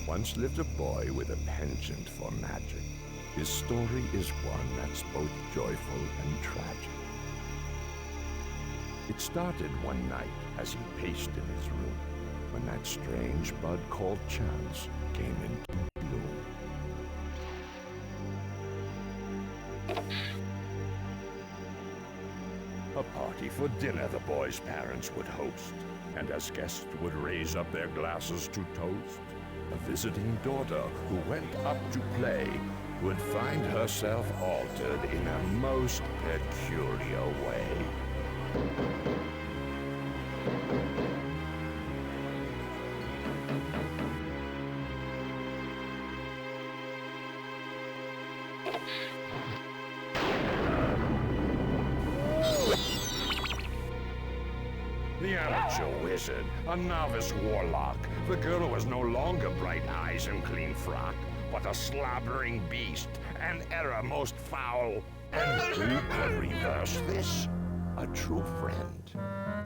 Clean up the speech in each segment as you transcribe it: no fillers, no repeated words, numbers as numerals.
once lived a boy with a penchant for magic. His story is one that's both joyful and tragic. It started one night as he paced in his room, when that strange bud called chance came into bloom. A party for dinner the boy's parents would host, and as guests would raise up their glasses to toast, a visiting daughter who went up to play would find herself altered in a most peculiar way. The amateur wizard, a novice warlock, the girl was no longer bright eyes and clean frock, but a slobbering beast, an error most foul. And who could reverse this? A true friend,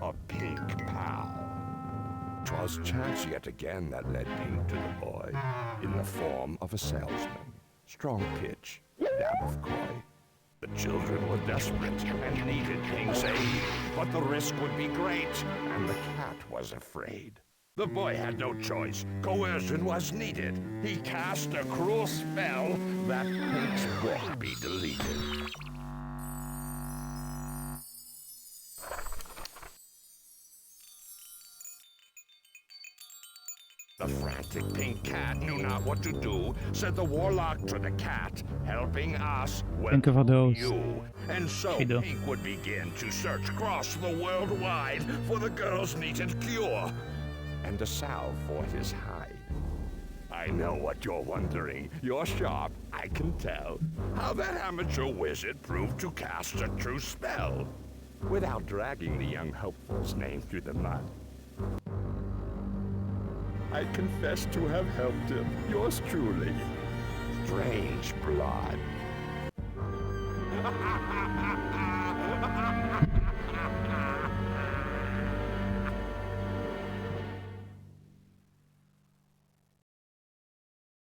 a pink pal. 'Twas chance yet again that led Pink to the boy, in the form of a salesman. Strong pitch, dab of coy. The children were desperate and needed Pink's aid, but the risk would be great, and the cat was afraid. The boy had no choice. Coercion was needed. He cast a cruel spell that Pink's book be deleted. The frantic pink cat knew not what to do, said the warlock to the cat, helping us Think of those. you. And so Shido. Pink would begin to search across the world wide for the girl's needed cure and a salve for his hide. I know what you're wondering. You're sharp, I can tell. How that amateur wizard proved to cast a true spell without dragging the young hopeful's name through the mud. I confess to have helped him. Yours truly, Strangeblood.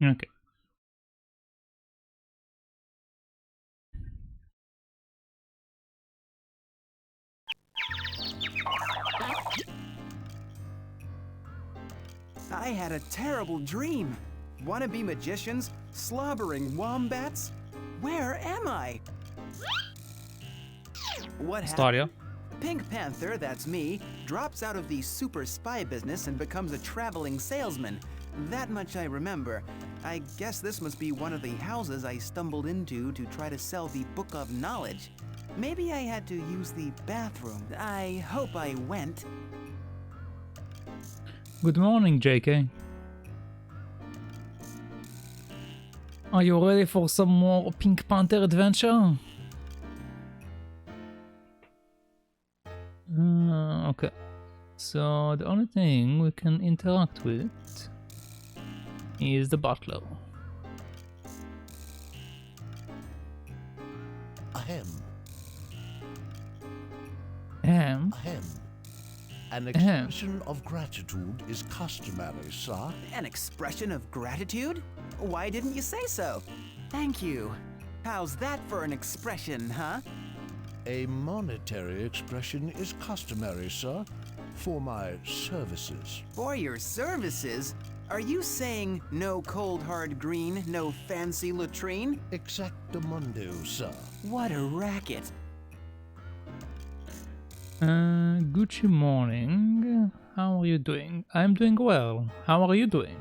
Okay. I had a terrible dream. Wannabe magicians, slobbering wombats. Where am I? What happened? Stadia. Pink Panther, that's me, drops out of the super spy business and becomes a traveling salesman. That much I remember. I guess this must be one of the houses I stumbled into to try to sell the Book of Knowledge. Maybe I had to use the bathroom. I hope I went. Good morning, JK. Are you ready for some more Pink Panther adventure? Okay. So the only thing we can interact with is the butler. Ahem. Ahem. Ahem. An expression of gratitude is customary, sir. An expression of gratitude? Why didn't you say so? Thank you. How's that for an expression, huh? A monetary expression is customary, sir, for my services. For your services? Are you saying no cold hard green, no fancy latrine? Exactamundo, sir. What a racket. Gucci morning. How are you doing? I'm doing well. How are you doing?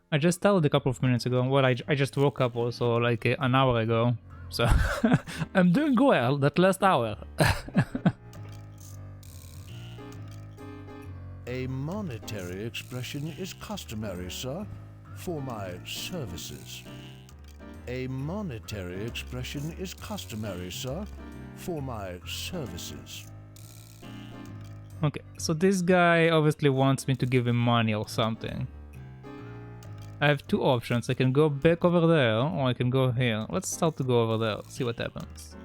I just started a couple of minutes ago. Well, I just woke up also like an hour ago. So I'm doing well that last hour. A monetary expression is customary, sir, for my services. A monetary expression is customary, sir, for my services. Okay, so this guy obviously wants me to give him money or something. I have two options. I can go back over there or I can go here. Let's start to go over there, see what happens.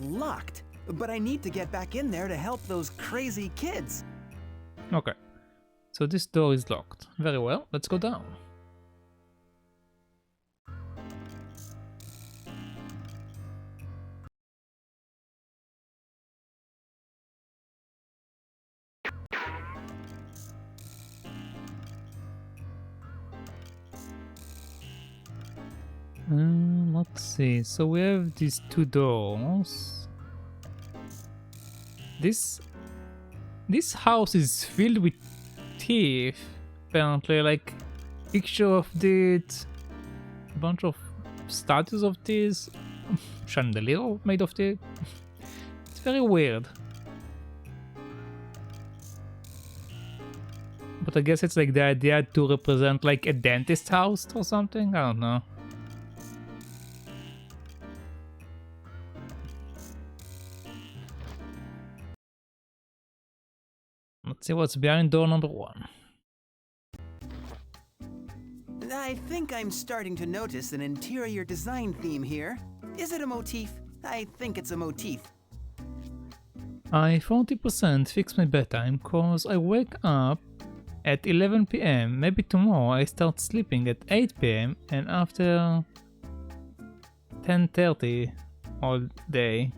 Locked. But I need to get back in there to help those crazy kids. Okay, So this door is locked. Very well, let's go down. Let's see. So we have these two doors. This house is filled with teeth. Apparently, like picture of it, a bunch of statues of this, chandelier made of it. It's very weird. But I guess it's like the idea to represent like a dentist house or something. I don't know. Let's see what's behind door number 1. I think I'm starting to notice an interior design theme here. Is it a motif? I think it's a motif. I 40% fix my bedtime cause I wake up at 11 PM. Maybe tomorrow I start sleeping at 8 PM and after 10:30 all day.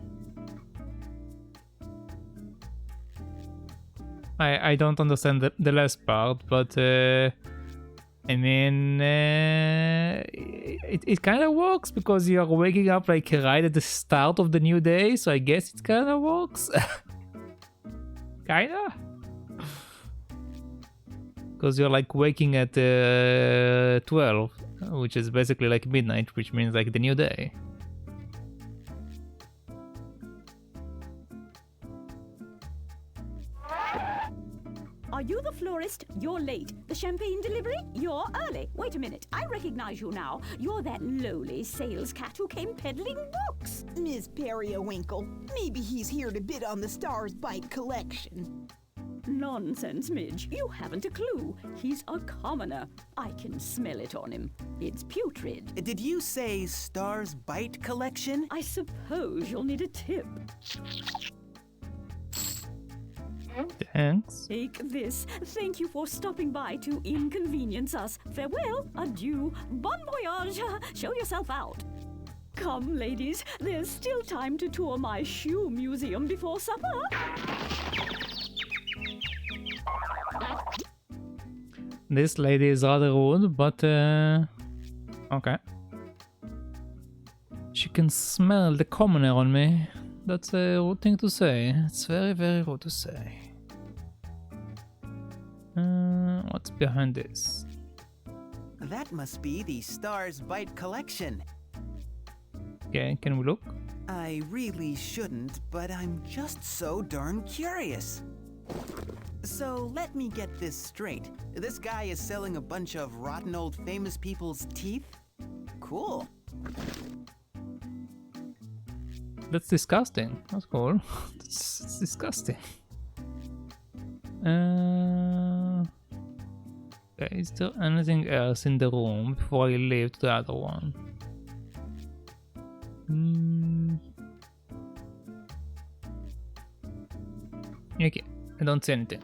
I don't understand the last part, but I mean, it kind of works because you're waking up like right at the start of the new day, so I guess it kind of works. Kinda? Because you're like waking at 12, which is basically like midnight, which means like the new day. Are you the florist? You're late. The champagne delivery? You're early. Wait a minute. I recognize you now. You're that lowly sales cat who came peddling books. Miss Periwinkle, maybe he's here to bid on the Stars Bite collection. Nonsense, Midge. You haven't a clue. He's a commoner. I can smell it on him. It's putrid. Did you say Stars Bite collection? I suppose you'll need a tip. Thanks. Take this. Thank you for stopping by to inconvenience us. Farewell, adieu, bon voyage. Show yourself out. Come, ladies, there's still time to tour my shoe museum before supper. This lady is rather rude, but okay. She can smell the commoner on me. That's a rude thing to say. It's very, very rude to say. What's behind this? That must be the Stars Bite collection. Okay, can we look? I really shouldn't, but I'm just so darn curious. So let me get this straight. This guy is selling a bunch of rotten old famous people's teeth? Cool. That's disgusting. That's cool. It's disgusting. Okay, is there anything else in the room before I leave to the other one? Okay, I don't see anything.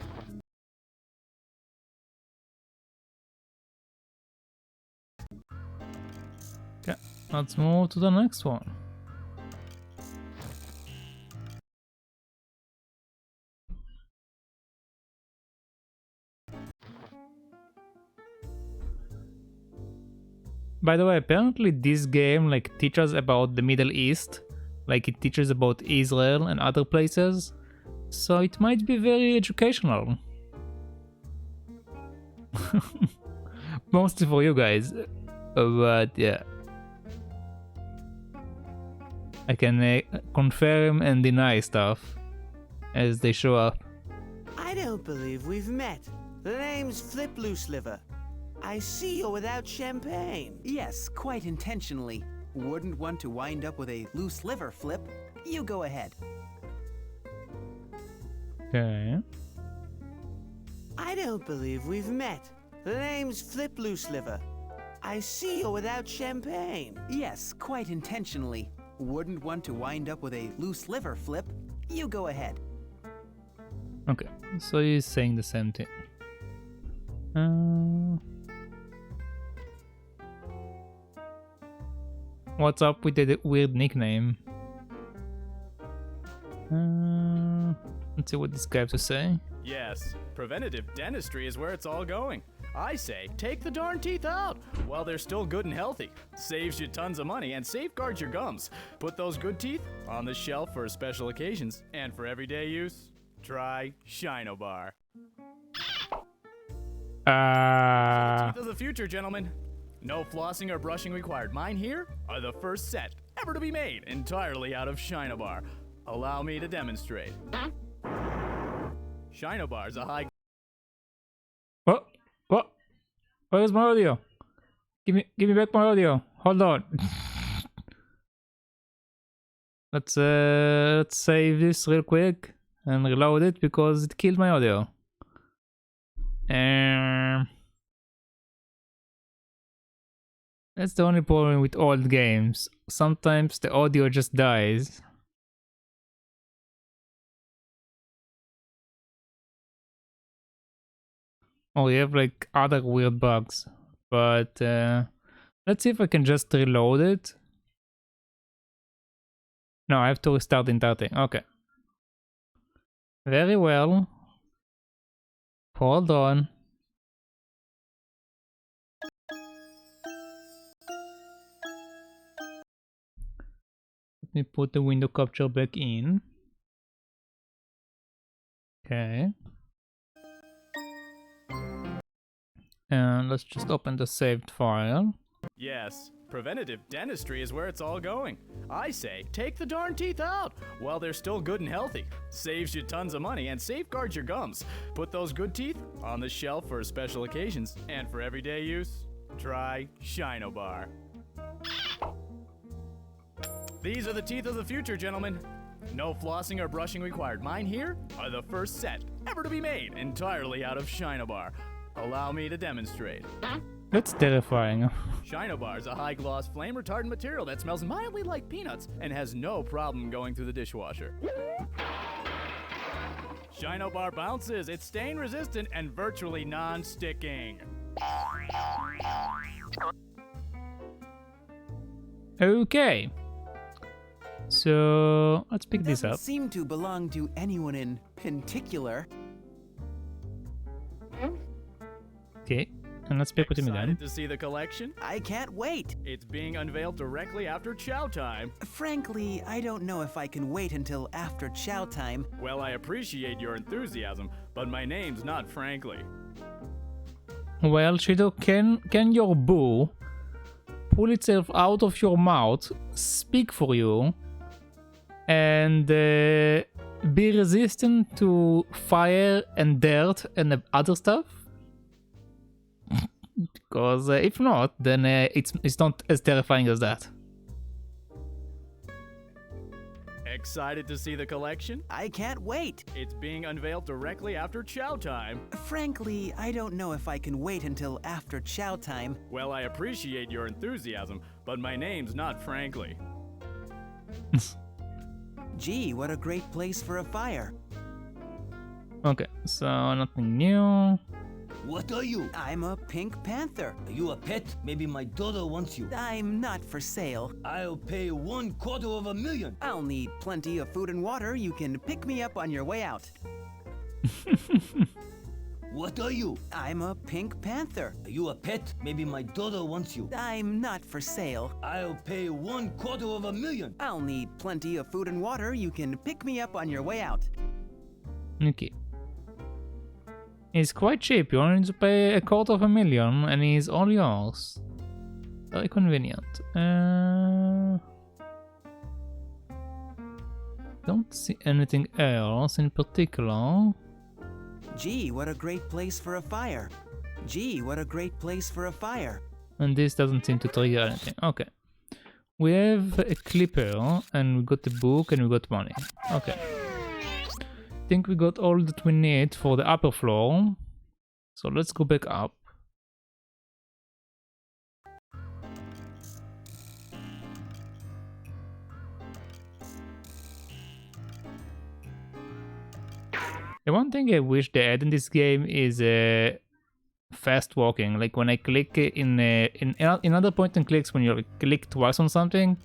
Okay, let's move to the next one. By the way, apparently this game like teaches about the Middle East, like it teaches about Israel and other places, so it might be very educational. Mostly for you guys, but yeah. I can confirm and deny stuff as they show up. I don't believe we've met. The name's Flip Loose Liver. I see you're without champagne. Yes, quite intentionally. Wouldn't want to wind up with a loose liver, Flip. You go ahead. Okay. I don't believe we've met. The name's Flip Loose Liver. I see you're without champagne. Yes, quite intentionally. Wouldn't want to wind up with a loose liver, Flip. You go ahead. Okay, so he's saying the same thing. What's up with the weird nickname? Let's see what this guy has to say. Yes, preventative dentistry is where it's all going. I say, take the darn teeth out while they're still good and healthy. Saves you tons of money and safeguards your gums. Put those good teeth on the shelf for special occasions. And for everyday use, try Shinobar. Teeth of the future, gentlemen. No flossing or brushing required. Mine here are the first set ever to be made entirely out of Shinobar. Allow me to demonstrate. Shinobar's a high... What? What? Where's my audio? Give me back my audio. Hold on. Let's save this real quick and reload it because it killed my audio. That's the only problem with old games. Sometimes the audio just dies. Or you have like other weird bugs. But let's see if I can just reload it. No, I have to restart the entire thing. Okay. Very well. Hold on. Let me put the window capture back in. Okay. And let's just open the saved file. Yes, preventative dentistry is where it's all going. I say, take the darn teeth out while they're still good and healthy. Saves you tons of money and safeguards your gums. Put those good teeth on the shelf for special occasions. And for everyday use, try Shinobar. These are the teeth of the future, gentlemen. No flossing or brushing required. Mine here are the first set ever to be made entirely out of Shinobar. Allow me to demonstrate. That's terrifying. Shinobar's a high-gloss, flame-retardant material that smells mildly like peanuts and has no problem going through the dishwasher. Shinobar bounces. It's stain-resistant and virtually non-sticking. Okay. So let's pick this Doesn't up. seem to belong to anyone in particular. Okay. And let's pick with him again. Excited to see the collection? I can't wait. It's being unveiled directly after chow time. Frankly, I don't know if I can wait until after chow time. Well, I appreciate your enthusiasm, but my name's not Frankly. Well, Shido, can your boo pull itself out of your mouth, speak for you, and be resistant to fire and dirt and other stuff? Because if not, then it's not as terrifying as that. Excited to see the collection? I can't wait. It's being unveiled directly after chow time. Frankly, I don't know if I can wait until after chow time. Well, I appreciate your enthusiasm, but my name's not Frankly. Gee, what a great place for a fire. Okay, so nothing new. What are you? I'm a pink panther. Are you a pet? Maybe my daughter wants you. I'm not for sale. I'll pay $250,000. I'll need plenty of food and water. You can pick me up on your way out. What are you? I'm a pink panther. Are you a pet? Maybe my daughter wants you. I'm not for sale. I'll pay $250,000. I'll need plenty of food and water. You can pick me up on your way out. Okay. It's quite cheap, you only need to pay $250,000 and he's all yours. Very convenient. Don't see anything else in particular. Gee, what a great place for a fire. Gee, what a great place for a fire. And this doesn't seem to trigger anything. Okay. We have a clipper and we got the book and we got money. Okay. I think we got all that we need for the upper floor. So let's go back up. The one thing I wish they had in this game is fast walking. Like when I click in other point and clicks, when you click twice on something,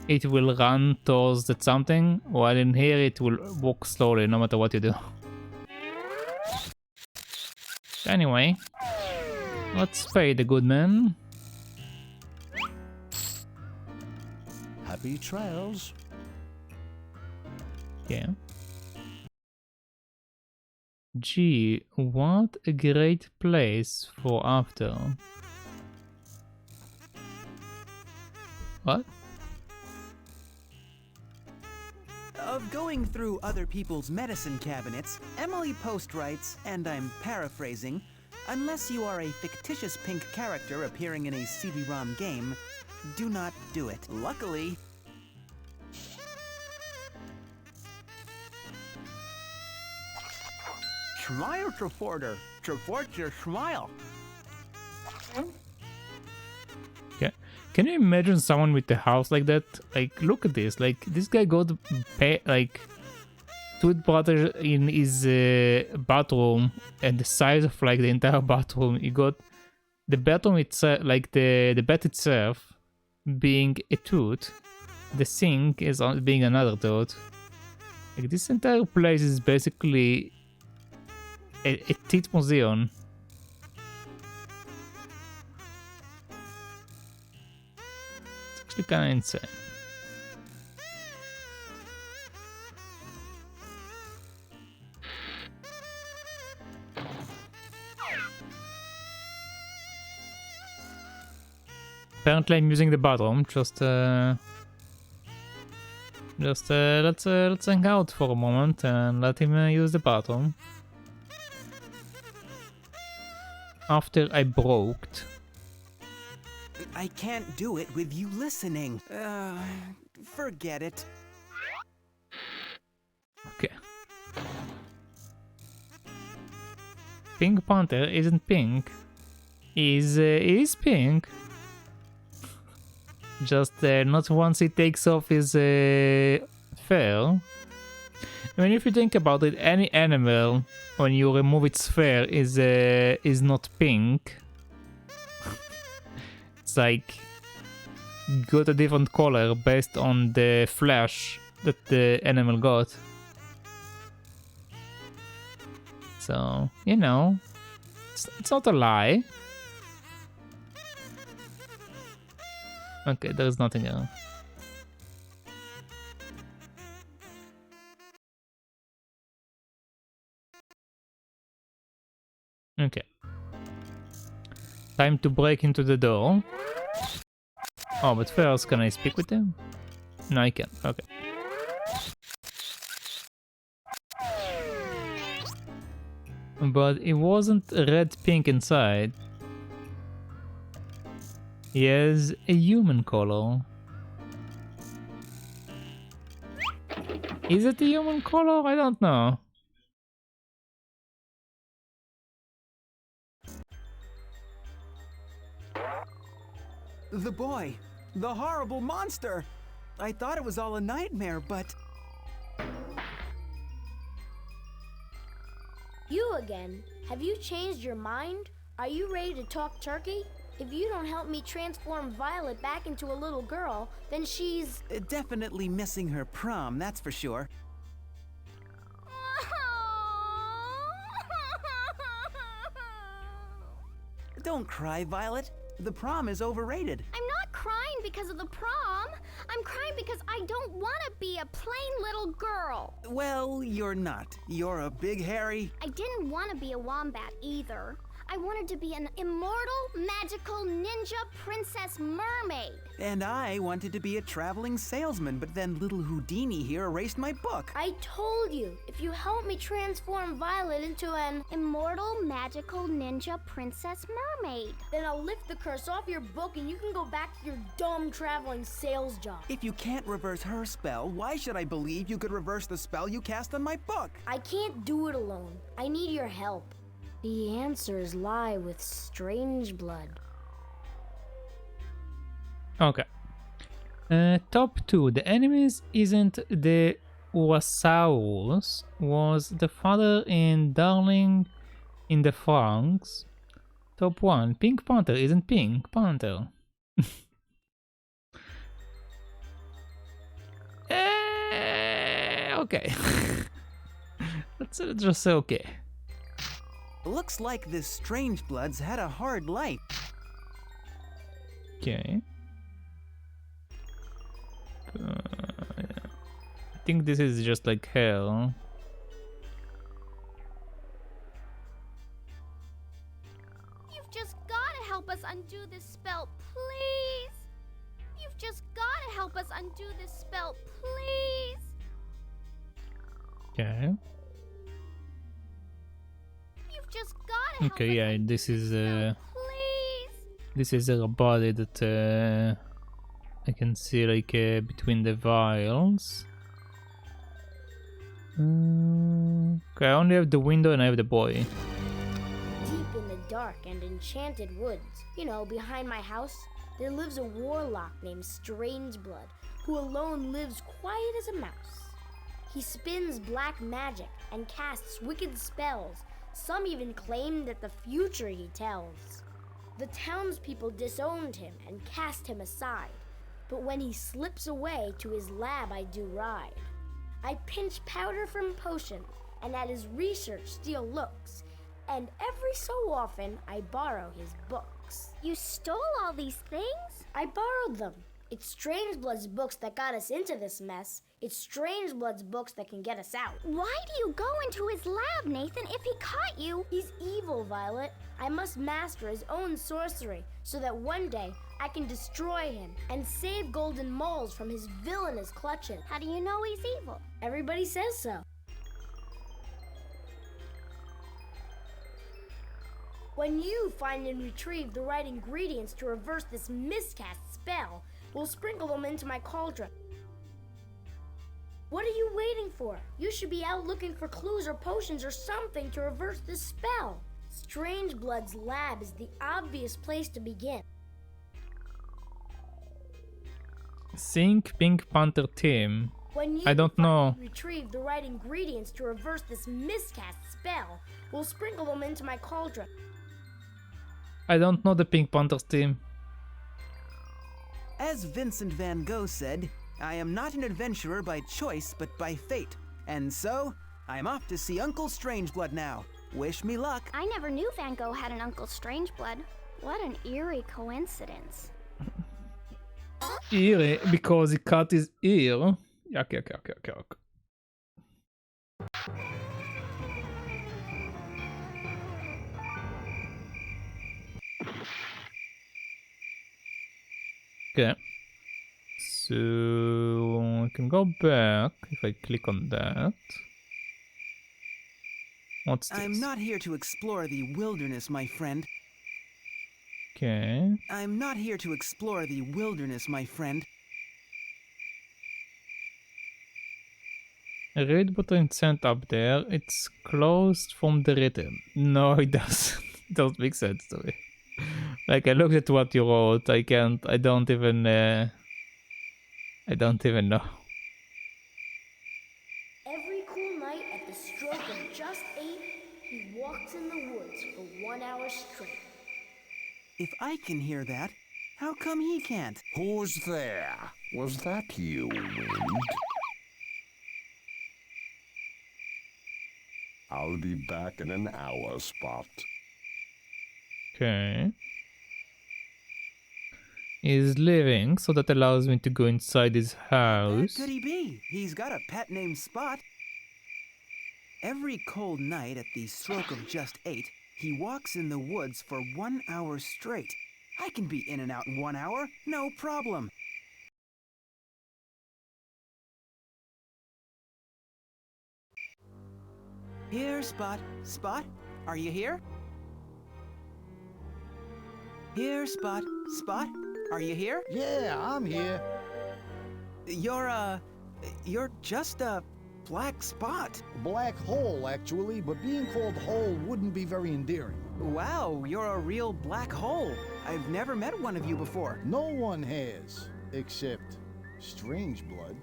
it will run towards that something, while in here it will walk slowly no matter what you do. Anyway, let's pay the good man. Happy trails. Yeah. Gee, what a great place for after. What? Of going through other people's medicine cabinets, Emily Post writes, and I'm paraphrasing, unless you are a fictitious pink character appearing in a CD-ROM game, do not do it. Luckily, Smile, Treforder. Trefort your smile. Yeah. Can you imagine someone with a house like that? Like, look at this. Like, this guy got like toothbrush in his bathroom, and the size of like the entire bathroom. He got the bathroom itself, like the bed itself, being a tooth. The sink is being another tooth. Like, this entire place is basically a teeth museum. It's actually kind of insane. Apparently I'm using the bathroom, let's hang out for a moment and let him use the bathroom. After I broked. I can't do it with you listening. Forget it. Okay. Pink Panther isn't pink. Is pink. Just not once he takes off his fur. I mean, if you think about it, any animal, when you remove its fur, is not pink. It's like got a different color based on the flesh that the animal got. So, you know, it's not a lie. Okay, there's nothing else. Okay. Time to break into the door. Oh, but first, can I speak with him? No, I can't. Okay. But it wasn't red-pink inside. He has a human color. Is it a human color? I don't know. The boy, the horrible monster. I thought it was all a nightmare, but... You again. Have you changed your mind? Are you ready to talk turkey? If you don't help me transform Violet back into a little girl, then she's... Definitely missing her prom, that's for sure. Don't cry, Violet. The prom is overrated. I'm not crying because of the prom. I'm crying because I don't want to be a plain little girl. Well, you're not. You're a big, hairy... I didn't want to be a wombat either. I wanted to be an immortal, magical ninja princess mermaid. And I wanted to be a traveling salesman, but then little Houdini here erased my book. I told you, if you help me transform Violet into an immortal, magical ninja princess mermaid, then I'll lift the curse off your book and you can go back to your dumb traveling sales job. If you can't reverse her spell, why should I believe you could reverse the spell you cast on my book? I can't do it alone. I need your help. The answers lie with Strangeblood. Okay. Top 2. The enemies isn't the Urasaurus, was the father in Darling in the Franks. Top 1. Pink Panther isn't Pink Panther. Okay. let's just say okay. Looks like this Strangeblood's had a hard life. Okay. I think this is just like hell. You've just gotta help us undo this spell, please. You've just gotta help us undo this spell, please. Okay. You've just gotta help Okay, us yeah, undo this is spell, please. this is a body that I can see like between the vials. Okay, I only have the window and I have the boy. Deep in the dark and enchanted woods, you know, behind my house, there lives a warlock named Strangeblood, who alone lives quiet as a mouse. He spins black magic and casts wicked spells. Some even claim that the future he tells. The townspeople disowned him and cast him aside. But when he slips away to his lab, I do ride. I pinch powder from potion, and at his research steal looks. And every so often, I borrow his books. You stole all these things? I borrowed them. It's Strangeblood's books that got us into this mess. It's Strangeblood's books that can get us out. Why do you go into his lab, Nathan, if he caught you? He's evil, Violet. I must master his own sorcery so that one day I can destroy him and save Golden Moles from his villainous clutches. How do you know he's evil? Everybody says so. When you find and retrieve the right ingredients to reverse this miscast spell, we'll sprinkle them into my cauldron. What are you waiting for? You should be out looking for clues or potions or something to reverse this spell. Strangeblood's lab is the obvious place to begin. Think Pink Panther team. When you I don't know. retrieve the right ingredients to reverse this miscast spell, we'll sprinkle them into my cauldron. I don't know the Pink Panthers team. As Vincent van Gogh said, I am not an adventurer by choice, but by fate. And so, I'm off to see Uncle Strangeblood now. Wish me luck. I never knew Van Gogh had an Uncle Strangeblood. What an eerie coincidence. Ear, because he cut his ear. Okay. Okay. So I can go back if I click on that. What's this? I'm not here to explore the wilderness, my friend. Okay. I'm not here to explore the wilderness, my friend. Read button sent up there. It's closed from the written. No, it doesn't. It doesn't make sense to me. Like, I looked at what you wrote. I don't even know. Every cool night at the stroke of just 8, he walks in the woods for 1 hour straight. If I can hear that, how come he can't? Who's there? Was that you, Wind? I'll be back in an hour, Spot. Okay. He's leaving, so that allows me to go inside his house. Where could he be? He's got a pet named Spot. Every cold night at the stroke of just 8, he walks in the woods for 1 hour straight. I can be in and out in 1 hour, no problem. Here, Spot. Spot, are you here? Here, Spot. Spot, are you here? Yeah, I'm here. You're just a black spot. Black hole, actually, but being called hole wouldn't be very endearing. Wow, you're a real black hole. I've never met one of you before. No one has, except Strangeblood.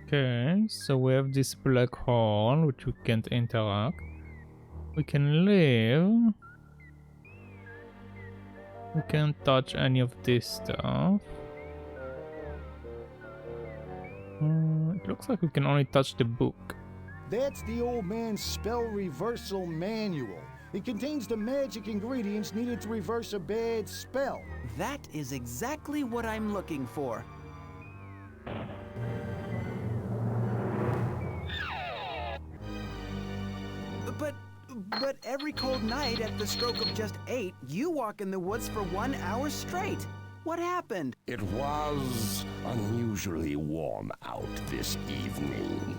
Okay, so we have this black hole which we can't interact. We can leave. We can't touch any of this stuff. It looks like we can only touch the book. That's the old man's spell reversal manual. It contains the magic ingredients needed to reverse a bad spell. That is exactly what I'm looking for. But every cold night at the stroke of just 8, you walk in the woods for 1 hour straight. What happened? It was unusually warm out this evening.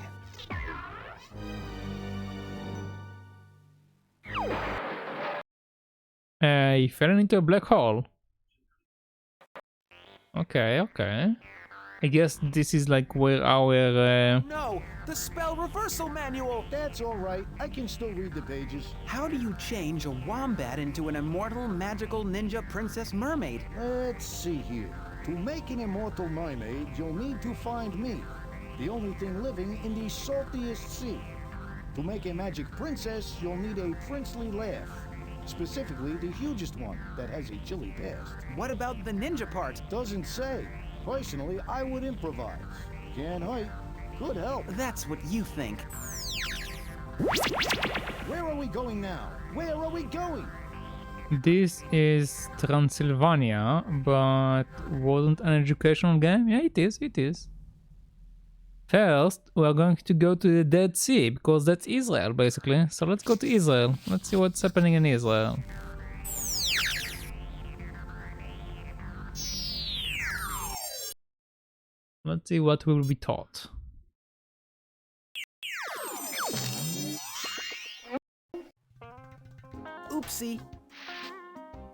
He fell into a black hole. Okay, okay. I guess this is like where our... No! The spell reversal manual! That's all right. I can still read the pages. How do you change a wombat into an immortal magical ninja princess mermaid? Let's see here. To make an immortal mermaid, you'll need to find me, the only thing living in the saltiest sea. To make a magic princess, you'll need a princely laugh. Specifically, the hugest one that has a chilly past. What about the ninja part? Doesn't say. Personally, I would improvise. Can't hurt. Could help. That's what you think. Where are we going now? Where are we going? This is Transylvania, but wasn't an educational game? Yeah, it is, it is. First, we are going to go to the Dead Sea, because that's Israel, basically. So let's go to Israel. Let's see what's happening in Israel. Let's see what we will be taught. Oopsie.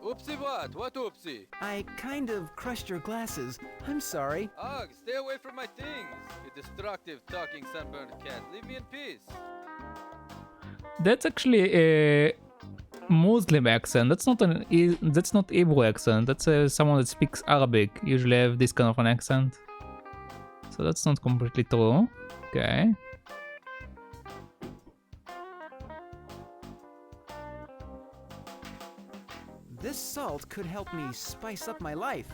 Oopsie what? What oopsie? I kind of crushed your glasses. I'm sorry. Ugh, stay away from my things. You destructive talking sunburned cat. Leave me in peace. That's actually a Muslim accent. That's not Hebrew accent. That's someone that speaks Arabic usually have this kind of an accent. So that's not completely true. Okay. This salt could help me spice up my life.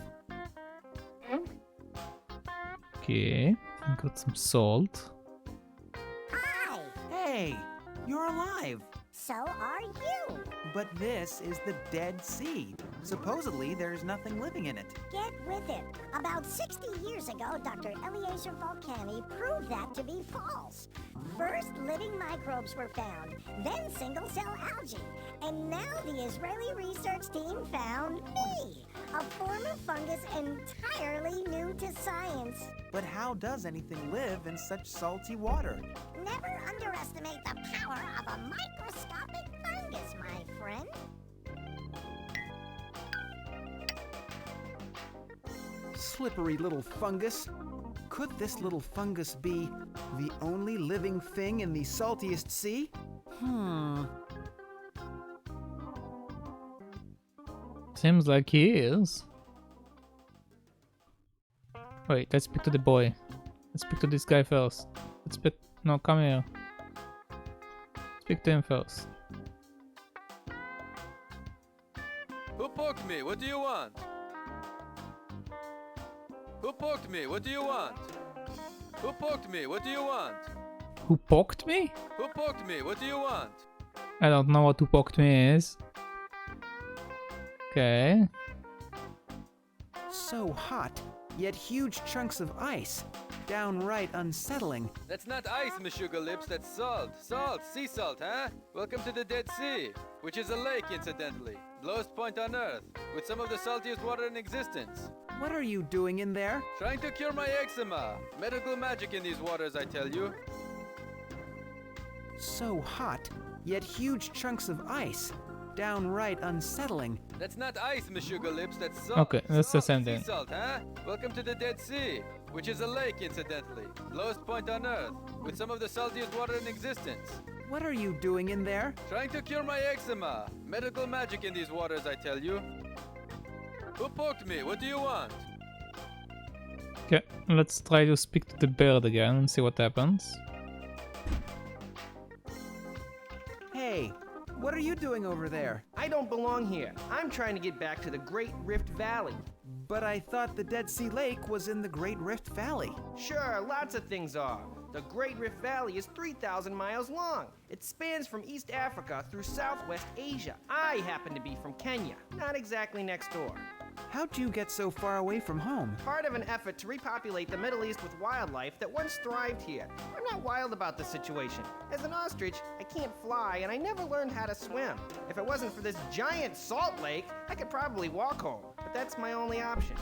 Okay, got some salt. Hi! Hey, you're alive. So are you. But this is the Dead Sea. Supposedly, there's nothing living in it. Get with it. About 60 years ago, Dr. Eliezer Volcani proved that to be false. First, living microbes were found, then single-cell algae, and now the Israeli research team found me, a form of fungus entirely new to science. But how does anything live in such salty water? Never underestimate the power of a microscopic fungus, my friend. Slippery little fungus. Could this little fungus be the only living thing in the saltiest sea? Seems like he is. Wait, let's speak to the boy. Let's speak to this guy first. Let's speak. No, come here. Speak to him first. Who poked me? What do you want? Who poked me? What do you want? Who poked me? What do you want? Who poked me? Who poked me? What do you want? I don't know what who poked me is. Okay. So hot, yet huge chunks of ice. Downright unsettling. That's not ice, Miss Sugar Lips, that's salt. Salt, sea salt, huh? Welcome to the Dead Sea, which is a lake, incidentally. Lowest point on Earth, with some of the saltiest water in existence. What are you doing in there? Trying to cure my eczema. Medical magic in these waters, I tell you. So hot, yet huge chunks of ice. Downright unsettling. That's not ice, Miss Sugar Lips, that's salt. Okay, that's salt, the same thing. Sea salt, huh? Welcome to the Dead Sea, which is a lake, incidentally. Lowest point on Earth, with some of the saltiest water in existence. What are you doing in there? Trying to cure my eczema. Medical magic in these waters, I tell you. Who poked me? What do you want? Okay, let's try to speak to the bird again and see what happens. Hey, what are you doing over there? I don't belong here. I'm trying to get back to the Great Rift Valley. But I thought the Dead Sea Lake was in the Great Rift Valley. Sure, lots of things are. The Great Rift Valley is 3,000 miles long. It spans from East Africa through Southwest Asia. I happen to be from Kenya, not exactly next door. How'd you get so far away from home? Part of an effort to repopulate the Middle East with wildlife that once thrived here. I'm not wild about the situation. As an ostrich, I can't fly and I never learned how to swim. If it wasn't for this giant salt lake, I could probably walk home, but that's my only option.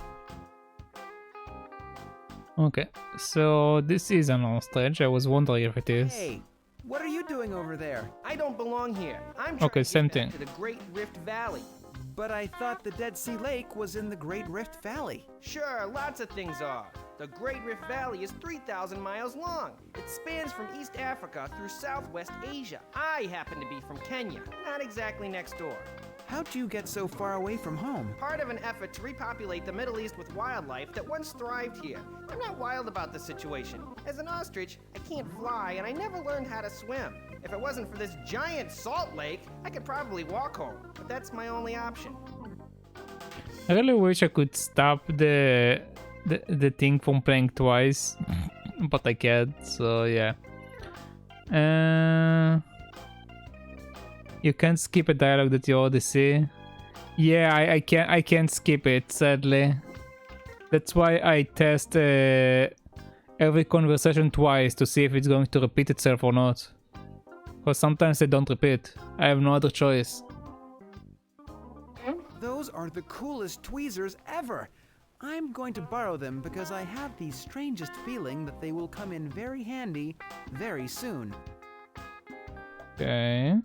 Okay, so this is an ostrich. I was wondering if it is. Hey, what are you doing over there? I don't belong here. I'm trying Okay, to same get back thing. to the Great Rift Valley. But I thought the Dead Sea Lake was in the Great Rift Valley. Sure, lots of things are. The Great Rift Valley is 3,000 miles long. It spans from East Africa through Southwest Asia. I happen to be from Kenya, not exactly next door. How'd you get so far away from home? Part of an effort to repopulate the Middle East with wildlife that once thrived here. I'm not wild about the situation. As an ostrich, I can't fly and I never learned how to swim. If it wasn't for this giant salt lake, I could probably walk home, but that's my only option. I really wish I could stop the thing from playing twice, but I can't. So yeah. You can't skip a dialogue that you already see. Yeah, I can't skip it, sadly. That's why I test every conversation twice to see if it's going to repeat itself or not. Because sometimes they don't repeat. I have no other choice. Those are the coolest tweezers ever. I'm going to borrow them because I have the strangest feeling that they will come in very handy very soon. Okay.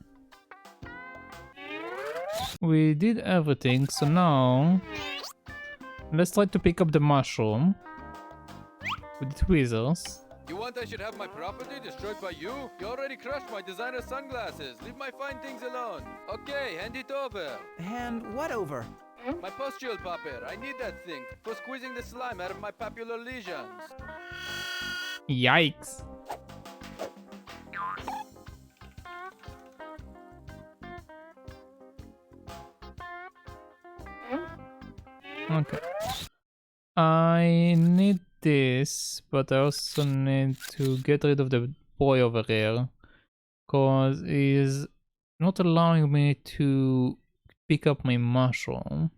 We did everything, so now let's try to pick up the mushroom with the tweezers. You want I should have my property destroyed by you? You already crushed my designer sunglasses. Leave my fine things alone. Okay, hand it over. Hand what over? My pustule popper. I need that thing for squeezing the slime out of my papular lesions. Yikes. Okay. I need this, but I also need to get rid of the boy over here, cause he's not allowing me to pick up my mushroom.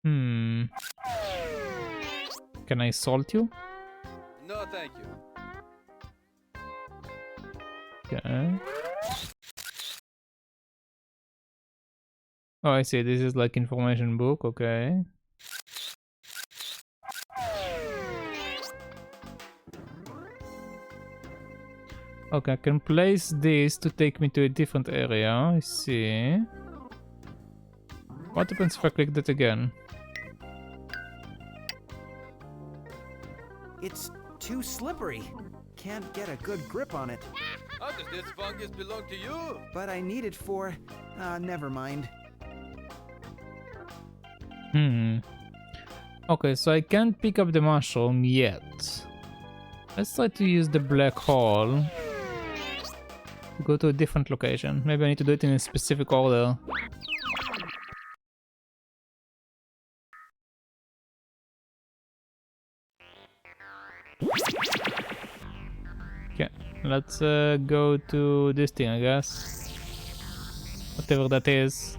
Can I salt you? No, thank you. Okay. Oh, I see. This is like information book. Okay. Okay, I can place this to take me to a different area. I see. What happens if I click that again? It's too slippery. Can't get a good grip on it. How does this fungus belong to you? But I need it for... never mind. Okay, so I can't pick up the mushroom yet. Let's try to use the black hole to go to a different location. Maybe I need to do it in a specific order. Okay, let's go to this thing, I guess. Whatever that is.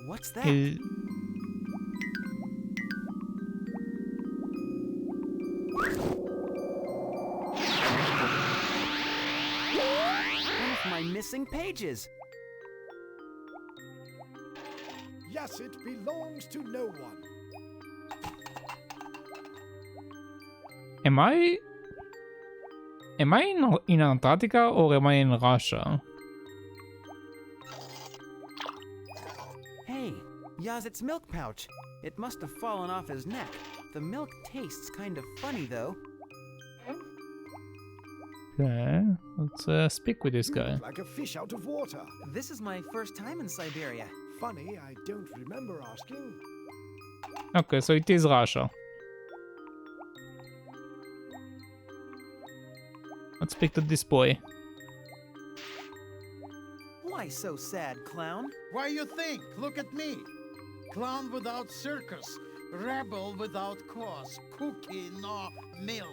What's that? One of my missing pages. Yes, it belongs to no one. Am I in Antarctica or am I in Russia? Hey, Yazit's milk pouch. It must have fallen off his neck. The milk tastes kind of funny, though. Okay, let's speak with this guy. Like a fish out of water. This is my first time in Siberia. Funny, I don't remember asking. Okay, so it is Russia. Let's speak to this boy. Why so sad, clown? Why you think? Look at me. Clown without circus. Rebel without cause. Cookie, no milk.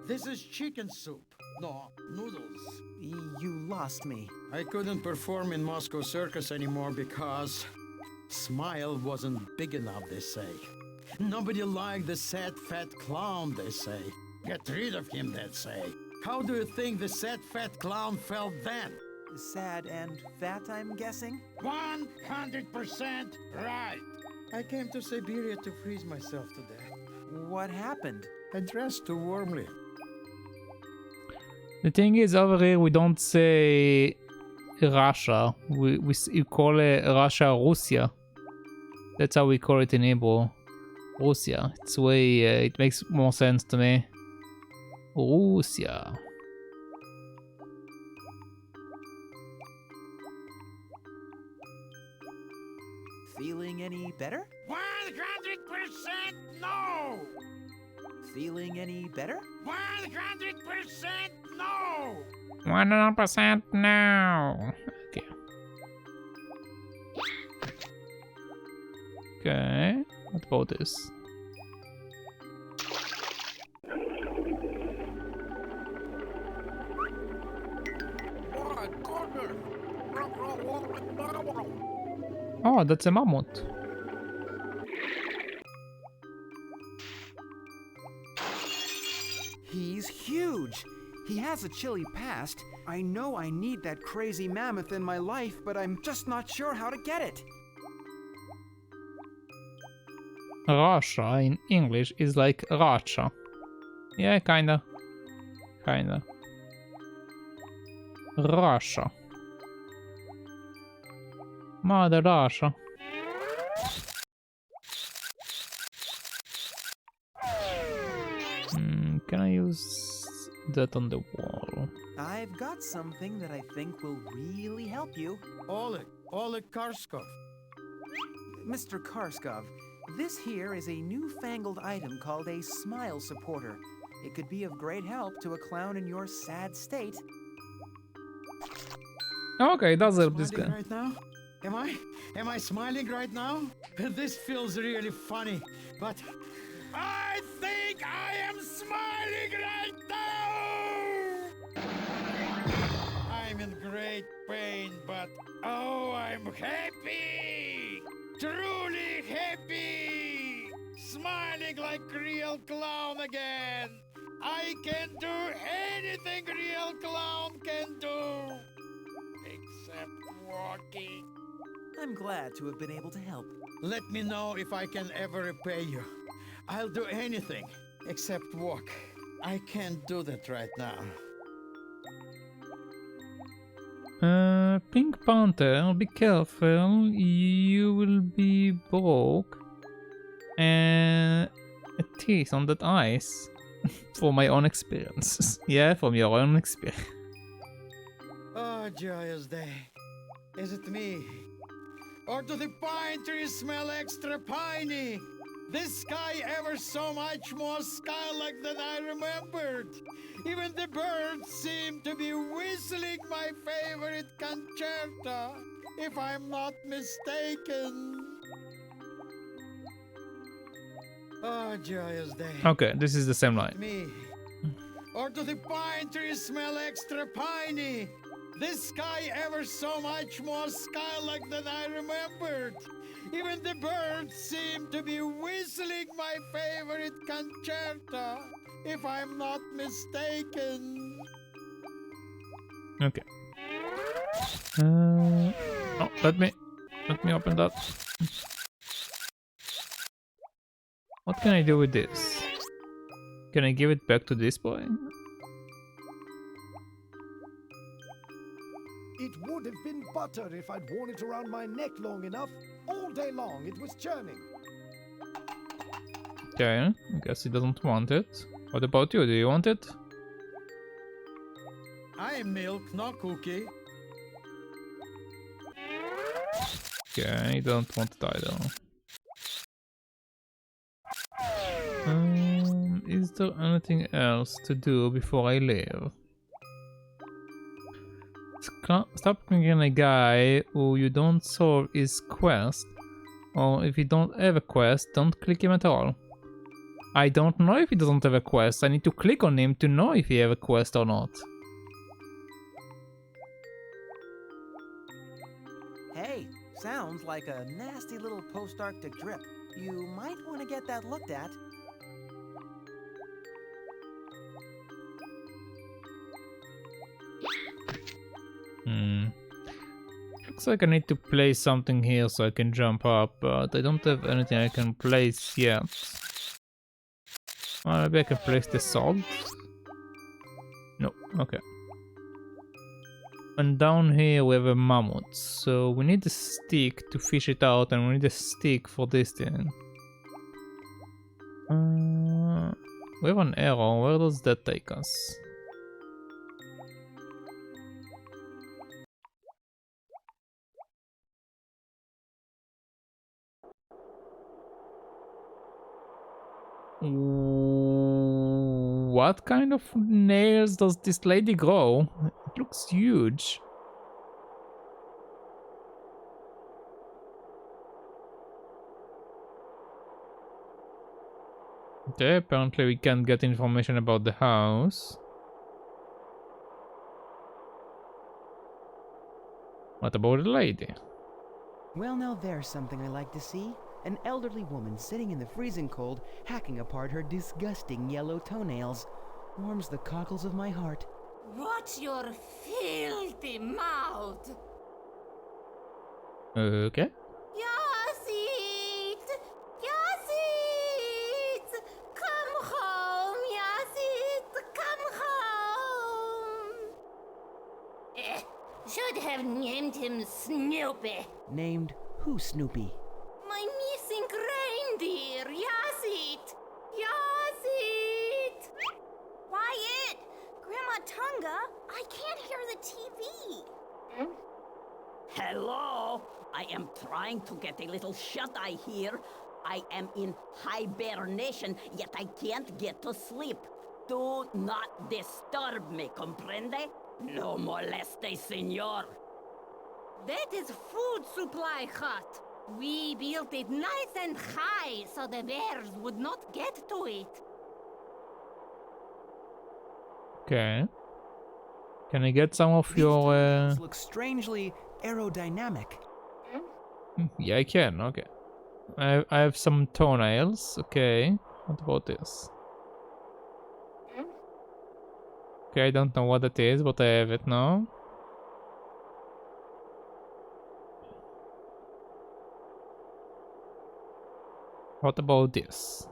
This is chicken soup. No noodles. You lost me. I couldn't perform in Moscow Circus anymore because Smile wasn't big enough, they say. Nobody liked the sad fat clown, they say. Get rid of him, they say. How do you think the sad fat clown felt then? Sad and fat, I'm guessing? 100% right. I came to Siberia to freeze myself to death. What happened? I dressed too warmly. The thing is, over here we don't say Russia. We call it Russia, Russia. That's how we call it in Hebrew. Russia. It's way. It makes more sense to me. Russia. Feeling any better? 100% no! Feeling any better? 100% no! 100% no. Okay. Okay. What about this? Oh, that's a mammoth. He's huge. He has a chilly past. I know I need that crazy mammoth in my life, but I'm just not sure how to get it. Russia in English is like Russia. Yeah, kinda. Kinda. Russia. Mother Russia. Can I use that on the wall? I've got something that I think will really help you. Oleg Karskov. Mr. Karskov, this here is a newfangled item called a smile supporter. It could be of great help to a clown in your sad state. Okay, does help this guy. Right now? Am I smiling right now? This feels really funny, but I think I am smiling right now! I'm in great pain, but oh, I'm happy! Truly happy! Smiling like real clown again! I can do anything real clown can do! Except walking. I'm glad to have been able to help. Let me know if I can ever repay you. I'll do anything except walk. I can't do that right now. Pink Panther, be careful. You will be broke. And a teeth on that ice. For my own experiences. Yeah, from your own experience. Oh, joyous day. Is it me? Or do the pine trees smell extra piney? This sky ever so much more sky-like than I remembered. Even the birds seem to be whistling my favorite concerto, if I'm not mistaken. Oh, joyous day. Okay, this is the same line. Me. Or do the pine trees smell extra piney? This sky ever so much more sky-like than I remembered. Even the birds seem to be whistling my favorite concerto, if I'm not mistaken. Okay. Oh, let me open that. What can I do with this? Can I give it back to this boy? It would have been butter if I'd worn it around my neck long enough. All day long, it was churning. Okay, I guess he doesn't want it. What about you? Do you want it? I am milk, not cookie. Okay, I don't want to die though. Is there anything else to do before I leave? Stop clicking a guy who you don't solve his quest, or if you don't have a quest, don't click him at all. I don't know if he doesn't have a quest. I need to click on him to know if he have a quest or not. Hey, sounds like a nasty little post-Arctic drip. You might want to get that looked at. Looks like I need to place something here so I can jump up, but I don't have anything I can place yet. Maybe I can place the salt? No, okay. And down here we have a mammoth, so we need a stick to fish it out, and we need a stick for this thing. We have an arrow, where does that take us? What kind of nails does this lady grow? It looks huge. Okay, apparently we can't get information about the house. What about the lady? Well, now there's something I like to see. An elderly woman sitting in the freezing cold, hacking apart her disgusting yellow toenails. Warms the cockles of my heart. Watch your filthy mouth! Okay. Yasit! Yasit! Come home, Yasit! Come home! Should have named him Snoopy. Named who, Snoopy? My missing reindeer, Yasit! Yasit! Quiet! Grandma Tunga, I can't hear the TV. Hello? I am trying to get a little shut-eye here. I am in hibernation, yet I can't get to sleep. Do not disturb me, comprende? No moleste, senor. That is food supply hut. We built it nice and high so the bears would not get to it. Okay. Can I get some of your... These look strangely aerodynamic. Yeah, I can, okay. I have some toenails, okay. What about this? Okay, I don't know what it is, but I have it now. What about this?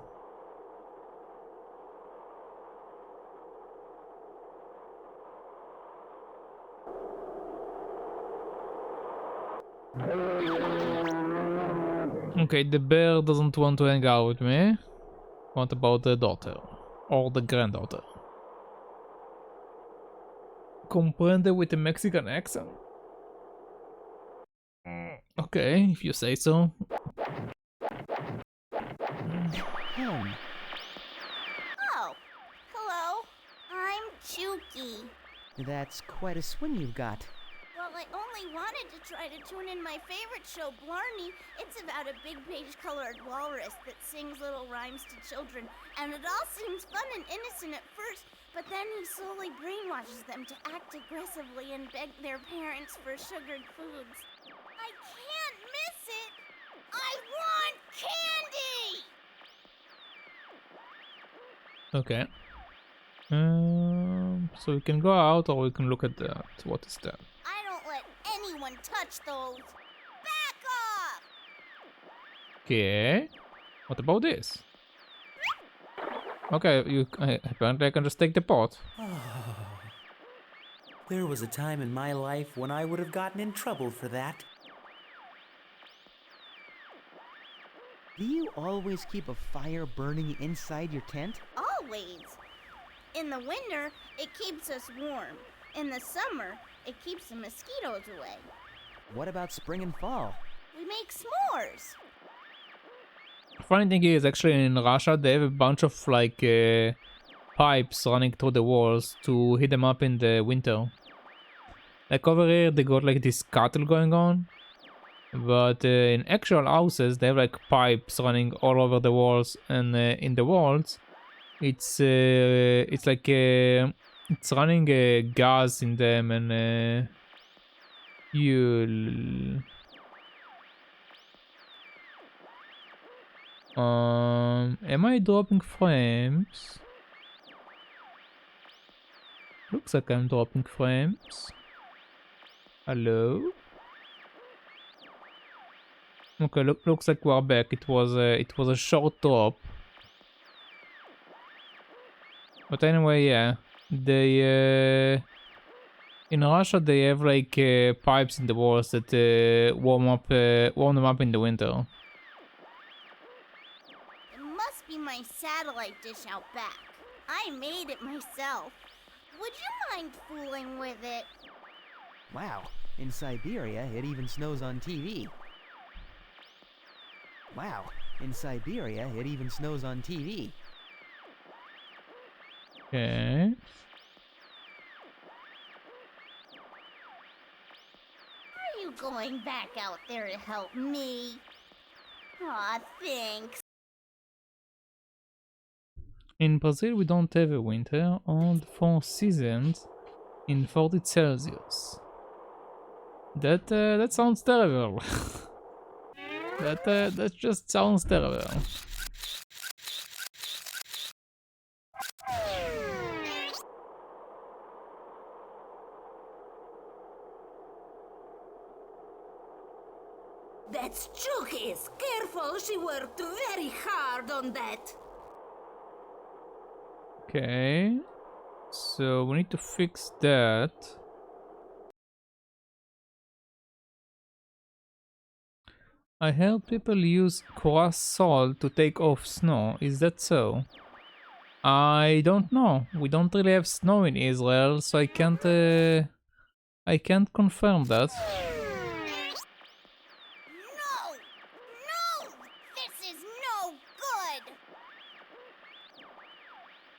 Okay, the bear doesn't want to hang out with me. What about the daughter? Or the granddaughter? Comprende with a Mexican accent? Okay, if you say so. Oh, hello. I'm Chuki. That's quite a swing you've got. Well, I only wanted to try to tune in my favorite show, Blarney. It's about a big page-colored walrus that sings little rhymes to children, and it all seems fun and innocent at first, but then he slowly brainwashes them to act aggressively and beg their parents for sugared foods. I can't miss it! I want candy! Okay. So we can go out or we can look at that. What is that? I don't let anyone touch those. Back off! Okay. What about this? Okay, apparently I can just take the pot. There was a time in my life when I would have gotten in trouble for that. Do you always keep a fire burning inside your tent? Always. In the winter, it keeps us warm. In the summer, it keeps the mosquitoes away. What about spring and fall? We make s'mores. Funny thing is, actually in Russia they have a bunch of like pipes running through the walls to heat them up in the winter. Like over here they got like this cattle going on, but in actual houses they have like pipes running all over the walls, and in the walls it's like it's running gas in them, and you'll am I dropping frames? Looks like I'm dropping frames. Hello? Okay, looks like we're back. It was a short drop. But anyway, yeah. They in Russia they have like pipes in the walls that warm them up in the winter. Must be my satellite dish out back. I made it myself. Would you mind fooling with it? Wow, in Siberia it even snows on TV. Wow, in Siberia it even snows on TV. Okay. Are you going back out there to help me? Aw, thanks. In Brazil we don't have a winter, only 4 seasons in 40 Celsius. That sounds terrible. that just sounds terrible. That's Chucky's. Careful, she worked very hard on that. Okay. So we need to fix that. I heard people use coarse salt to take off snow. Is that so? I don't know. We don't really have snow in Israel, so I can't confirm that.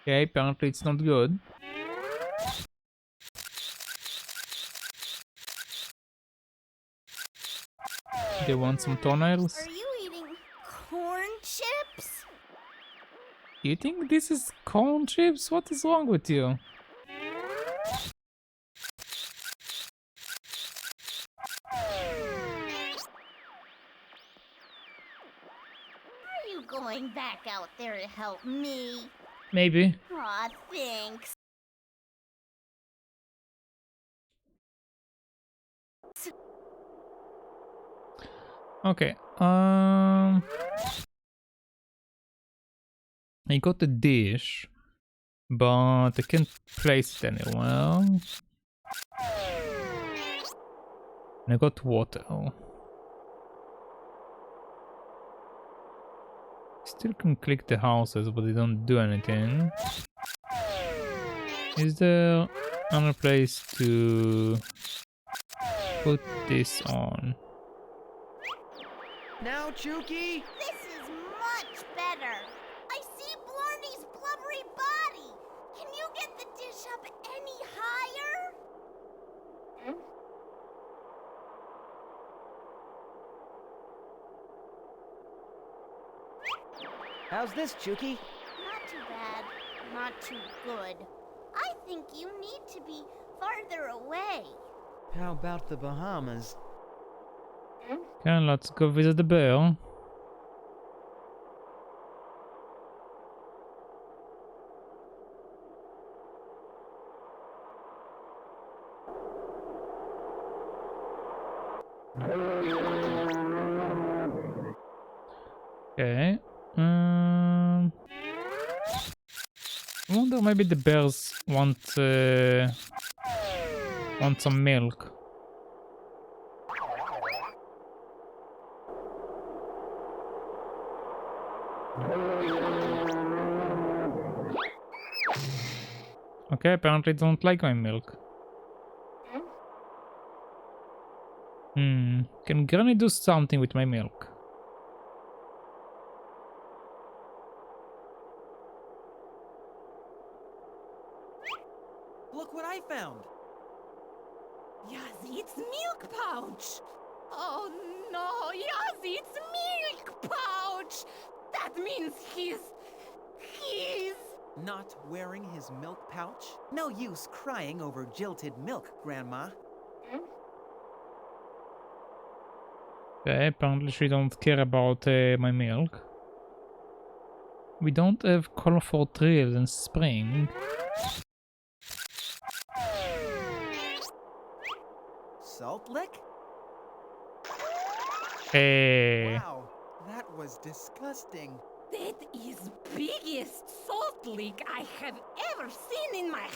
Okay, apparently it's not good. They want some toenails? Are you eating corn chips? You think this is corn chips? What is wrong with you? Are you going back out there to help me? Maybe. Aw, thanks. Okay. I got a dish, but I can't place it anywhere. And I got water. Still can click the houses, but they don't do anything. Is there another place to put this on? Now, Chucky! This is much better. I see Blarney's blubbery body. Can you get the dish up any higher? How's this, Chucky? Not too bad, not too good. I think you need to be farther away. How about the Bahamas? Okay, let's go visit the bear. Okay. I wonder maybe the bears want some milk. Okay, apparently don't like my milk. Can Granny do something with my milk? Look what I found. Yazzie, it's milk pouch. Oh no, Yazzie, it's milk pouch. That means he's Not wearing his milk pouch? No use crying over jilted milk, Grandma. Okay, apparently she don't care about my milk. We don't have colorful trees in spring. Salt lick? Hey. Wow, that was disgusting. That is biggest salt leak I have ever seen in my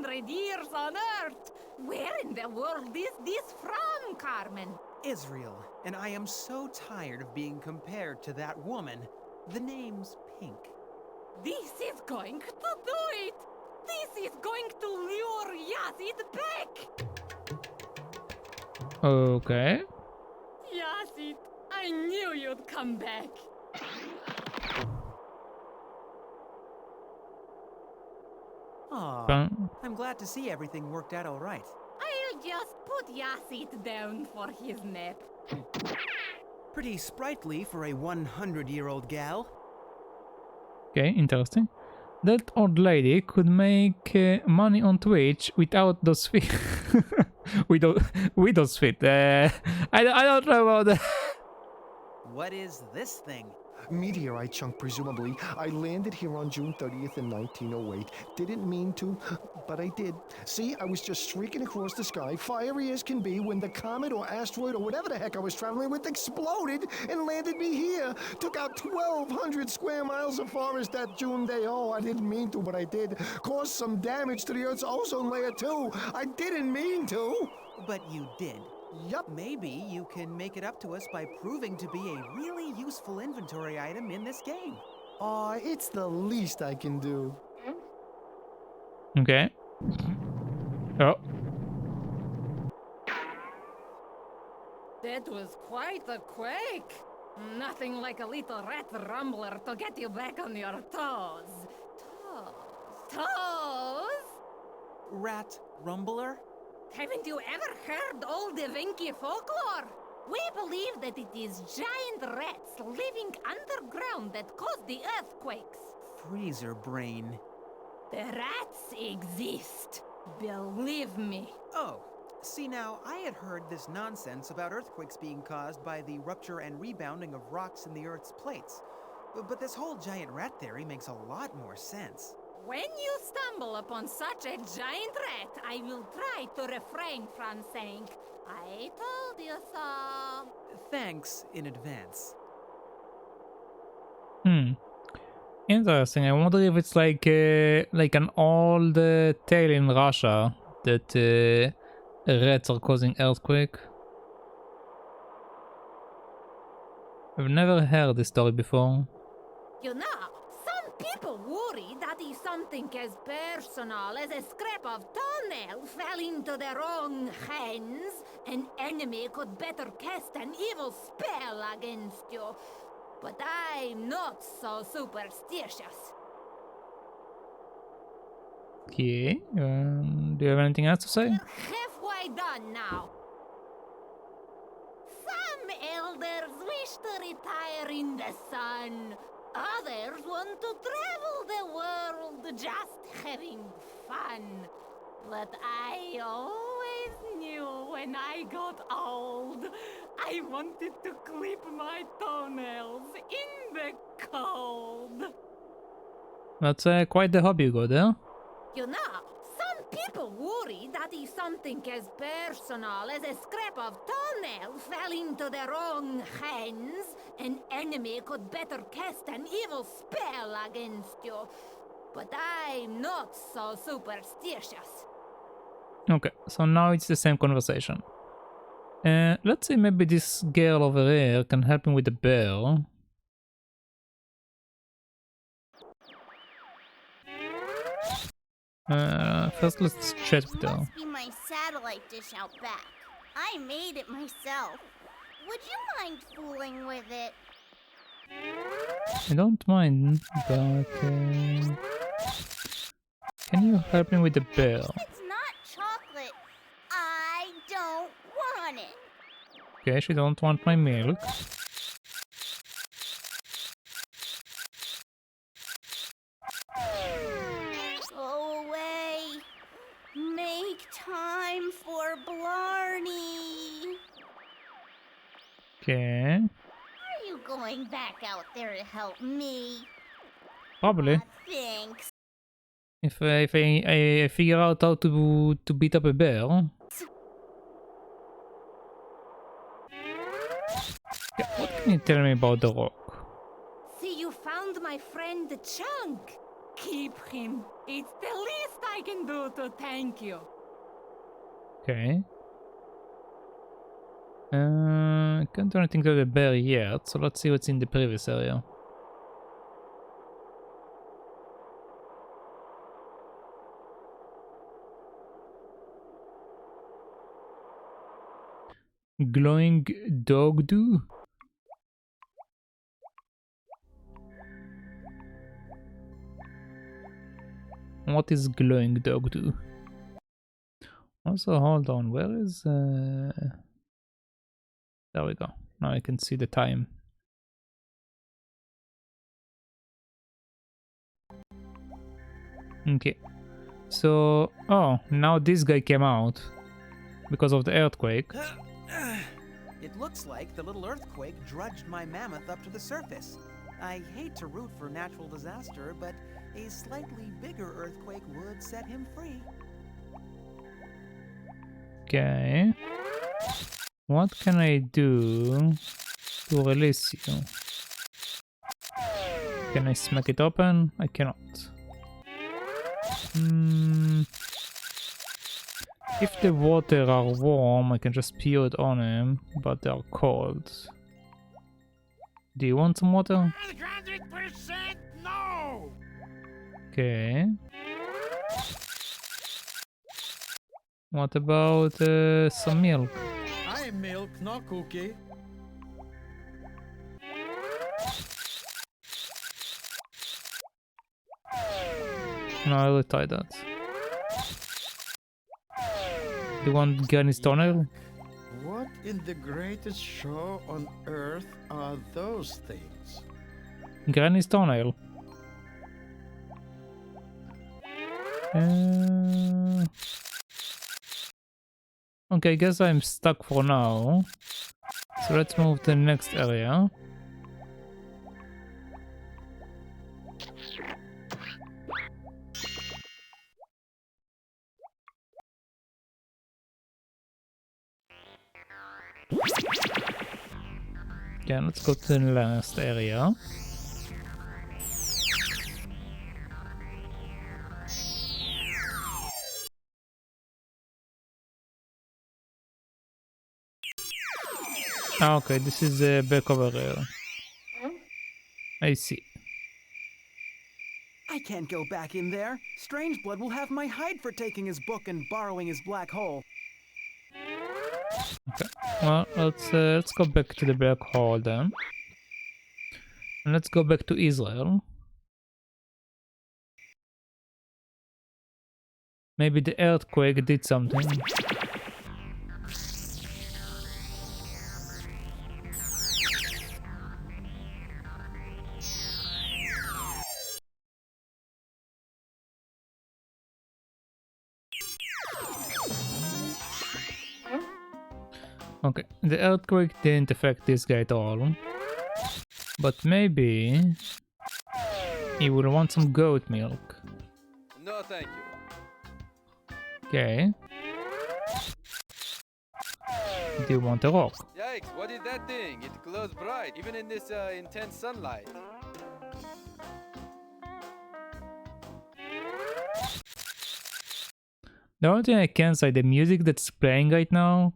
100 years on Earth. Where in the world is this from, Carmen? Israel, and I am so tired of being compared to that woman. The name's Pink. This is going to do it. This is going to lure Yazid back. Okay. Yazid, I knew you'd come back. Aw, I'm glad to see everything worked out all right. I'll just put Yazid down for his nap. Pretty sprightly for a 100-year-old gal. Okay, interesting. That old lady could make money on Twitch without those feet. with those feet. I don't know about that. What is this thing? Meteorite chunk, presumably. I landed here on June 30th in 1908. Didn't mean to, but I did. See, I was just streaking across the sky, fiery as can be, when the comet or asteroid or whatever the heck I was traveling with exploded and landed me here. Took out 1,200 square miles of forest that June day. Oh, I didn't mean to, but I did. Caused some damage to the Earth's ozone layer, too. I didn't mean to. But you did. Yup. Maybe you can make it up to us by proving to be a really useful inventory item in this game. Aw, it's the least I can do. Okay. Oh. That was quite a quake. Nothing like a little rat rumbler to get you back on your toes. Toes? Rat rumbler? Haven't you ever heard old Evenki folklore? We believe that it is giant rats living underground that cause the earthquakes. Freezer brain. The rats exist. Believe me. Oh, see now, I had heard this nonsense about earthquakes being caused by the rupture and rebounding of rocks in the Earth's plates. But this whole giant rat theory makes a lot more sense. When you stumble upon such a giant rat, I will try to refrain from saying, I told you so. Thanks in advance. Interesting. I wonder if it's like an old tale in Russia that rats are causing earthquake. I've never heard this story before. You know, some people worry that if something as personal as a scrap of toenail fell into the wrong hands, an enemy could better cast an evil spell against you. But I'm not so superstitious. Okay, do you have anything else to say? Halfway done now. Some elders wish to retire in the sun. Others want to travel the world just having fun. But I always knew when I got old, I wanted to clip my toenails in the cold. That's quite the hobby you got there. You know, some people worry that if something as personal as a scrap of toenail fell into the wrong hands, an enemy could better cast an evil spell against you. But I'm not so superstitious. Okay, so now it's the same conversation. Let's see, maybe this girl over here can help me with the bell. First let's chat with her. Must be my satellite dish out back. I made it myself. would you mind fooling with it? I don't mind, but can you help me with the bear? If it's not chocolate, I don't want it. Okay, she don't want my milk. Go away. Make time for Blarney. Okay, Are you going back out there to help me? probably. Thanks. If I figure out how to beat up a bear. Yeah, what can you tell me about the rock? See, you found my friend Chunk. Keep him. It's the least I can do to thank you. Okay. Can't do anything to the bear yet, so let's see what's in the previous area. Glowing dog do? What is glowing dog do? Also, hold on, where is there we go. Now I can see the time. Okay. So, oh, now this guy came out because of the earthquake. It looks like the little earthquake drudged my mammoth up to the surface. I hate to root for natural disaster, but a slightly bigger earthquake would set him free. Okay. What can I do to release you? Can I smack it open? I cannot. If the water are warm, I can just spew it on him, but they are cold. Do you want some water? 100% no! Okay. What about some milk? I milk, no cookie. No, I'll try that. Do you want Granny's toenail? What in the greatest show on earth are those things? Granny's toenail. Okay, I guess I'm stuck for now. So let's move to the next area. Yeah, let's go to the last area. Okay, this is back over here. I see. I can't go back in there. Strangeblood will have my hide for taking his book and borrowing his black hole. Okay, well, let's go back to the black hole then. And let's go back to Israel. Maybe the earthquake did something. Okay, the earthquake didn't affect this guy at all. But maybe he will want some goat milk. No, thank you. Okay. Do you want a rock? Yikes, what is that thing? It glows bright, even in this intense sunlight. The only thing I can say, the music that's playing right now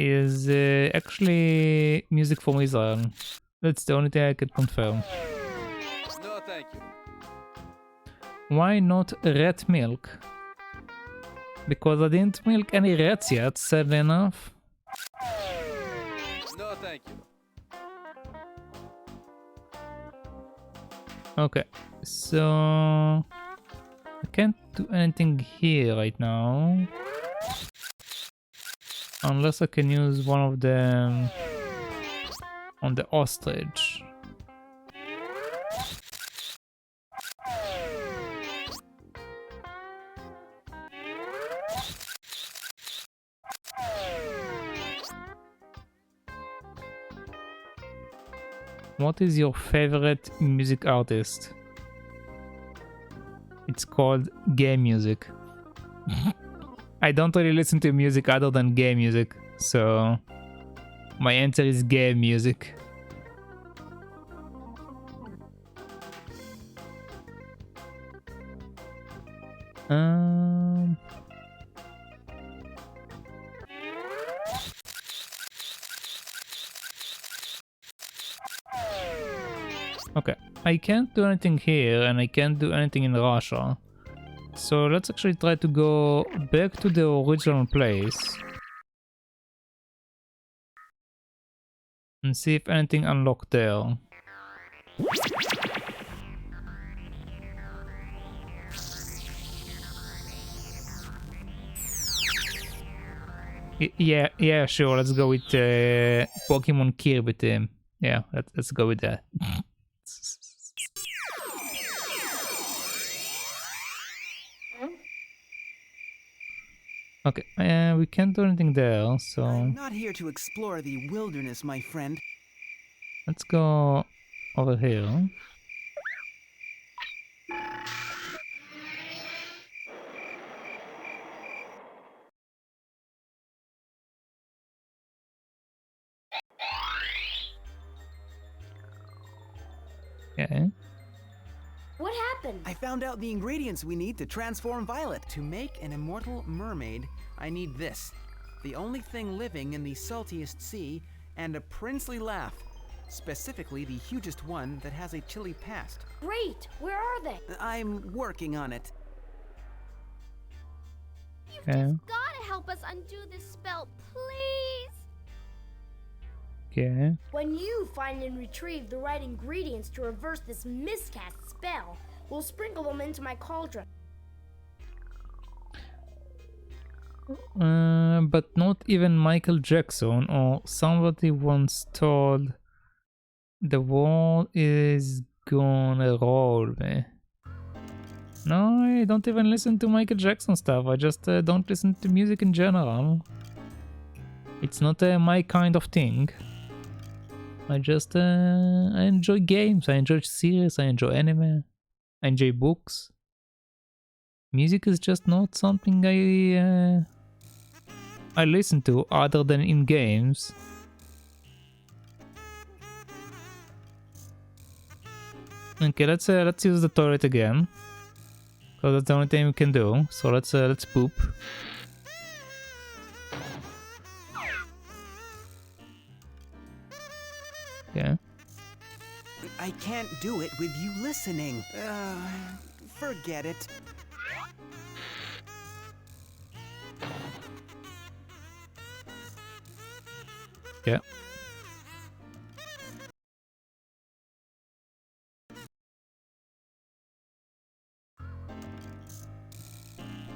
is actually music from Israel. That's the only thing I can confirm. No, thank you. Why not rat milk? Because I didn't milk any rats yet, sadly enough. thank you. Okay, so I can't do anything here right now. Unless I can use one of them on the ostrich. What is your favorite music artist? It's called gay music. I don't really listen to music other than gay music, so my answer is gay music. Okay, I can't do anything here and I can't do anything in Russia. So let's actually try to go back to the original place and see if anything unlocked there. Yeah, sure. Let's go with Pokemon Kirby team. Yeah, let's go with that. Okay, we can't do anything there, so I'm not here to explore the wilderness, my friend. let's go over here. Okay. What happened? I found out the ingredients we need to transform Violet. To make an immortal mermaid, I need this. The only thing living in the saltiest sea, and a princely laugh. Specifically, the hugest one that has a chilly past. Great! Where are they? I'm working on it. Okay. Gotta help us undo this spell, please! Okay. When you find and retrieve the right ingredients to reverse this miscast spell, we'll sprinkle them into my cauldron. But not even Michael Jackson or somebody once told the world is gonna roll me. No, I don't even listen to Michael Jackson stuff. I just don't listen to music in general. It's not my kind of thing. I just I enjoy games, I enjoy series, I enjoy anime, I enjoy books. Music is just not something I listen to other than in games. Okay, let's use the toilet again, because that's the only thing we can do. So let's poop. Yeah. I can't do it with you listening. Forget it. Yeah.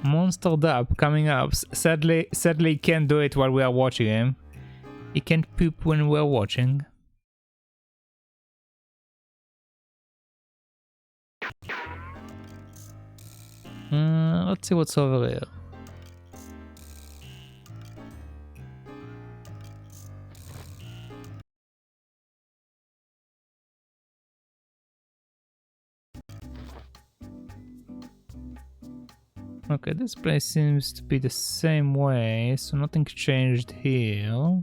Monster Dub coming up. Sadly he can't do it while we are watching him. He can't poop when we're watching. Let's see what's over here. Okay, this place seems to be the same way, so nothing changed here.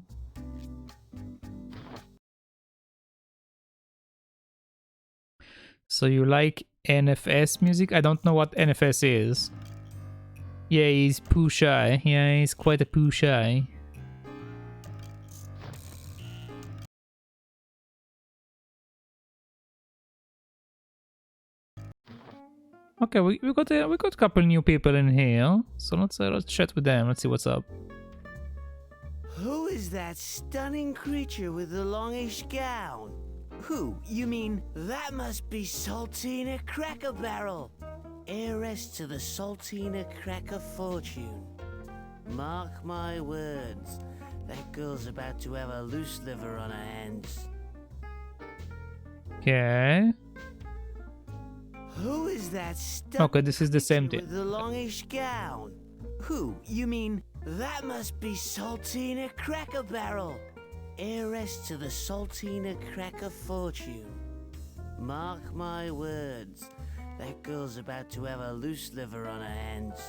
So you like NFS music? I don't know what NFS is. Yeah, he's poo shy. Yeah, he's quite a poo shy. Okay, we got a couple new people in here, so let's chat with them. Let's see what's up. Who is is that stunning creature with the longish gown? Who? You mean... That must be Saltina Cracker Barrel, heiress to the Saltina Cracker fortune. Mark my words, that girl's about to have a loose liver on her hands. Okay. Who is that stunning Okay, this is the same creature thing. with the longish gown? Who? You mean... That must be Saltina Cracker Barrel, heiress to the Saltina Cracker fortune. Mark my words, that girl's about to have a loose liver on her hands.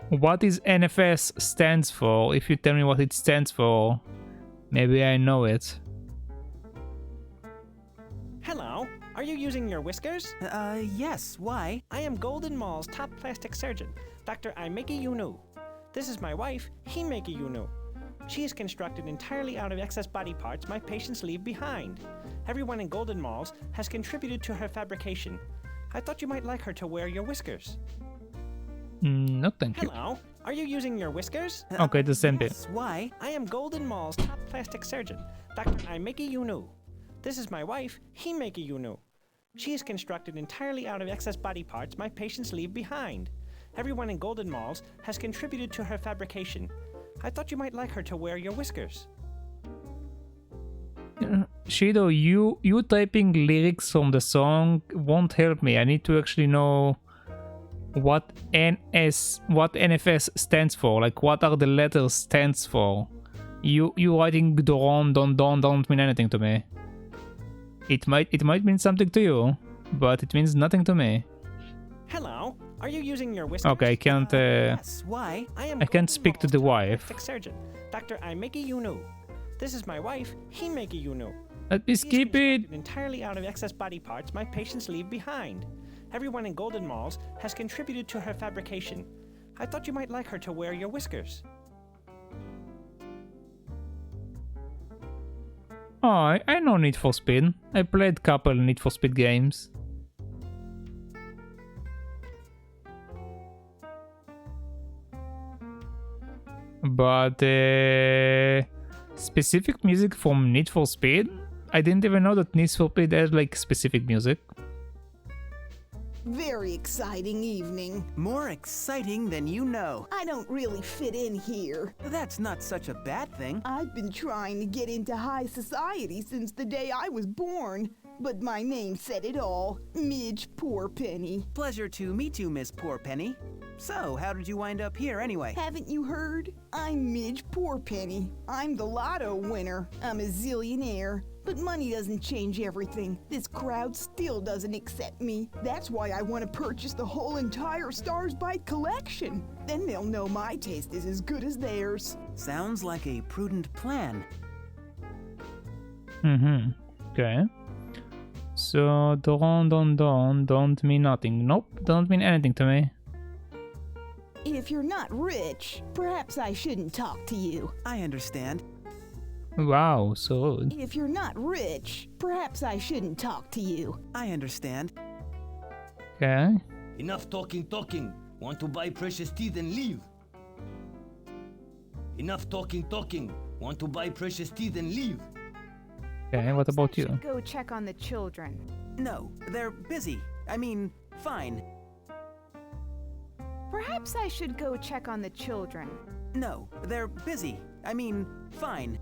What is NFS stands for? If you tell me what it stands for, maybe I know it. Hello, are you using your whiskers? Yes, why? I am Golden Mall's top plastic surgeon, Dr. Aimeki Yunu. This is my wife, Himeki Yunu. She is constructed entirely out of excess body parts my patients leave behind. Everyone in Golden Malls has contributed to her fabrication. I thought you might like her to wear your whiskers. No, thank you. Hello, are you using your whiskers? Okay, the same thing. Yes, why? I am Golden Mall's top plastic surgeon, Dr. Aimeki Yunu. This is my wife, Himeki Yunu. She is constructed entirely out of excess body parts my patients leave behind. Everyone in Golden Malls has contributed to her fabrication. I thought you might like her to wear your whiskers. Shido, you typing lyrics from the song won't help me. I need to actually know what NFS stands for. Like, what are the letters stands for? You writing don't mean anything to me. It might mean something to you, but it means nothing to me. Hello, are you using your whiskers? Okay, I can't. Yes, why? I can't speak to the wife. Plastic surgeon, Dr. Aimeki Yunu. This is my wife, Himeki Yunu. Let me skip it. Entirely out of excess body parts my patients leave behind. Everyone in Golden Malls has contributed to her fabrication. I thought you might like her to wear your whiskers. Oh, I know Need for Speed. I played couple Need for Speed games. But specific music from Need for Speed? I didn't even know that Need for Speed has like specific music. Very exciting evening. More exciting than you know. I don't really fit in here. That's not such a bad thing. I've been trying to get into high society since the day I was born. But my name said it all. Midge Poorpenny. Pleasure to meet you, Miss Poorpenny. So, how did you wind up here anyway? Haven't you heard? I'm Midge Poorpenny. I'm the lotto winner. I'm a zillionaire. But money doesn't change everything. This crowd still doesn't accept me. That's why I want to purchase the whole entire Stars Bite collection. Then they'll know my taste is as good as theirs. Sounds like a prudent plan. Okay. So, don't mean nothing. Nope, don't mean anything to me. If you're not rich, perhaps I shouldn't talk to you. I understand. Wow, so rude. If you're not rich, perhaps I shouldn't talk to you. I understand. Okay. Enough talking. Want to buy precious teeth and leave. Enough talking. Want to buy precious teeth and leave. Okay, what about you? Go check on the children. No, they're busy. I mean, fine. Perhaps I should go check on the children. No, they're busy. I mean, fine.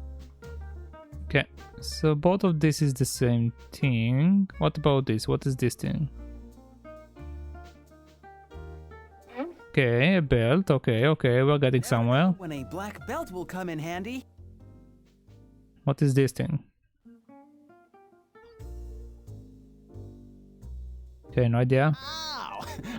Okay, so both of this is the same thing. What about this? What is this thing? Okay, a belt. Okay, we're getting somewhere. When a black belt will come in handy. What is this thing? Okay, no idea.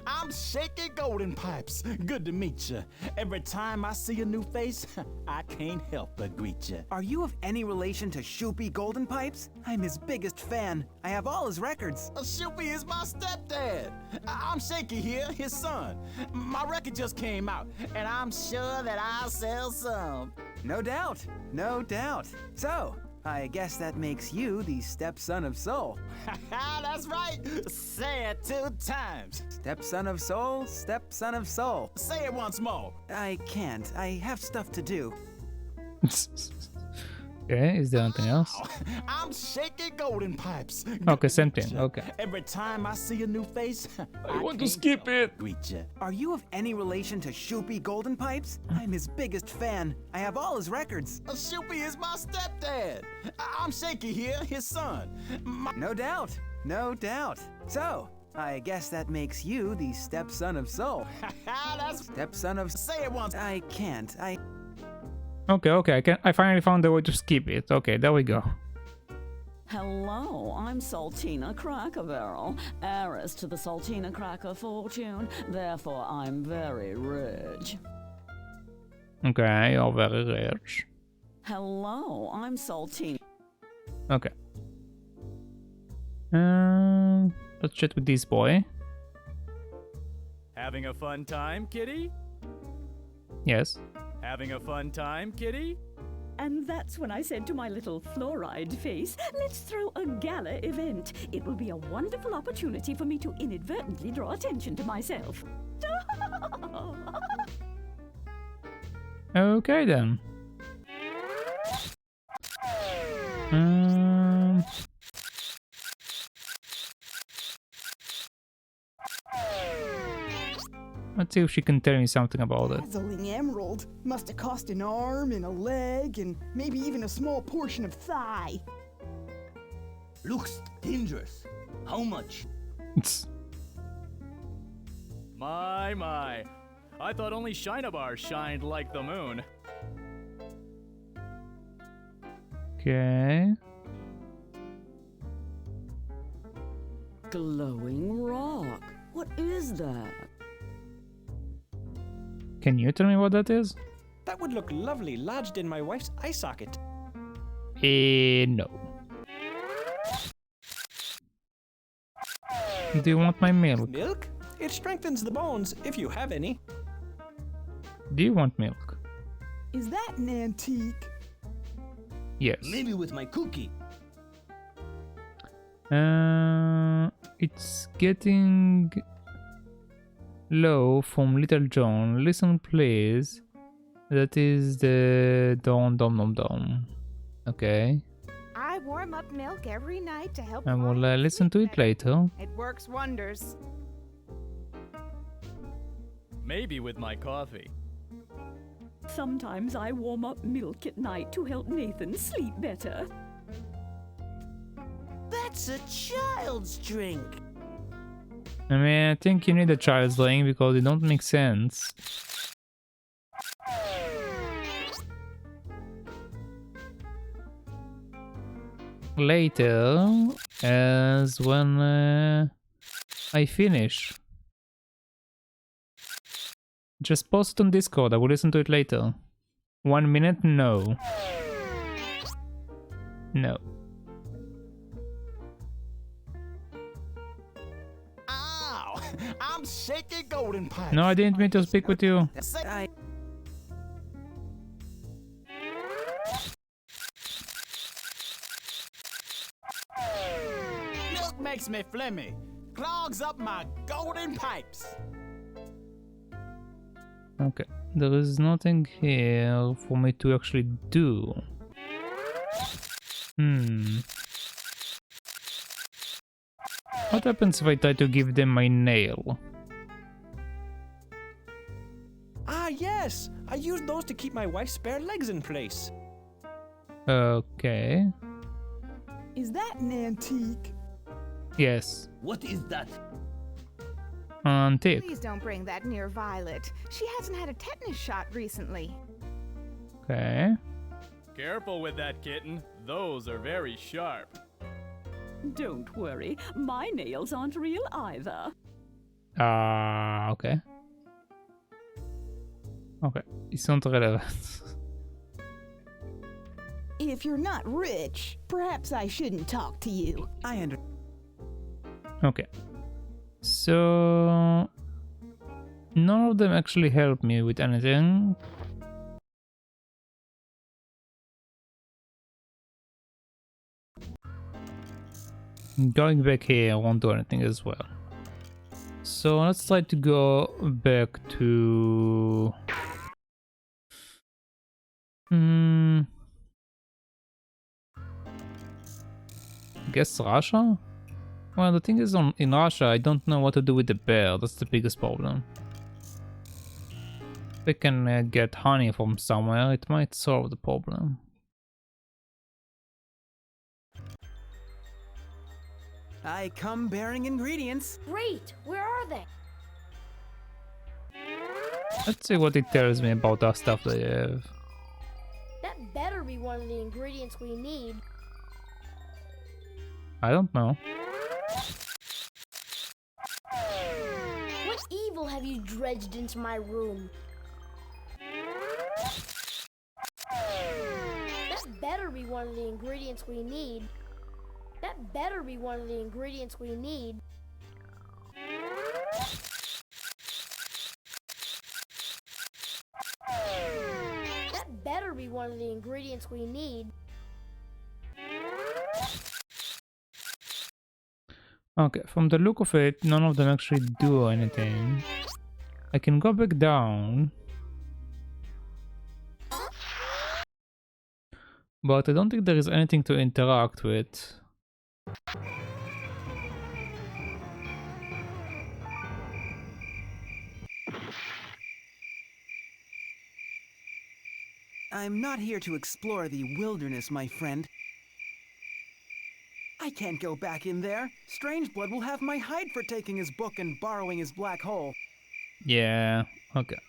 I'm Shaky Golden Pipes. Good to meet you. Every time I see a new face, I can't help but greet you. Are you of any relation to Shoopy Golden Pipes? I'm his biggest fan. I have all his records. Shoopy is my stepdad. I'm Shaky here, his son. My record just came out, and I'm sure that I'll sell some. No doubt. So, I guess that makes you the stepson of Soul. That's right. Say it 2 times. Stepson of Soul, stepson of Soul. Say it once more. I can't. I have stuff to do. Okay, is there anything else? I'm shaking golden pipes. Okay, same thing. Okay. Every time I see a new face, I want to skip it. Greet ya. Are you of any relation to Shoopy Golden Pipes? I'm his biggest fan. I have all his records. Shoopy is my stepdad. I'm Shaky here, his son. No doubt. No doubt. So, I guess that makes you the stepson of Soul. That's Stepson of... Say it once. I can't. Okay. I finally found a way to skip it. Okay, there we go. Hello, I'm Saltina Cracker Barrel, heiress to the Saltina Cracker fortune. Therefore, I'm very rich. Okay, you're very rich. Hello, I'm Saltina. Okay. Let's chat with this boy. Having a fun time, kitty? Yes. Having a fun time, kitty? And that's when I said to my little fluoride face, let's throw a gala event. It will be a wonderful opportunity for me to inadvertently draw attention to myself. Okay then. Let's see if she can tell me something about it. Dazzling emerald. Must have cost an arm and a leg and maybe even a small portion of thigh. Looks dangerous. How much? My. I thought only Shinabar shined like the moon. Okay. Glowing rock. What is that? Can you tell me what that is? That would look lovely lodged in my wife's eye socket. No. Do you want my milk? Milk? It strengthens the bones, if you have any. Do you want milk? Is that an antique? Yes. Maybe with my cookie. It's getting low from Little John. Listen, please. That is the dom. Okay. I warm up milk every night to help. I will listen to it later. It works wonders. Maybe with my coffee. Sometimes I warm up milk at night to help Nathan sleep better. That's a child's drink. I mean, I think you need a child's drink because it don't make sense. Later, as when I finish. Just post it on Discord, I will listen to it later. 1 minute? No. No. Ow! I'm Shaky Golden Pipes. No, I didn't mean to speak with you. Milk makes me phlegmy. Clogs up my golden pipes. Okay, there is nothing here for me to actually do. What happens if I try to give them my nail? Ah, yes! I use those to keep my wife's spare legs in place. Okay. Is that an antique? Yes. What is that? Antique. Please don't bring that near Violet. She hasn't had a tetanus shot recently. Okay. Careful with that, kitten. Those are very sharp. Don't worry, my nails aren't real either. Okay. Okay, it's not relevant. If you're not rich, perhaps I shouldn't talk to you. I understand. Okay. So none of them actually help me with anything. Going back here won't do anything as well. So let's try to go back to guess Russia? Well, the thing is, in Russia, I don't know what to do with the bear. That's the biggest problem. If we can get honey from somewhere, it might solve the problem. I come bearing ingredients. Great! Where are they? Let's see what it tells me about our stuff they have. That better be one of the ingredients we need. I don't know. What evil have you dredged into my room? That better be one of the ingredients we need. That better be one of the ingredients we need. That better be one of the ingredients we need. Okay, from the look of it, none of them actually do anything. I can go back down. But I don't think there is anything to interact with. I'm not here to explore the wilderness, my friend. I can't go back in there. Strangeblood will have my hide for taking his book and borrowing his black hole. Yeah, okay.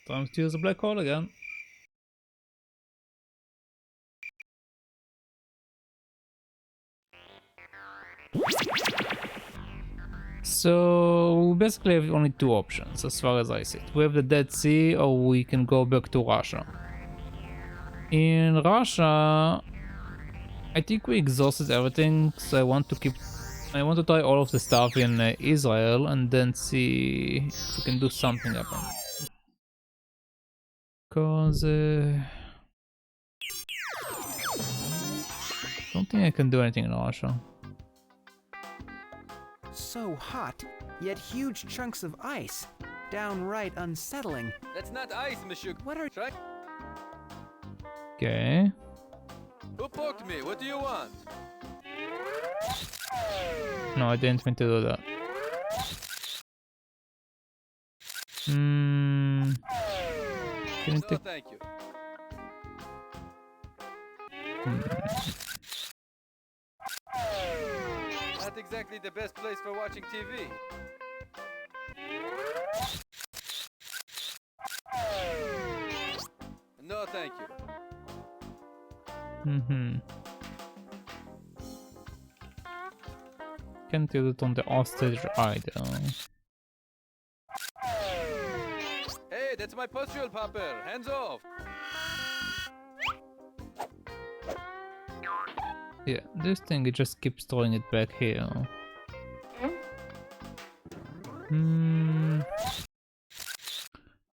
Time to use the black hole again. So we basically have only two options as far as I see it. We have the Dead Sea, or we can go back to Russia. In Russia, I think we exhausted everything, so I want to try all of the stuff in Israel and then see if we can do something happen. Cause I don't think I can do anything in Russia. So hot, yet huge chunks of ice. Downright unsettling. That's not ice, monsieur. What are... Okay. Who poked me? What do you want? No, I didn't mean to do that. Can you No, take... thank you. Not exactly the best place for watching TV. No, thank you. Can't use it on the hostage either. Hey, that's my pustule popper. Hands off. Yeah, this thing, it just keeps throwing it back here.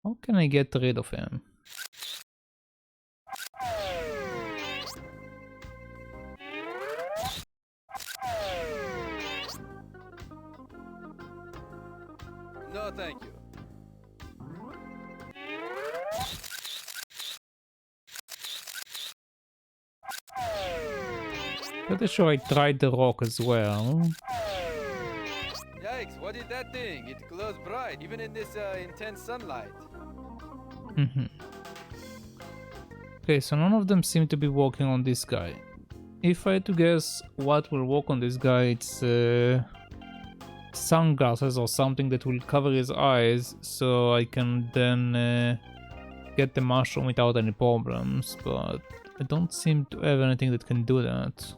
How can I get rid of him? No, thank you. Pretty sure I tried the rock as well. Yikes, what is that thing? It glows bright, even in this intense sunlight. Okay, so none of them seem to be working on this guy. If I had to guess what will work on this guy, it's sunglasses or something that will cover his eyes, so I can then get the mushroom without any problems, but I don't seem to have anything that can do that.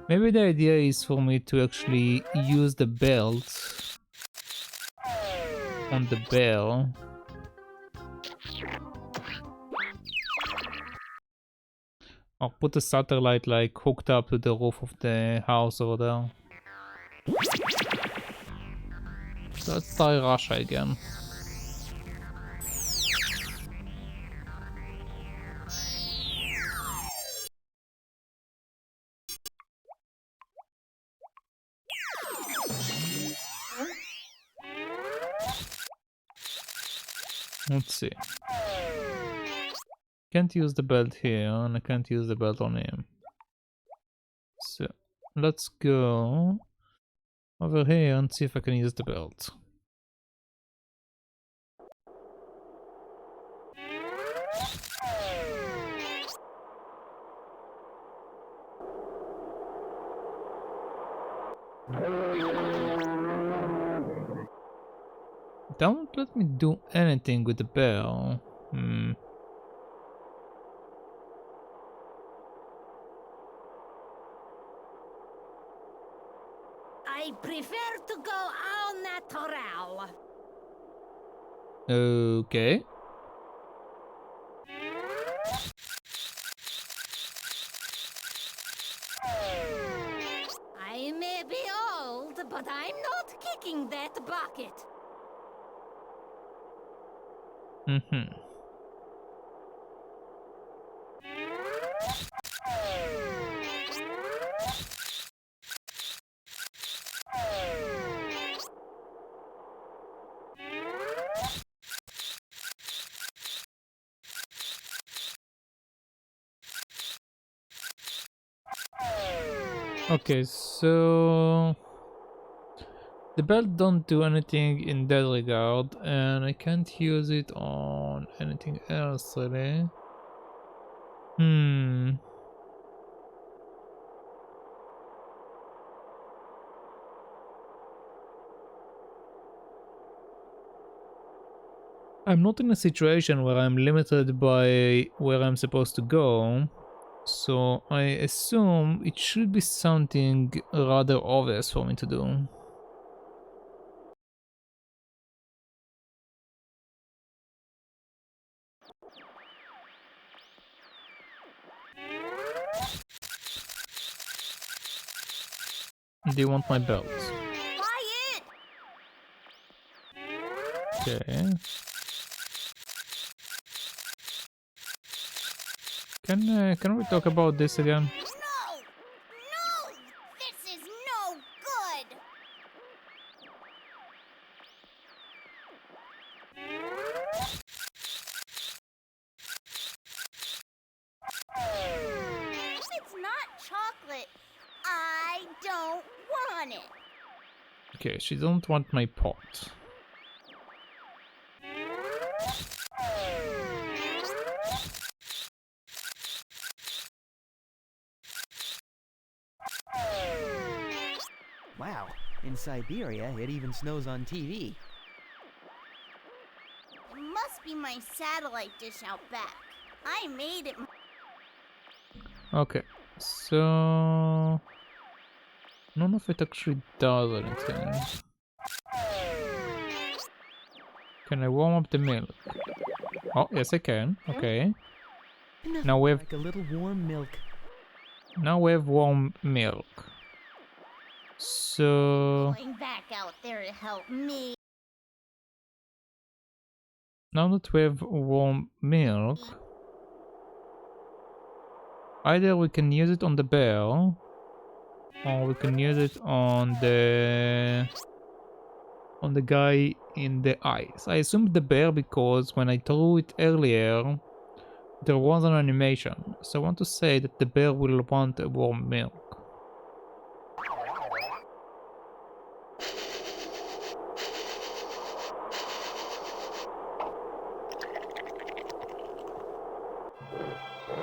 Maybe the idea is for me to actually use the belt on the bell. Or put a satellite like hooked up to the roof of the house over there. So let's try Russia again. Let's see. Can't use the belt here, and I can't use the belt on him. So let's go over here and see if I can use the belt. Don't let me do anything with the bell. I prefer to go au natural. Okay. I may be old, but I'm not kicking that bucket. Okay, so the belt don't do anything in that regard, and I can't use it on anything else really. I'm not in a situation where I'm limited by where I'm supposed to go, so I assume it should be something rather obvious for me to do. Do you want my belt? Okay. Can we talk about this again? No! This is no good! It's not chocolate. I don't want it. Okay, she don't want my pot. Wow, in Siberia, it even snows on TV. It must be my satellite dish out back. I made it. Okay, so none of it actually does anything. Can I warm up the milk? Oh, yes I can. Okay. Now we have like a little warm milk. Now we have warm milk. So Going back out there to help me. now that we have warm milk, either we can use it on the bell, or we can use it on the guy in the eyes. I assumed the bear because when I threw it earlier, there was an animation. So I want to say that the bear will want a warm milk.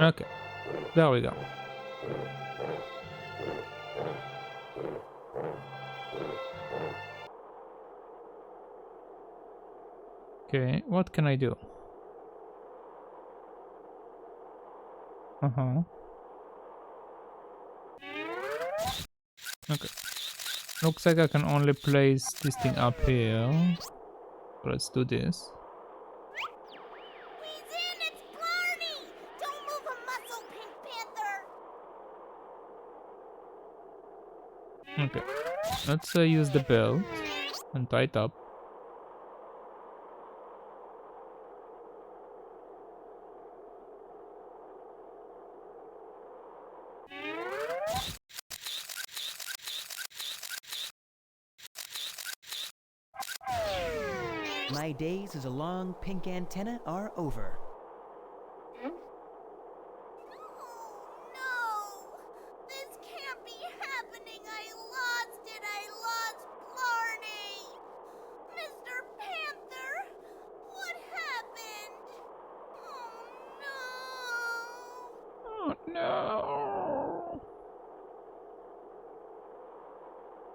Okay, there we go. Okay, what can I do? Okay. Looks like I can only place this thing up here. Let's do this. He's in! It's Barney! Don't move a muscle, Pink Panther! Okay. Let's use the belt and tie it up. My days as a long pink antenna are over. No.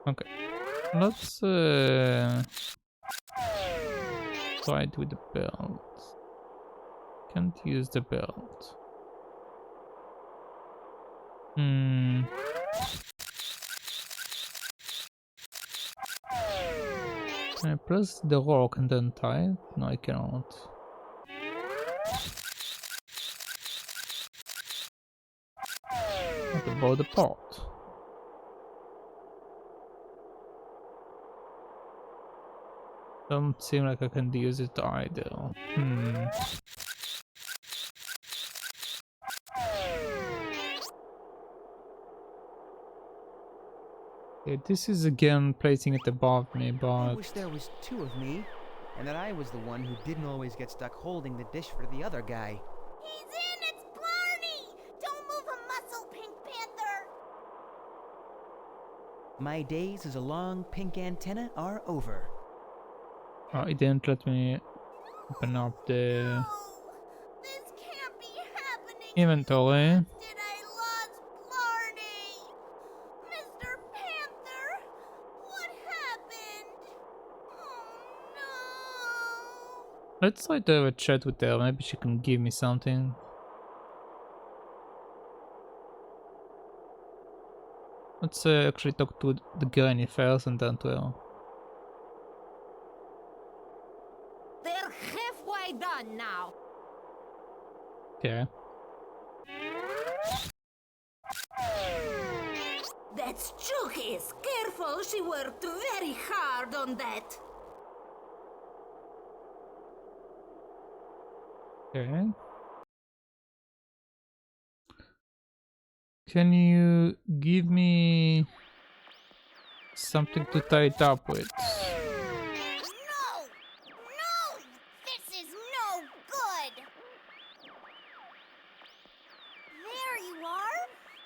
Okay. Let's try it with the belt. Can't use the belt. Can I press the rock and then tie it? No, I cannot. What about the pot? Don't seem like I can use it either. Okay, this is again placing it above me, but I wish there was two of me, and that I was the one who didn't always get stuck holding the dish for the other guy. He's in! It's Blarney! Don't move a muscle, Pink Panther! My days as a long pink antenna are over. oh, it didn't let me open up the inventory. Let's try to have a chat with her, maybe she can give me something. Let's actually talk to the granny first and then to her. They're halfway done now. Okay. That's Chucky's. Careful, she worked very hard on that. Okay. Can you give me something to tie it up with? No! No! This is no good! There you are!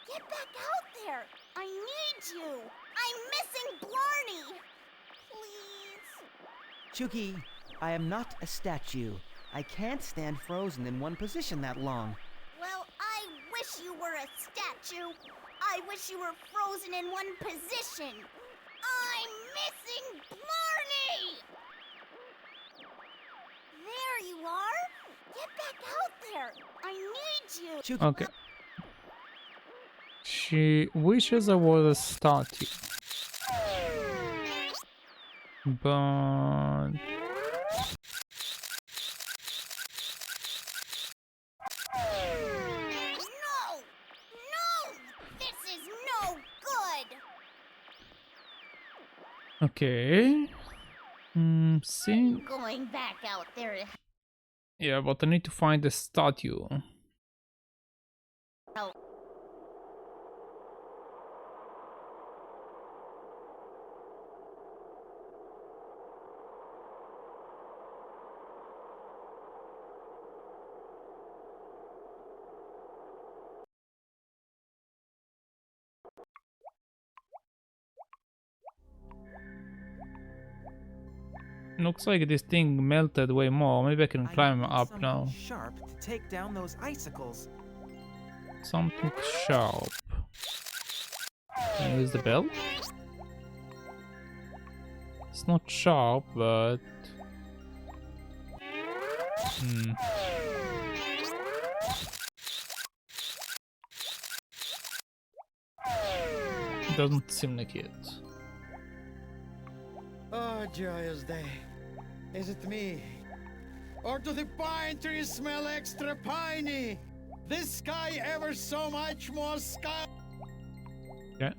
Get back out there! I need you! I'm missing Blarney! Please? Chucky, I am not a statue. I can't stand frozen in one position that long. Well, I wish you were a statue. I wish you were frozen in one position. I'm missing Blarney! There you are! Get back out there! I need you! Chucky. Okay. She wishes I was a statue. But... Okay. See. Going back out there. Yeah, but I need to find the statue. Oh. Looks like this thing melted way more. Maybe I can climb up now. Sharp to take down those icicles. Something sharp. Can I use the bell? It's not sharp, but... Doesn't seem like it. Oh, joyous day. Is it me? Or do the pine trees smell extra piney? This sky ever so much more sky. Yeah.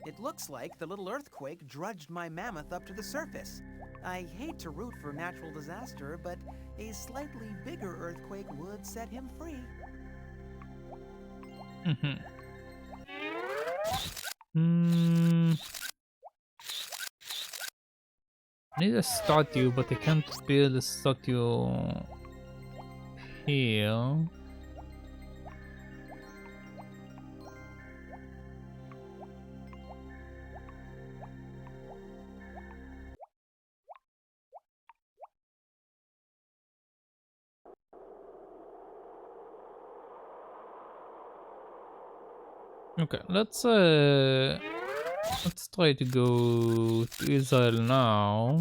It looks like the little earthquake drudged my mammoth up to the surface. I hate to root for natural disaster, but a slightly bigger earthquake would set him free. I need a statue, but I can't build a statue here. Okay, let's try to go to Israel now.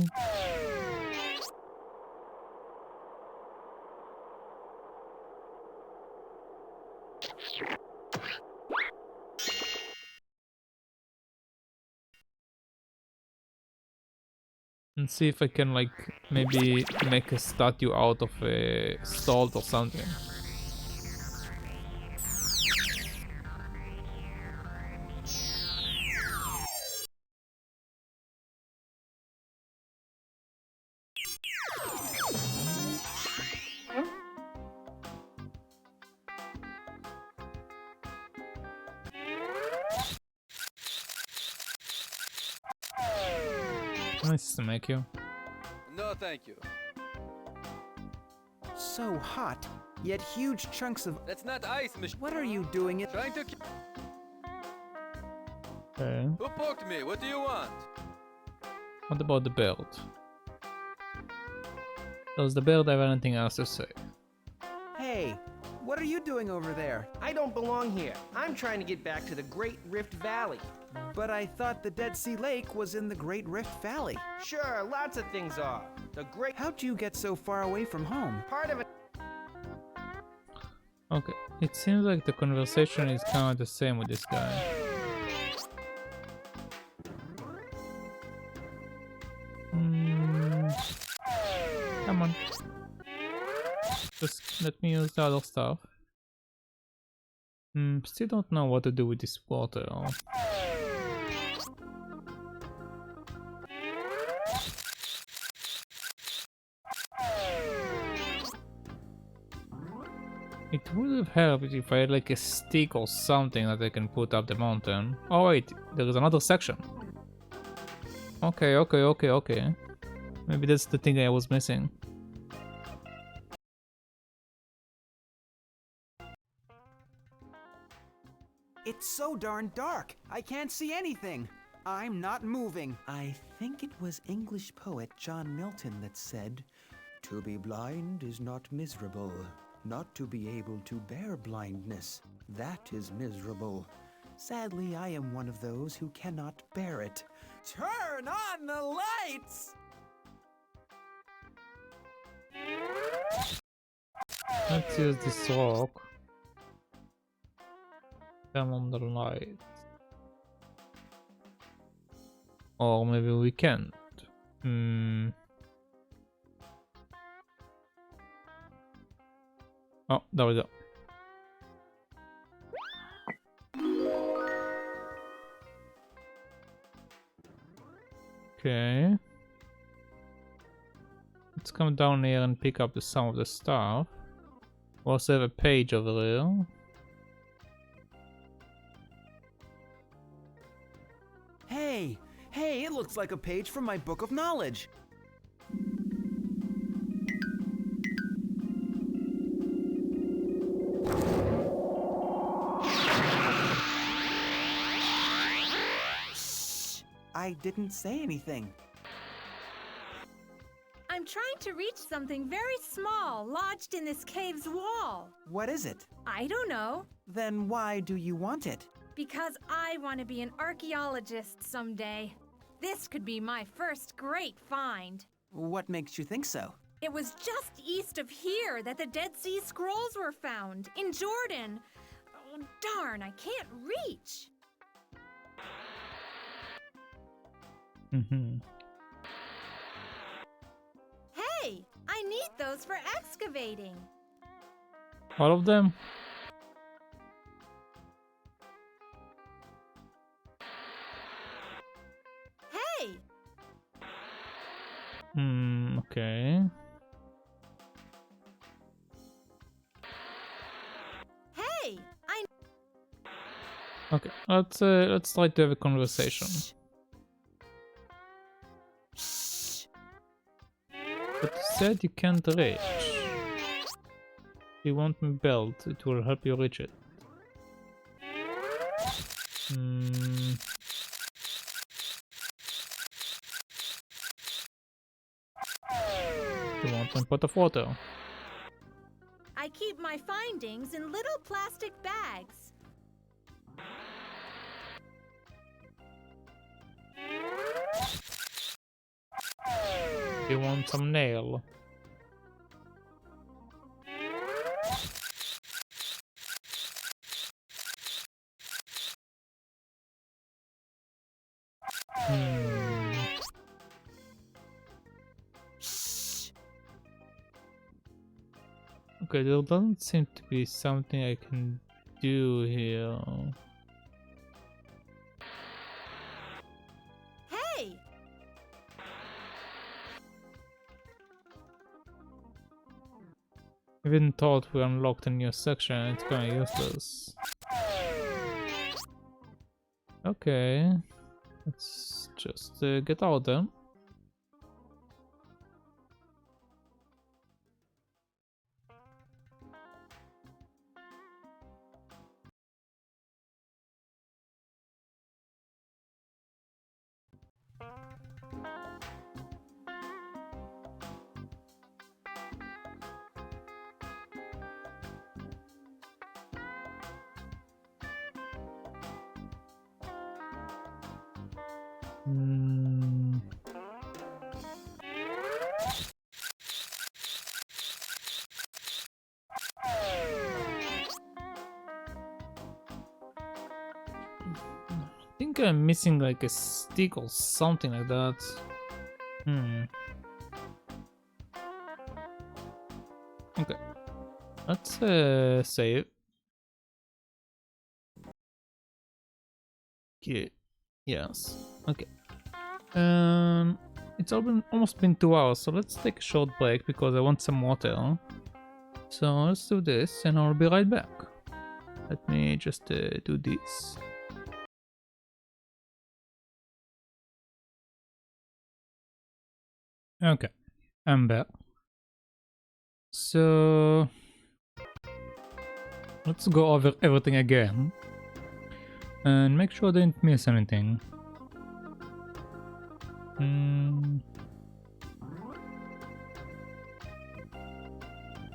And see if I can like maybe make a statue out of a salt or something. Nice to make you. No, thank you. So hot, yet huge chunks of... That's not ice, Mich- What are you doing it? Trying to... Okay. Who poked me? What do you want? What about the bird? Does the bird have anything else to say? Hey, what are you doing over there? I don't belong here. I'm trying to get back to the Great Rift Valley. But I thought the Dead Sea Lake was in the Great Rift Valley. Sure, lots of things are. The Great... How'd you get so far away from home? Part of it... Okay, it seems like the conversation is kind of the same with this guy. Come on. Just let me use the other stuff. Still don't know what to do with this water. It would have helped if I had like a stick or something that I can put up the mountain. Oh wait, there is another section. Okay. Maybe that's the thing I was missing. It's so darn dark. I can't see anything. I'm not moving. I think it was English poet John Milton that said, "To be blind is not miserable. Not to be able to bear blindness, that is miserable. Sadly, I am one of those who cannot bear it. Turn on the lights!" Let's use this rock. Turn on the light. Or maybe we can't. Oh, there we go. Okay. Let's come down here and pick up some of the stuff. We also have a page over there. Hey, it looks like a page from my book of knowledge. Shh! I didn't say anything. I'm trying to reach something very small lodged in this cave's wall. What is it? I don't know. Then why do you want it? Because I want to be an archaeologist someday. This could be my first great find. What makes you think so? It was just east of here that the Dead Sea Scrolls were found, in Jordan. Oh, darn, I can't reach. Hey, I need those for excavating. All of them? Hey! Okay. Hey, I... Okay, let's try to have a conversation. But you said you can't reach. You want me belt, it will help you reach it. You want one pot of water? I keep my findings in little plastic bags. You want some nail? Okay, there doesn't seem to be something I can do here. Hey! Even thought we unlocked a new section, it's kinda useless. Okay, let's just get out then. I think I'm missing like a stick or something like that. Okay, let's save. Okay, yes. Okay. It's almost been 2 hours, so let's take a short break because I want some water. So let's do this, and I'll be right back. Let me just do this. Okay, I'm back. So let's go over everything again and make sure I didn't miss anything.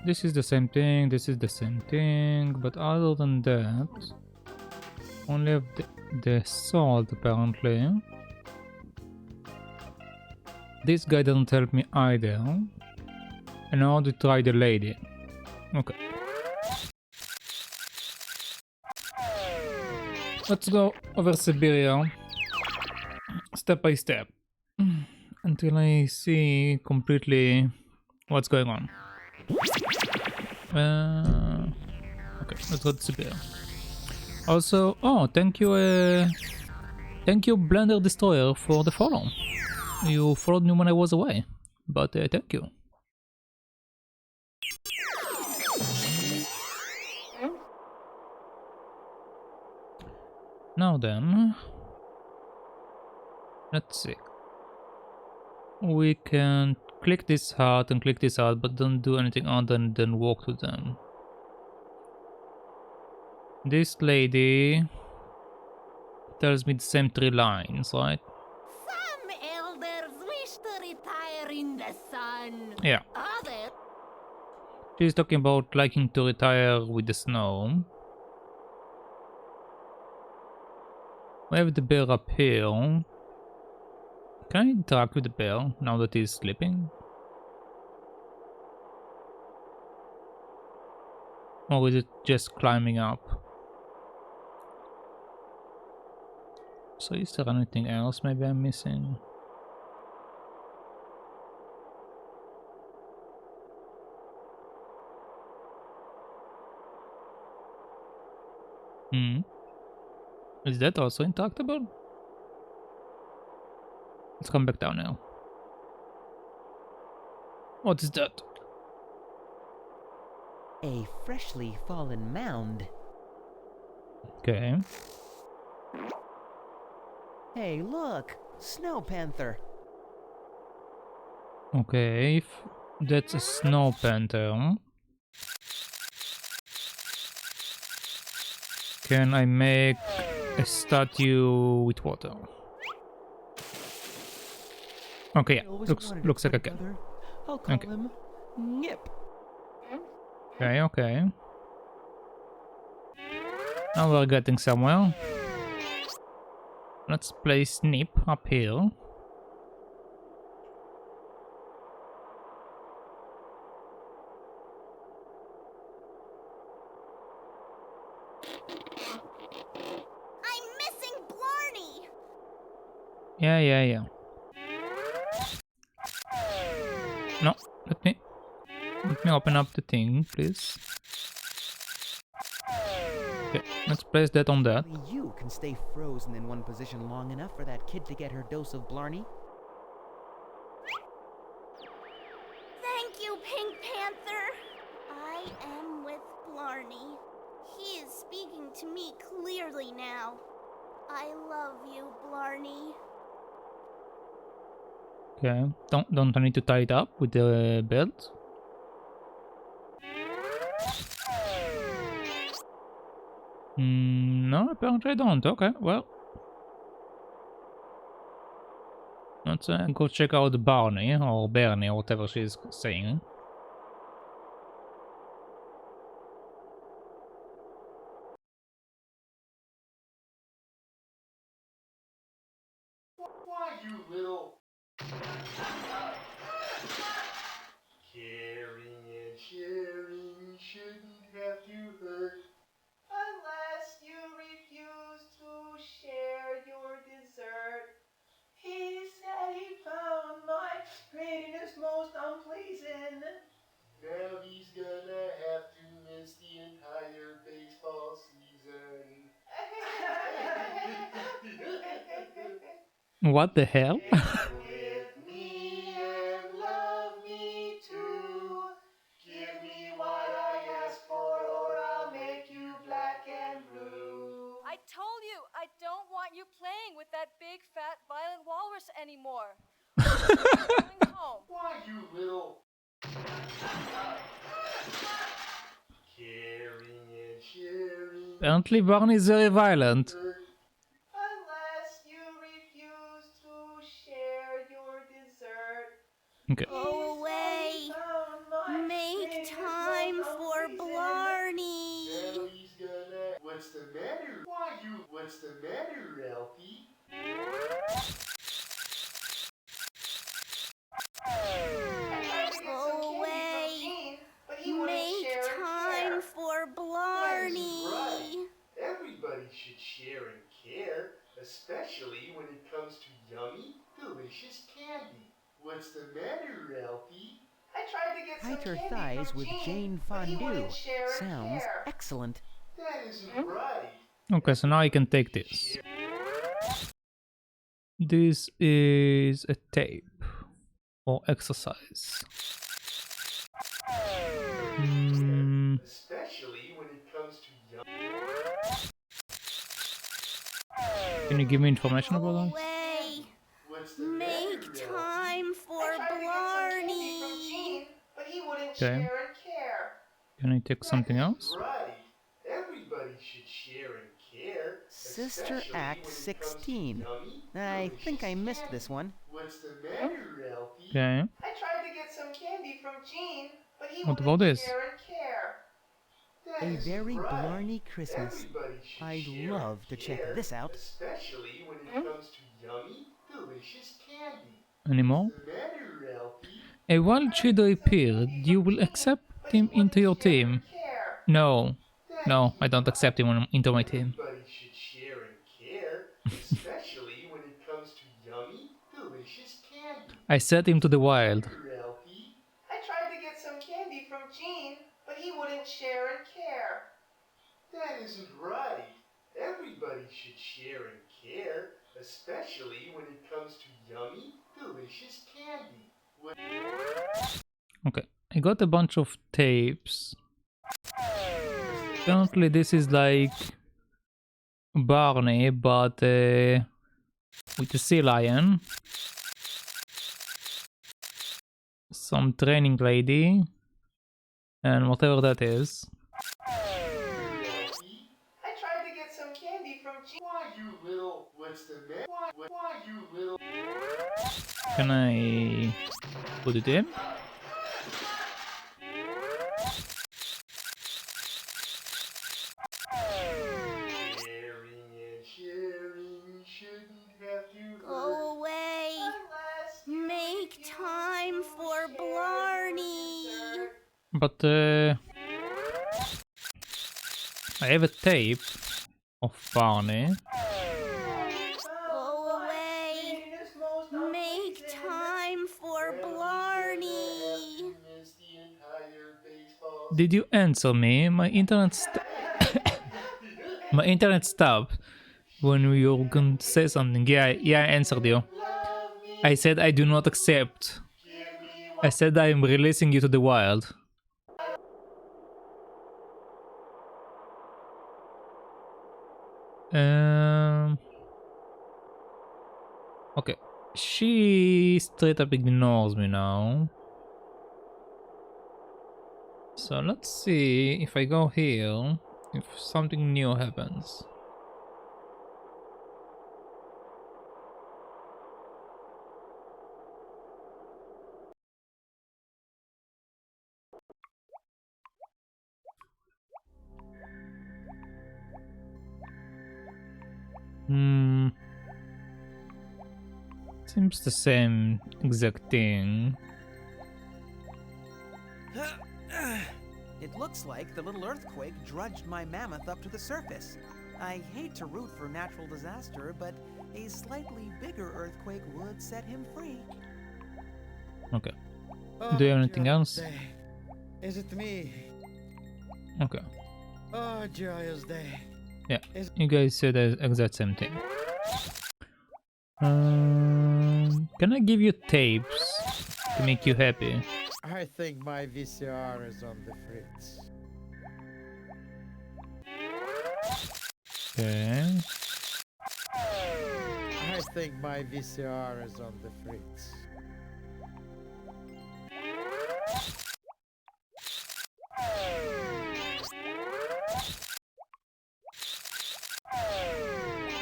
This is the same thing, this is the same thing, but other than that, only have the salt apparently. This guy doesn't help me either. And I want to try the lady. Okay. Let's go over Siberia, step by step, until I see completely what's going on. Okay, let's go to Siberia. Also, oh, thank you Blender Destroyer for the follow. You followed me when I was away, but thank you. Now then, let's see. We can click this heart and click this heart, but don't do anything other than walk to them. This lady tells me the same 3 lines, right? Some elders wish to retire in the sun. Yeah. Others... She's talking about liking to retire with the snow. We have the bear up here. Can I interact with the bear now that he's sleeping? Or is it just climbing up? So is there anything else maybe I'm missing? Is that also interactable? Let's come back down now. What is that? A freshly fallen mound. Okay. Hey, look! Snow Panther. Okay, if that's a snow panther. Can I make a statue with water? Okay, yeah, looks like I can. I'll call him Nip. Okay, okay. Now we're getting somewhere. Let's place Nip up here. I'm missing Blarney! Yeah. No, let me open up the thing, please. Okay, let's place that on that. Only you can stay frozen in one position long enough for that kid to get her dose of Blarney. Thank you, Pink Panther. I am with Blarney. He is speaking to me clearly now. I love you, Blarney. Okay, don't I need to tie it up with the belt? No, apparently I don't. Okay, well. Let's go check out Barney, or Bernie, or whatever she's saying. Why, you little... Caring and sharing shouldn't have you hurt. Unless you refuse to share your dessert. He said he found my greediness most unpleasing. Now he's gonna have to miss the entire baseball season. What the hell? With me and love me too. Give me what I ask for, or I'll make you black and blue. I told you, I don't want you playing with that big, fat, violent walrus anymore. I'm going home. Why, you little... Caring and sharing... Apparently Barney is very violent. Unless you refuse to share your dessert. Okay. Go away. Make time for Blarney. Now he's gonna... What's the matter? Why, you... What's the matter, Alfie? Go away. Make time for Blarney. Right. Everybody should share and care, especially when it comes to yummy, delicious candy. What's the matter, Alfie? I tried to get some Tighter candy thighs from with Jean, Jane but he Fondue. wouldn't share and Sounds care. excellent. That isn't right. Okay, so now I can take this. This is a tape or exercise. Especially when it comes to yummy. Can you give me information about that? Away. Make time for Blarney. But he wouldn't Okay. share and care. Can I take something else? Right. Everybody should share and care. Sister especially Act when it 16. comes to yummy, I think I delicious missed candy. this one. What's the matter, Alfie? Okay. I tried to get some candy from Jean, but he What wouldn't about this? share and care. That A isn't very right. Blarney Christmas. Everybody should I'd share love and to check care, this out. especially when it comes to yummy, delicious candy. Anymore? What's the matter, Alfie? A wild shadow appeared. You will accept him into your team. No. No, I don't accept him into my team. Everybody should share and care, especially when it comes to yummy, delicious candy. I set him to the wild. Alfie? I tried to get some candy from Jean, but he wouldn't share and care. That isn't right. Everybody should share and care, especially when it comes to yummy, delicious candy. Okay, I got a bunch of tapes. Apparently this is like Barney, but with a sea lion. Some training lady. And whatever that is. I tried to get some candy from Jean. Why, you little... What's the matter? Why, you little... Can I put it in? Caring and sharing shouldn't have you Go away. Make time for Blarney. But I have a tape of Barney. Go away. Make time for Blarney. Did you answer me? My internet my internet stopped when you were gonna say something. Yeah, I answered you. I said I do not accept. I said I am releasing you to the wild. Okay. She straight up ignores me now. So let's see if I go here, if something new happens. Seems the same exact thing. It looks like the little earthquake drudged my mammoth up to the surface. I hate to root for natural disaster, but a slightly bigger earthquake would set him free. Okay. Do you have anything else? Is it me? Okay. Oh, joyous day. Yeah, you guys said the exact same thing. Can I give you tapes to make you happy? I think my VCR is on the fritz. Okay. I think my VCR is on the fritz.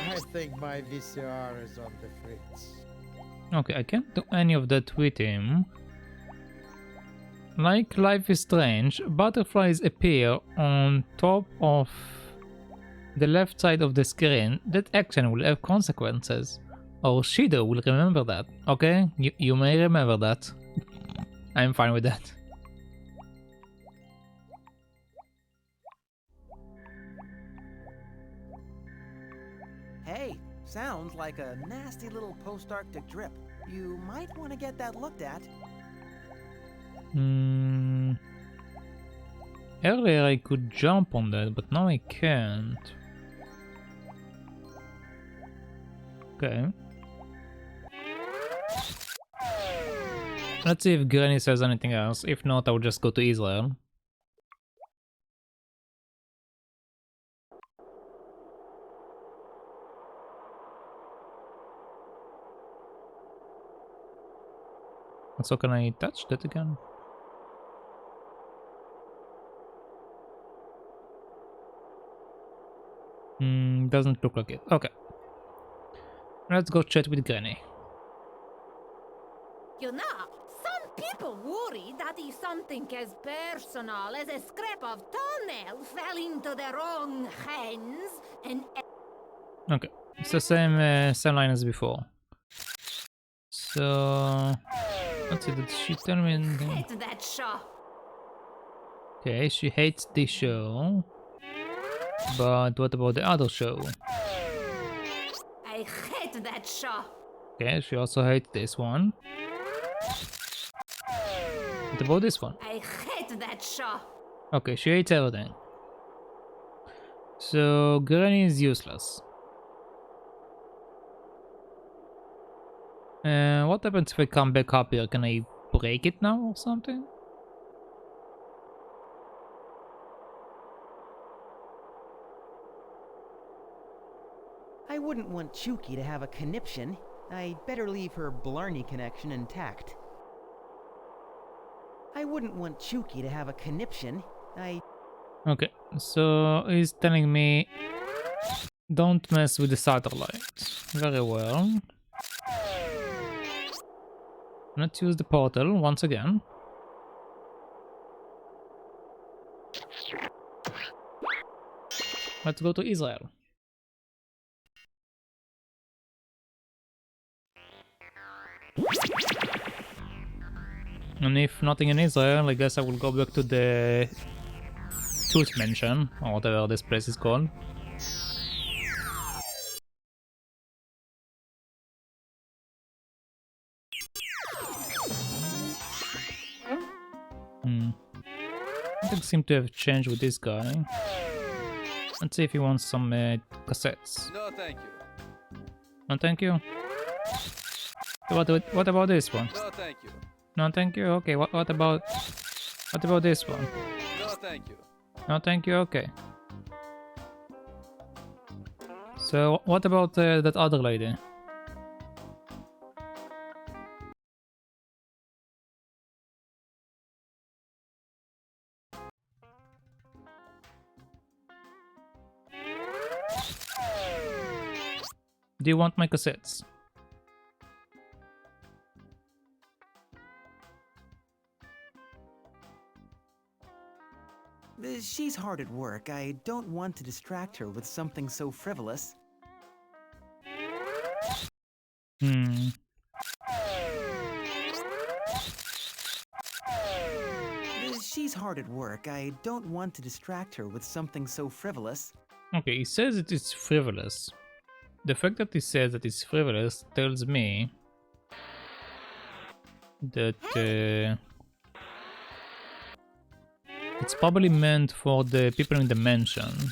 I think my VCR is on the fritz. Okay, I can't do any of that with him. Like Life is Strange, butterflies appear on top of the left side of the screen. That action will have consequences. Or Shido will remember that, okay? You may remember that. I'm fine with that. Hey, sounds like a nasty little post-Arctic drip. You might want to get that looked at. Earlier I could jump on that, but now I can't. Okay. Let's see if Granny says anything else. If not, I'll just go to Israel. So can I touch that again? Doesn't look like it. Okay. Let's go chat with Granny. You know, some people worry that if something as personal as a scrap of toenail fell into the wrong hands and... Okay, it's the same line as before. So let's see, did she tell me anything? I hate that show. Okay, she hates the show. But what about the other show? I hate that show. Okay, she also hates this one. What about this one? I hate that show. Okay, she hates everything. So Granny is useless. What happens if I come back up here? Can I break it now or something? I wouldn't want Chuki to have a conniption. I'd better leave her Blarney connection intact. I wouldn't want Chuki to have a conniption. Okay, so he's telling me don't mess with the satellite. Very well. Let's use the portal once again. Let's go to Israel. And if nothing in Israel, I guess I will go back to the Tooth Mansion, or whatever this place is called. Things seem to have changed with this guy. Let's see if he wants some cassettes. No, thank you. No, thank you. What about this one? No, thank you. No, thank you. Okay. What about this one? No, thank you. No, thank you. Okay. So what about that other lady? Do you want my cassettes? She's hard at work. I don't want to distract her with something so frivolous. She's hard at work. I don't want to distract her with something so frivolous. Okay, he says it is frivolous. The fact that he says that it's frivolous tells me that it's probably meant for the people in the mansion.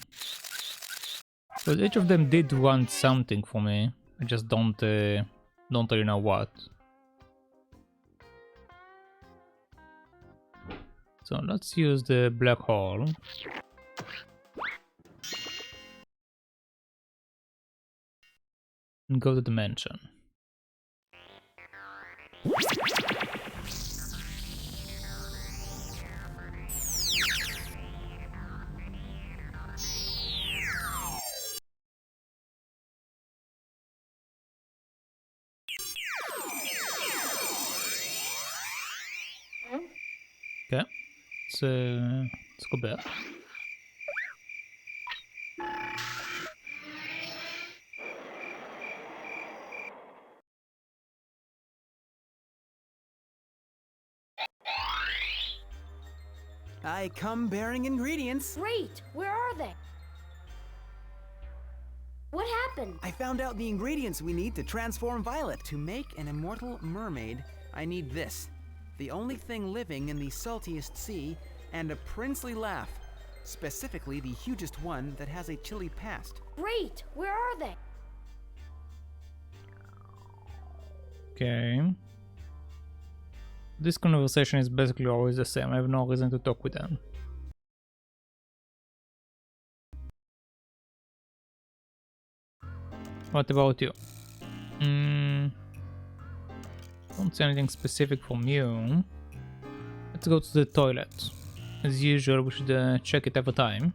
But each of them did want something for me. I just don't really know what. So let's use the black hole. And go to the mansion. Okay, so let's go back. I come bearing ingredients. Great! Where are they? What happened? I found out the ingredients we need to transform Violet. To make an immortal mermaid, I need this. The only thing living in the saltiest sea, and a princely laugh. Specifically, the hugest one that has a chilly past. Great! Where are they? Okay. This conversation is basically always the same. I have no reason to talk with them. What about you? Don't see anything specific from you. Let's go to the toilet. As usual, we should check it every time.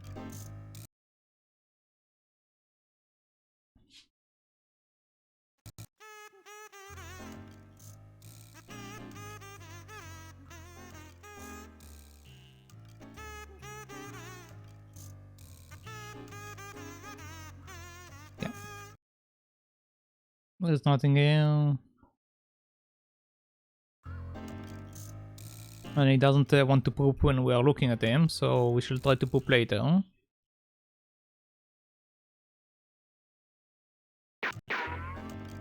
Yeah. There's nothing here. And he doesn't want to poop when we are looking at him, so we should try to poop later.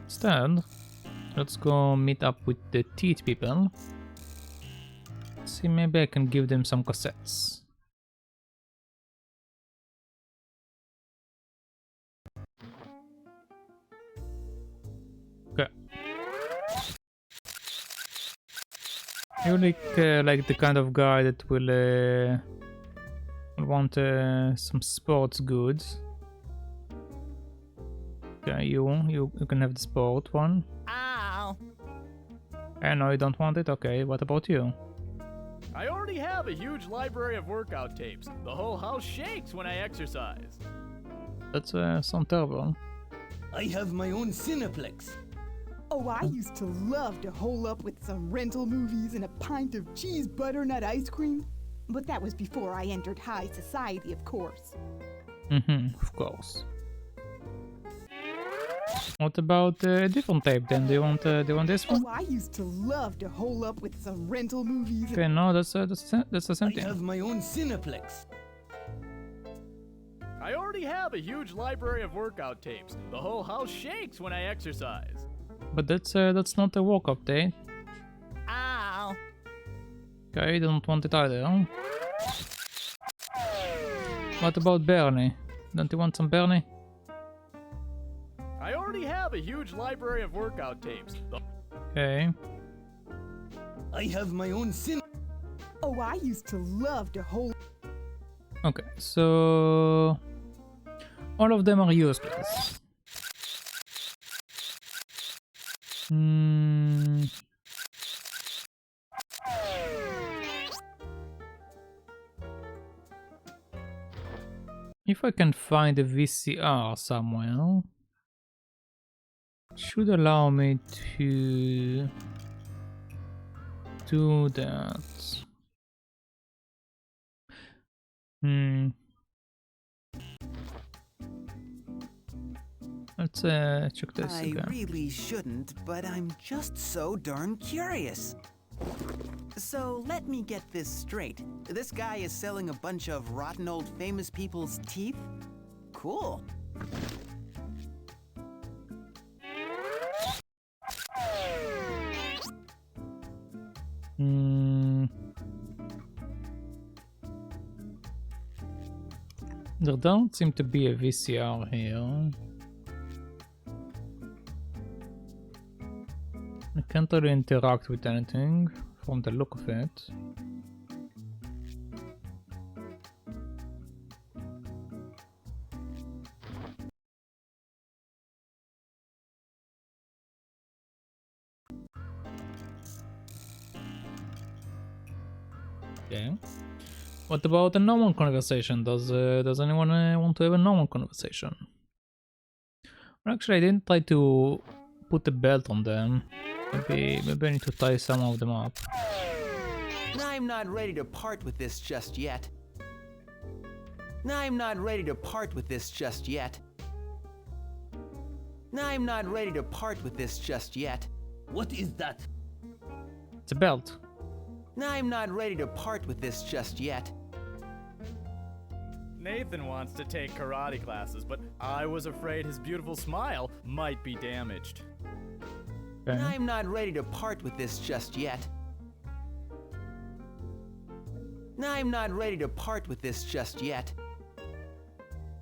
Instead, let's go meet up with the teeth people. See, maybe I can give them some cassettes. Okay. You like the kind of guy that will want some sports goods. Okay, you can have the sport one. Ow! I know you don't want it. Okay, what about you? I already have a huge library of workout tapes. The whole house shakes when I exercise. That's sound terrible. I have my own Cineplex. Oh, I used to love to hole up with some rental movies and a pint of cheese butternut ice cream. But that was before I entered high society, of course. Of course. What about a different tape then? Do you want this one? Oh, I used to love to hole up with some rental movies. Okay, no, that's the same I thing. have my own Cineplex. I already have a huge library of workout tapes. The whole house shakes when I exercise. But that's not a walk update. Ow. Okay, don't want it either. What about Bernie? Don't you want some Bernie? I already have a huge library of workout tapes. Okay. I have my own sim. Oh, I used to love to hold. Okay, so all of them are useless. If I can find a VCR somewhere, it should allow me to do that. Let's check this I again. really shouldn't, but I'm just so darn curious. So let me get this straight. This guy is selling a bunch of rotten old famous people's teeth? Cool. There don't seem to be a VCR here. I can't really interact with anything from the look of it. Okay. What about a normal conversation? Does anyone want to have a normal conversation? Well, actually, I didn't try to put a belt on them. Maybe I need to tie some of them up. I'm not ready to part with this just yet. I'm not ready to part with this just yet. I'm not ready to part with this just yet. What is that? It's a belt. I'm not ready to part with this just yet. Nathan wants to take karate classes, but I was afraid his beautiful smile might be damaged. Okay. I'm not ready to part with this just yet. I'm not ready to part with this just yet.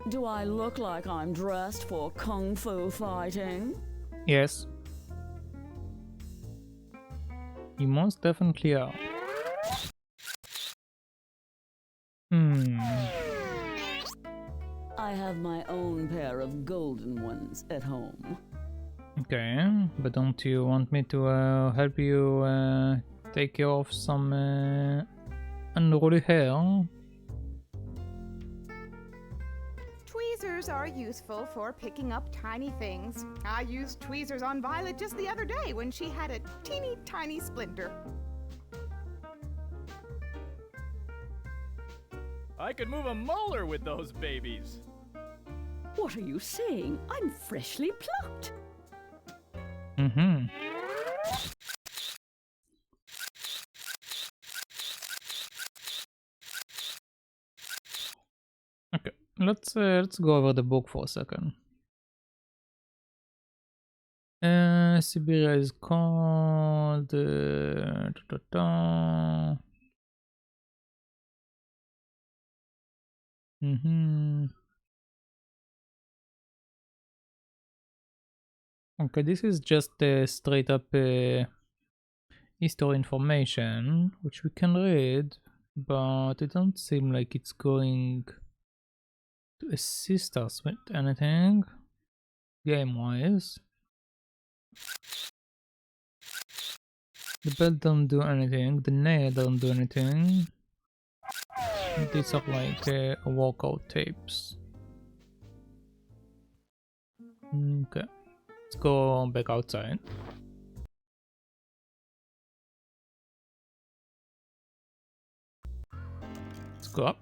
Do I look like I'm dressed for kung fu fighting? Yes. You most definitely are. I have my own pair of golden ones at home. Okay, but don't you want me to help you take care of some unruly hair? Tweezers are useful for picking up tiny things. I used tweezers on Violet just the other day when she had a teeny tiny splinter. I could move a molar with those babies. What are you saying? I'm freshly plucked. Okay, let's go over the book for a second. Siberia is called Okay, this is just straight up history information, which we can read, but it don't seem like it's going to assist us with anything game-wise. The belt don't do anything, the nail don't do anything. These are like walkout tapes. Okay, let's go back outside. Let's go up.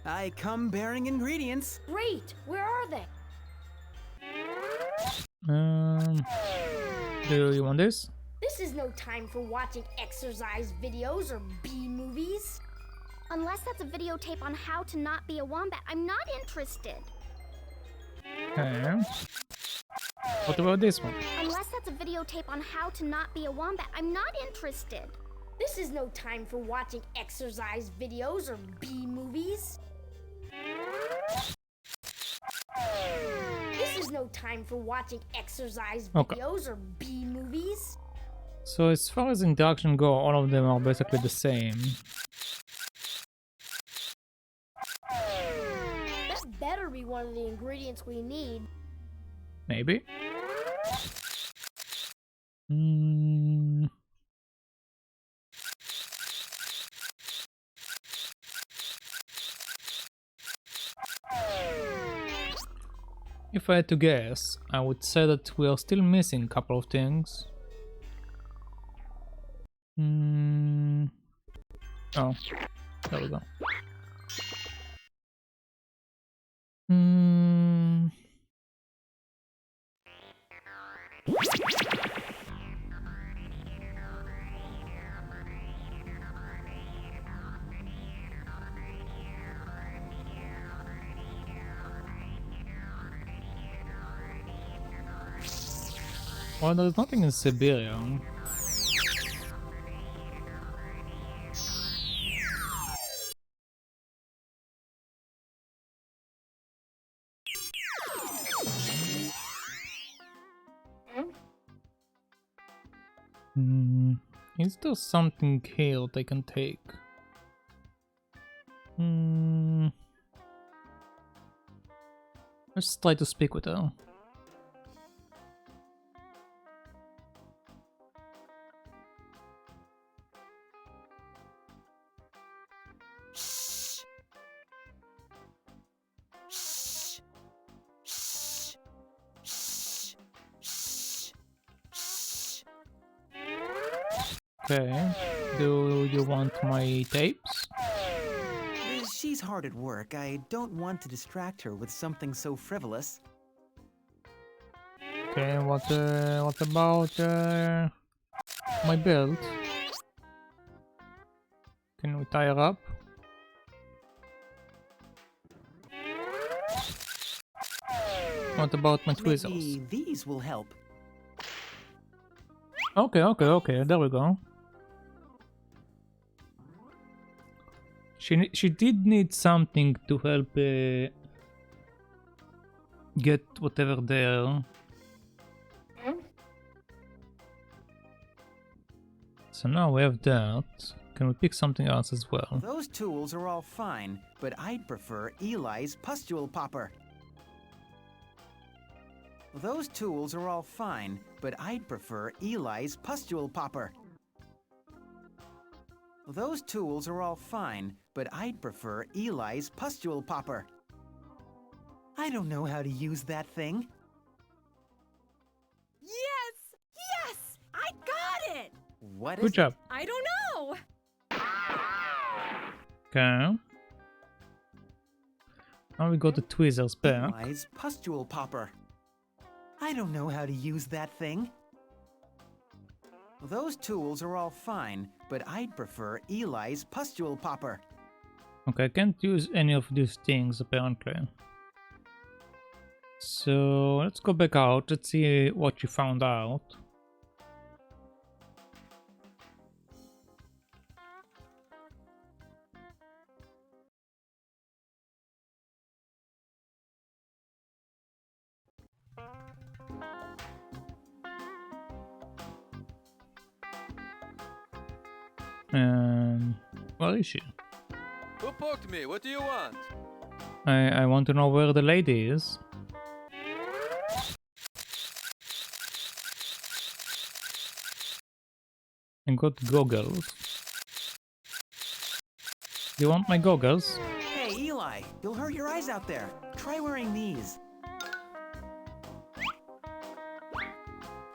I come bearing ingredients. Great! Where are they? Do you want this? This is no time for watching exercise videos or B-movies. Unless that's a videotape on how to not be a wombat, I'm not interested. Okay. What about this one? Unless that's a videotape on how to not be a wombat, I'm not interested. This is no time for watching exercise videos or B-movies. This is no time for watching exercise videos or B-movies. So as far as interaction go, all of them are basically the same. That better be one of the ingredients we need. Maybe. If I had to guess, I would say that we are still missing a couple of things. Oh, there we go. Well, there's nothing in Siberia. Is there something here that I can take? Let's try to speak with her. Okay, do you want my tapes? She's hard at work. I don't want to distract her with something so frivolous. Okay, what about my belt? Can we tie her up? What about my tweezers? Maybe these will help. Okay, there we go. She did need something to help get whatever there. So now we have that. Can we pick something else as well? Those tools are all fine, but I'd prefer Eli's pustule popper. Those tools are all fine, but I'd prefer Eli's pustule popper. Those tools are all fine, but I'd prefer Eli's pustule popper. I don't know how to use that thing. Yes! Yes! I got it! What is Good job. I don't know! Okay. Now we got the tweezers back. Eli's pustule popper. I don't know how to use that thing. Those tools are all fine, but I'd prefer Eli's pustule popper. Okay, I can't use any of these things apparently. So let's go back out. Let's see what you found out. Where is she? Who poked me? What do you want? I want to know where the lady is. I got goggles. Do you want my goggles? Hey, Eli, you'll hurt your eyes out there. Try wearing these.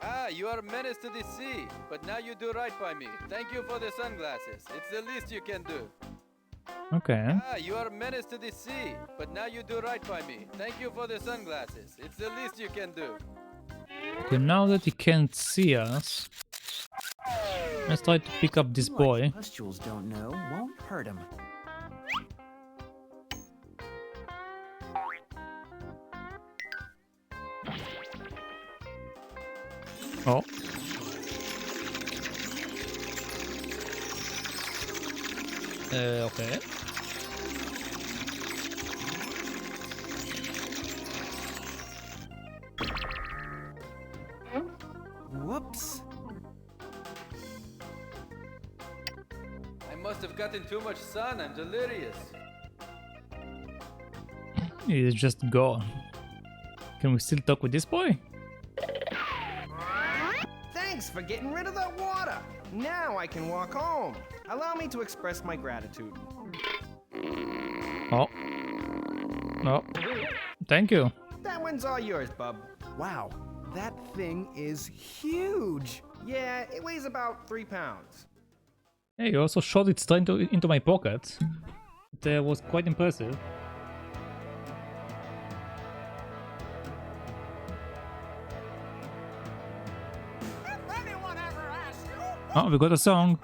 Ah, you are a menace to the sea, but now you do right by me. Thank you for the sunglasses. It's the least you can do. Okay. Ah, you are a menace to the sea, but now you do right by me. Thank you for the sunglasses. It's the least you can do. Okay, now that he can't see us, let's try to pick up this boy. Pustules don't know, won't hurt him. Oh. Okay. Whoops. I must have gotten too much sun. I'm delirious. He's just gone. Can we still talk with this boy? Thanks for getting rid of that water. Now I can walk home. Allow me to express my gratitude. Oh. Oh. Thank you. That one's all yours, bub. Wow, that thing is huge. Yeah, it weighs about 3 pounds. Hey, you also shot it straight into my pocket. It was quite impressive. Oh, we got a song.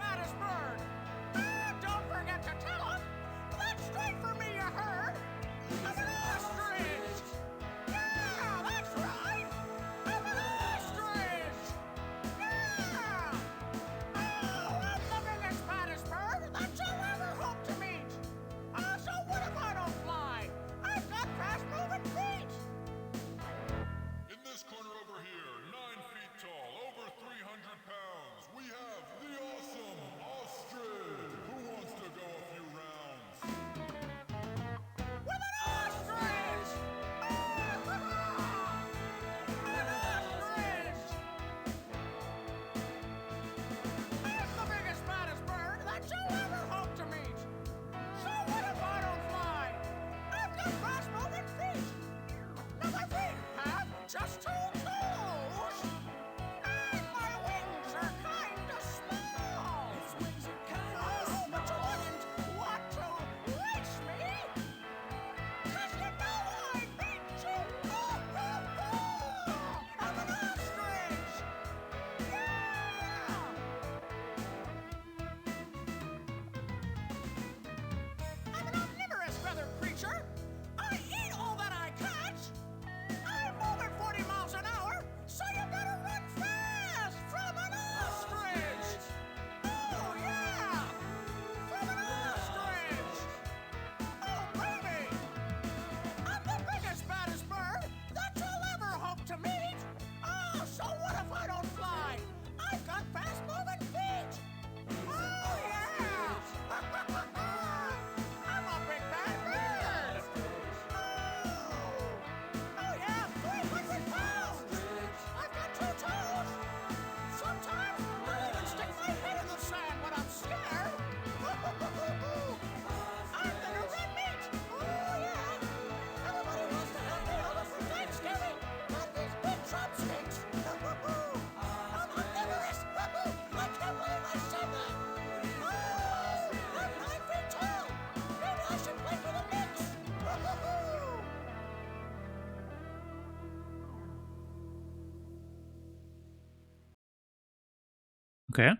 Okay.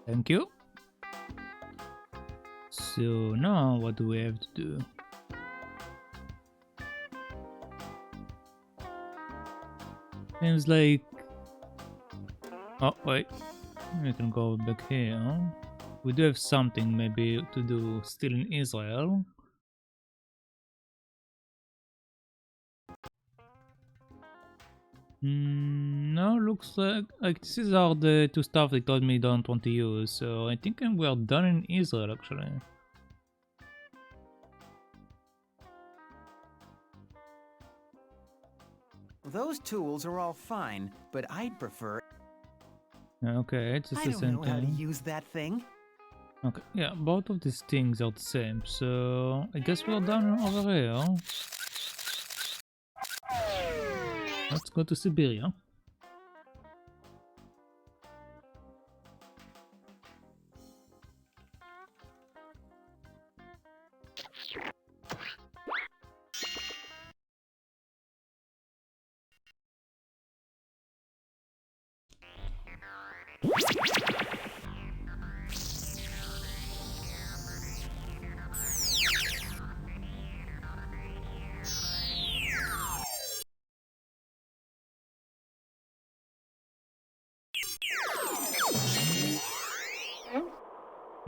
Thank you. So now what do we have to do? Seems like... Oh, wait. We can go back here. We do have something maybe to do still in Israel. No, looks like these are the two stuff they told me don't want to use, so I think we are done in Israel actually. Those tools are all fine, but I'd prefer... Okay, it's just the I same don't know how to thing. use that thing. Okay, yeah, both of these things are the same, so I guess we're done over here. Let's go to Siberia.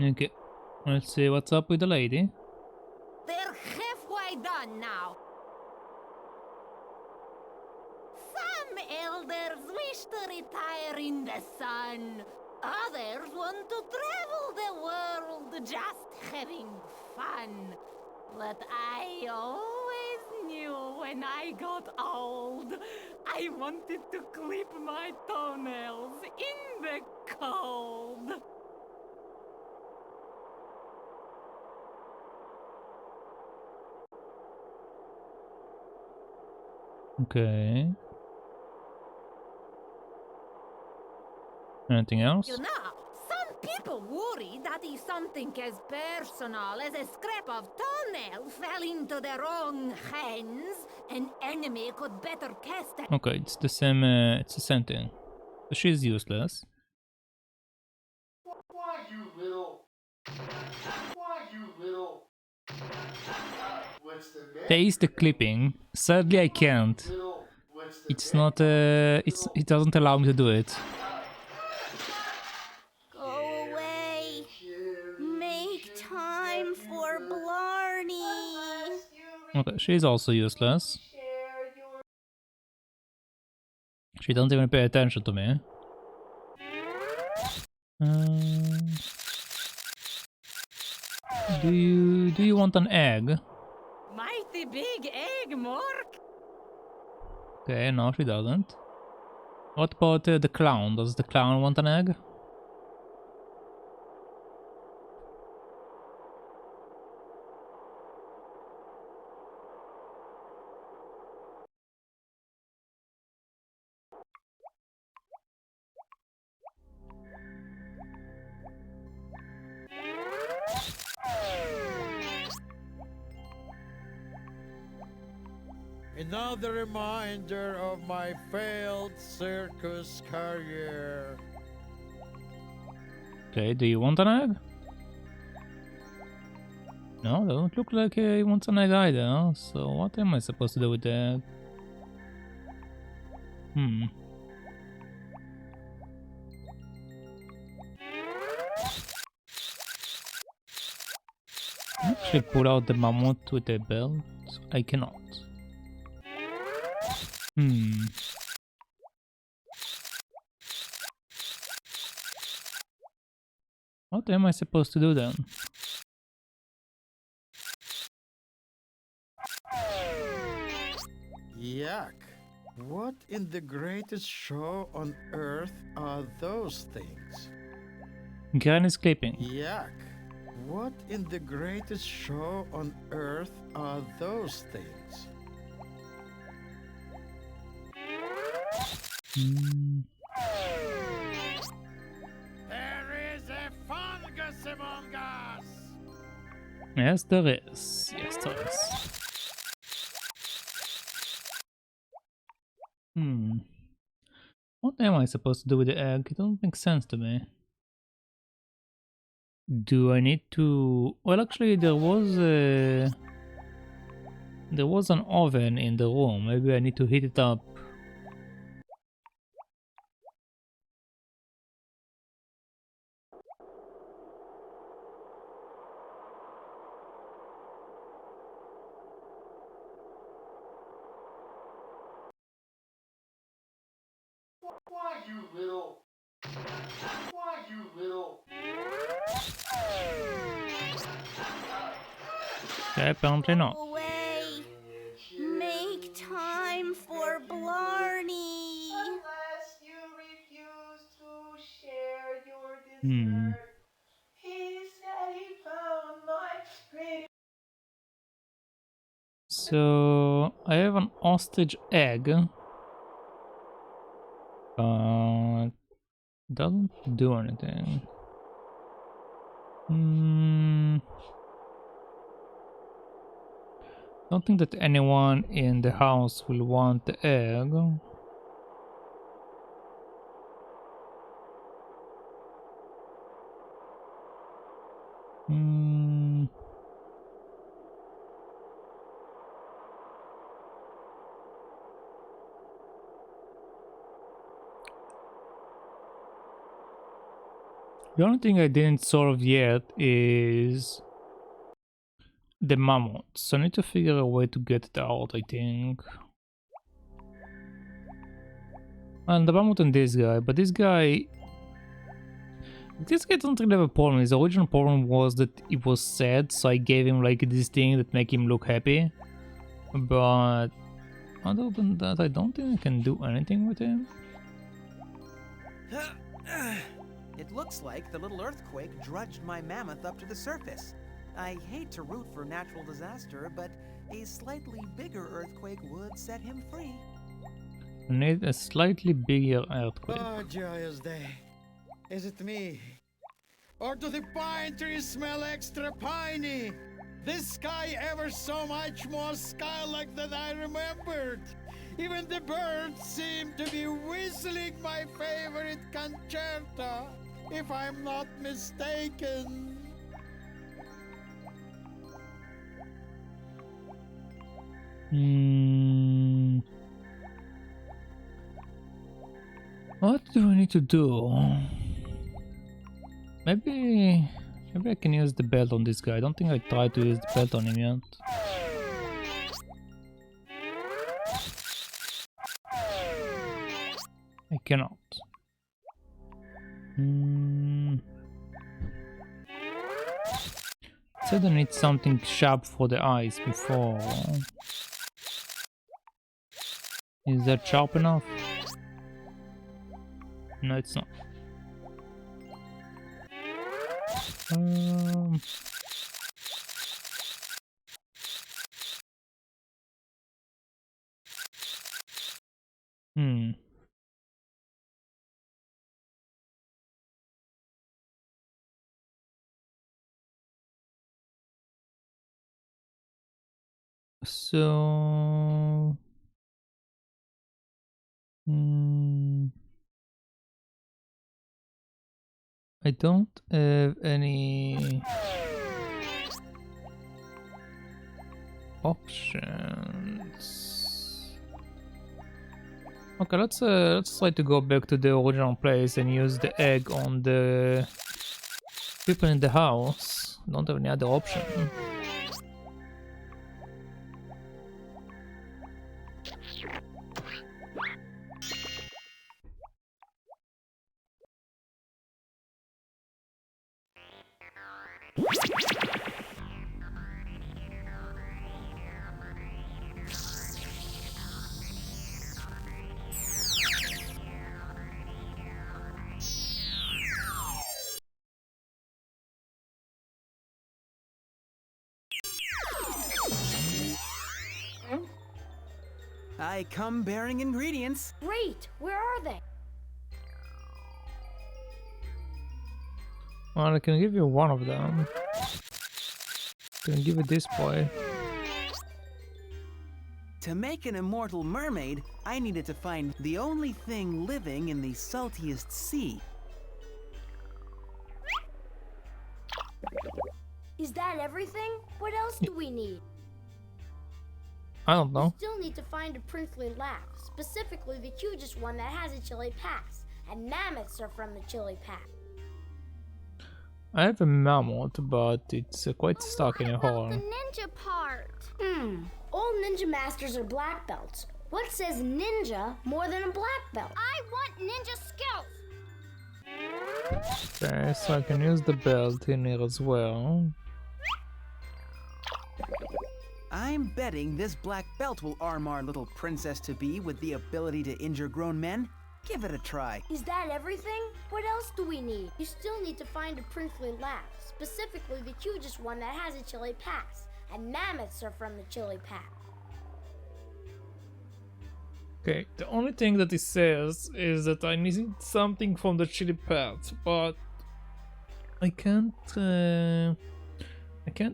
Okay, let's see what's up with the lady. They're halfway done now. Some elders wish to retire in the sun. Others want to travel the world just having fun. But I always knew when I got old, I wanted to clip my toenails in the cold. Okay. Anything else? You know, some people worry that if something as personal as a scrap of toenail fell into the wrong hands, an enemy could better cast it. Okay, it's the same thing. So she's useless. Why you little? Why you little? What's the matter? There is the clipping. Sadly, I can't. It's not. It doesn't allow me to do it. Go away. Make time for Blarney. Okay, she's also useless. She doesn't even pay attention to me. Do you want an egg? Mighty big egg, Mork. Okay, no, she doesn't. What about the clown? Does the clown want an egg? Another reminder of my failed circus career. Okay, do you want an egg? No, doesn't look like he wants an egg either. So what am I supposed to do with the egg? Actually pull out the mammoth with a belt. I cannot. What am I supposed to do then? Yuck. What in the greatest show on earth are those things? Granny's clipping. Yuck. What in the greatest show on earth are those things? There is a fungus among us! Yes, there is. Yes, there is. What am I supposed to do with the egg? It doesn't make sense to me. Do I need to... Well, actually, there was an oven in the room. Maybe I need to heat it up. Why you little? Why you little? Okay, apparently not. Go away. Make time for Blarney. Unless you refuse to share your dessert. He said he found my pretty. So I have an ostrich egg. Doesn't do anything. Don't think that anyone in the house will want the egg. Hmm. The only thing I didn't solve yet is the mammoths. So I need to figure a way to get it out, I think. And the mammoth and this guy, but this guy doesn't really have a problem. His original problem was that he was sad, so I gave him like this thing that make him look happy. But other than that, I don't think I can do anything with him. It looks like the little earthquake drudged my mammoth up to the surface. I hate to root for natural disaster, but a slightly bigger earthquake would set him free. I need a slightly bigger earthquake. Oh, joyous day. Is it me? Or do the pine trees smell extra piney? This sky ever so much more sky-like than I remembered. Even the birds seem to be whistling my favorite concerto, if I'm not mistaken. What do I need to do? Maybe I can use the belt on this guy. I don't think I tried to use the belt on him yet. I cannot. Said I need something sharp for the eyes before. Is that sharp enough? No, it's not. So I don't have any options. Okay, let's try to go back to the original place and use the egg on the people in the house. Don't have any other option. I come bearing ingredients. Great! Where are they? Well, I can give you one of them. I can give you this boy. To make an immortal mermaid, I needed to find the only thing living in the saltiest sea. Is that everything? What else do we need? I don't know. We still need to find a princely laugh, specifically the hugest one that has a chili pass, and mammoths are from the chili pass. I have a mammoth, but it's quite stuck in a hole. The ninja part. All ninja masters are black belts. What says ninja more than a black belt? I want ninja skills. Okay, so I can use the belt in here as well. I'm betting this black belt will arm our little princess-to-be with the ability to injure grown men. Give it a try. Is that everything? What else do we need? You still need to find a princely laugh, specifically the hugest one that has a chili pass, and mammoths are from the chili pass. Okay, the only thing that it says is that I need something from the chili path, but I can't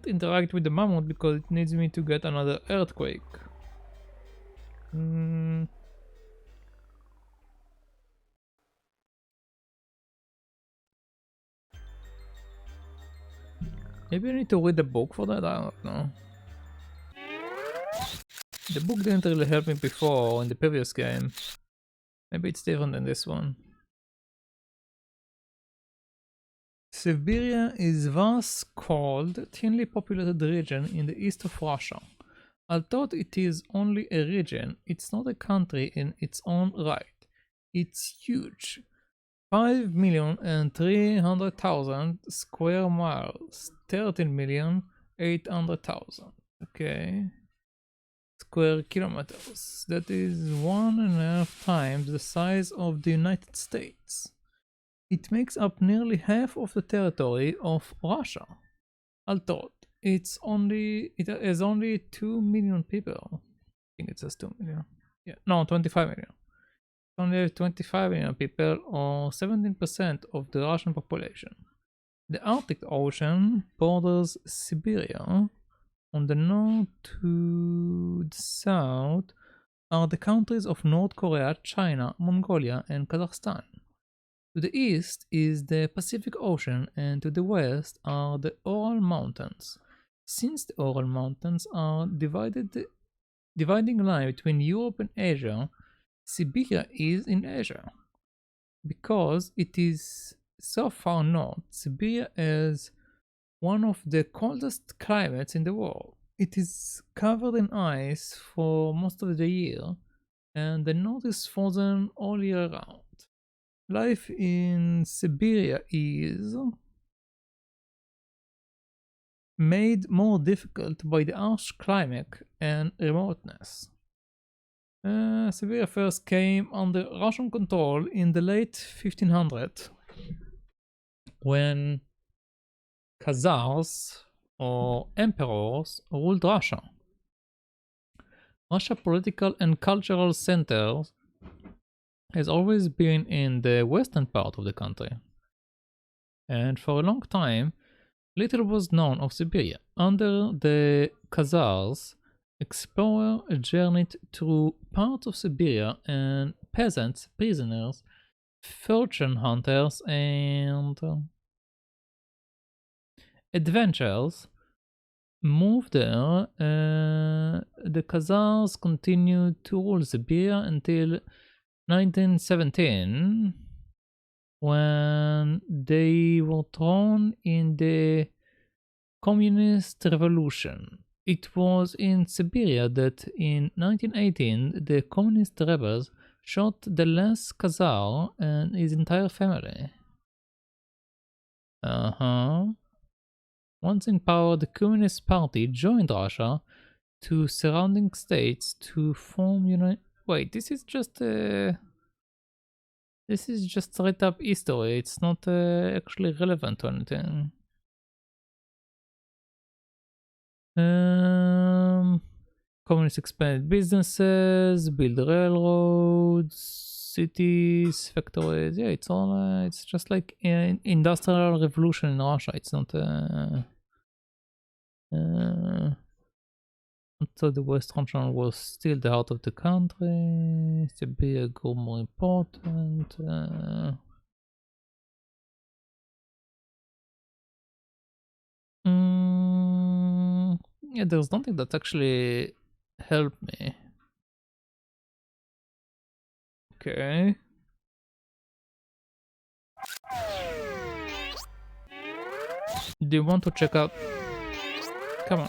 interact with the mammoth because it needs me to get another earthquake. Maybe I need to read the book for that, I don't know. The book didn't really help me before in the previous game. Maybe it's different in this one. Siberia is vast, cold, thinly populated region in the east of Russia. Although it is only a region, it's not a country in its own right. It's huge. 5,300,000 square miles. 13,800,000. Okay. Square kilometers. That is 1.5 times the size of the United States. It makes up nearly half of the territory of Russia. Although it has only 2 million people. I think it says 2 million. Yeah, no, 25 million. Only 25 million people, or 17% of the Russian population. The Arctic Ocean borders Siberia. On the north to the south are the countries of North Korea, China, Mongolia, and Kazakhstan. To the east is the Pacific Ocean, and to the west are the Ural Mountains. Since the Ural Mountains are dividing line between Europe and Asia, Siberia is in Asia. Because it is so far north, Siberia is one of the coldest climates in the world. It is covered in ice for most of the year, and the north is frozen all year round. Life in Siberia is made more difficult by the harsh climate and remoteness. Siberia first came under Russian control in the late 1500s when Khazars or emperors ruled Russia. Russia's political and cultural center has always been in the western part of the country. And for a long time, little was known of Siberia. Under the Khazars, explorers journeyed through parts of Siberia, and peasants, prisoners, fortune hunters, and adventurers moved there. The Khazars continued to rule Siberia until 1917, when they were thrown in the Communist Revolution. It was in Siberia that in 1918 the communist rebels shot the last Khazar and his entire family. Once in power, the Communist Party joined Russia to surrounding states to form Wait, this is just straight up history. It's not actually relevant to anything. Communists expanded businesses, build railroads, cities, factories. Yeah, it's all. It's just like an industrial revolution in Russia. It's not. So the West Russia was still the heart of the country. Siberia grew more important. Yeah, there's nothing that actually helped me. Okay. Do you want to check out? Come on.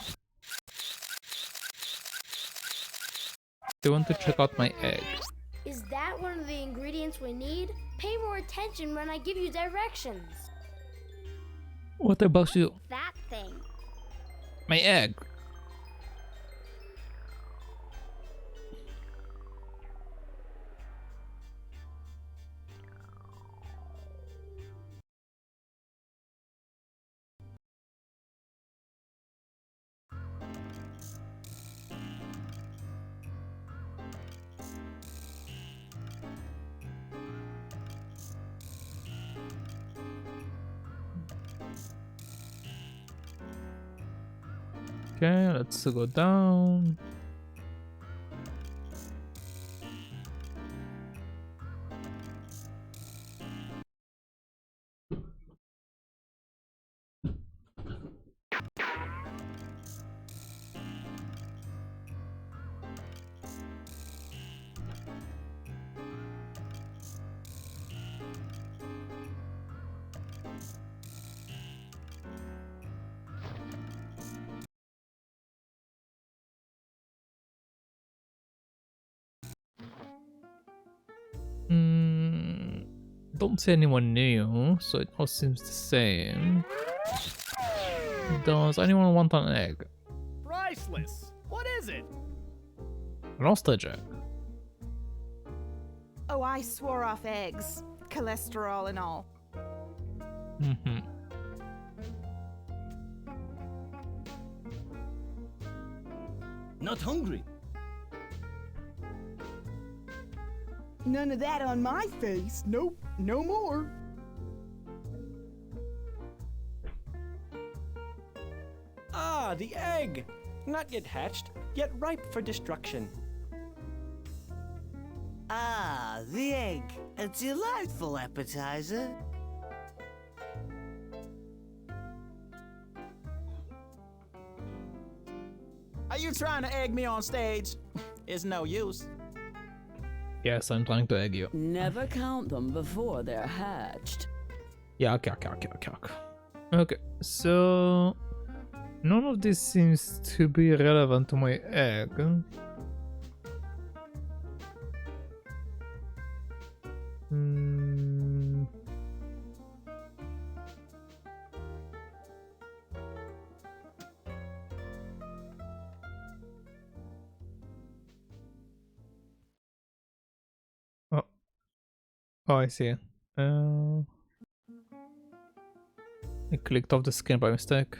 Do you want to check out my egg? Is that one of the ingredients we need? Pay more attention when I give you directions. What about you? That thing. My egg. Okay, let's go down. Don't see anyone new, so it all seems the same. Does anyone want an egg? Priceless. What is it? An ostrich egg. Oh, I swore off eggs. Cholesterol and all. Mm-hmm. Not hungry. None of that on my face. Nope, no more. Ah, the egg! Not yet hatched, yet ripe for destruction. Ah, the egg. A delightful appetizer. Are you trying to egg me on stage? It's no use. Yes, I'm trying to egg you. Never count them before they're hatched. Yuck, yuck, yuck, yuck, yuck. Okay, so none of this seems to be relevant to my egg. Oh, I see. I clicked off the skin by mistake.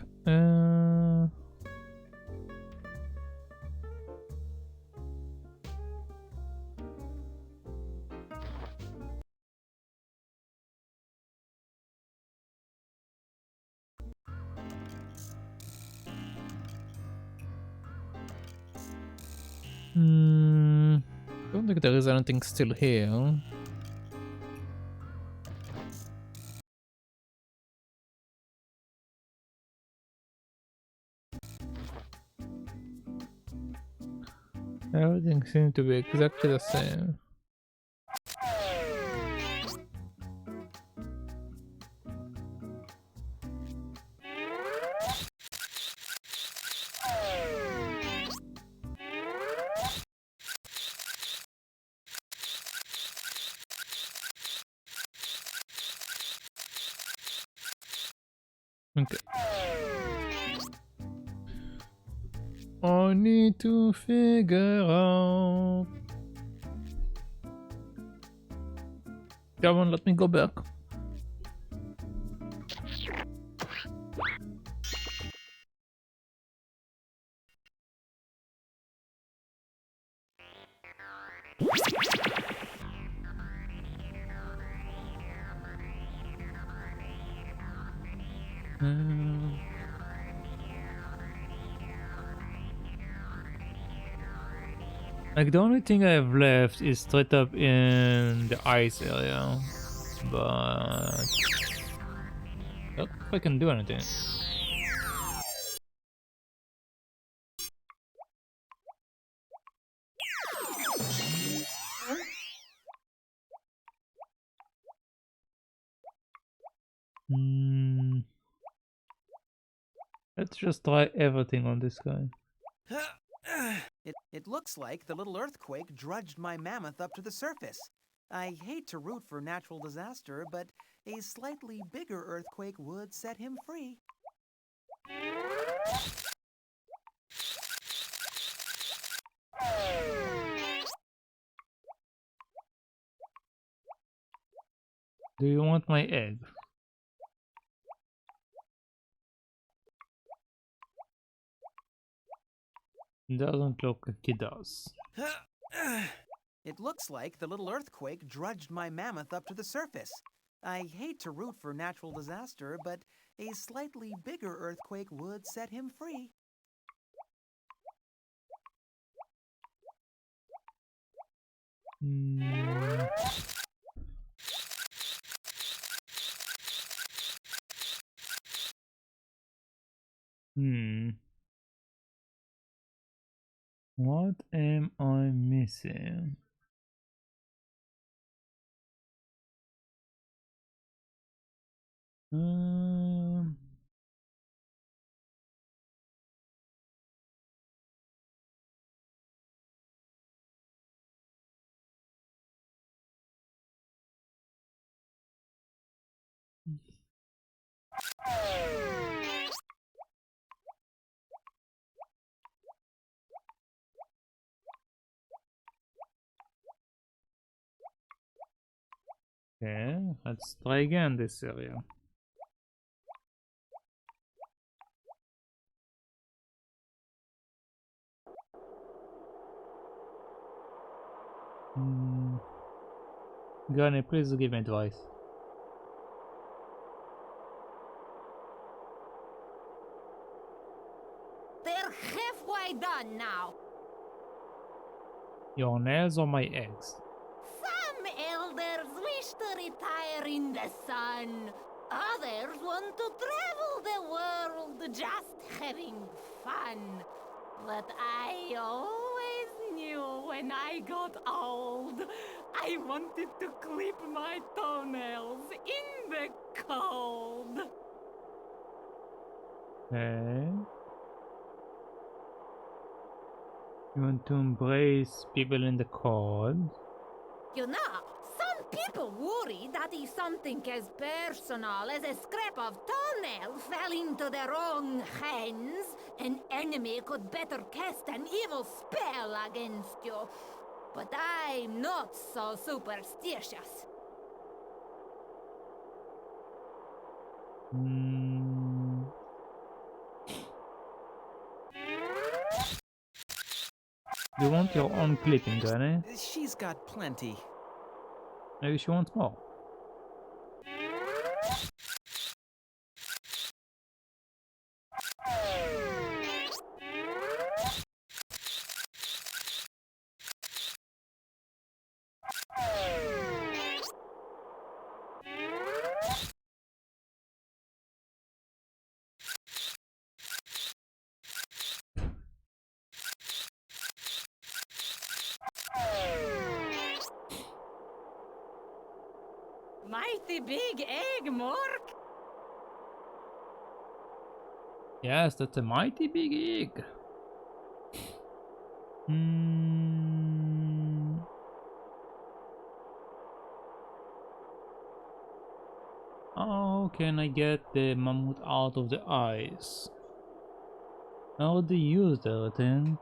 Don't think there is anything still here. Everything seems to be exactly the same. Okay. I need to figure out. Come on, let me go back. Like the only thing I have left is straight up in the ice area, but I don't know if I can do anything. Let's just try everything on this guy. It looks like the little earthquake drudged my mammoth up to the surface. I hate to root for natural disaster, but a slightly bigger earthquake would set him free. Do you want my egg? Doesn't look like he does. It looks like the little earthquake drudged my mammoth up to the surface. I hate to root for natural disaster, but a slightly bigger earthquake would set him free. What am I missing? Okay, let's try again this area. Granny, please give me advice. They're halfway done now. Your nails or my eggs? Some elders wish to retire in the sun. Others want to travel the world just having fun. But I always knew when I got old, I wanted to clip my toenails in the cold. Okay. You want to embrace people in the cold? You know, some people worry that if something as personal as a scrap of toenail fell into the wrong hands, an enemy could better cast an evil spell against you. But I'm not so superstitious. You want your own clipping, Granny? She's got plenty. Maybe she wants more. Mighty big egg, Mork. Yes, that's a mighty big egg. How can I get the mammoth out of the ice? How do you use that thing?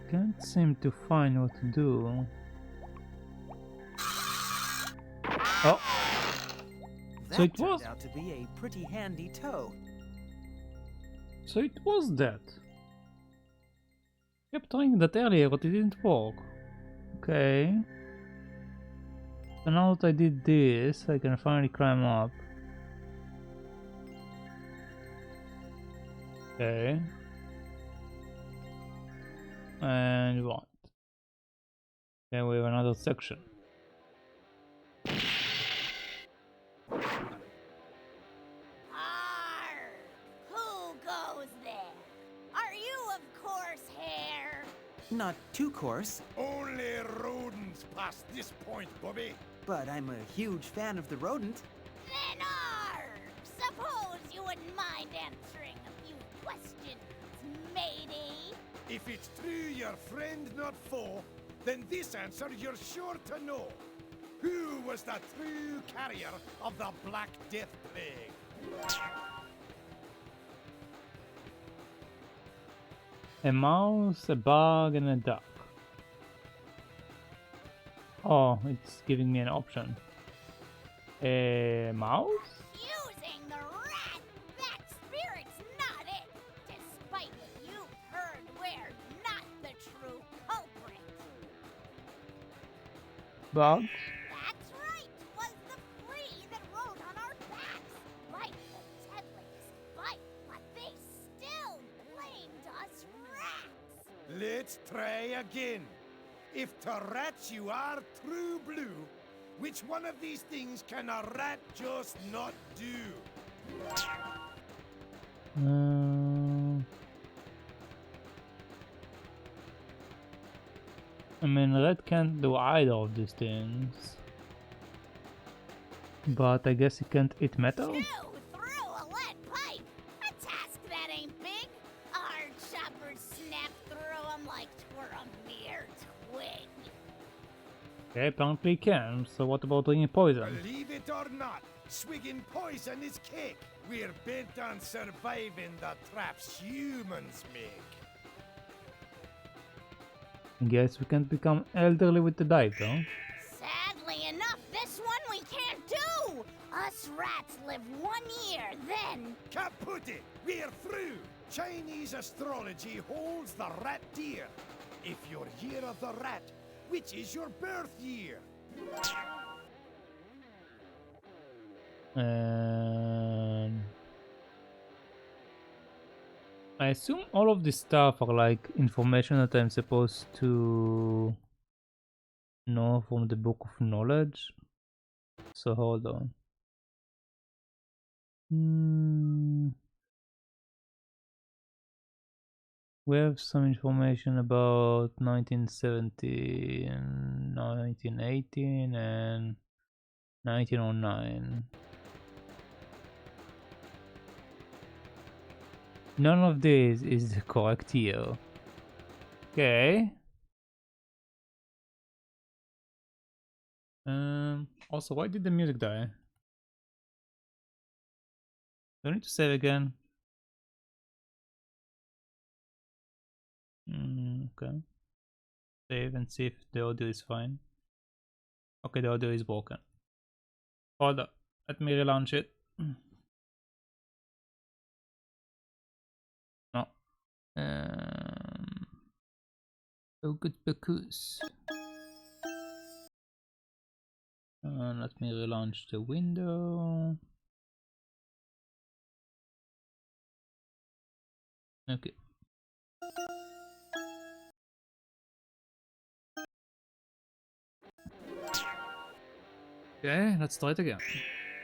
Can't seem to find what to do. Oh, That so it turned was. out to be a pretty handy toe. So it was that. Kept trying that earlier, but it didn't work. Okay. So now that I did this, I can finally climb up. Okay. And what? Then we have another section. Arr! Who goes there? Not too coarse, Only rodents past this point, Bobby. but I'm a huge fan of the rodent. Then suppose you wouldn't mind answering a few questions, matey. If it's true you're friend, not foe, then this answer you're sure to know. Who was the true carrier of the Black Death Plague? A mouse, a bug, and a duck. Oh, it's giving me an option. A mouse? Using the rat! That spirit's not it! Despite what you've heard, we're not the true culprit. Bug? That's right! 'Twas the flea that rode on our backs! Like the deadliest bite, but they still blamed us rats! Let's try again. If to rats you are true blue, which one of these things can a rat just not do? I mean, rat can't do either of these things. But I guess it can't eat metal? Through a lead pipe! A task that ain't big! Our choppers snap through 'em like 'twere a mere twig. Okay, apparently it can, so what about drinking poison? Believe it or not, swigging poison is cake. We're bent on surviving the traps humans make. Guess we can't become elderly with the diet, huh? Sadly enough, this one we can't do! Us rats live 1 year, then... Kaput it! We're through! Chinese astrology holds the rat dear. If you're year of the rat, which is your birth year? I assume all of this stuff are like information that I'm supposed to know from the book of knowledge. So hold on. We have some information about 1970 and 1918 and 1909. None of these is the correct year. Okay. Also, why did the music die? Do I need to save again? Okay. Save and see if the audio is fine. Okay, the audio is broken. Hold up. Let me relaunch it. No. Hokus Pokus. Let me relaunch the window. Okay. Okay, let's try it again.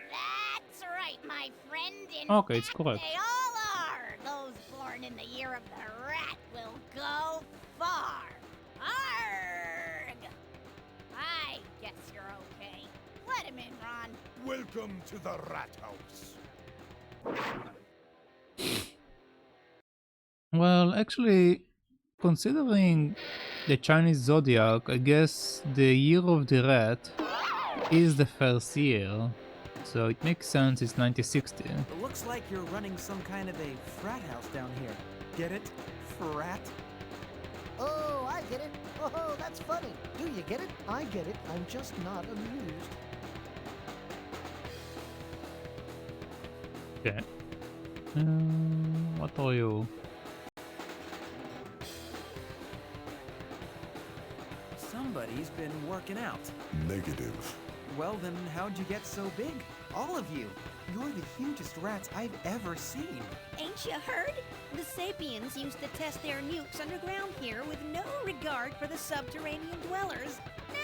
That's right, my friend. Okay, it's correct. They all are. Those born in the year of the rat will go far. Arrgh! I guess you're okay. Let him in, Ron. Welcome to the rat house. Well, actually, considering the Chinese zodiac, I guess the year of the rat is the first year, so it makes sense it's 1960. It looks like you're running some kind of a frat house down here. Get it? Frat? Oh, I get it. Oh, that's funny. Do you get it? I get it. I'm just not amused. Okay. What are you? Somebody's been working out. Negative. Well, then how'd you get so big? All of you. You're the hugest rats I've ever seen. Ain't you heard? The Sapiens used to test their nukes underground here with no regard for the subterranean dwellers.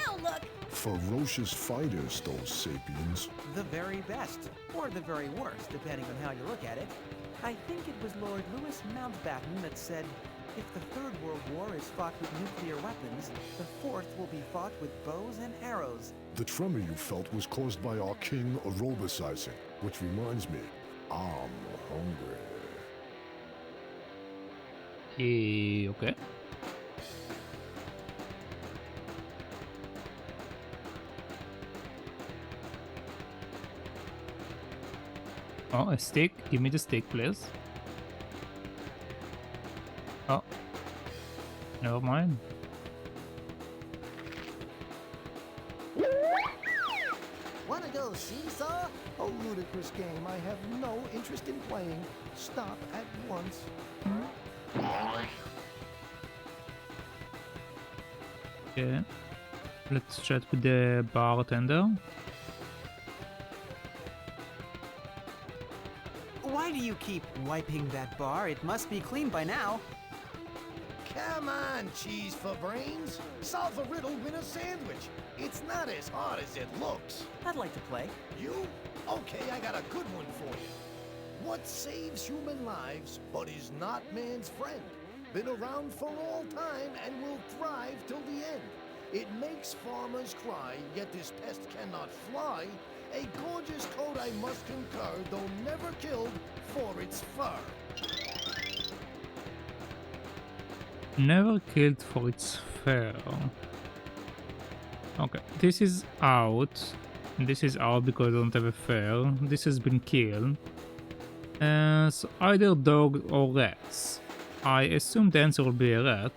Now look! Ferocious fighters, those sapiens. The very best, or the very worst, depending on how you look at it. I think it was Lord Louis Mountbatten that said, If the Third World War is fought with nuclear weapons, the Fourth will be fought with bows and arrows. The tremor you felt was caused by our king aerobicizing, which reminds me, I'm hungry. Okay. Oh, a steak. Give me the steak, please. Oh. Never mind. Wanna go seesaw? A ludicrous game I have no interest in playing. Stop at once. Okay. Let's chat with the bartender. Why do you keep wiping that bar? It must be clean by now. Come on, cheese for brains. Solve a riddle, win a sandwich. It's not as hard as it looks. I'd like to play. You? Okay, I got a good one for you. What saves human lives but is not man's friend? Been around for all time and will thrive till the end. It makes farmers cry, yet this pest cannot fly. A gorgeous coat I must concur, though never killed for its fur. Never killed for its fur. Okay, this is out. This is out because I don't have a fur. This has been killed. So either dog or rats. I assume the answer will be a rat.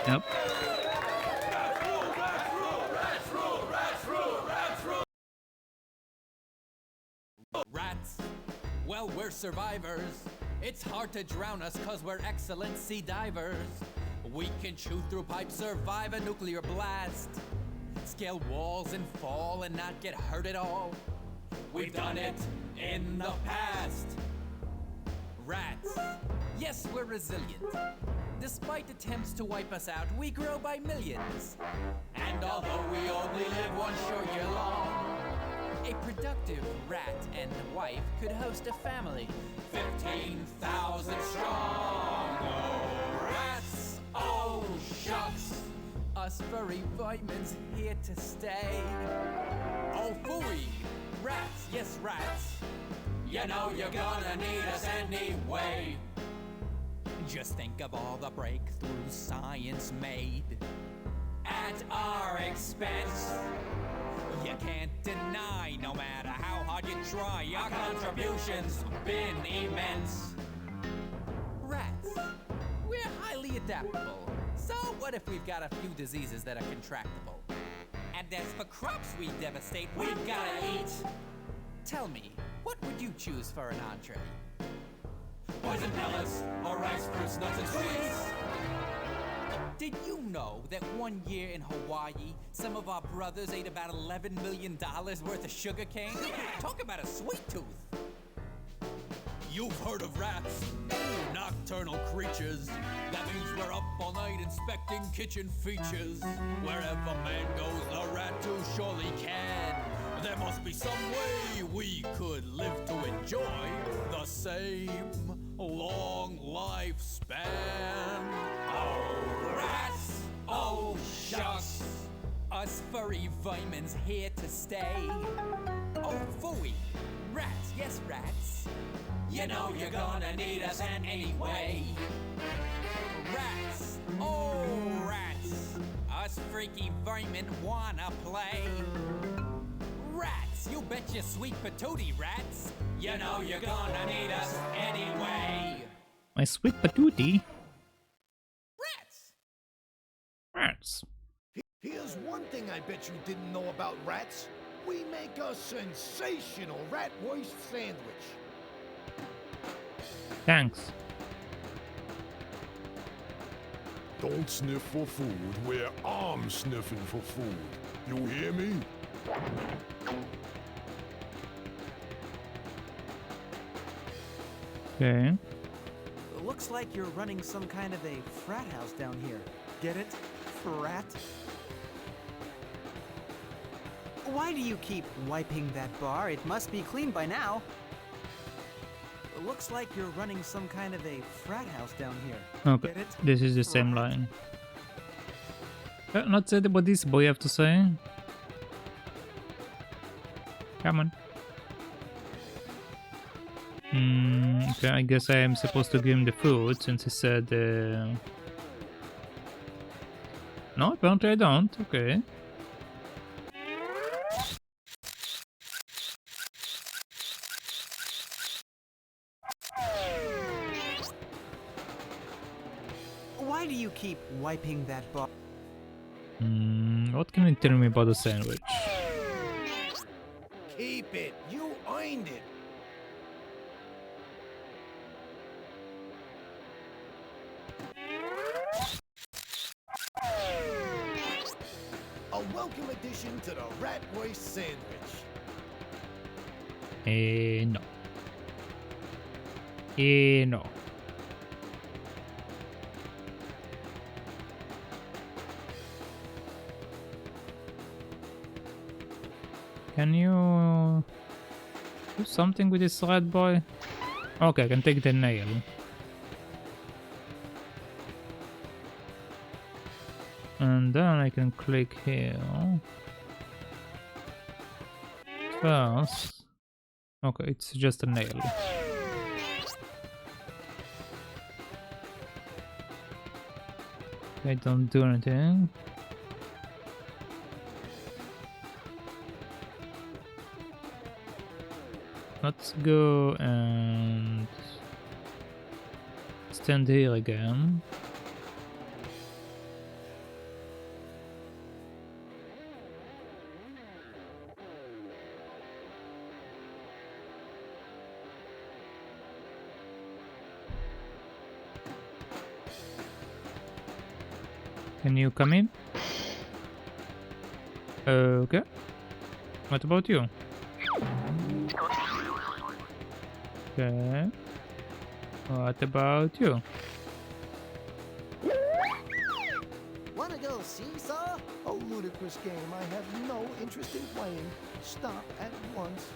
Yep. Rats. Well, we're survivors. It's hard to drown us cause we're excellent sea divers. We can chew through pipes, survive a nuclear blast, scale walls and fall and not get hurt at all. We've done it in the past. Rats. Yes, we're resilient. Despite attempts to wipe us out, we grow by millions. And although we only live one short year long, a productive rat and wife could host a family 15,000 strong. Oh, rats, oh, shucks. Us furry vitamins here to stay. Oh, phooey. Rats, yes, rats. You know you're gonna need us anyway. Just think of all the breakthroughs science made at our expense. You can't deny, no matter how hard you try, our contributions been immense. Rats, we're highly adaptable. So what if we've got a few diseases that are contractable? And as for crops we devastate, we've gotta eat. Tell me, what would you choose for an entree? Poison pellets or rice, fruits, nuts, and sweets? Did you know that one year in Hawaii, some of our brothers ate about $11 million worth of sugar cane? Talk about a sweet tooth. You've heard of rats, nocturnal creatures. That means we're up all night inspecting kitchen features. Wherever man goes, the rat too surely can. There must be some way we could live to enjoy the same long lifespan. Oh, rats! Oh, shucks! Us furry vitamins here to stay. Oh, phooey! Rats, yes, rats. You know you're gonna need us anyway. Rats, oh, rats. Us freaky vermin wanna play. Rats, you bet your sweet patootie, rats. You know you're gonna need us anyway. My sweet patootie. Rats! Rats. Here's one thing I bet you didn't know about rats. We make a sensational rat roast sandwich. Thanks. Don't sniff for food where I'm sniffing for food. You hear me? Okay. Looks like you're running some kind of a frat house down here. Get it? Frat? Why do you keep wiping that bar? It must be clean by now. looks like you're running some kind of a frat house down here. Okay, Get it? this is the same line. Not said about this boy, I have to say. Come on. Okay, I guess I am supposed to give him the food since he said... No, apparently I don't. Okay. Why do you keep wiping that bar? What can you tell me about the sandwich? Keep it. You earned it. A welcome addition to the rat waste sandwich. No. No. Can you do something with this rat boy? Okay, I can take the nail. And then I can click here. First. Okay, it's just a nail. I don't do anything. Let's go and stand here again. Can you come in? Okay. What about you? Okay. What about you? Wanna go seesaw? A ludicrous game I have no interest in playing. Stop at once.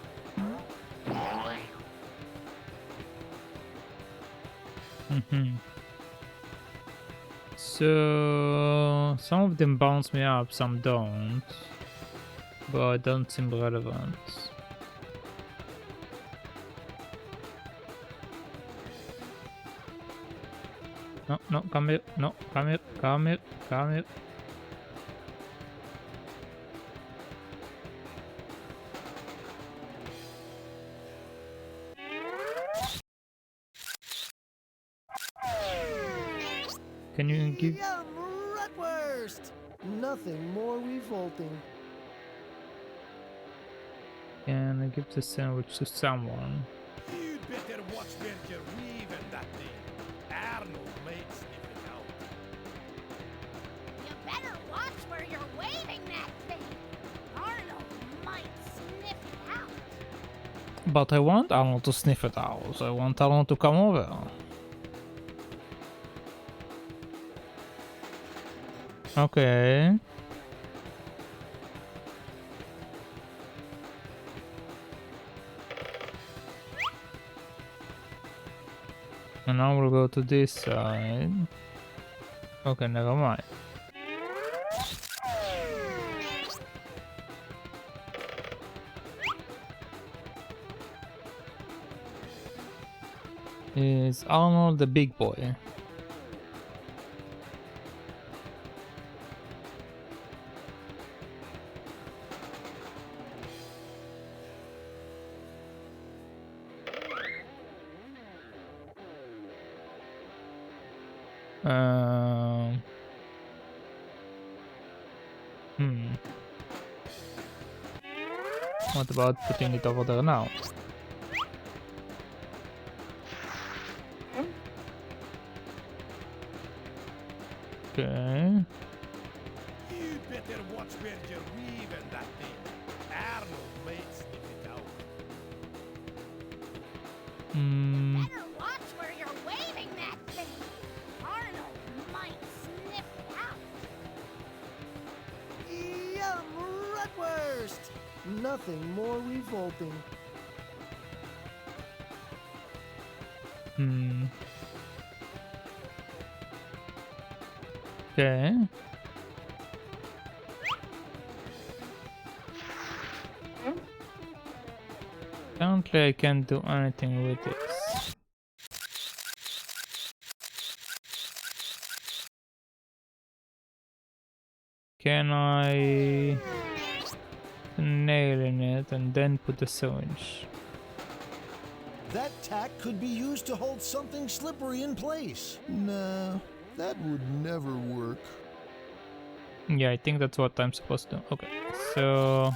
So some of them bounce me up, some don't, but don't seem relevant. No, no, come here, no, come here, come here, come here. Can you give... Yum, Rutwurst! Nothing more revolting. Can I give the sandwich to someone? You'd better watch where you're weaving that thing. Arnold might sniff it out. You better watch where you're waving that thing. Arnold might sniff it out. But I want Arnold to sniff it out. I want Arnold to come over. Okay. And now we'll go to this side. Okay, never mind. Is Arnold the big boy? What about putting it over there now? Okay. You'd better watch where you're weaving that thing. Arnold might sniff it out. Better watch where you're waving that thing. Arnold might sniff it out. Yum, Rutwurst! Nothing more revolting. Okay. Apparently I can't do anything with this. Can I nail in it and then put the syringe? That tack could be used to hold something slippery in place. Nah, that would never work. Yeah, I think that's what I'm supposed to do. Okay, so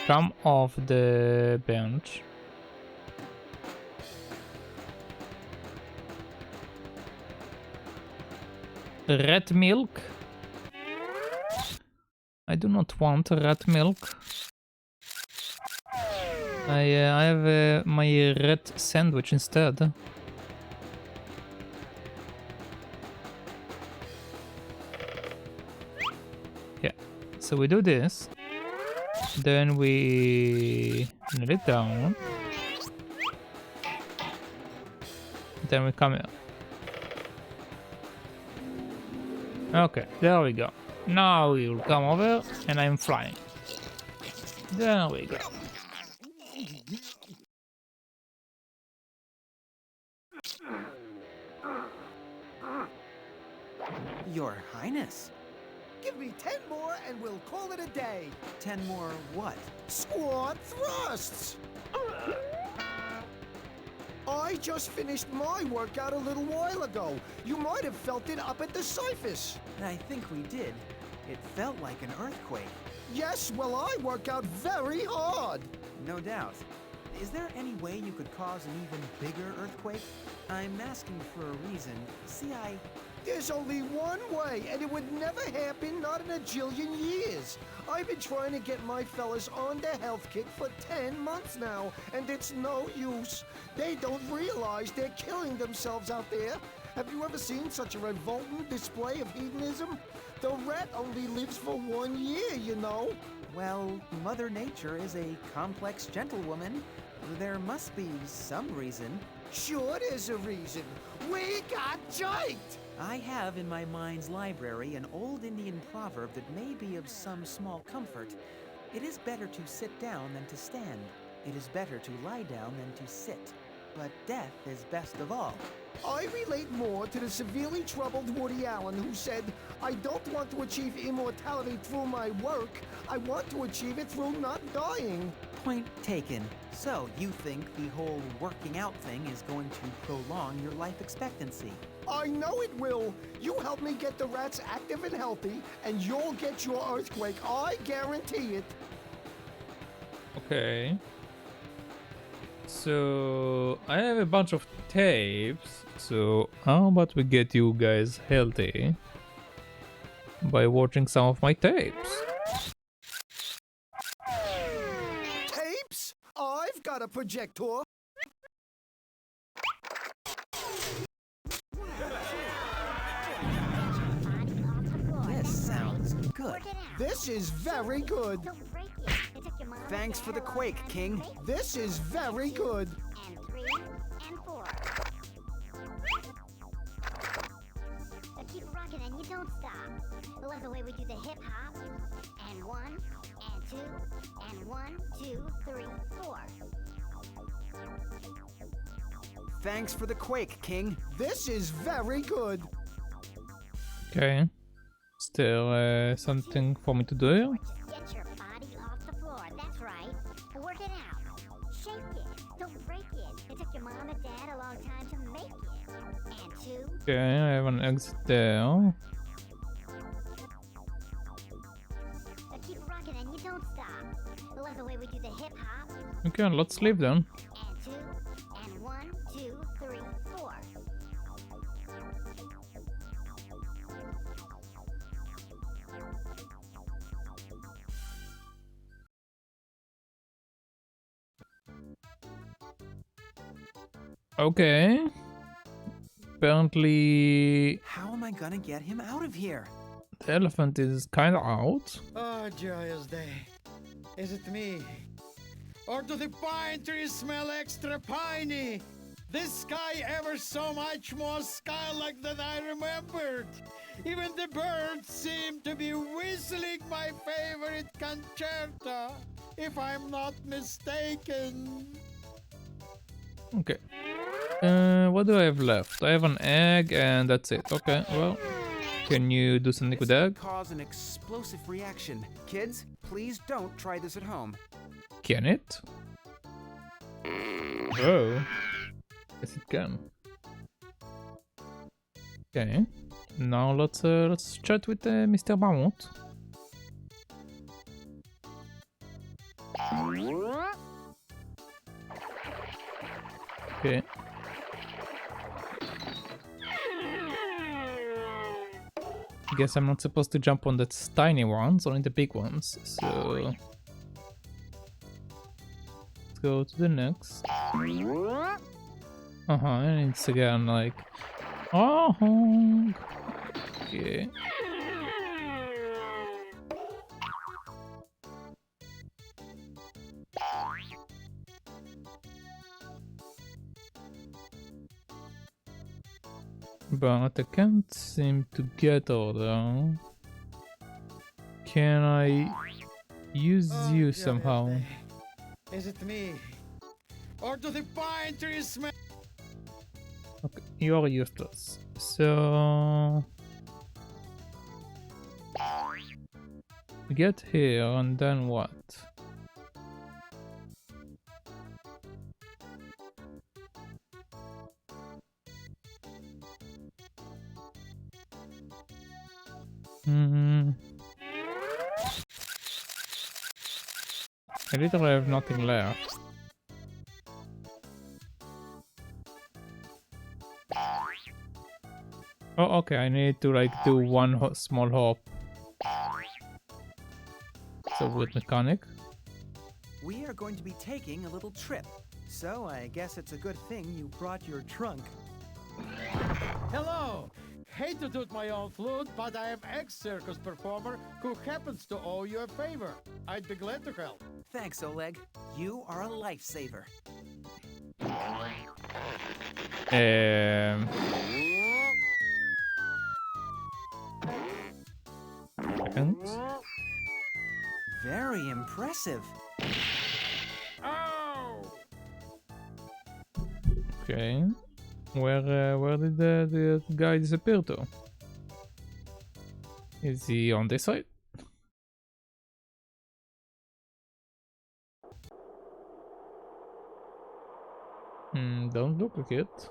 come off the bench. Red milk. I do not want red milk. I have my red sandwich instead. Yeah, so we do this. Then we nail it down. Then we come here. Okay, there we go. Now we will come over and I'm flying. There we go. Your Highness. Give me 10 more and we'll call it a day. 10 more what? Squat thrusts! I just finished my workout a little while ago. You might have felt it up at the surface. I think we did. It felt like an earthquake. Yes, well, I work out very hard. No doubt. Is there any way you could cause an even bigger earthquake? I'm asking for a reason. See, There's only one way, and it would never happen, not in a jillion years. I've been trying to get my fellas on the health kick for 10 months now, and it's no use. They don't realize they're killing themselves out there. Have you ever seen such a revolting display of hedonism? The rat only lives for 1 year, you know. Well, Mother Nature is a complex gentlewoman. There must be some reason. Sure there's a reason. We got jiked! I have in my mind's library an old Indian proverb that may be of some small comfort. It is better to sit down than to stand. It is better to lie down than to sit. But death is best of all. I relate more to the severely troubled Woody Allen who said, I don't want to achieve immortality through my work. I want to achieve it through not dying. Point taken. So, you think the whole working out thing is going to prolong your life expectancy? I know it will. You help me get the rats active and healthy, and you'll get your earthquake. I guarantee it. Okay. So, I have a bunch of tapes. So, how about we get you guys healthy by watching some of my tapes? Tapes? I've got a projector. This sounds good. This is very good. Thanks for the quake, King. This is very good. And 3 and 4. Keep rocking and you don't stop. Love the way we do the hip hop. And 1 and 2 and 1, 2, 3, 4. Thanks for the quake, King. This is very good. Okay. Still something for me to do here? Get your body off the floor. That's right. Work it out. Shake it. Don't break it. It took your mom and dad a long time to make it. And 2. Okay, I have an exit there. Keep rocking and you don't stop. Love the way we do the hip hop. Okay, let's leave then. And 2 and 1, 2, 3, 4. Okay. Apparently How am I gonna get him out of here? the elephant is kinda out. Oh, joyous day. Is it me? Or do the pine trees smell extra piney? This sky ever so much more sky-like than I remembered. Even the birds seem to be whistling my favorite concerto, if I'm not mistaken. Okay. What do I have left? I have an egg and that's it. Okay, well, can you do something with the egg? Cause an explosive reaction. Kids, please don't try this at home. Can it? Oh. Yes, it can. Okay. Now let's chat with Mr. Mammoth. Okay. Guess I'm not supposed to jump on the tiny ones, only the big ones. So let's go to the next. And it's again like, oh, okay. But I can't seem to get all there. Can I use you somehow? Is it me? Or do the pine trees smell? Okay, you're useless. So get here and then what? I literally have nothing left. Oh, okay, I need to like do one small hop. So with mechanic. We are going to be taking a little trip, so I guess it's a good thing you brought your trunk. Hello! Hate to toot my own flute, but I am ex-circus performer who happens to owe you a favor. I'd be glad to help. Thanks, Oleg. You are a lifesaver. Seconds. Very impressive. Oh! Okay. Where did the guy disappear to? Is he on this side? Don't look like it.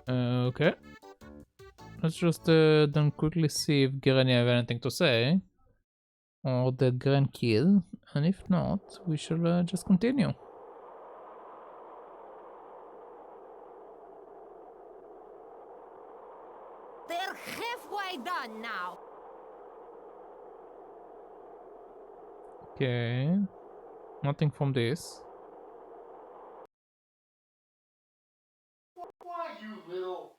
Okay. Let's just then quickly see if Granny have anything to say. Or the grandkid. And if not, we shall just continue. They're halfway done now. Okay. Nothing from this. Why, you little...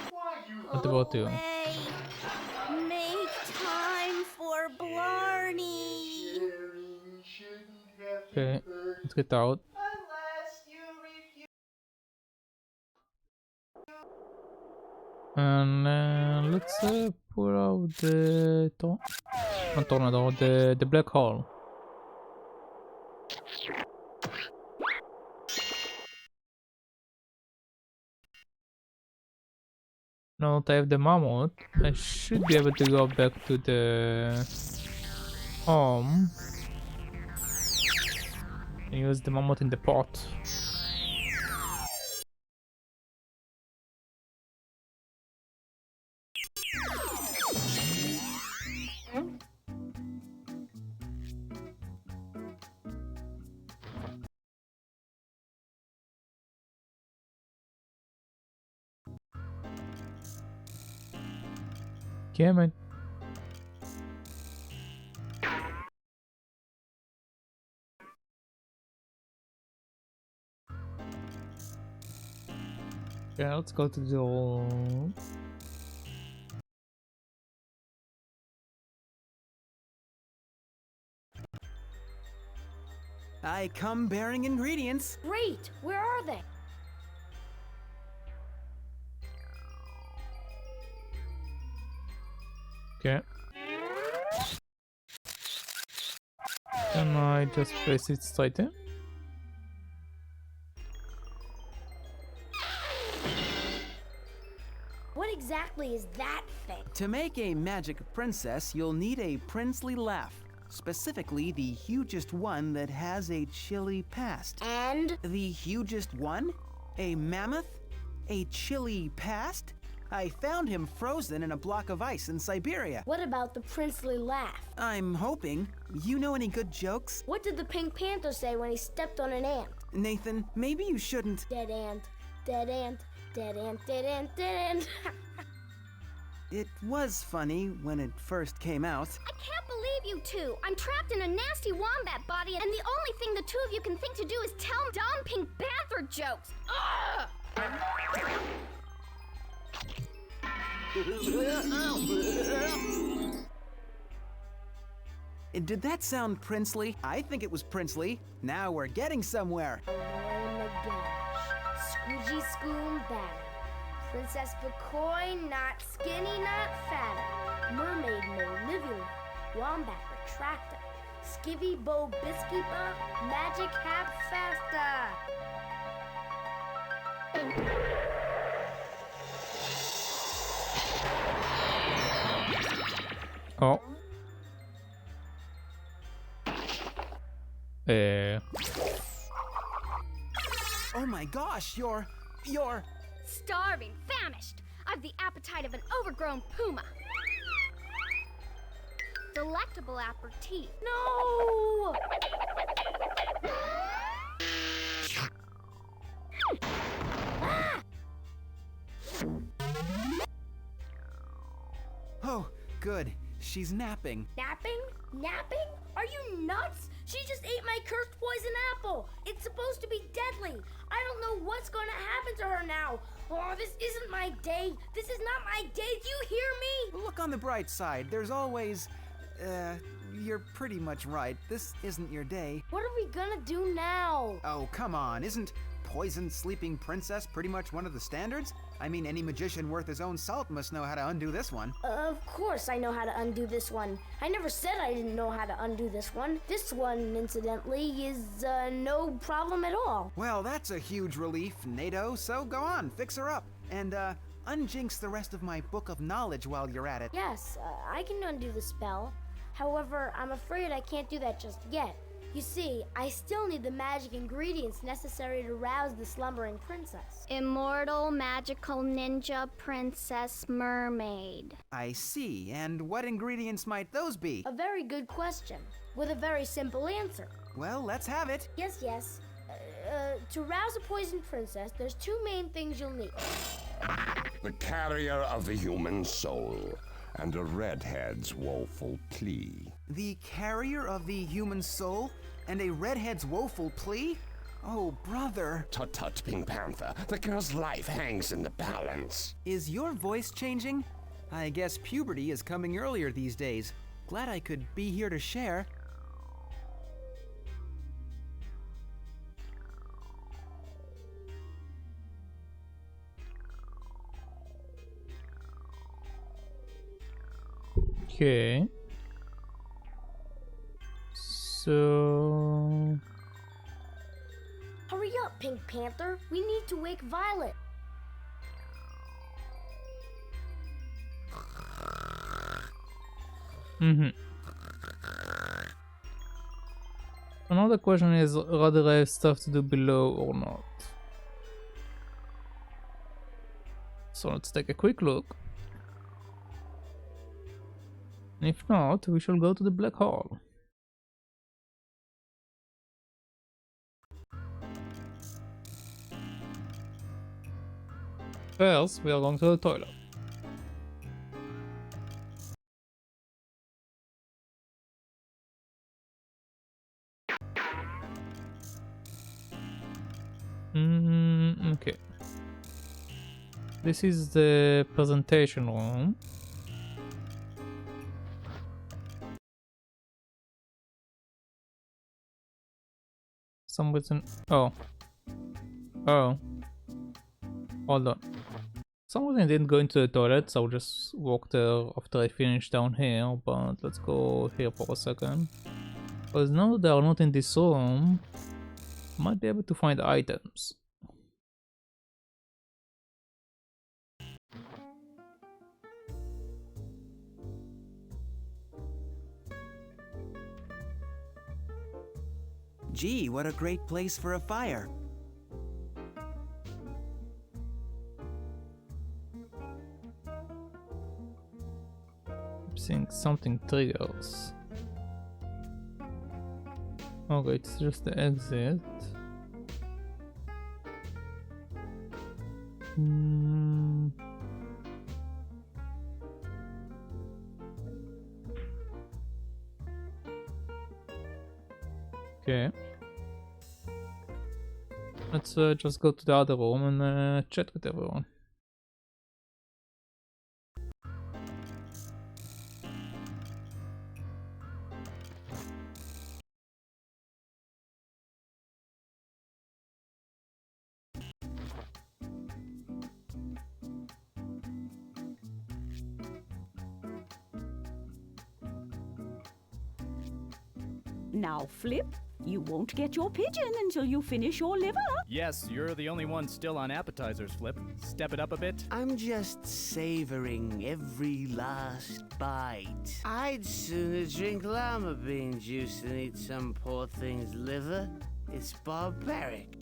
Why, you... What about you? Make time for Blarney. Okay, let's get out. And let's pull out the not tornado, the black hole. Now that I have the mammoth, I should be able to go back to the home and use the mammoth in the pot. Yeah, man. Yeah, let's go to the I come bearing ingredients. Great! Where are they? Okay. Can I just place it straight in? What exactly is that thing? To make a magic princess, you'll need a princely laugh. Specifically, the hugest one that has a chilly past. And? The hugest one? A mammoth? A chilly past? I found him frozen in a block of ice in Siberia. What about the princely laugh? I'm hoping. You know any good jokes? What did the Pink Panther say when he stepped on an ant? Nathan, maybe you shouldn't. Dead ant, dead ant, dead ant, dead ant, dead ant. It was funny when it first came out. I can't believe you two. I'm trapped in a nasty wombat body, and the only thing the two of you can think to do is tell dumb Pink Panther jokes. Ugh! Did that sound princely? I think it was princely. Now we're getting somewhere. Squidgy Schoom Banner. Princess Bacoy, not skinny, not fatter. Mermaid Molivula. Wombat Retractor. Skivvy Bo Bisky Ba. Magic Hap Faster. Oh. Oh my gosh, you're... Starving, famished. I've the appetite of an overgrown puma. Delectable aperitif. No! Ah! Oh, good. She's napping. Napping? Napping? Are you nuts? She just ate my cursed poison apple. It's supposed to be deadly. I don't know what's going to happen to her now. Oh, this isn't my day. This is not my day. Do you hear me? Look on the bright side. There's always... you're pretty much right. This isn't your day. What are we gonna do now? Oh, come on. Isn't poisoned sleeping princess pretty much one of the standards? I mean, any magician worth his own salt must know how to undo this one. Of course I know how to undo this one. I never said I didn't know how to undo this one. This one, incidentally, is no problem at all. Well, that's a huge relief, NATO. So go on, fix her up. And, unjinx the rest of my book of knowledge while you're at it. Yes, I can undo the spell. However, I'm afraid I can't do that just yet. You see, I still need the magic ingredients necessary to rouse the slumbering princess. Immortal magical ninja princess mermaid. I see. And what ingredients might those be? A very good question, with a very simple answer. Well, let's have it. Yes. To rouse a poisoned princess, there's two main things you'll need. The carrier of the human soul, and a redhead's woeful plea. The carrier of the human soul, and a redhead's woeful plea? Oh, brother. Tut-tut, Pink Panther. The girl's life hangs in the balance. Is your voice changing? I guess puberty is coming earlier these days. Glad I could be here to share. Okay. So... Hurry up, Pink Panther. We need to wake Violet. Another question is whether I have stuff to do below or not. So let's take a quick look. If not, we shall go to the black hole. First, we are going to the toilet. Okay. This is the presentation room. some reason. Oh. Oh. Hold on. For some reason I didn't go into the toilet, so I'll just walk there after I finish down here, but let's go here for a second. Because now that they are not in this room, I might be able to find items. Gee, what a great place for a fire. I'm seeing something triggers. Okay, it's just the exit. Okay. Let's just go to the other room and chat with everyone. Now, Flip, you won't get your pigeon until you finish your liver. Yes, you're the only one still on appetizers, Flip. Step it up a bit. I'm just savoring every last bite. I'd sooner drink llama bean juice than eat some poor thing's liver. It's barbaric.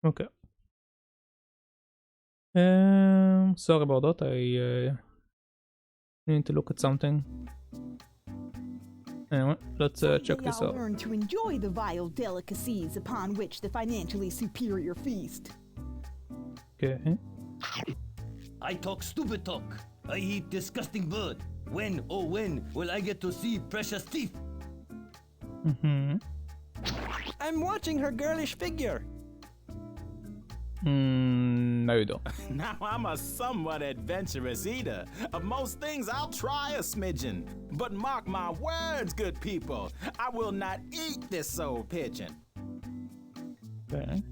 Okay. Sorry about that. I need to look at something. Anyway, let's check this I'll out. learn to enjoy the vile delicacies upon which the financially superior feast. Okay. I talk stupid talk. I eat disgusting bird. When, oh when, will I get to see precious teeth? Mm-hmm. I'm watching her girlish figure. No, you don't. Now I'm a somewhat adventurous eater. Of most things, I'll try a smidgen. But mark my words, good people, I will not eat this old pigeon. Okay.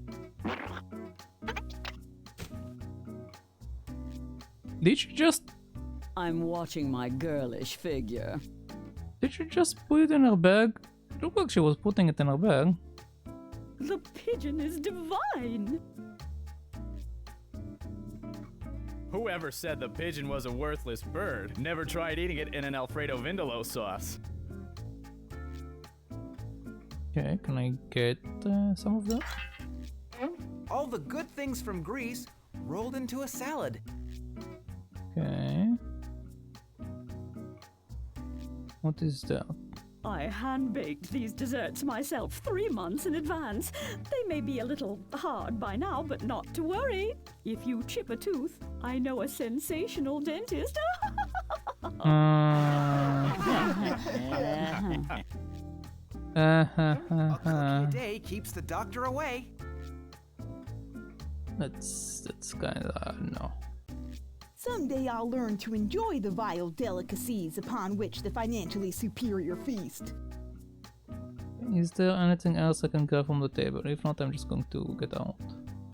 Did you just... I'm watching my girlish figure. Did you just put it in her bag? It looked like she was putting it in her bag. The pigeon is divine. Whoever said the pigeon was a worthless bird never tried eating it in an Alfredo Vindaloo sauce. Okay, can I get some of that? All the good things from Greece rolled into a salad. Okay. What is that? I hand-baked these desserts myself 3 months in advance. They may be a little hard by now, but not to worry. If you chip a tooth, I know a sensational dentist. A cookie a day keeps the doctor away. That's kinda no. Someday I'll learn to enjoy the vile delicacies upon which the financially superior feast. Is there anything else I can grab from the table? If not, I'm just going to get out.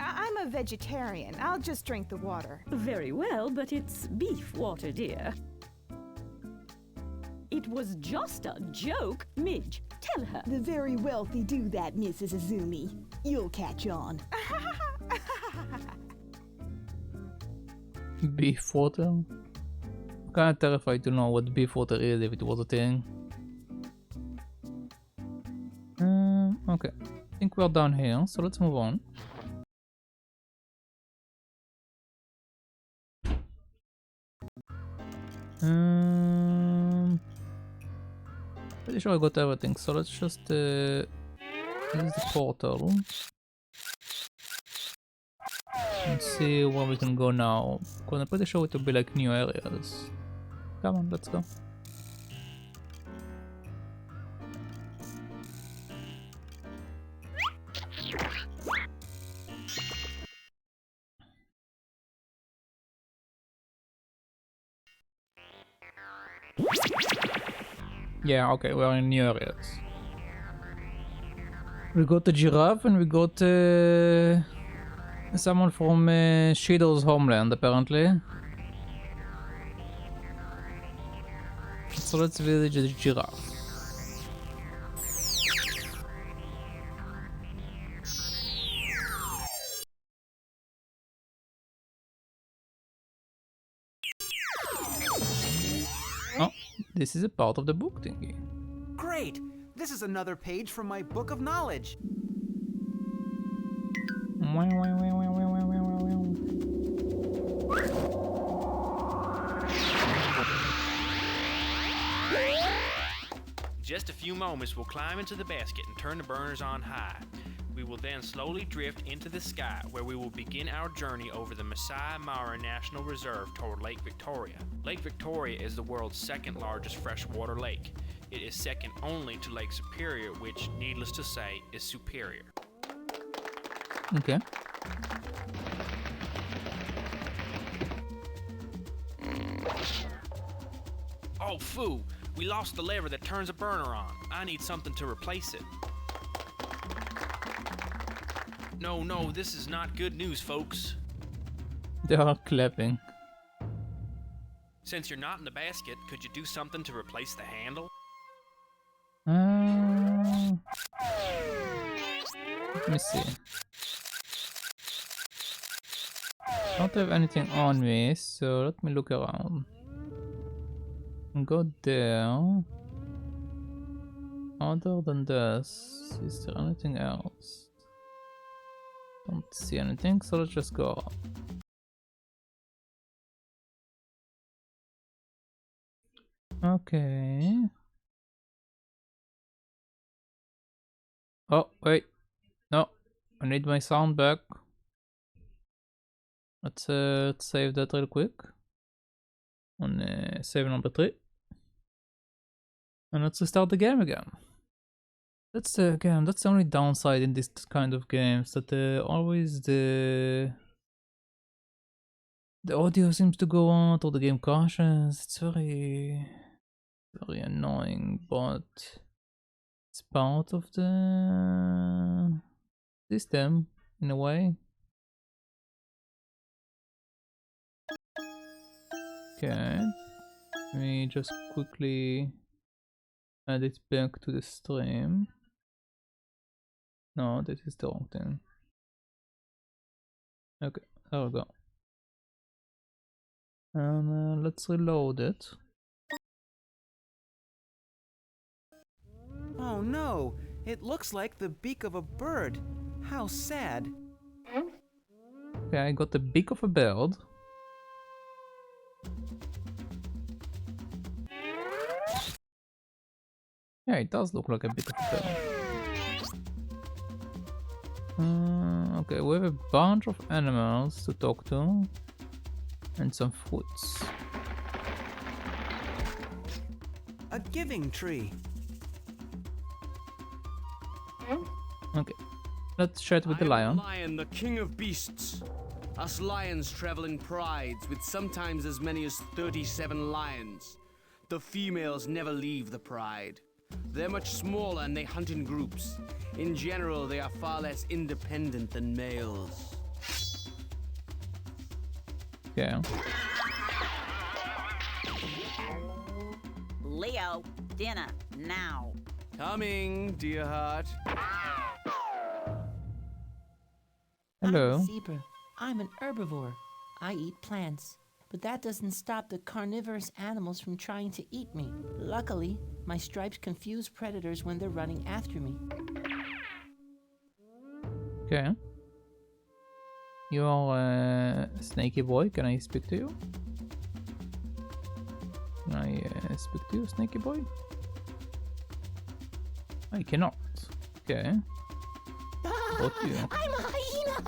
I'm a vegetarian. I'll just drink the water. Very well, but it's beef water, dear. It was just a joke, Midge. Tell her. The very wealthy do that, Mrs. Azumi. You'll catch on. Beef water? I'm kinda terrified to know what beef water is if it was a thing. Okay. I think we're down here, so let's move on. Pretty sure I got everything, so let's just use the portal and see where we can go now. Because I'm pretty sure it will be like new areas. Come on, let's go. Yeah, okay, we're in new areas. We got the giraffe and we got someone from Shadow's homeland, apparently. So let's visit the giraffe. Oh, this is a part of the book thingy. Great! This is another page from my book of knowledge. Just a few moments, we'll climb into the basket and turn the burners on high. We will then slowly drift into the sky, where we will begin our journey over the Masai Mara National Reserve toward Lake Victoria. Lake Victoria is the world's second largest freshwater lake. It is second only to Lake Superior, which, needless to say, is superior. Okay. Oh, phoo! We lost the lever that turns a burner on. I need something to replace it. No, this is not good news, folks. They are clapping. Since you're not in the basket, could you do something to replace the handle? Let me see. I don't have anything on me, so let me look around. Go there. Other than this, is there anything else? Don't see anything, so let's just go up. Okay. Oh, wait. No, I need my sound back. Let's save that real quick. On save number 3. And let's restart the game again. That's the only downside in this kind of games, that always the audio seems to go out or the game crashes. It's very annoying, but it's part of the system in a way. Okay, let me just quickly add it back to the stream. No, this is the wrong thing. Okay, there we go. And let's reload it. Oh no, it looks like the beak of a bird. How sad. Okay, I got the beak of a bird. Yeah, it does look like a beak of a bird. Okay, we have a bunch of animals to talk to. And some fruits. A giving tree. Okay, let's chat with the lion. Lion, the king of beasts. Us lions travel in prides with sometimes as many as 37 lions. The females never leave the pride. They're much smaller and they hunt in groups. In general, they are far less independent than males. Yeah. Leo, dinner, now. Coming, dear heart. Hello. I'm a zebra. I'm an herbivore. I eat plants. But that doesn't stop the carnivorous animals from trying to eat me. Luckily, my stripes confuse predators when they're running after me. Okay. You are a snaky boy. Can I speak to you? Can I speak to you, snaky boy? I cannot. Okay. What do you? I'm a hyena!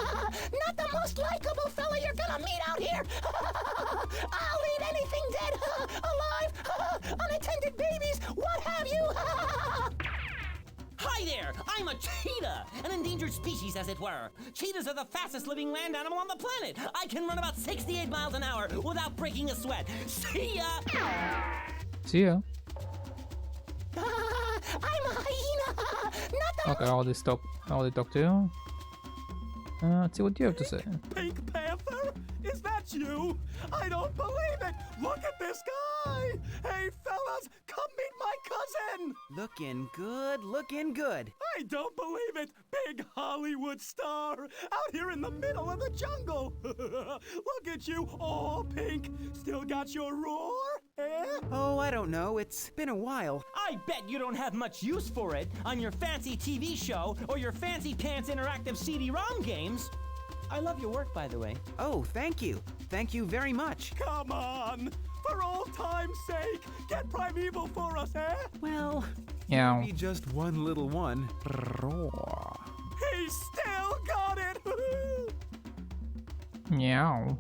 Not the most likable fella you're gonna meet out here! I'll eat anything dead, alive, unattended babies, what have you! Hi there! I'm a cheetah! An endangered species, as it were. Cheetahs are the fastest living land animal on the planet. I can run about 68 miles an hour without breaking a sweat. See ya! See ya. I'm a hyena! Not the Okay, I'll talk to you. Let's see what you have to say. Pink Panther? Is that you? I don't believe it! Look at this guy! Hey, fellas, come meet my cousin! Looking good, looking good. I don't believe it! Big Hollywood star! Out here in the middle of the jungle! Look at you, all pink! Still got your roar? Eh? Oh, I don't know. It's been a while. I bet you don't have much use for it on your fancy TV show or your fancy pants interactive CD-ROM games. I love your work, by the way. Oh, thank you. Thank you very much. Come on! For old time's sake, get Primeval for us, eh? Well, yeah. Maybe just one little one. He still got it! Meow.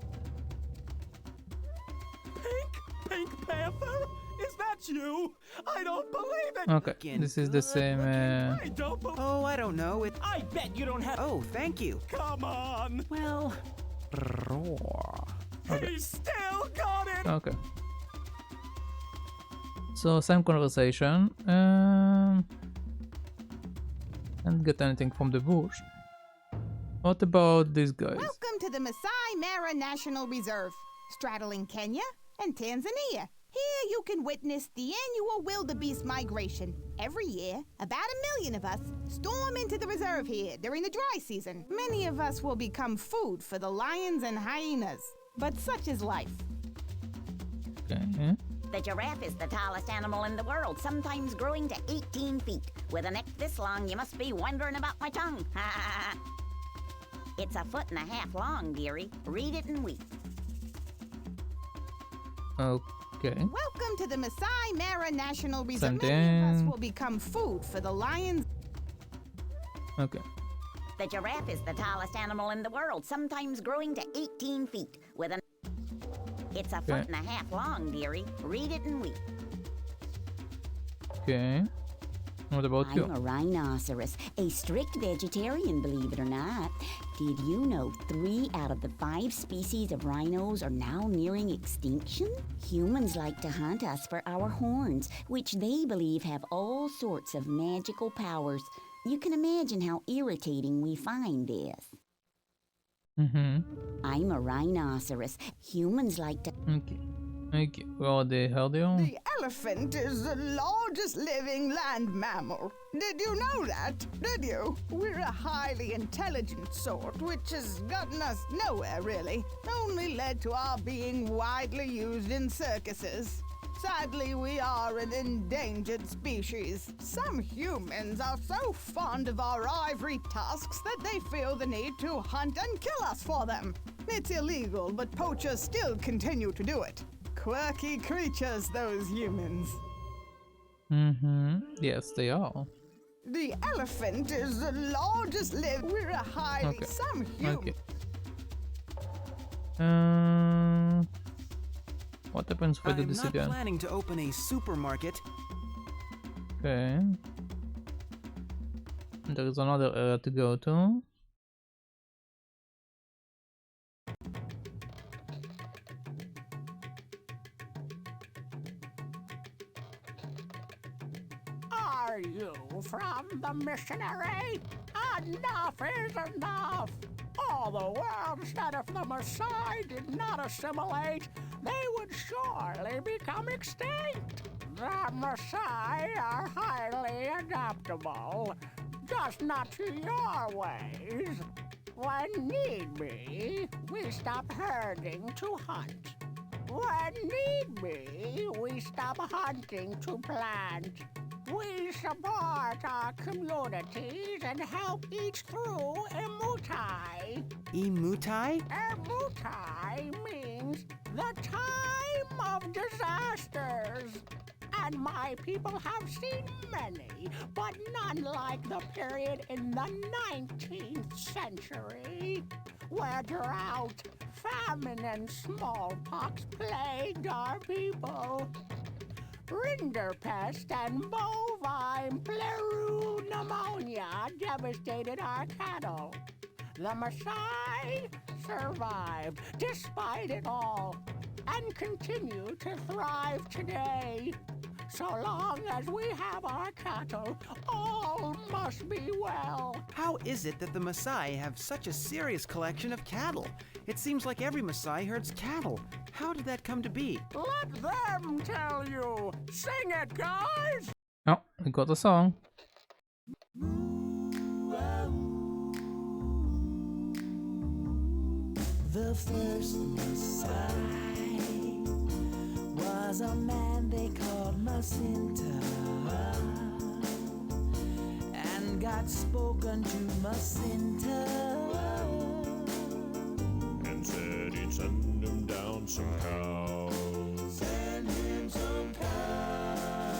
Pink Panther? Is that you? I don't believe it! Okay, this is the same. I don't Oh, I don't know. I bet you don't have. Oh, thank you. Come on! Well, Okay. He still got it! Okay. So same conversation. Can't get anything from the bush. What about these guys? Welcome to the Masai Mara National Reserve, straddling Kenya and Tanzania. Here you can witness the annual wildebeest migration. Every year, about 1 million of us storm into the reserve here during the dry season. Many of us will become food for the lions and hyenas, but such is life. Okay. The giraffe is the tallest animal in the world, sometimes growing to 18 feet. With a neck this long, you must be wondering about my tongue. It's 1.5 feet long, dearie. Read it and weep. Okay. Welcome to the Masai Mara National Reserve. Something. Many of us will become food for the lions. Okay. The giraffe is the tallest animal in the world, sometimes growing to 18 feet. With a It's 1.5 feet long, dearie. Read it and weep. Okay. What about you? I'm a rhinoceros, a strict vegetarian, believe it or not. Did you know 3 out of the 5 species of rhinos are now nearing extinction? Humans like to hunt us for our horns, which they believe have all sorts of magical powers. You can imagine how irritating we find this. I'm a rhinoceros. Humans like to... Okay, well, the hell do you? The elephant is the largest living land mammal. Did you know that? Did you? We're a highly intelligent sort, which has gotten us nowhere, really. Only led to our being widely used in circuses. Sadly, we are an endangered species. Some humans are so fond of our ivory tusks that they feel the need to hunt and kill us for them. It's illegal, but poachers still continue to do it. Quirky creatures, those humans. Yes, they are. The elephant is the largest We're a highly... Some humans... Okay. What happens if I do this I'm again? not planning to open a supermarket. Okay. There is another area to go to. Are you from the missionary? Enough is enough! All the world said if the Maasai did not assimilate, they would surely become extinct. The Maasai are highly adaptable, just not to your ways. When need be, we stop herding to hunt. When need be, we stop hunting to plant. We support our communities and help each through Emutai. Emutai? Emutai means the time of disasters. And my people have seen many, but none like the period in the 19th century, where drought, famine, and smallpox plagued our people. Rinderpest and bovine pleuro pneumonia devastated our cattle. The Maasai survived despite it all and continue to thrive today. So long as we have our cattle, all must be well. How is it that the Maasai have such a serious collection of cattle? It seems like every Maasai herds cattle. How did that come to be? Let them tell you. Sing it, guys! Oh, we got the song. The first Maasai was a man they called Masinta, and God spoke unto Masinta and said he'd send him down some cows. Send him some cows.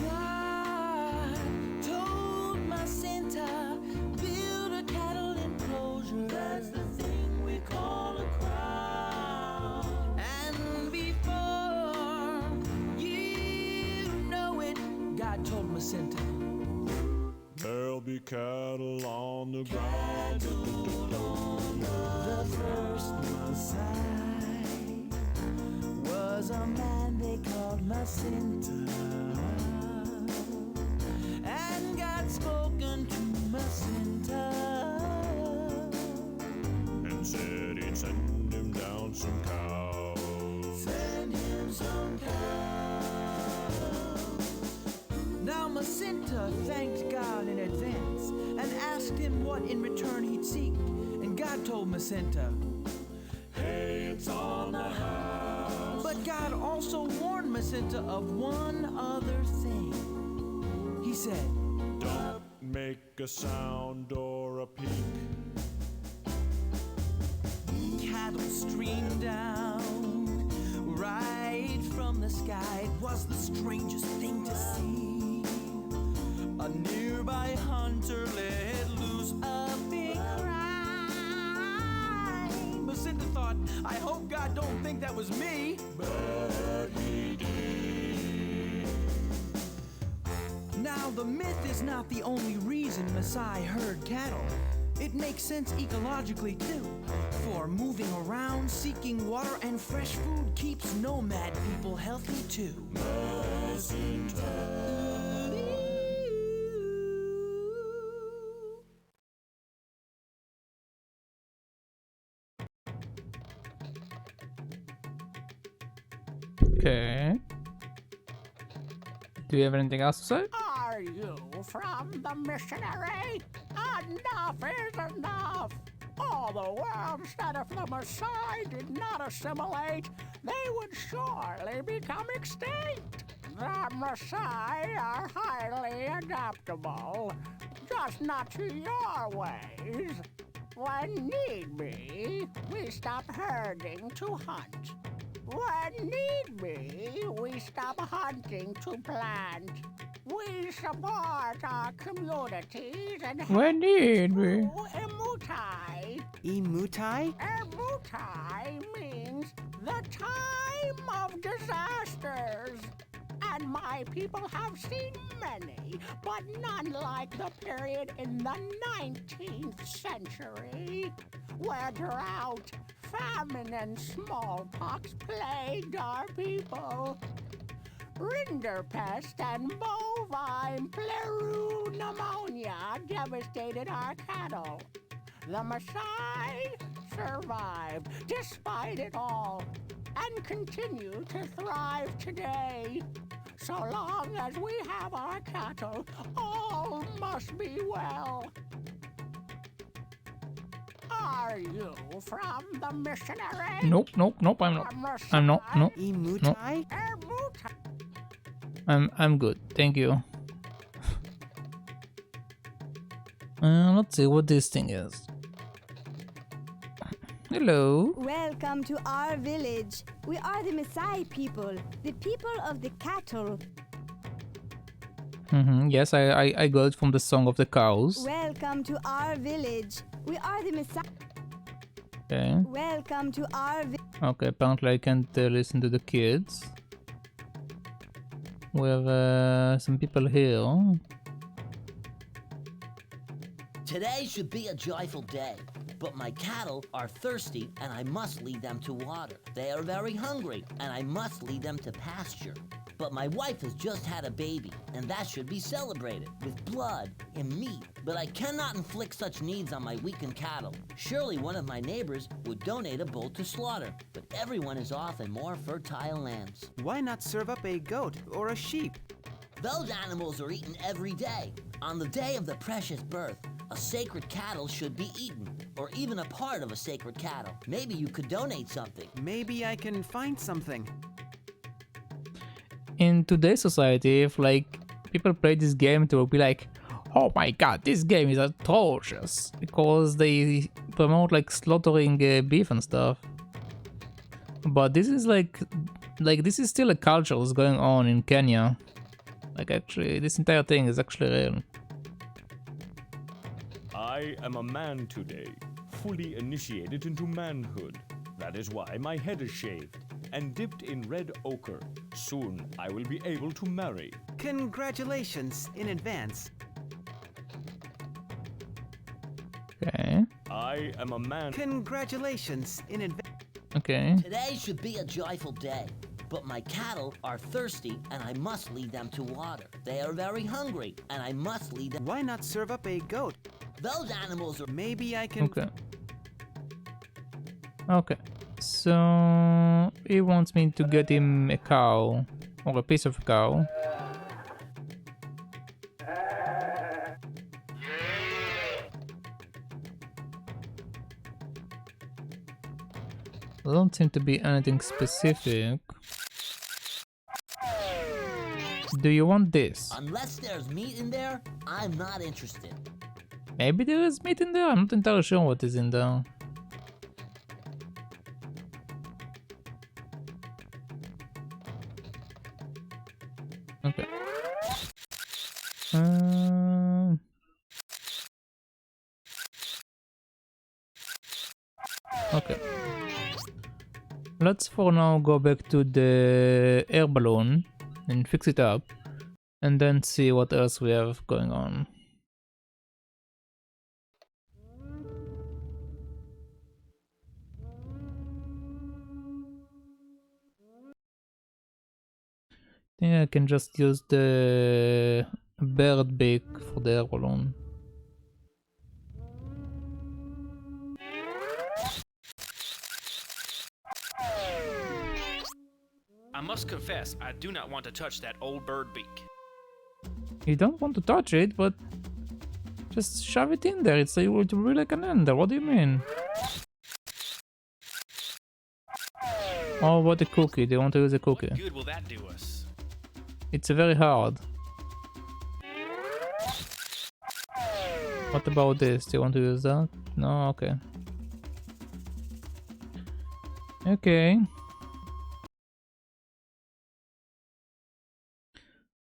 God told Masinta, build a cattle enclosure. That's the thing we call a crowd. And before you know it, God told Masinta, there'll be cattle on the ground. The first Maasai was a man they called Masinta, and God spoke unto Masinta and said he'd send him down some cows. Send him some cows. Now Masinta thanked God in advance and asked him what in return he'd seek. And God told Masinta, hey, it's on the house. But God also warned Masinta of one other thing. He said, don't make a sound or a peep. Cattle streamed down right from the sky. It was the strangest thing to see. A nearby hunter let loose a big cry. Masinta thought, I hope God don't think that was me. But he did. Now, the myth is not the only reason Maasai herd cattle. It makes sense ecologically too. For moving around, seeking water and fresh food keeps nomad people healthy too. Okay. Do you have anything else to say? Are you from the missionary? Enough is enough! All the world said if the Maasai did not assimilate, they would surely become extinct. The Maasai are highly adaptable, just not to your ways. When need be, we stop herding to hunt. When need be, we stop hunting to plant. We support our communities and When need be. Emutai. Emutai? Emutai means the time of disasters. And my people have seen many, but none like the period in the 19th century, where drought, famine, and smallpox plagued our people. Rinderpest and bovine pleuro pneumonia devastated our cattle. The Maasai survived despite it all and continue to thrive today. So long as we have our cattle, all must be well. Are you from the missionary? Nope, nope, nope, I'm not. I'm not, no. Emutai? I'm good, thank you. Let's see what this thing is. Hello. Welcome to our village. We are the Maasai people, the people of the cattle. Yes, I got it from the Song of the Cows. Welcome to our village. We are the Maasai. Okay. Welcome to our Okay, apparently I can't listen to the kids. We have some people here. Today should be a joyful day, but my cattle are thirsty and I must lead them to water. They are very hungry and I must lead them to pasture. But my wife has just had a baby, and that should be celebrated with blood and meat. But I cannot inflict such needs on my weakened cattle. Surely one of my neighbors would donate a bull to slaughter, but everyone is off in more fertile lands. Why not serve up a goat or a sheep? Those animals are eaten every day. On the day of the precious birth, a sacred cattle should be eaten, or even a part of a sacred cattle. Maybe you could donate something. Maybe I can find something. In today's society, if like people play this game, they will be like, oh my god, this game is atrocious, because they promote like slaughtering beef and stuff. But this is like this is still a culture that's going on in Kenya. Like actually, this entire thing is actually real. I am a man today, fully initiated into manhood. That is why my head is shaved and dipped in red ochre. Soon I will be able to marry. Congratulations in advance. Okay. I am a man. Congratulations in advance. Okay. Today should be a joyful day, but my cattle are thirsty and I must lead them to water. They are very hungry and I must lead them. Why not serve up a goat? Those animals are. Maybe I can. Okay. Okay. So he wants me to get him a cow or a piece of a cow. There don't seem to be anything specific. Do you want this? Unless there's meat in there, I'm not interested. Maybe there is meat in there? I'm not entirely sure what is in there. Okay. Okay. Let's for now go back to the air balloon and fix it up. and then see what else we have going on. I think I can just use the bird beak for the air balloon. I must confess, I do not want to touch that old bird beak. You don't want to touch it, but just shove it in there. It will be like an ender. What do you mean? Oh, what a cookie. They want to use a cookie. What good will that do us? It's very hard. What about this? Do you want to use that? No? Okay. Okay.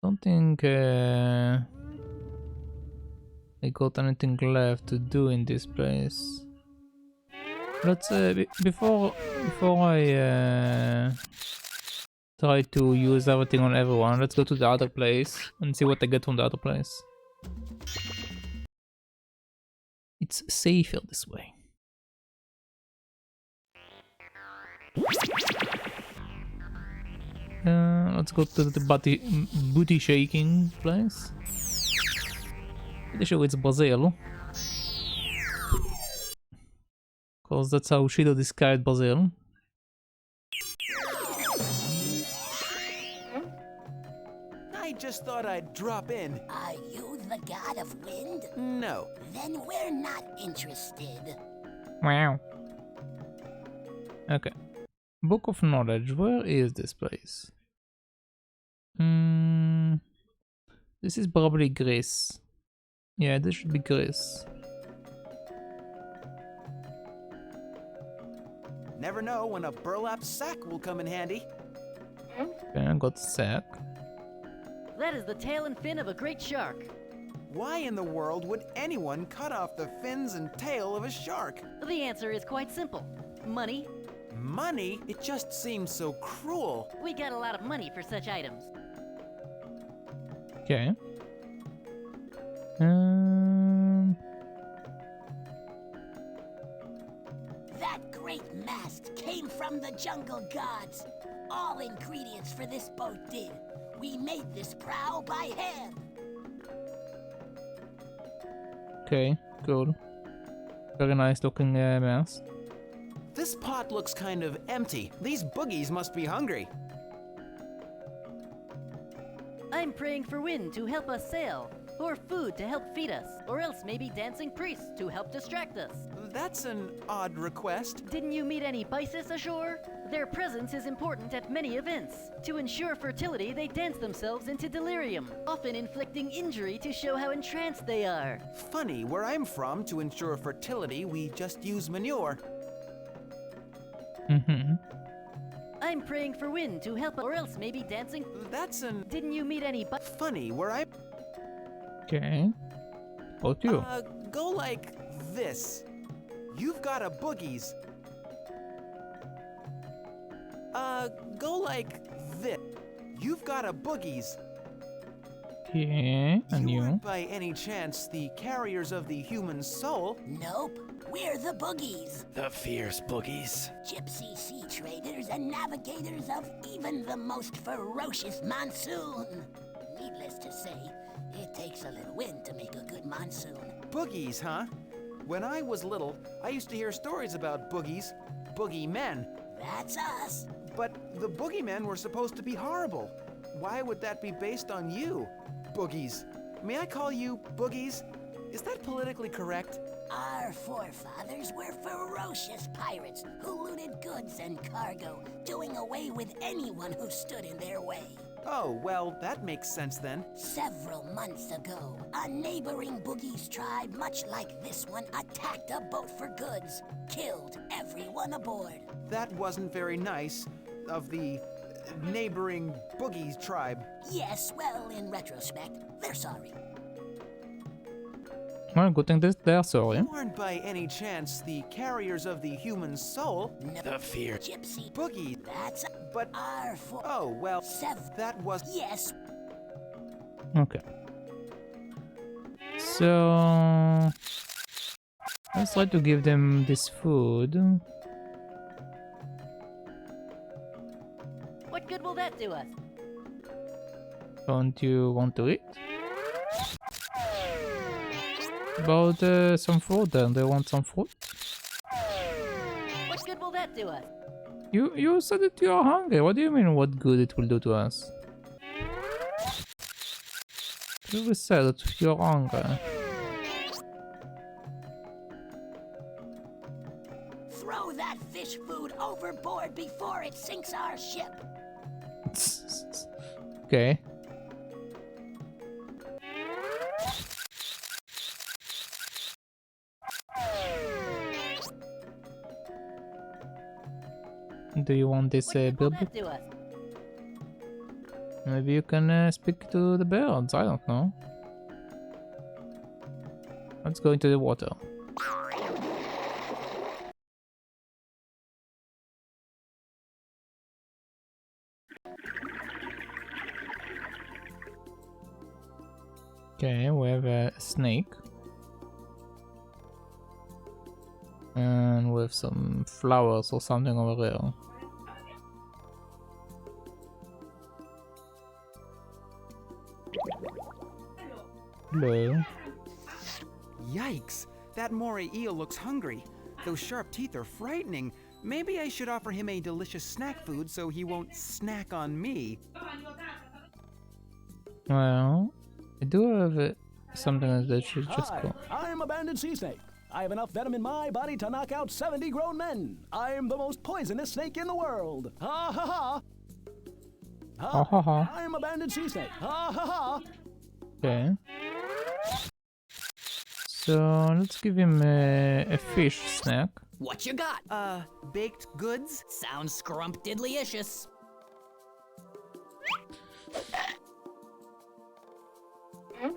Don't think I got anything left to do in this place. Let's before I try to use everything on everyone, let's go to the other place and see what I get from the other place. It's safer this way. Let's go to the booty shaking place. Pretty sure it's Brazil, cause that's how Shido described Brazil. I just thought I'd drop in. Are you the god of wind? No. Then we're not interested. Wow. Okay. Book of Knowledge. Where is this place? This is probably Greece. Yeah, this should be Greece. Never know when a burlap sack will come in handy. Okay, I got the sack. That is the tail and fin of a great shark. Why in the world would anyone cut off the fins and tail of a shark? The answer is quite simple. Money. Money? It just seems so cruel. We got a lot of money for such items. Okay. That great mast came from the jungle gods. All ingredients for this boat did. We made this prow by hand. Okay, cool. Very nice looking mast. This pot looks kind of empty. These boogies must be hungry. I'm praying for wind to help us sail, or food to help feed us, or else maybe dancing priests to help distract us. That's an odd request. Didn't you meet any Bisis ashore? Their presence is important at many events. To ensure fertility, they dance themselves into delirium, often inflicting injury to show how entranced they are. Funny, where I'm from, to ensure fertility, we just use manure. I'm praying for wind to help, or else maybe dancing. That's an... Didn't you meet any Funny, where I'm... Okay. About you. Go like this. You've got a boogies. Go like this. You've got a boogies. Okay, and you? Aren't by any chance the carriers of the human soul? Nope. We're the boogies. The fierce boogies. Gypsy sea traders and navigators of even the most ferocious monsoon. Needless to say, it takes a little wind to make a good monsoon. Boogies, huh? When I was little, I used to hear stories about boogies. Boogeymen. That's us. But the boogeymen were supposed to be horrible. Why would that be based on you? Boogies. May I call you boogies? Is that politically correct? Our forefathers were ferocious pirates who looted goods and cargo, doing away with anyone who stood in their way. Oh, well, that makes sense then. Several months ago, a neighboring Boogie's tribe, much like this one, attacked a boat for goods, killed everyone aboard. That wasn't very nice of the neighboring Boogie's tribe. Yes, well, in retrospect, they're sorry. Well, good thing they're sorry. You aren't by any chance the carriers of the human soul? No. The fear. Gypsy. Boogie. That's but our oh, well, Seven. that was... Yes. Okay. So let's try to give them this food. What good will that do us? Don't you want to eat? About some fruit then. They want some fruit? What good will that do us? You said that you are hungry. What do you mean what good it will do to us? You said that you're hungry. Throw that fish food overboard before it sinks our ship. Okay. Do you want this Bilbo? Maybe you can speak to the birds, I don't know. Let's go into the water. Okay, we have a snake. And with some flowers or something over there. Hello. Yikes! That moray eel looks hungry. Those sharp teeth are frightening. Maybe I should offer him a delicious snack food so he won't snack on me. Well, I do have something that should just go. I'm a banded sea snake. I have enough venom in my body to knock out 70 grown men. I'm the most poisonous snake in the world. Ha ha ha. Ha ha ha. I'm a banded sea snake. Ha ha ha. Okay. So let's give him a fish snack. What you got? Baked goods? Sounds scrumptiddlyicious.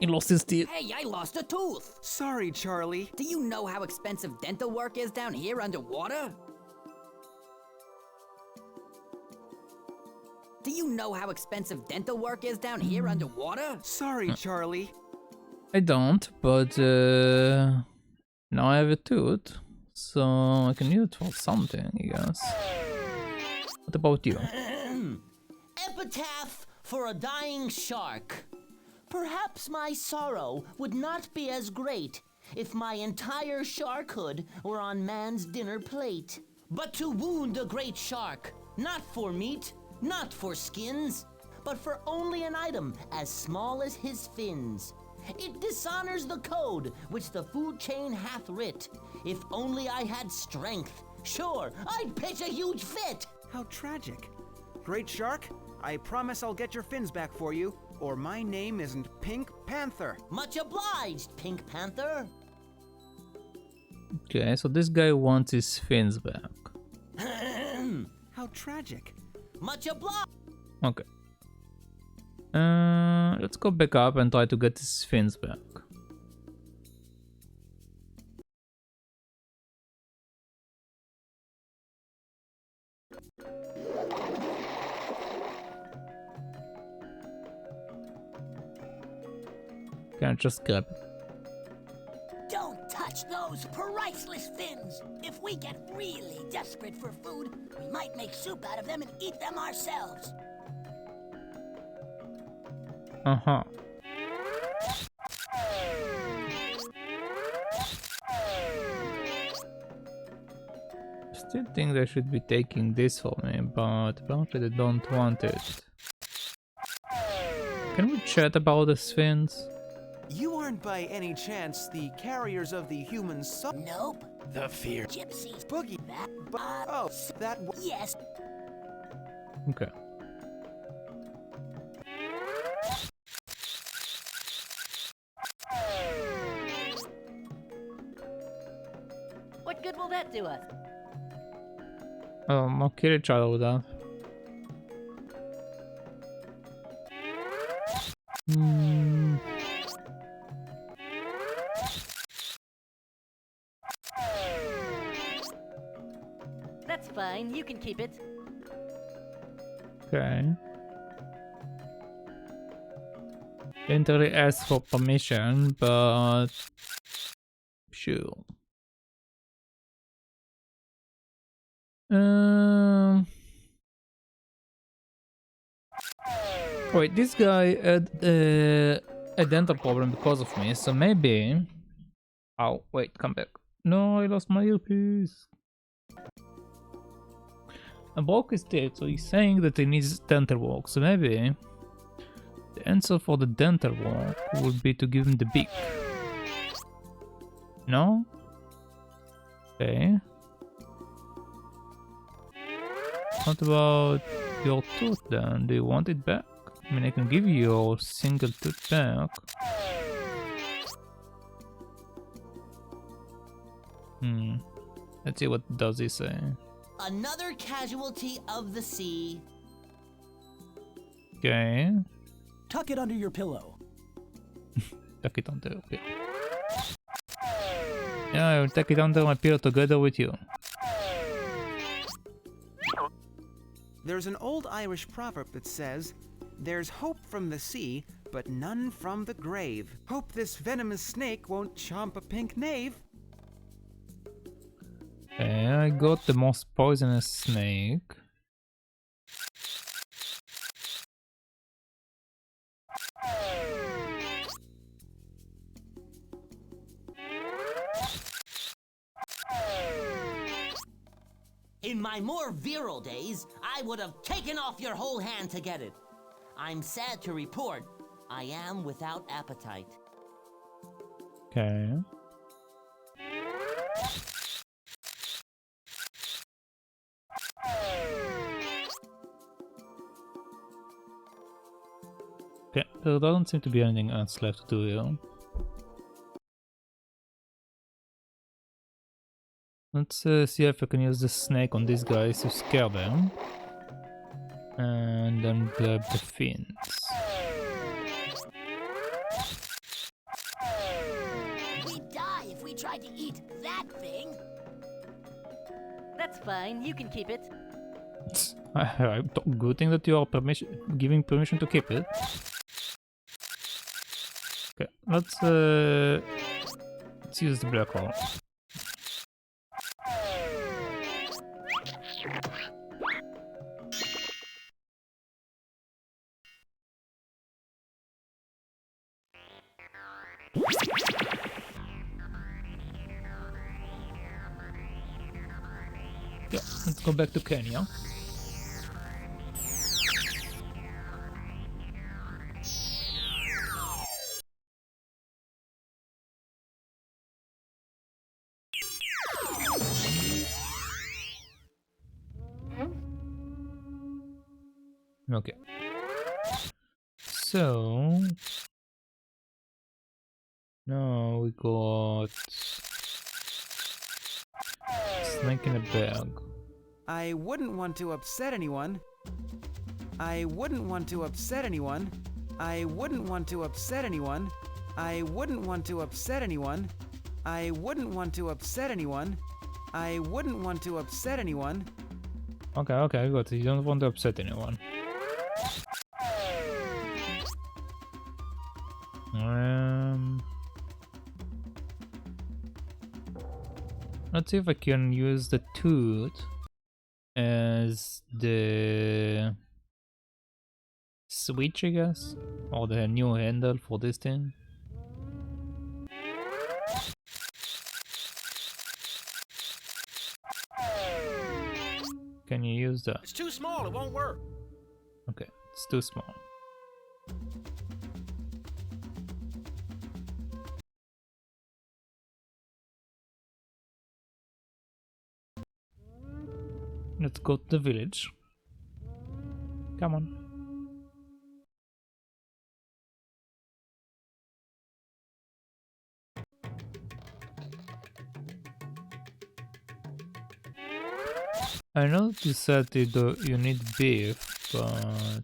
He lost his teeth. Hey, I lost a tooth. Sorry, Charlie. Do you know how expensive dental work is down here underwater? Do you know how expensive dental work is down here underwater? Sorry, Charlie. I don't, but now I have a tooth, so I can use it for something, I guess. What about you? Epitaph for a dying shark. Perhaps my sorrow would not be as great if my entire sharkhood were on man's dinner plate. But to wound a great shark, not for meat, not for skins, but for only an item as small as his fins. It dishonors the code which the food chain hath writ. If only I had strength, sure, I'd pitch a huge fit. How tragic. Great shark, I promise I'll get your fins back for you, or my name isn't Pink Panther. Much obliged, Pink Panther. Okay, so this guy wants his fins back. How tragic. Much obliged. Okay. Let's go back up and try to get his fins back. Can't just grab it. Don't touch those priceless fins. If we get really desperate for food, we might make soup out of them and eat them ourselves. Uh-huh. Still think they should be taking this for me, but apparently they don't want it. Can we chat about the fins? You aren't by any chance the carriers of the human soul? Nope. The fear. Gypsies. Boogie. That. Yes. Okay. What good will that do us? I'll kill each other with that. That's fine, you can keep it. Okay. Didn't really ask for permission, but sure. Wait, this guy had a dental problem because of me, so maybe. Oh, wait, come back. No, I lost my earpiece. I broke his teeth, so he's saying that he needs dental work, so maybe the answer for the dental work would be to give him the beak. No? Okay. What about your tooth then? Do you want it back? I mean, I can give you your single tooth back. Let's see what does he say. Another casualty of the sea. Okay. Tuck it under your pillow. Tuck it under your pillow. Yeah, I will tuck it under my pillow together with you. There's an old Irish proverb that says, "There's hope from the sea, but none from the grave. Hope this venomous snake won't chomp a pink knave." Okay, I got the most poisonous snake. In my more virile days, I would have taken off your whole hand to get it. I'm sad to report, I am without appetite. Okay. Okay, there doesn't seem to be anything else left to do here. Let's see if I can use the snake on these guys to scare them. And then grab the fins. We'd die if we tried to eat that thing. That's fine, you can keep it. Good thing that you are giving permission to keep it. Okay, let's use the black hole. Yeah, let's go back to Kenya. Okay. So now we got snake in a bag. I wouldn't want to upset anyone. I wouldn't want to upset anyone. I wouldn't want to upset anyone. I wouldn't want to upset anyone. I wouldn't want to upset anyone. I wouldn't want to upset anyone. Okay, I got it. You don't want to upset anyone. Let's see if I can use the tooth as the switch, I guess, or the new handle for this thing. Can you use that? It's too small, it won't work. Okay, it's too small. Let's go to the village. Come on. I know that you said you need beef, but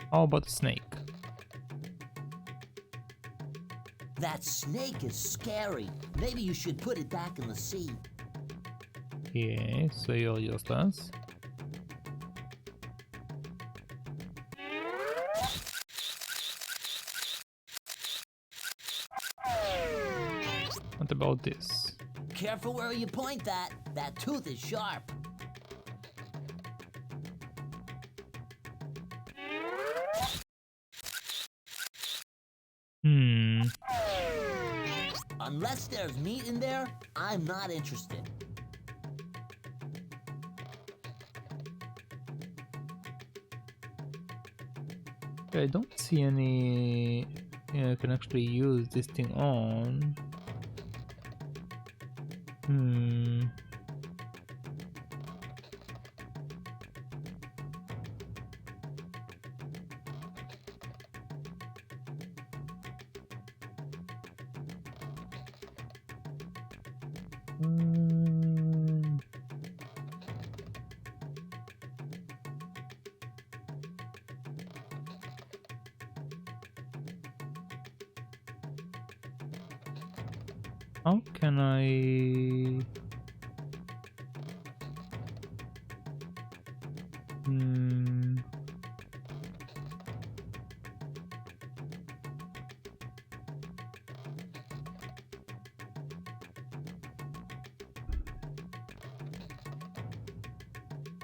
how about a snake? That snake is scary. Maybe you should put it back in the sea. Okay, so you're useless. What about this? Careful where you point that. That tooth is sharp. Unless there's meat in there, I'm not interested. I don't see any. Yeah, I can actually use this thing on. How can I...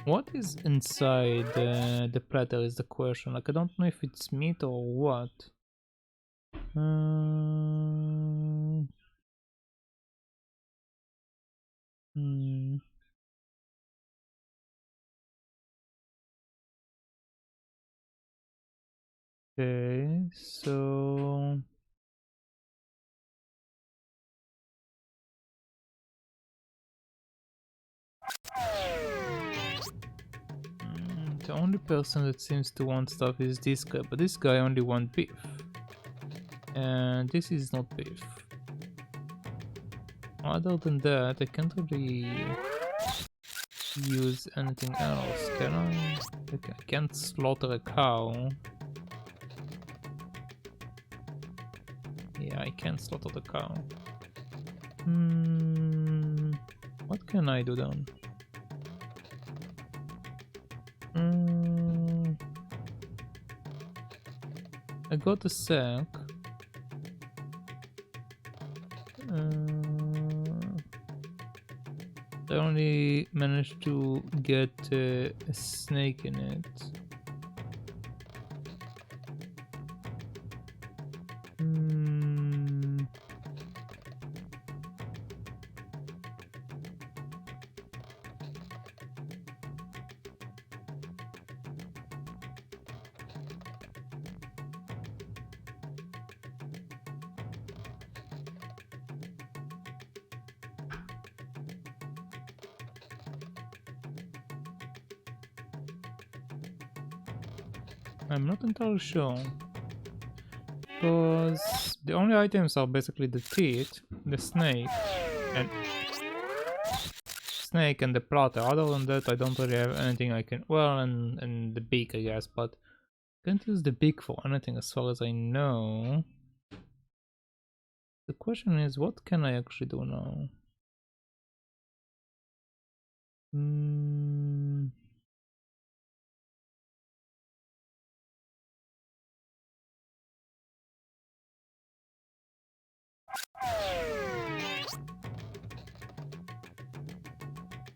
What is inside the platter is the question. Like, I don't know if it's meat or what. Okay, so... The only person that seems to want stuff is this guy, but this guy only wants beef. And this is not beef. Other than that, I can't really use anything else, can I? I can't slaughter a cow. Yeah, I can't slaughter the cow. What can I do then? I got a sack. I only managed to get a snake in it. I'm not entirely sure, because the only items are basically the teeth, the snake, and the platter. Other than that, I don't really have anything I can. Well, and the beak, I guess, but I can't use the beak for anything as far as I know. The question is, what can I actually do now?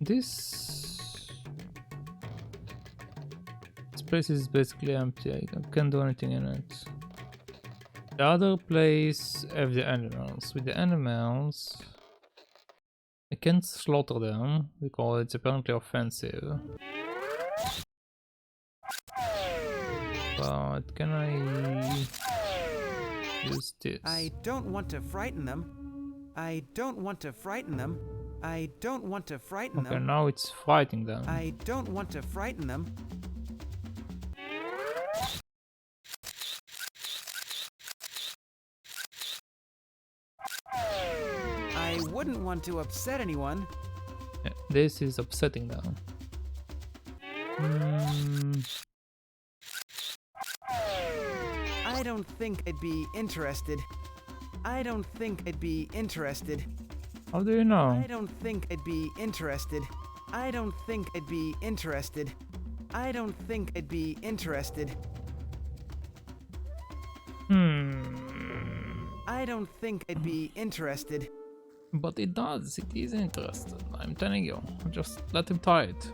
This place is basically empty. I can't do anything in it. The other place have the animals. With the animals, I can't slaughter them because it's apparently offensive. But can I use this? I don't want to frighten them. I don't want to frighten them. I don't want to frighten them. Okay, now it's fighting them. I don't want to frighten them. I wouldn't want to upset anyone. Yeah, this is upsetting them. I don't think I'd be interested. I don't think I'd be interested. How do you know? I don't think I'd be interested. I don't think I'd be interested. I don't think I'd be interested. I don't think I'd be interested. But it does, it is interesting, I'm telling you. Just let him try it.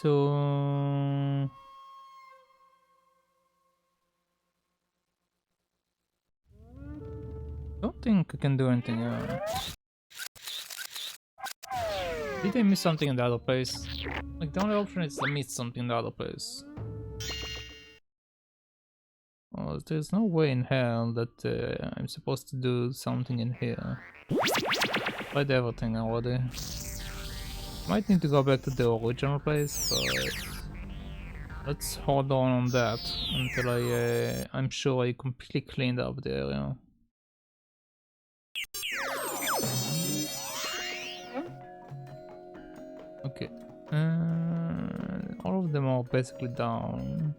So don't think I can do anything. Did I miss something in the other place? Like the only option is to miss something in the other place. Oh, there's no way in hell that I'm supposed to do something in here. Tried everything already. Might need to go back to the original place, but let's hold on that until I'm sure I completely cleaned up the area. Okay, all of them are basically down.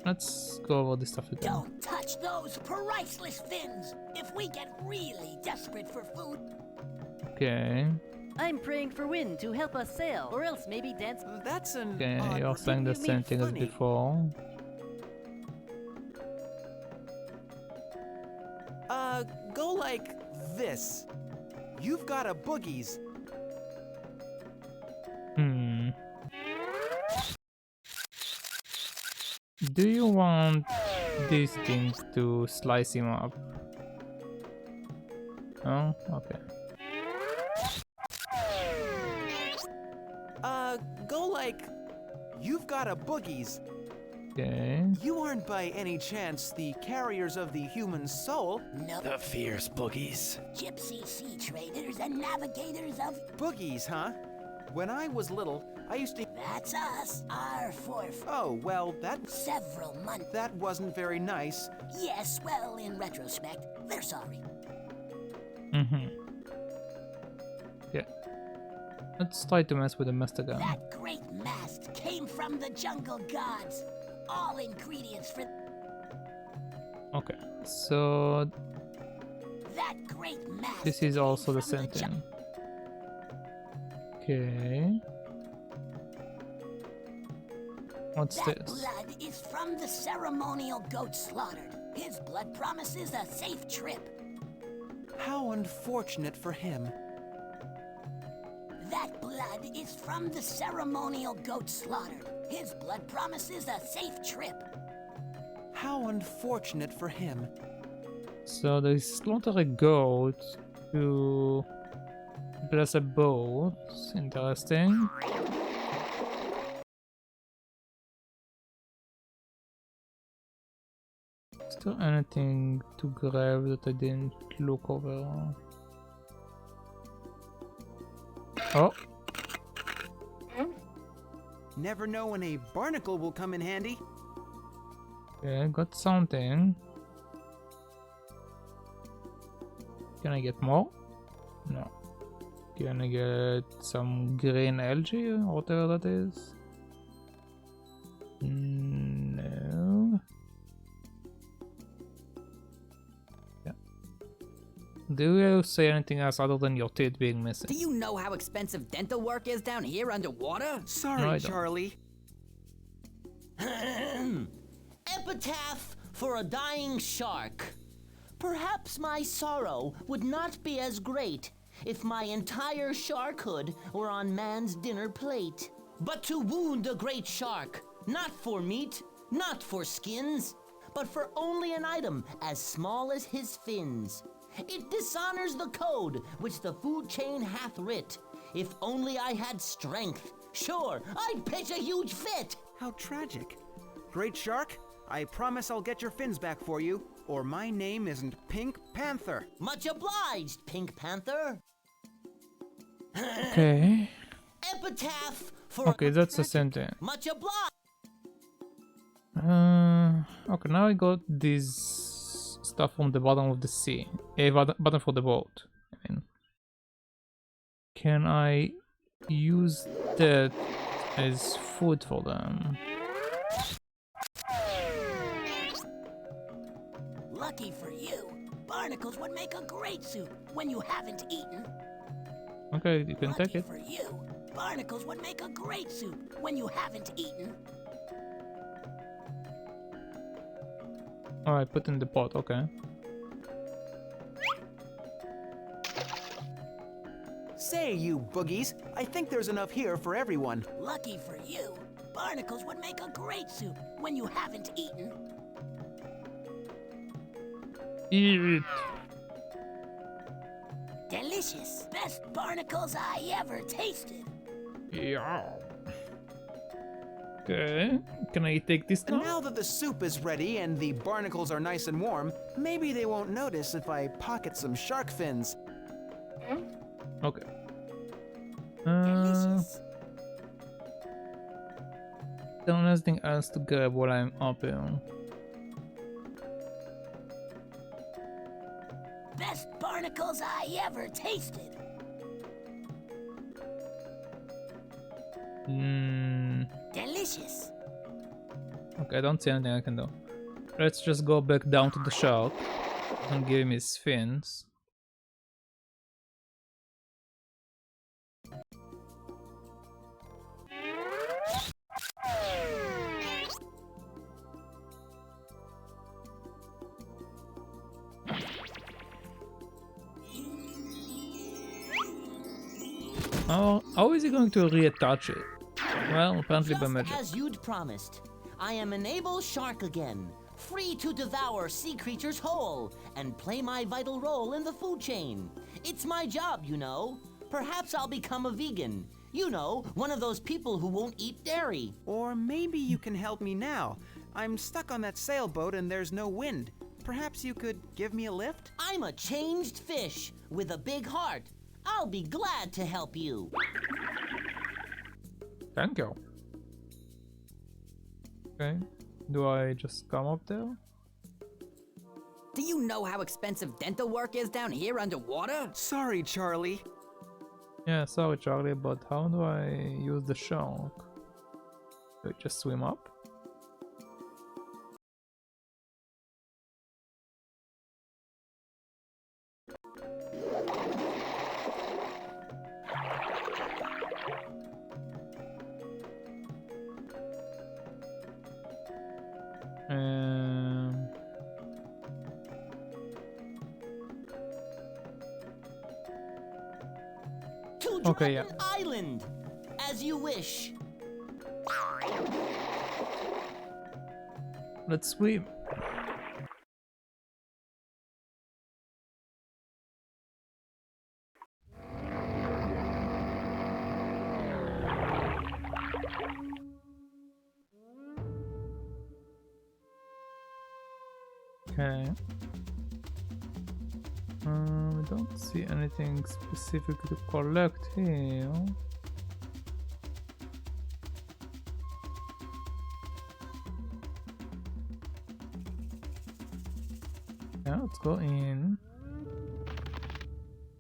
Let's go over this stuff again. Don't touch those priceless fins if we get really desperate for food. Okay. I'm praying for wind to help us sail, or else maybe dance. That's an Okay, you're saying the same thing as before. Go like this. You've got a boogies. Do you want these things to slice him up? Oh, okay. Go like... You've got a boogies. Okay. You aren't by any chance the carriers of the human soul? No. The fierce boogies. Gypsy sea traders and navigators of... Boogies, huh? When I was little, I used to... That's us, our forefathers. Oh, well, that... Several months. That wasn't very nice. Yes, well, in retrospect, they're sorry. Yeah. Let's try to mess with the master gun. That great mast came from the jungle gods. All ingredients for... Okay, so... That great mast this is also the same thing. Okay. What's that this? blood is from the ceremonial goat slaughtered. His blood promises a safe trip. How unfortunate for him. That blood is from the ceremonial goat slaughtered. His blood promises a safe trip. How unfortunate for him. So they slaughter a goat to bless a boat. Interesting. Is there anything to grab that I didn't look over? Oh. Never know when a barnacle will come in handy. Okay, got something. Can I get more? No. Can I get some green algae or whatever that is? No. Yeah. Do you say anything else other than your teeth being missing? Do you know how expensive dental work is down here underwater? Sorry, No, Charlie. Epitaph for a dying shark. Perhaps my sorrow would not be as great if my entire sharkhood were on man's dinner plate. But to wound a great shark, not for meat, not for skins, but for only an item as small as his fins. It dishonors the code which the food chain hath writ. If only I had strength, sure, I'd pitch a huge fit. How tragic. Great shark, I promise I'll get your fins back for you, or my name isn't Pink Panther. Much obliged, Pink Panther. Okay. Epitaph for Okay, that's the same thing. much obliged. Okay, now I got this stuff from the bottom of the sea. Bottom for the boat. I mean, can I use that as food for them? Lucky for you, barnacles would make a great soup when you haven't eaten. Okay, you can Lucky take it. for you, barnacles would make a great soup when you haven't eaten. Alright, put in the pot, okay. Say, you boogies, I think there's enough here for everyone. Lucky for you, barnacles would make a great soup when you haven't eaten. Eat. Delicious. Best barnacles I ever tasted. Yeah. Okay, can I take this now? And now that the soup is ready and the barnacles are nice and warm, maybe they won't notice if I pocket some shark fins. Okay. Don't have anything else to grab while I'm up here. Best barnacles I ever tasted. Delicious. Okay, I don't see anything I can do. Let's just go back down to the shark and give him his fins. How is he going to reattach it? Well, apparently by magic. As you'd promised, I am an able shark again, free to devour sea creatures whole and play my vital role in the food chain. It's my job, you know. Perhaps I'll become a vegan. You know, one of those people who won't eat dairy. Or maybe you can help me now. I'm stuck on that sailboat and there's no wind. Perhaps you could give me a lift? I'm a changed fish with a big heart. I'll be glad to help you. Thank you. Okay, do I just come up there? Do you know how expensive dental work is down here underwater? Sorry, Charlie. Yeah, sorry Charlie, but how do I use the shark? Do I just swim up? Okay, yeah. Island, as you wish. Let's swim. Okay. I don't see anything specific to collect here. Yeah, let's go in.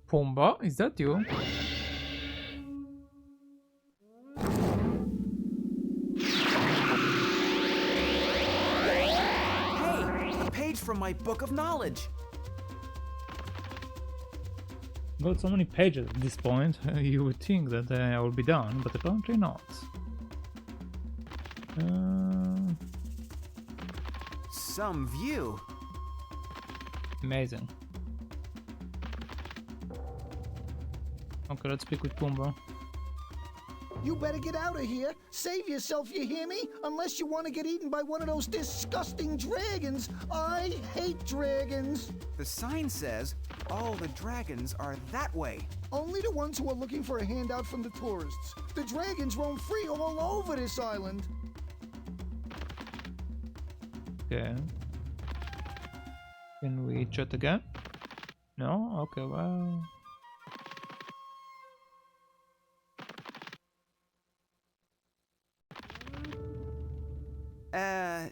Pumba, is that you? Hey, a page from my book of knowledge. Got so many pages at this point, you would think that I will be done, but apparently not. Some view. Amazing. Okay, let's speak with Pumbaa. You better get out of here. Save yourself, you hear me? Unless you want to get eaten by one of those disgusting dragons. I hate dragons. The sign says all the dragons are that way. Only the ones who are looking for a handout from the tourists. The dragons roam free all over this island. Okay. Can we chat again? No? Okay, well...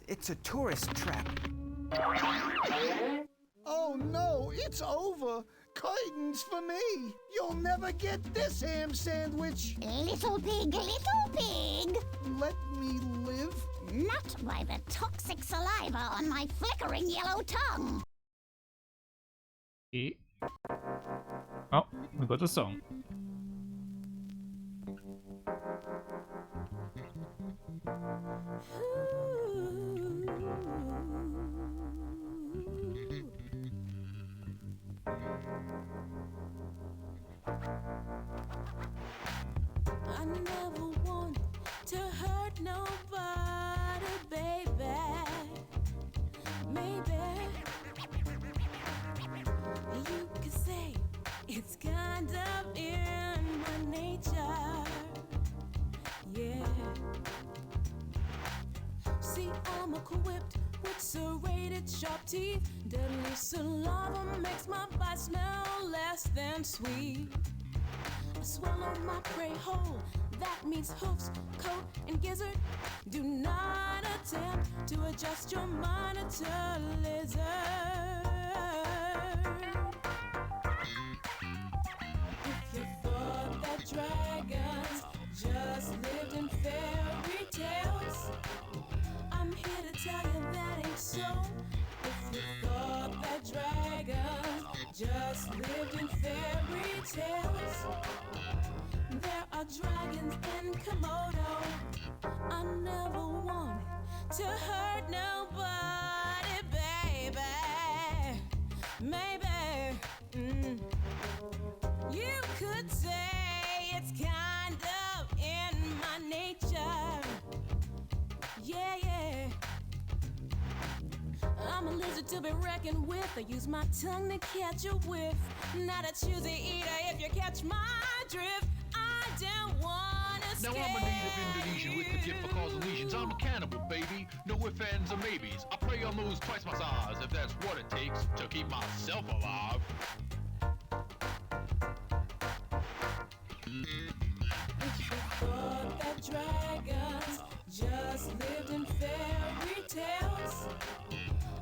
It's a tourist trap. Oh no, it's over. Curtains for me. You'll never get this ham sandwich. Little pig, Let me live. not by the toxic saliva on my flickering yellow tongue. Okay. Oh, we got a song. I never want to hurt nobody, baby. Maybe you could say it's kind of in my nature. Yeah. See, I'm equipped with serrated, sharp teeth. Deadly saliva makes my bite smell less than sweet. I swallow my prey whole. That means hoofs, coat, and gizzard. Do not attempt to adjust your monitor, lizard. If you thought that dragons just lived in fairy tales, I'm here to tell you that ain't so. If you thought that dragons just lived in fairy tales, there are dragons in Komodo. I never wanted to hurt nobody, baby. Maybe you could say it's kind of in my nature. Yeah, yeah. I'm a lizard to be reckoned with. I use my tongue to catch a whiff. Not a choosy eater if you catch my drift. I don't wanna Now I'm a native Indonesian with the gift for causing lesions. I'm a cannibal, baby. No ifs, ands, or maybes. I prey on those twice my size if that's what it takes to keep myself alive. If you thought that dragons just lived in fairy tales,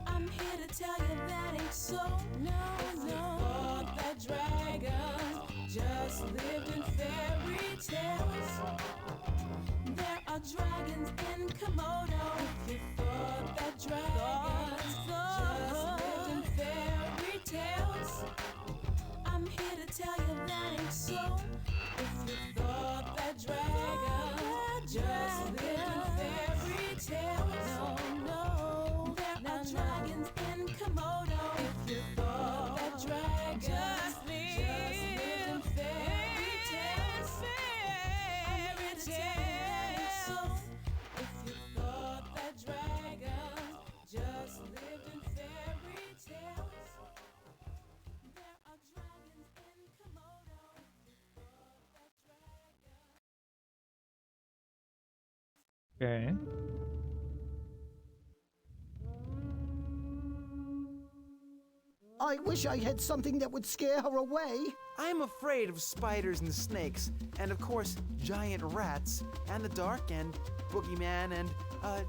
I'm here to tell you that ain't so. No, if you thought that dragons just lived in fairy tales, there are dragons in Komodo. If you thought that dragons just lived in fairy tales, I'm here to tell you that ain't so. If you thought that dragons just lived in fairy tales, no, there are dragons in Komodo. If you thought that dragons just lived in fairy tales, I'm here to tell you that ain't so. If you thought that dragons just lived in fairy tales, there are dragons in Komodo. Okay. I wish I had something that would scare her away. I'm afraid of spiders and snakes, and of course, giant rats, and the dark, and boogeyman, and,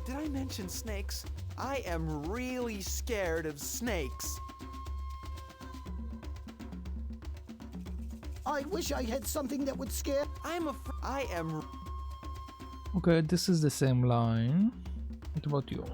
did I mention snakes? I am really scared of snakes. I wish I had something that would scare. I am. Okay, this is the same line. What about you?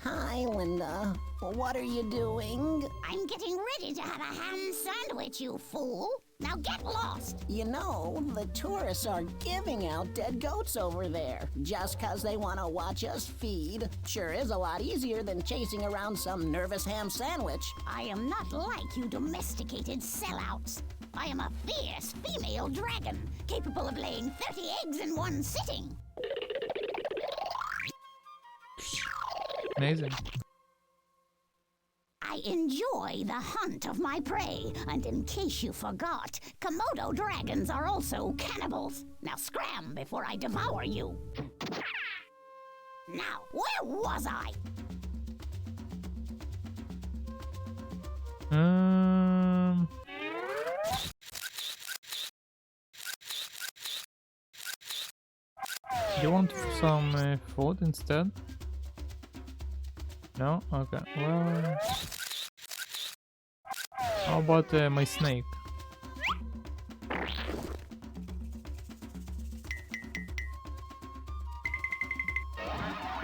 Hi, Linda. What are you doing? I'm getting ready to have a ham sandwich, you fool. Now get lost. You know, the tourists are giving out dead goats over there just 'cause they want to watch us feed. Sure is a lot easier than chasing around some nervous ham sandwich. I am not like you domesticated sellouts. I am a fierce female dragon, capable of laying 30 eggs in one sitting. Amazing. I enjoy the hunt of my prey, and in case you forgot, Komodo dragons are also cannibals. Now scram before I devour you. Now, where was I? You want some food instead? No? Okay. Well, how about my snake?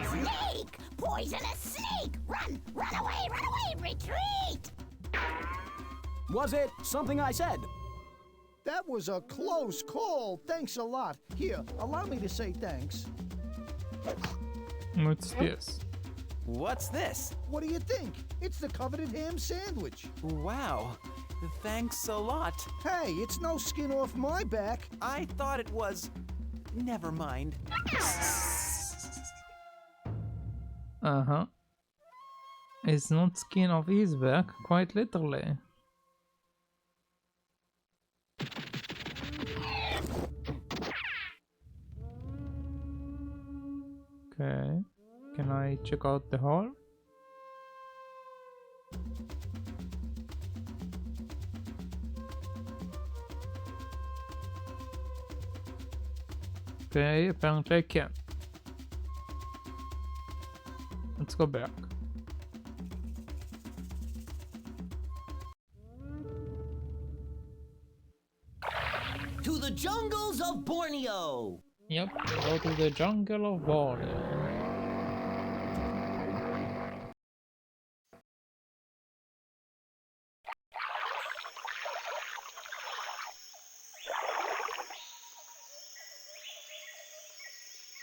Snake! Poisonous snake! Run! Run away! Run away! Retreat! Was it something I said? That was a close call. Thanks a lot. Here, allow me to say thanks. What's this? What's this? What do you think? It's the coveted ham sandwich. Wow. Thanks a lot. Hey, it's no skin off my back. I thought it was... Never mind. Uh-huh. It's not skin off his back, quite literally. Okay. Can I check out the hall? Okay, apparently I can. Let's go back. To the jungles of Borneo! Yep, go to the jungle of Borneo.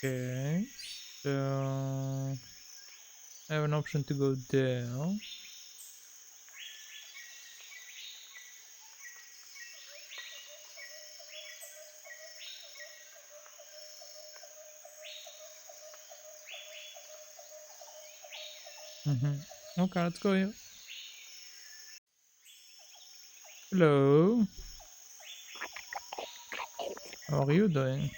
Okay, so I have an option to go there. Okay, let's go here. Hello. How are you doing?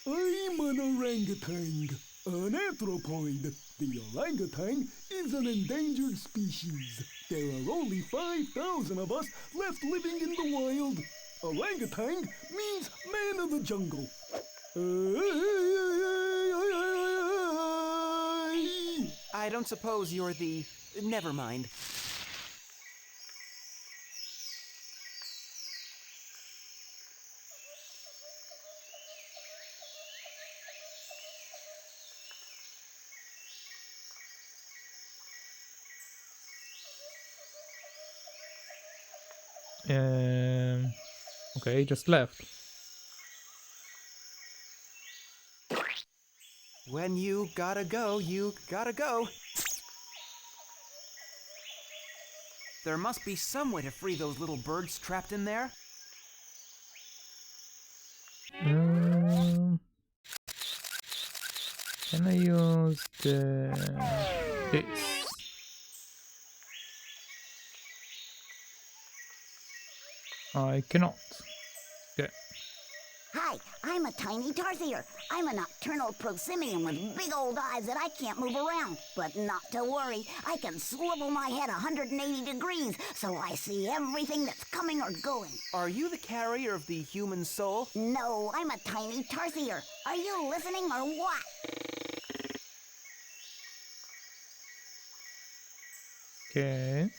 I'm an orangutan, an anthropoid. The orangutan is an endangered species. There are only 5,000 of us left living in the wild. Orangutan means man of the jungle. I don't suppose you're the... Never mind. Okay, just left. When you gotta go, you gotta go. There must be some way to free those little birds trapped in there. Can I use this? I cannot. Okay. Hi, I'm a tiny tarsier. I'm a nocturnal prosimian with big old eyes that I can't move around. But not to worry, I can swivel my head 180 degrees so I see everything that's coming or going. Are you the carrier of the human soul? No, I'm a tiny tarsier. Are you listening or what? Okay.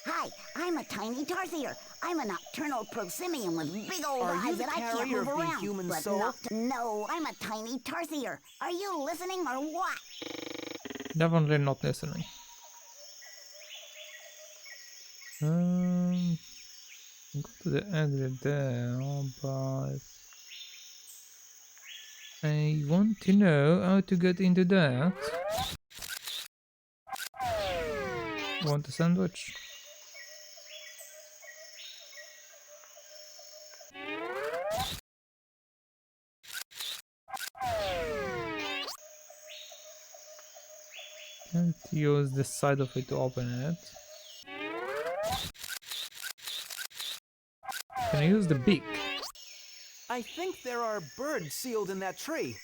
Hi, I'm a tiny tarsier. I'm a nocturnal prosimian with big old eyes that I can't move around. Human but soul? No, I'm a tiny tarsier. Are you listening or what? Definitely not listening. Go to the exit there, but I want to know how to get into that. Want a sandwich? Can't use this side of it to open it. Can I use the beak? I think there are birds sealed in that tree.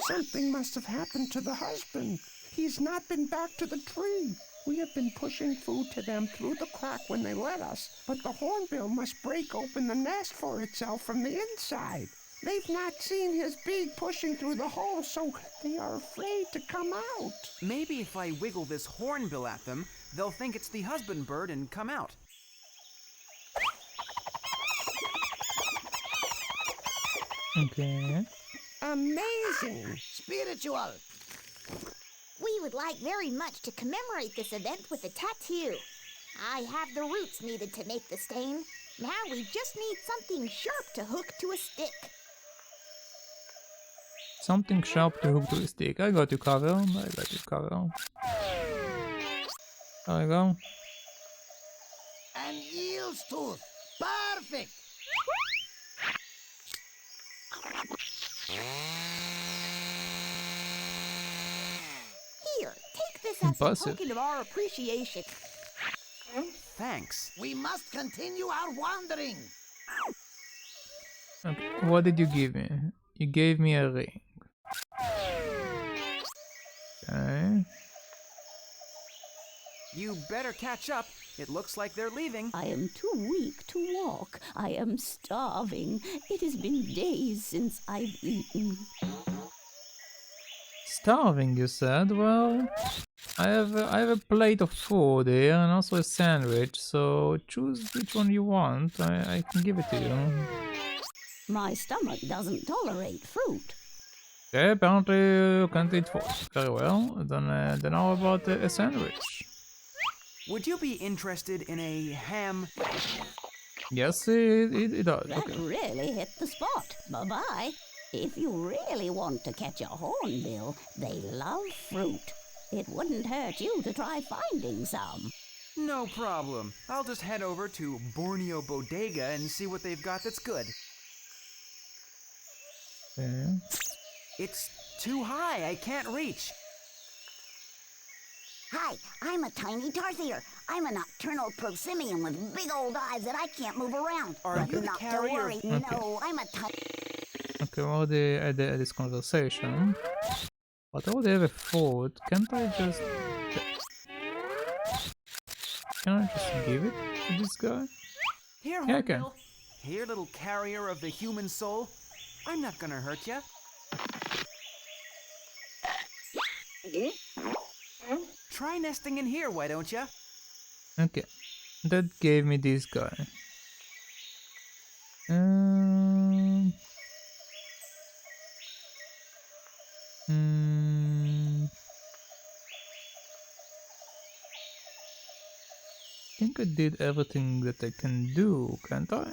Something must have happened to the husband. He's not been back to the tree. We have been pushing food to them through the crack when they let us, but the hornbill must break open the nest for itself from the inside. They've not seen his beak pushing through the hole, so they are afraid to come out. Maybe if I wiggle this hornbill at them, they'll think it's the husband bird and come out. Okay. Amazing. I have the roots needed to make the stain. Now we just need something sharp to hook to a stick. Something sharp to hook to a stick. I got you covered. I got you covered. There we go. An eel's tooth. Perfect. Here, take this as a token of our appreciation. Thanks. We must continue our wandering. Okay. What did you give me? You gave me a ring. Okay. You better catch up. It looks like they're leaving. I am too weak to walk. I am starving. It has been days since I've eaten. Starving, you said? Well, I have a plate of food here and also a sandwich, so choose which one you want. I can give it to you. My stomach doesn't tolerate fruit. Okay, apparently you can't eat food. Very well. Then how about a sandwich? Would you be interested in a ham? Yes, it does. That Okay. really hit the spot. Bye-bye. If you really want to catch a hornbill, they love fruit. It wouldn't hurt you to try finding some. No problem. I'll just head over to Borneo Bodega and see what they've got that's good. Okay. It's too high. I can't reach. Hi, I'm a tiny tarsier. I'm a nocturnal prosimian with big old eyes that I can't move around. Are you the not to carrier? worry. Okay. No, I'm a tiny... Okay, well, they had this conversation. But I already have a food. Can't I just... Can I just give it to this guy? Here, Yeah, I can. Hornbill. Here, little carrier of the human soul. I'm not gonna hurt ya. Try nesting in here, why don't ya? Okay. That gave me this guy. I think I did everything that I can do, can't I?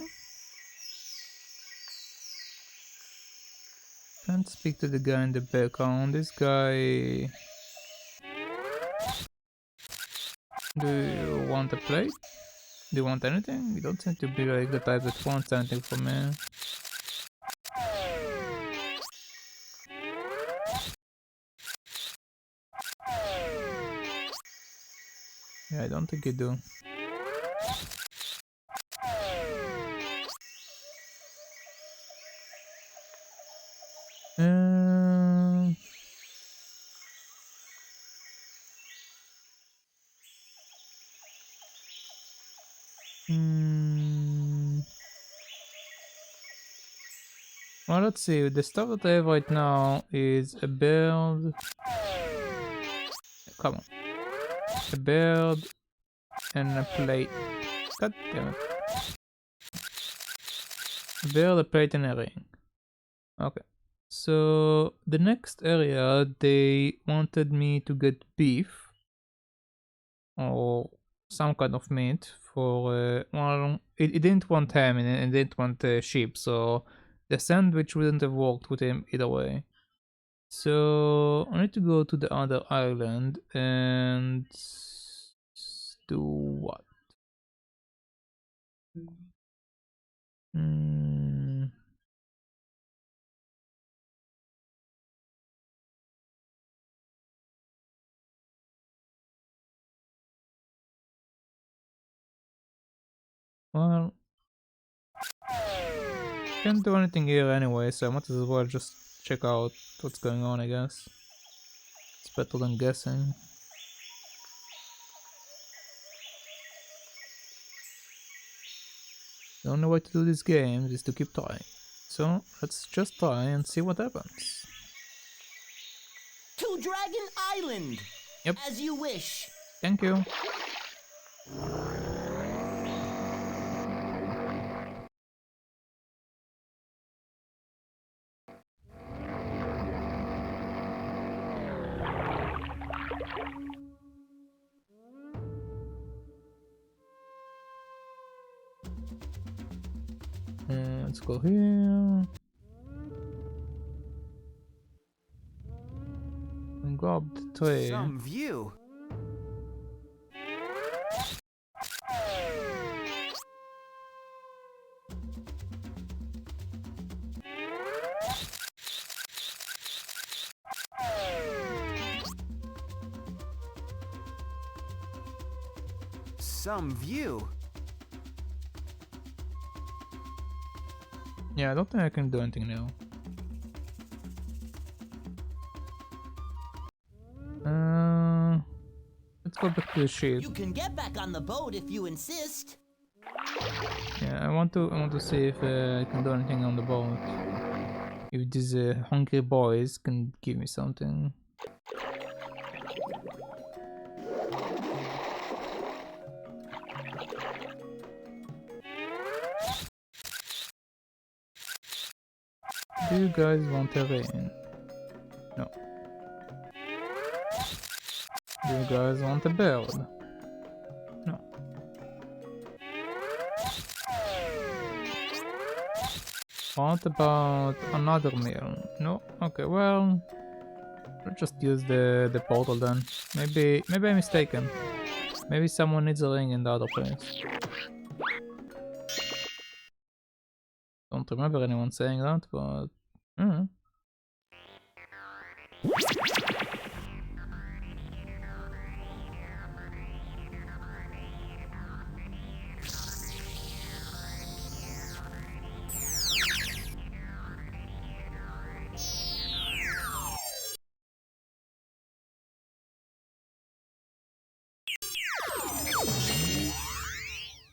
Can't speak to the guy in the background. This guy... Do you want a plate? Do you want anything? You don't seem to be like the type that wants anything from me. Yeah, I don't think you do. Well, let's see. The stuff that I have right now is a bird. Come on. A bird and a plate. God damn it. A bird, a plate, and a ring. Okay. So the next area, they wanted me to get beef or some kind of meat for. Well, it didn't want ham and it didn't want sheep, so the sandwich wouldn't have worked with him either way. So I need to go to the other island and do what? Well, can't do anything here anyway, so I might as well just check out what's going on, I guess. It's better than guessing. The only way to do these games is to keep trying. So let's just try and see what happens. To Dragon Island! Yep. As you wish. Thank you. Let's go here. And go up the tree. Some view. Some view. Yeah, I don't think I can do anything now. Let's go back to the ship. You can get back on the boat if you insist. Yeah, I want to see if I can do anything on the boat. If these hungry boys can give me something. Do you guys want a rain? No. Do you guys want a bird? No. What about another meal? No? Okay, well... let's just use the portal then. Maybe I'm mistaken. Maybe someone needs a ring in the other place. Don't remember anyone saying that, but...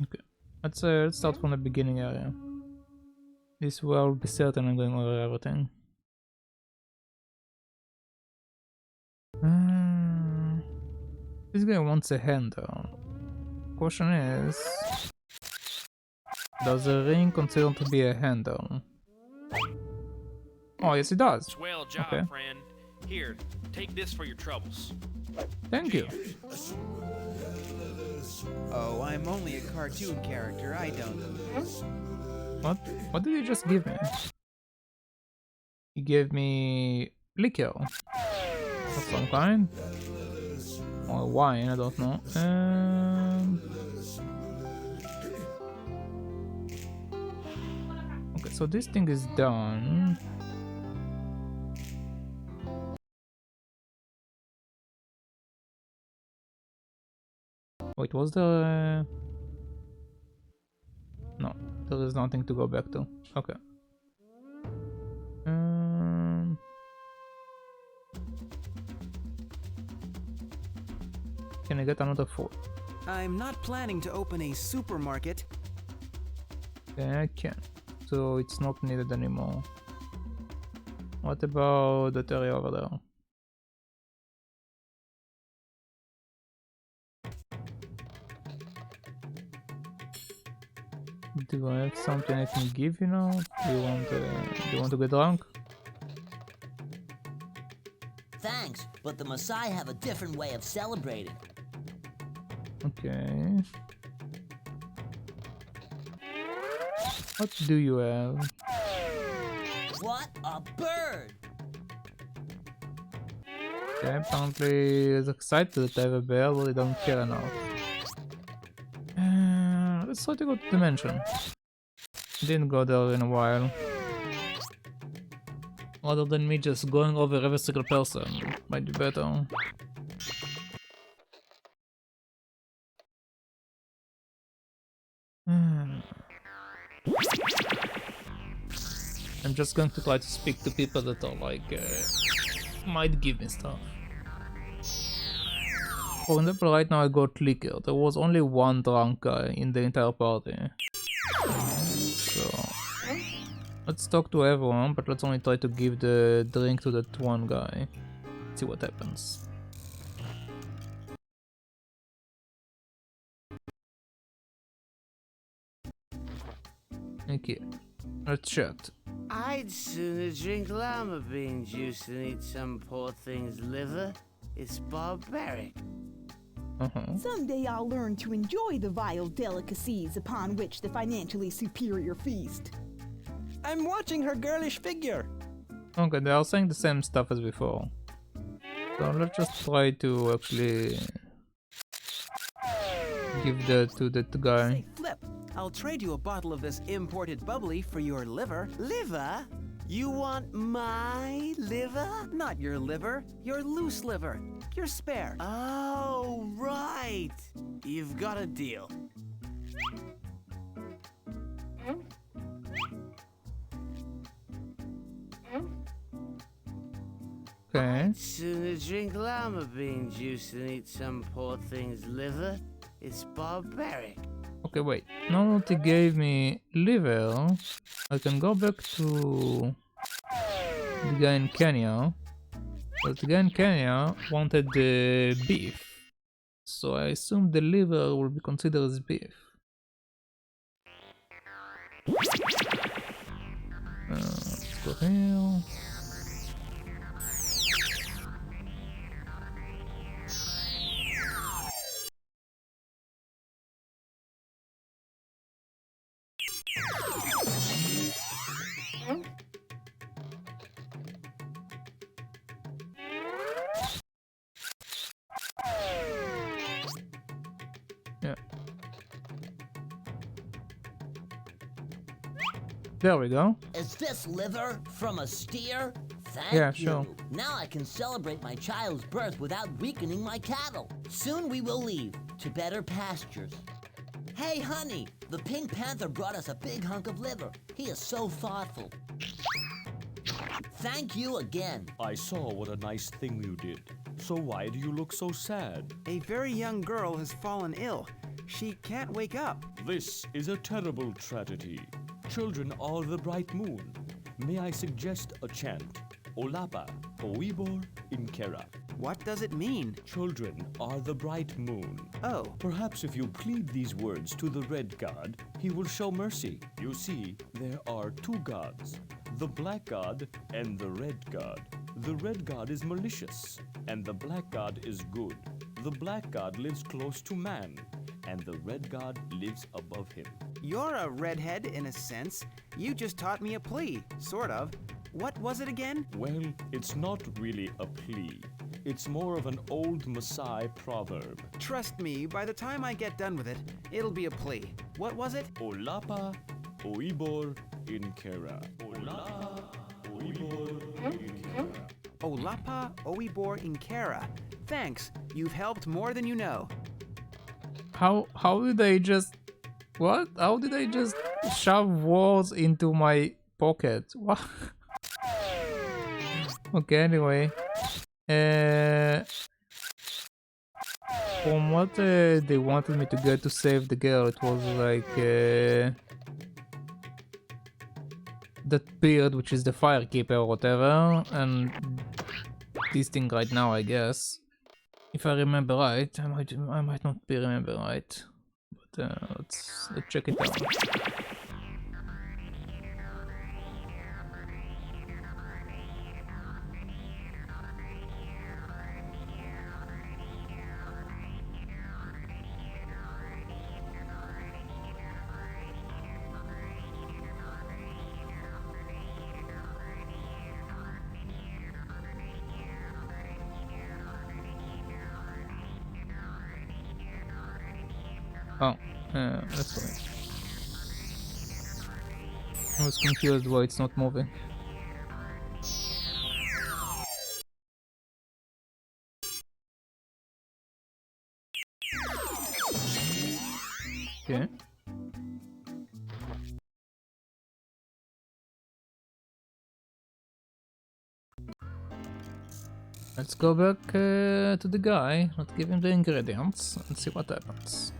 Okay, let's start from the beginning area. This way I'll be certain I'm going over everything. This guy wants a handle. Question is, does a ring consider to be a handle? Oh yes, it does. Swell job, okay. friend. Here, take this for your troubles. Thank you. Oh, I'm only a cartoon character. I don't. What did you just give me? He gave me liquor of some kind, or wine. I don't know. Okay, so this thing is done. Wait, was there? No, there is nothing to go back to. Okay. Can I get another food? I'm not planning to open a supermarket. Yeah, I can. So it's not needed anymore. What about that area over there? Do I have something I can give you now? Do you want to get drunk? Thanks, but the Maasai have a different way of celebrating. Okay. What do you have? What a bird! Okay, apparently he's excited that I have a bear, but I don't care enough. Let's try to go to the mansion. Didn't go there in a while. Rather than me just going over every single person, might be better. I'm just going to try to speak to people that are like, might give me stuff. For example, right now I got liquor. There was only one drunk guy in the entire party. So let's talk to everyone, but let's only try to give the drink to that one guy. See what happens. Okay, let's chat. I'd sooner drink llama bean juice than eat some poor thing's liver. It's barbaric. Someday I'll learn to enjoy the vile delicacies upon which the financially superior feast. I'm watching her girlish figure. Okay, they are saying the same stuff as before. So let's just try to actually give that to that guy. Say, Flip, I'll trade you a bottle of this imported bubbly for your liver. Liver? You want my liver? Not your liver, your loose liver. Your spare. Oh, right. You've got a deal. Okay. I'd sooner drink llama bean juice than eat some poor thing's liver. It's barbaric. Okay, wait. Now that he gave me liver, I can go back to the guy in Kenya. But the guy in Kenya wanted the beef. So I assume the liver will be considered as beef. Let's go here. Yeah. There we go. Is this liver from a steer? Thank Yeah, you. sure. Now I can celebrate my child's birth without weakening my cattle. Soon we will leave to better pastures. Hey, honey, the Pink Panther brought us a big hunk of liver. He is so thoughtful. Thank you again. I saw what a nice thing you did. So why do you look so sad? A very young girl has fallen ill. She can't wake up. This is a terrible tragedy. Children are the bright moon. May I suggest a chant? Olapa, Oibor, Inkera. What does it mean? Children are the bright moon. Oh. Perhaps if you plead these words to the red god, he will show mercy. You see, there are two gods, the black god and the red god. The red god is malicious, and the black god is good. The black god lives close to man, and the red god lives above him. You're a redhead in a sense. You just taught me a plea, sort of. What was it again? Well, it's not really a plea. It's more of an old Maasai proverb. Trust me, by the time I get done with it, it'll be a plea. What was it? Olapa, Oibor, Inkera. Olapa, Oibor, Inkera. Olapa, Oibor, Inkera. Thanks, you've helped more than you know. How did I just... What? How did I just shove words into my pocket? What? Okay, anyway. From what they wanted me to get to save the girl, it was like that beard, which is the firekeeper or whatever, and this thing right now, I guess. If I remember right, I might not be remember right, but let's check it out. Oh, that's right. I was confused why it's not moving. Okay. Let's go back to the guy, let's give him the ingredients and see what happens.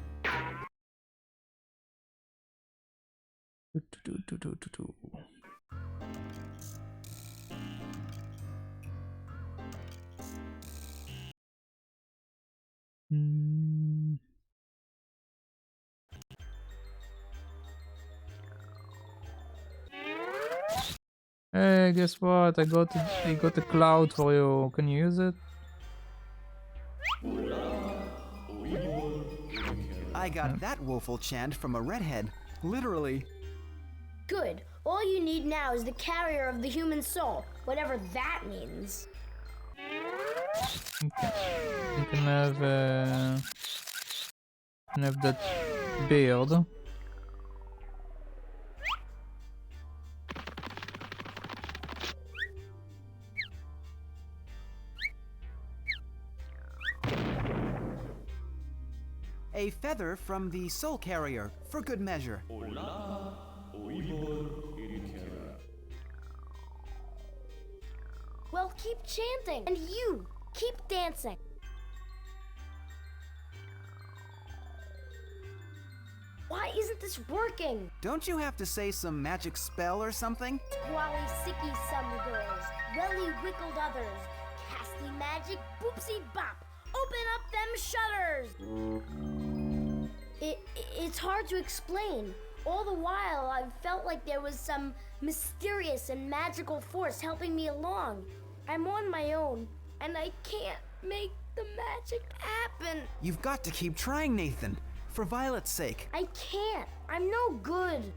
Hey, guess what? I got a cloud for you. Can you use it? I got that woeful chant from a redhead. Literally. Good. All you need now is the carrier of the human soul, whatever that means. Okay. You can have that beard. A feather from the soul carrier, for good measure. Well, keep chanting. And you, keep dancing. Why isn't this working? Don't you have to say some magic spell or something? Squally sicky some girls, welly wickled others. Casty magic, boopsy bop. Open up them shutters! It's hard to explain. All the while, I've felt like there was some mysterious and magical force helping me along. I'm on my own, and I can't make the magic happen. You've got to keep trying, Nathan. For Violet's sake. I can't. I'm no good.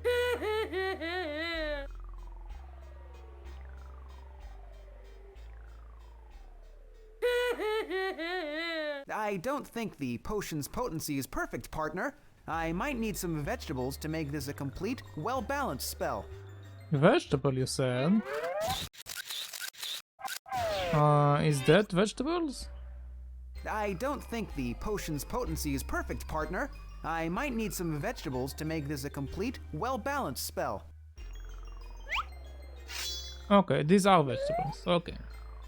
I don't think the potion's potency is perfect, partner. I might need some vegetables to make this a complete, well-balanced spell. Vegetable, you said? Is that vegetables? I don't think the potion's potency is perfect, partner. I might need some vegetables to make this a complete, well-balanced spell. Okay, these are vegetables. Okay.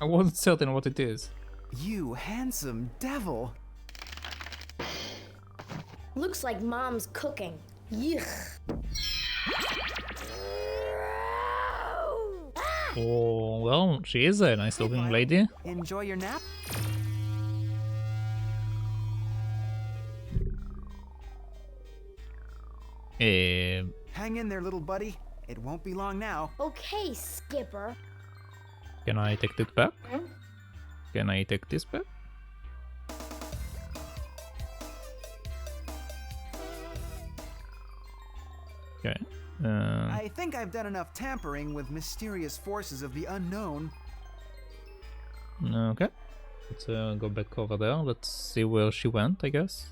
I wasn't certain what it is. You handsome devil. Looks like Mom's cooking. Yuck. Oh, well, she is a nice looking lady. Enjoy your nap? Hang in there, little buddy. It won't be long now. Okay, Skipper. Can I take that back? Can I take this back? Okay. I think I've done enough tampering with mysterious forces of the unknown. Okay. Let's go back over there. Let's see where she went, I guess.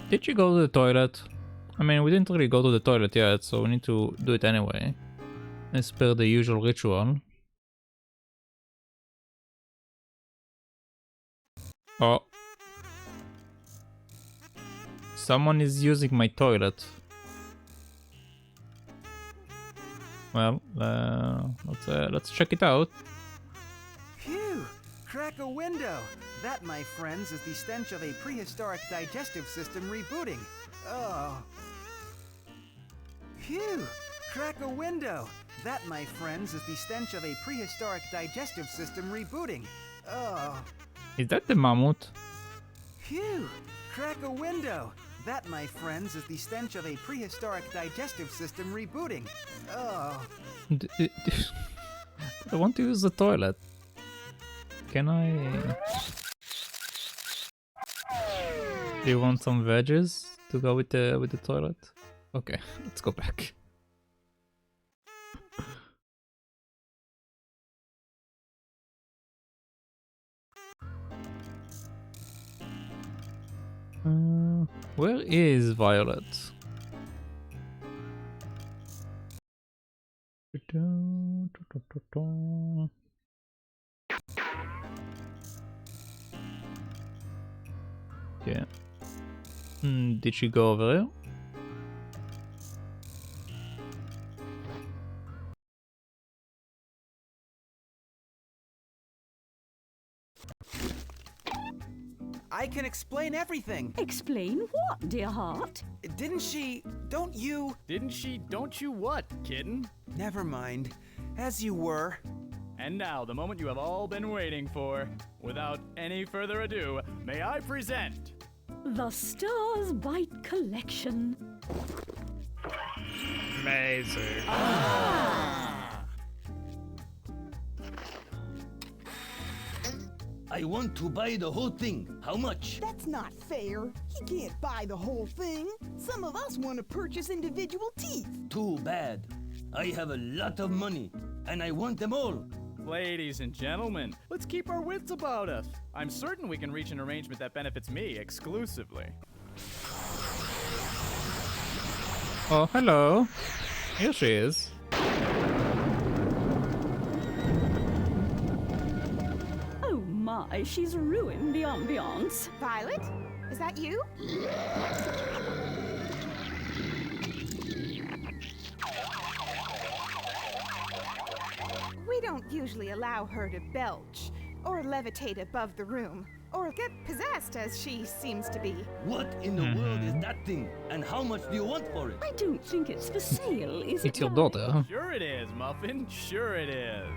Did you go to the toilet? I mean, we didn't really go to the toilet yet, so we need to do it anyway. As per the usual ritual. Oh. Someone is using my toilet. Well, let's check it out. Phew! Crack a window! That, my friends, is the stench of a prehistoric digestive system rebooting. Oh. Phew! Crack a window! That, my friends, is the stench of a prehistoric digestive system rebooting. Oh. Is that the mammoth? Phew! Crack a window! That, my friends, is the stench of a prehistoric digestive system rebooting. Oh. I want to use the toilet. Can I? Do you want some veggies to go with the toilet? Okay, let's go back. Where is Violet? Okay. Did she go over there? I can explain everything. Explain what, dear heart? Didn't she... Don't you... Didn't she... Don't you what, kitten? Never mind. As you were. And now, the moment you have all been waiting for. Without any further ado, may I present... The Stars Bite Collection. Amazing. I want to buy the whole thing. How much? That's not fair. He can't buy the whole thing. Some of us want to purchase individual teeth. Too bad. I have a lot of money, and I want them all. Ladies and gentlemen, let's keep our wits about us. I'm certain we can reach an arrangement that benefits me exclusively. Oh, hello. Here she is. Oh my, she's ruined the ambiance. Violet, is that you? We don't usually allow her to belch, or levitate above the room, or get possessed as she seems to be. What in the world is that thing? And how much do you want for it? I don't think it's for sale, is it? It's your daughter. Sure it is, Muffin. Sure it is.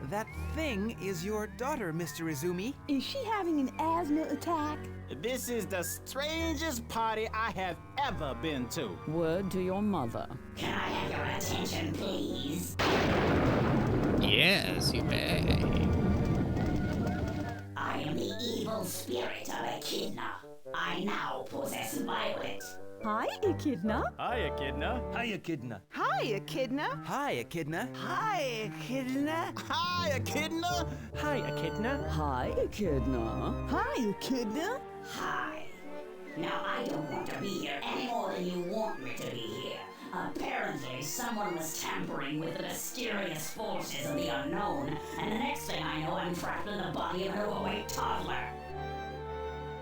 That thing is your daughter, Mr. Izumi. Is she having an asthma attack? This is the strangest party I have ever been to. Word to your mother. Can I have your attention, please? Yes, you may. I am the evil spirit of Echidna. I now possess Violet. Hi, Echidna. Hi, Echidna. Hi, Echidna. Hi, Echidna. Hi, Echidna. Hi, Echidna. Hi, Echidna. Hi, Echidna. Hi, Echidna. Hi, Echidna. Hi. Now, I don't want to be here any more than you want me to be here. Apparently, someone was tampering with the mysterious forces of the unknown, and the next thing I know, I'm trapped in the body of an overweight toddler.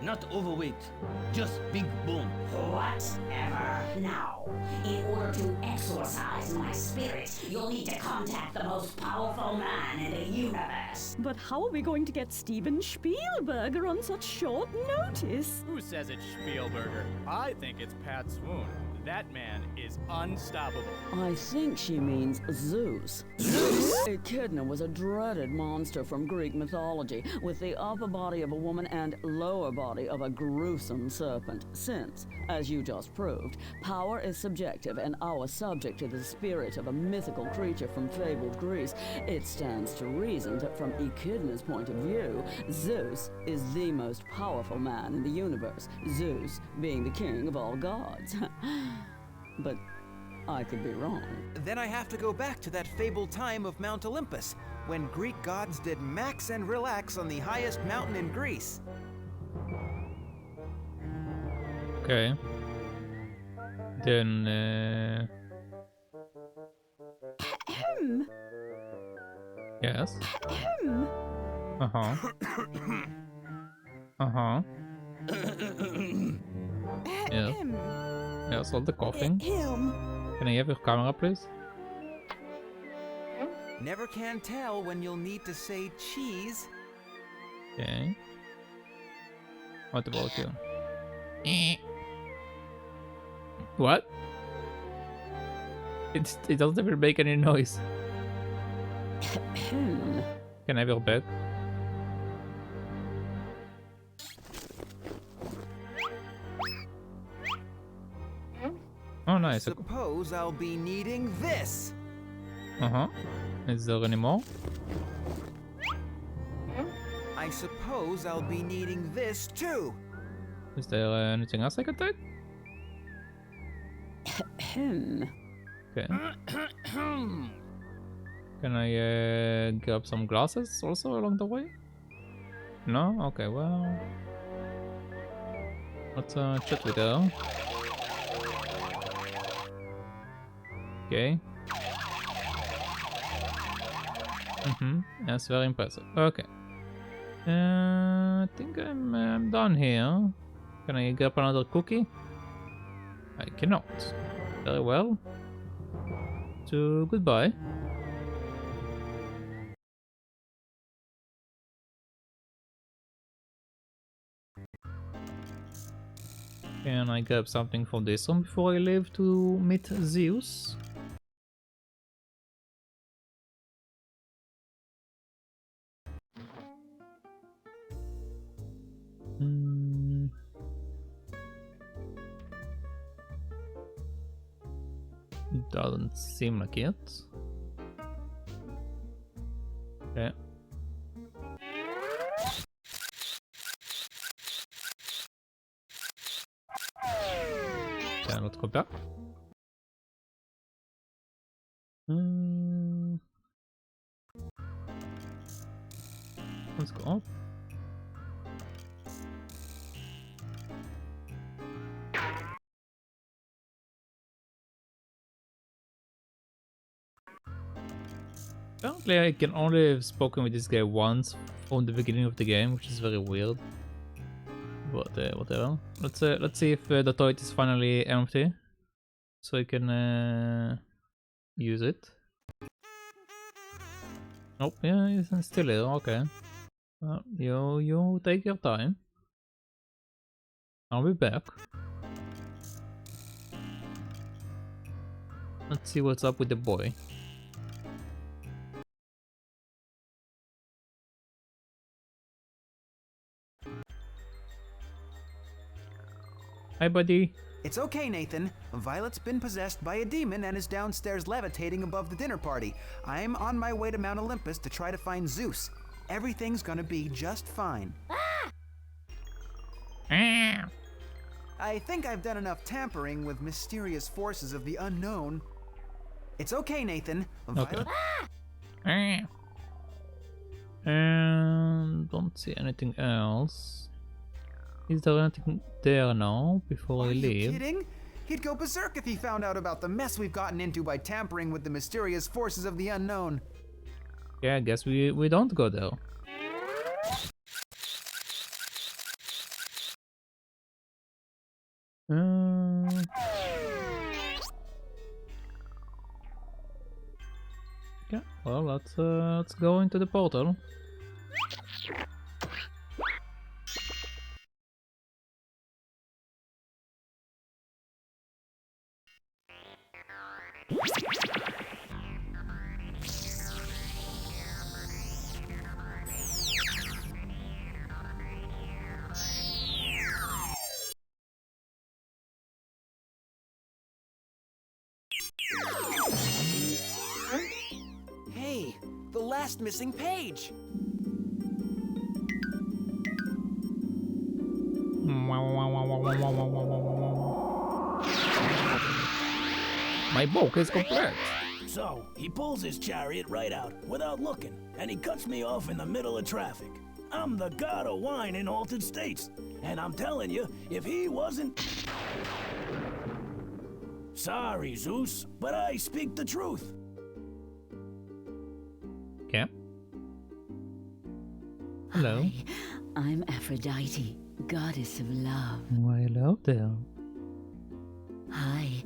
Not overweight, just big bone. Whatever. Now, in order to exorcise my spirit, you'll need to contact the most powerful man in the universe. But how are we going to get Steven Spielberg on such short notice? Who says it's Spielberger? I think it's Pat Swoon. That man is unstoppable. I think she means Zeus. Echidna was a dreaded monster from Greek mythology, with the upper body of a woman and lower body of a gruesome serpent. Since, as you just proved, power is subjective and our subject to the spirit of a mythical creature from fabled Greece, it stands to reason that from Echidna's point of view, Zeus is the most powerful man in the universe, Zeus being the king of all gods. But I could be wrong. Then I have to go back to that fabled time of Mount Olympus, when Greek gods did max and relax on the highest mountain in Greece. Okay. Then, yes. Uh-huh. Uh-huh. Yes. Yes, all the coughing. Can I have your camera, please? Never can tell when you'll need to say cheese. Okay. What about you? What? It doesn't even make any noise. Can I have your bed? Oh, nice. Suppose I'll be needing this. Uh-huh. Is there any more? I suppose I'll be needing this too. Is there anything else I can take? Okay. Can I grab some glasses also along the way? No? Okay, well... Let's chat with her. Okay. That's very impressive. Okay. I think I'm done here. Can I grab another cookie? I cannot. Very well. So goodbye. Can I grab something from this one before I leave to meet Zeus? Doesn't seem like it. Okay. Okay, let's go back. Let's go up. Apparently I can only have spoken with this guy once from the beginning of the game, which is very weird. But whatever. Let's see if the toilet is finally empty, so I can use it. Nope, yeah, it's still here. Okay. You take your time. I'll be back. Let's see what's up with the boy. Hi, buddy. It's okay, Nathan. Violet's been possessed by a demon and is downstairs levitating above the dinner party. I'm on my way to Mount Olympus to try to find Zeus. Everything's gonna be just fine. I think I've done enough tampering with mysterious forces of the unknown. It's okay, Nathan. Violet. Okay. And don't see anything else. Is there anything there now before I leave? Are you kidding? He'd go berserk if he found out about the mess we've gotten into by tampering with the mysterious forces of the unknown. Yeah, I guess we don't go there. Yeah, well, let's go into the portal. Hey, the last missing page. My book is complete. So, he pulls his chariot right out, without looking, and he cuts me off in the middle of traffic. I'm the god of wine in altered states, and I'm telling you, if he wasn't... Sorry, Zeus, but I speak the truth. Okay. Hello. Hi, I'm Aphrodite, goddess of love. Why, hello there. Hi,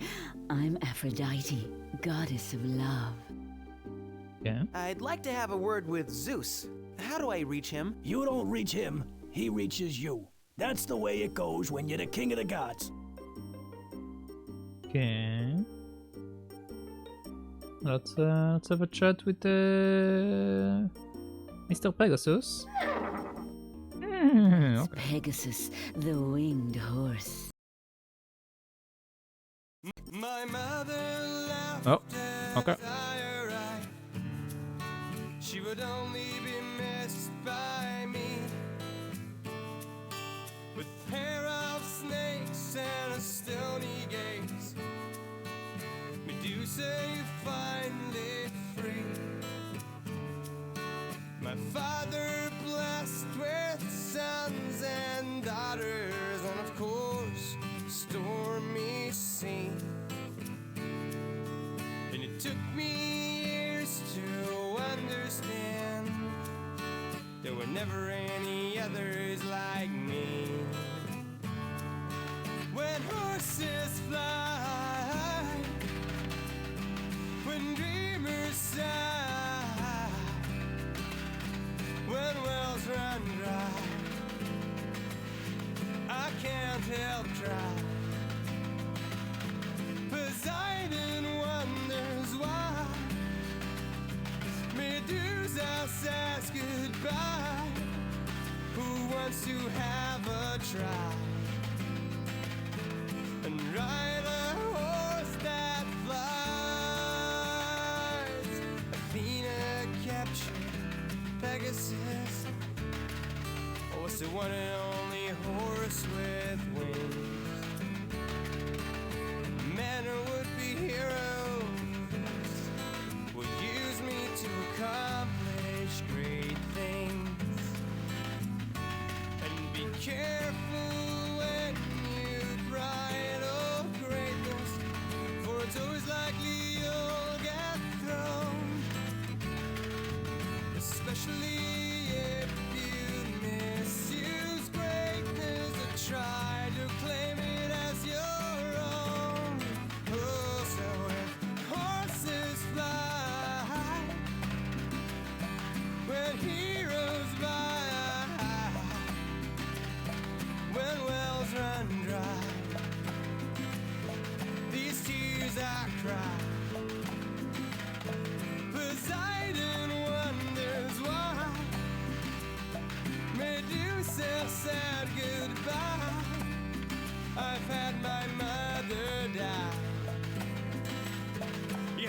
I'm Aphrodite, goddess of love. Yeah. I'd like to have a word with Zeus. How do I reach him? You don't reach him, he reaches you. That's the way it goes when you're the king of the gods. Okay. Let's have a chat with Mr. Pegasus. Okay. Pegasus, the winged horse. My mother laughed okay. She would only be missed by me. With a pair of snakes and a stony gaze, Medusa, you finally free. My father blessed with sons and daughters, and of course, stormy sea. And it took me years to understand there were never any others like me. When horses fly, when dreamers sigh, when wells run dry, I can't help try. Poseidon wonders why Medusa says goodbye. Who wants to have a try and ride a horse that flies? Athena captured Pegasus. Oh, it's the one and only horse with wings.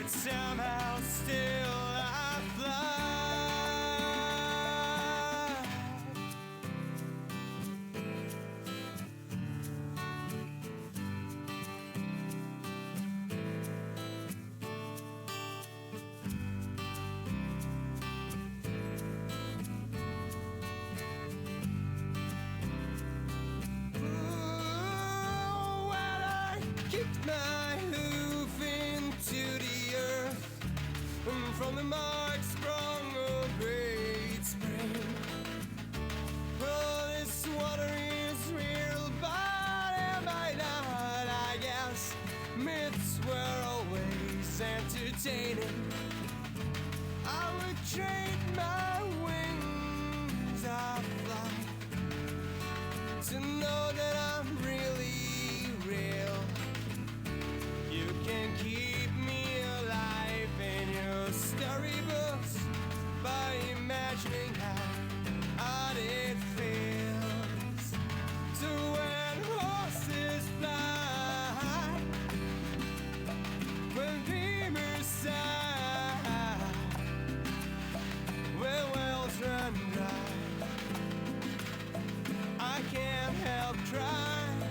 Yet somehow still I fly. Kicked my hoof into the earth, and from the mark sprung a great spring. Well, this water is real, but am I not? I guess myths were always entertaining. I would trade my wings of flight to know that I'm really real. You can keep me alive in your storybooks by imagining how odd it feels to when horses fly, when dreamers sigh, when wells run dry. I can't help trying.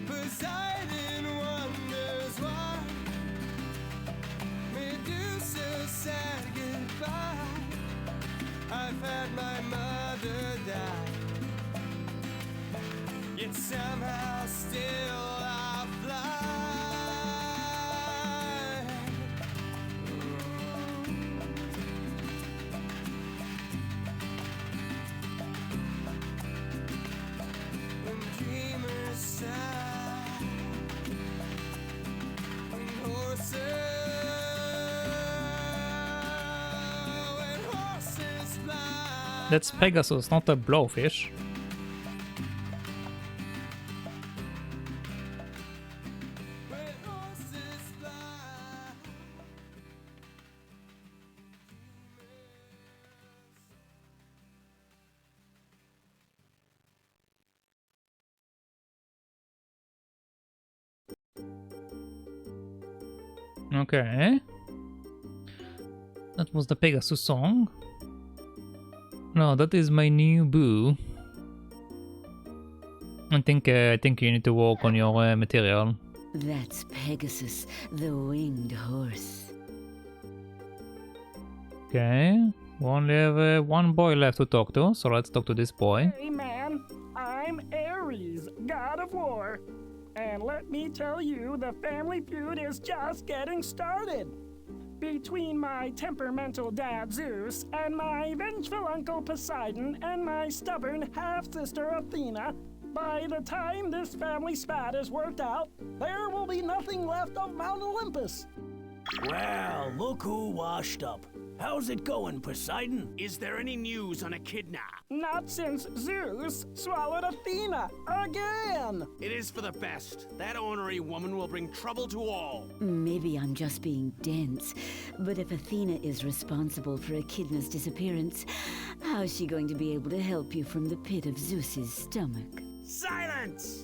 Poseidon wonders why Medusa said goodbye. I've had my mother die, yet somehow still I fly. When dreamers sigh, when horses fly. That's Pegasus, not a blowfish. Okay. That was the Pegasus song. No, that is my new boo. I think you need to work on your material. That's Pegasus, the winged horse. Okay. We only have one boy left to talk to, so let's talk to this boy. Hey man, I'm Ares, god of war. And let me tell you, the family feud is just getting started. Between my temperamental dad Zeus and my vengeful uncle Poseidon and my stubborn half-sister Athena, by the time this family spat is worked out, there will be nothing left of Mount Olympus. Well, look who washed up. How's it going, Poseidon? Is there any news on Echidna? Not since Zeus swallowed Athena again. It is for the best. That ornery woman will bring trouble to all. Maybe I'm just being dense, but if Athena is responsible for Echidna's disappearance, how's she going to be able to help you from the pit of Zeus's stomach? Silence!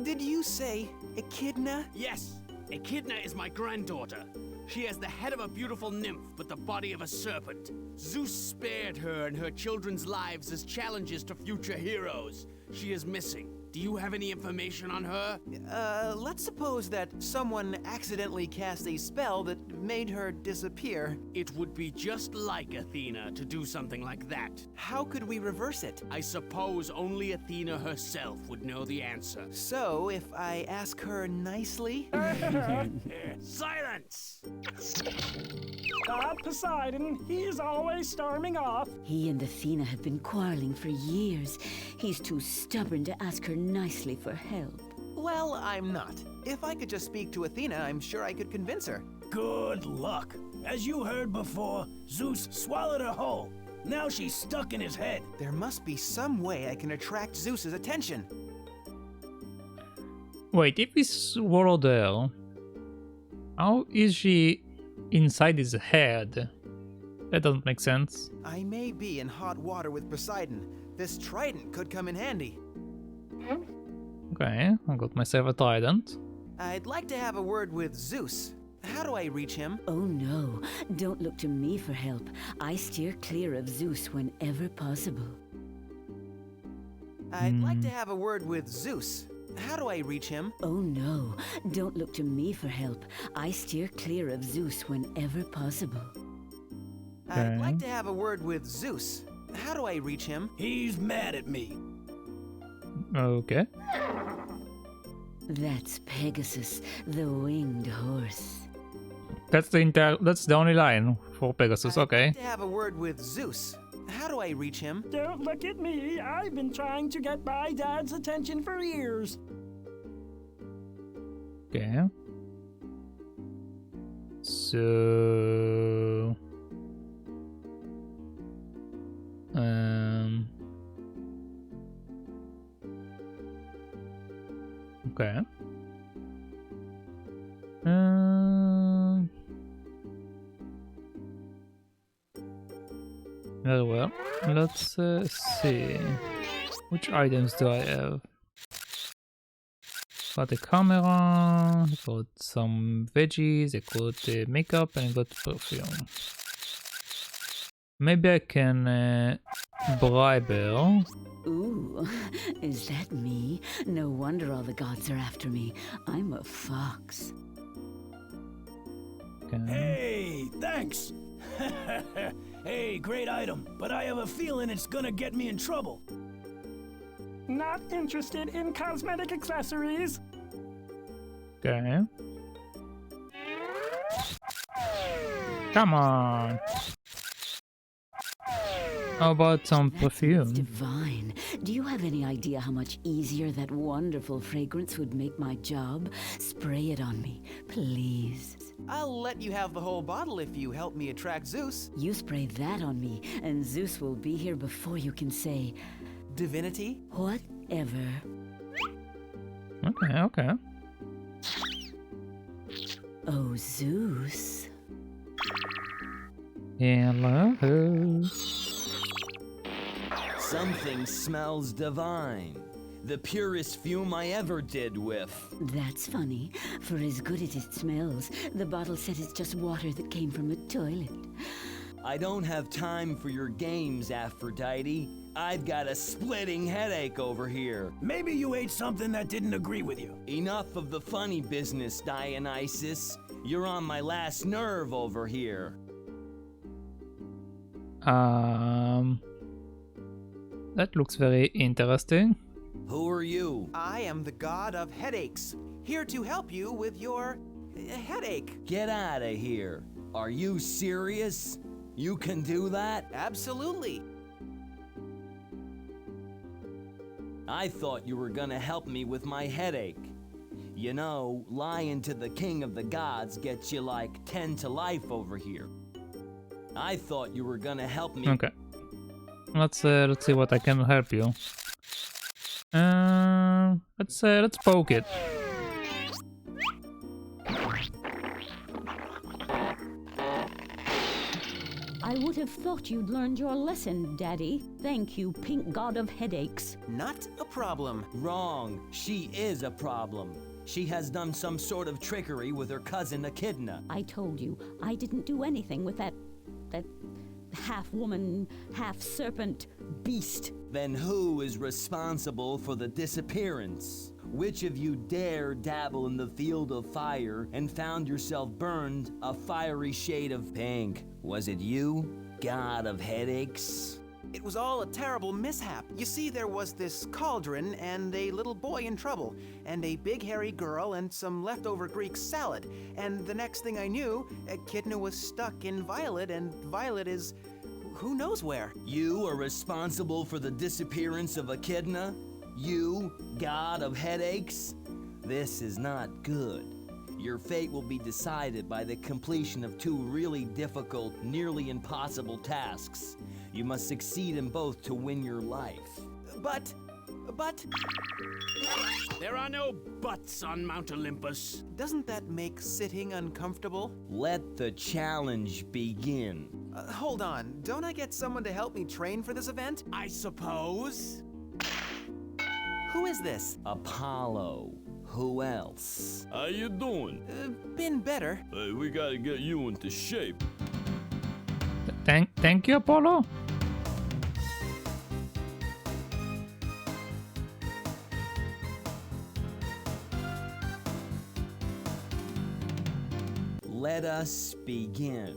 Did you say Echidna? Yes, Echidna is my granddaughter. She has the head of a beautiful nymph, but the body of a serpent. Zeus spared her and her children's lives as challenges to future heroes. She is missing. Do you have any information on her? Let's suppose that someone accidentally cast a spell that made her disappear. It would be just like Athena to do something like that. How could we reverse it? I suppose only Athena herself would know the answer. So, if I ask her nicely? Silence! God Poseidon, he's always storming off. He and Athena have been quarreling for years. He's too stubborn to ask her nicely for help. Well, I'm not. If I could just speak to Athena, I'm sure I could convince her. Good luck. As you heard before, Zeus swallowed her whole. Now she's stuck in his head. There must be some way I can attract Zeus's attention. Wait, if we swallowed her, how is she inside his head? That doesn't make sense. I may be in hot water with Poseidon. This trident could come in handy. Okay, I got myself a trident. I'd like to have a word with Zeus. How do I reach him? Oh no, don't look to me for help. I steer clear of Zeus whenever possible. I'd like to have a word with Zeus. How do I reach him? Oh no, don't look to me for help. I steer clear of Zeus whenever possible. I'd like to have a word with Zeus. How do I reach him? He's mad at me. Okay. That's Pegasus, the winged horse. That's the only line for Pegasus. Okay. I'd like to have a word with Zeus. How do I reach him? Don't look at me. I've been trying to get my dad's attention for years. Okay. So. Okay. Very well. Let's see. Which items do I have? Got a camera, got some veggies, I got makeup, and I got perfume. Maybe I can bribe her. Ooh, is that me? No wonder all the gods are after me. I'm a fox. Okay. Hey, thanks. Hey, great item, but I have a feeling it's gonna get me in trouble. Not interested in cosmetic accessories. Okay. Come on. How about some perfume? Divine. Do you have any idea how much easier that wonderful fragrance would make my job? Spray it on me, please. I'll let you have the whole bottle if you help me attract Zeus. You spray that on me, and Zeus will be here before you can say... Divinity? Whatever. Okay, okay. Oh, Zeus. Hello. Something smells divine. The purest fume I ever did with. That's funny. For as good as it smells, the bottle said it's just water that came from a toilet. I don't have time for your games, Aphrodite. I've got a splitting headache over here. Maybe you ate something that didn't agree with you. Enough of the funny business, Dionysus. You're on my last nerve over here. That looks very interesting. Who are you? I am the god of headaches, here to help you with your headache. Get out of here. Are you serious? You can do that? Absolutely. I thought you were gonna help me with my headache. You know, lying to the king of the gods gets you like 10 to life over here. I thought you were gonna help me. Okay. Let's see what I can help you. Let's poke it. I would have thought you'd learned your lesson, Daddy. Thank you, pink god of headaches. Not a problem. Wrong. She is a problem. She has done some sort of trickery with her cousin Echidna. I told you, I didn't do anything with that half-woman, half-serpent beast. Then who is responsible for the disappearance? Which of you dare dabble in the field of fire and found yourself burned a fiery shade of pink? Was it you, god of headaches? It was all a terrible mishap. You see, there was this cauldron and a little boy in trouble, and a big hairy girl and some leftover Greek salad. And the next thing I knew, Echidna was stuck in Violet, and Violet is who knows where. You are responsible for the disappearance of Echidna? You, god of headaches? This is not good. Your fate will be decided by the completion of two really difficult, nearly impossible tasks. You must succeed in both to win your life. But... There are no buts on Mount Olympus. Doesn't that make sitting uncomfortable? Let the challenge begin. Hold on, don't I get someone to help me train for this event? I suppose. Who is this? Apollo. Who else? How you doing? Been better. Hey, we gotta get you into shape. Thank you, Apollo. Let us begin.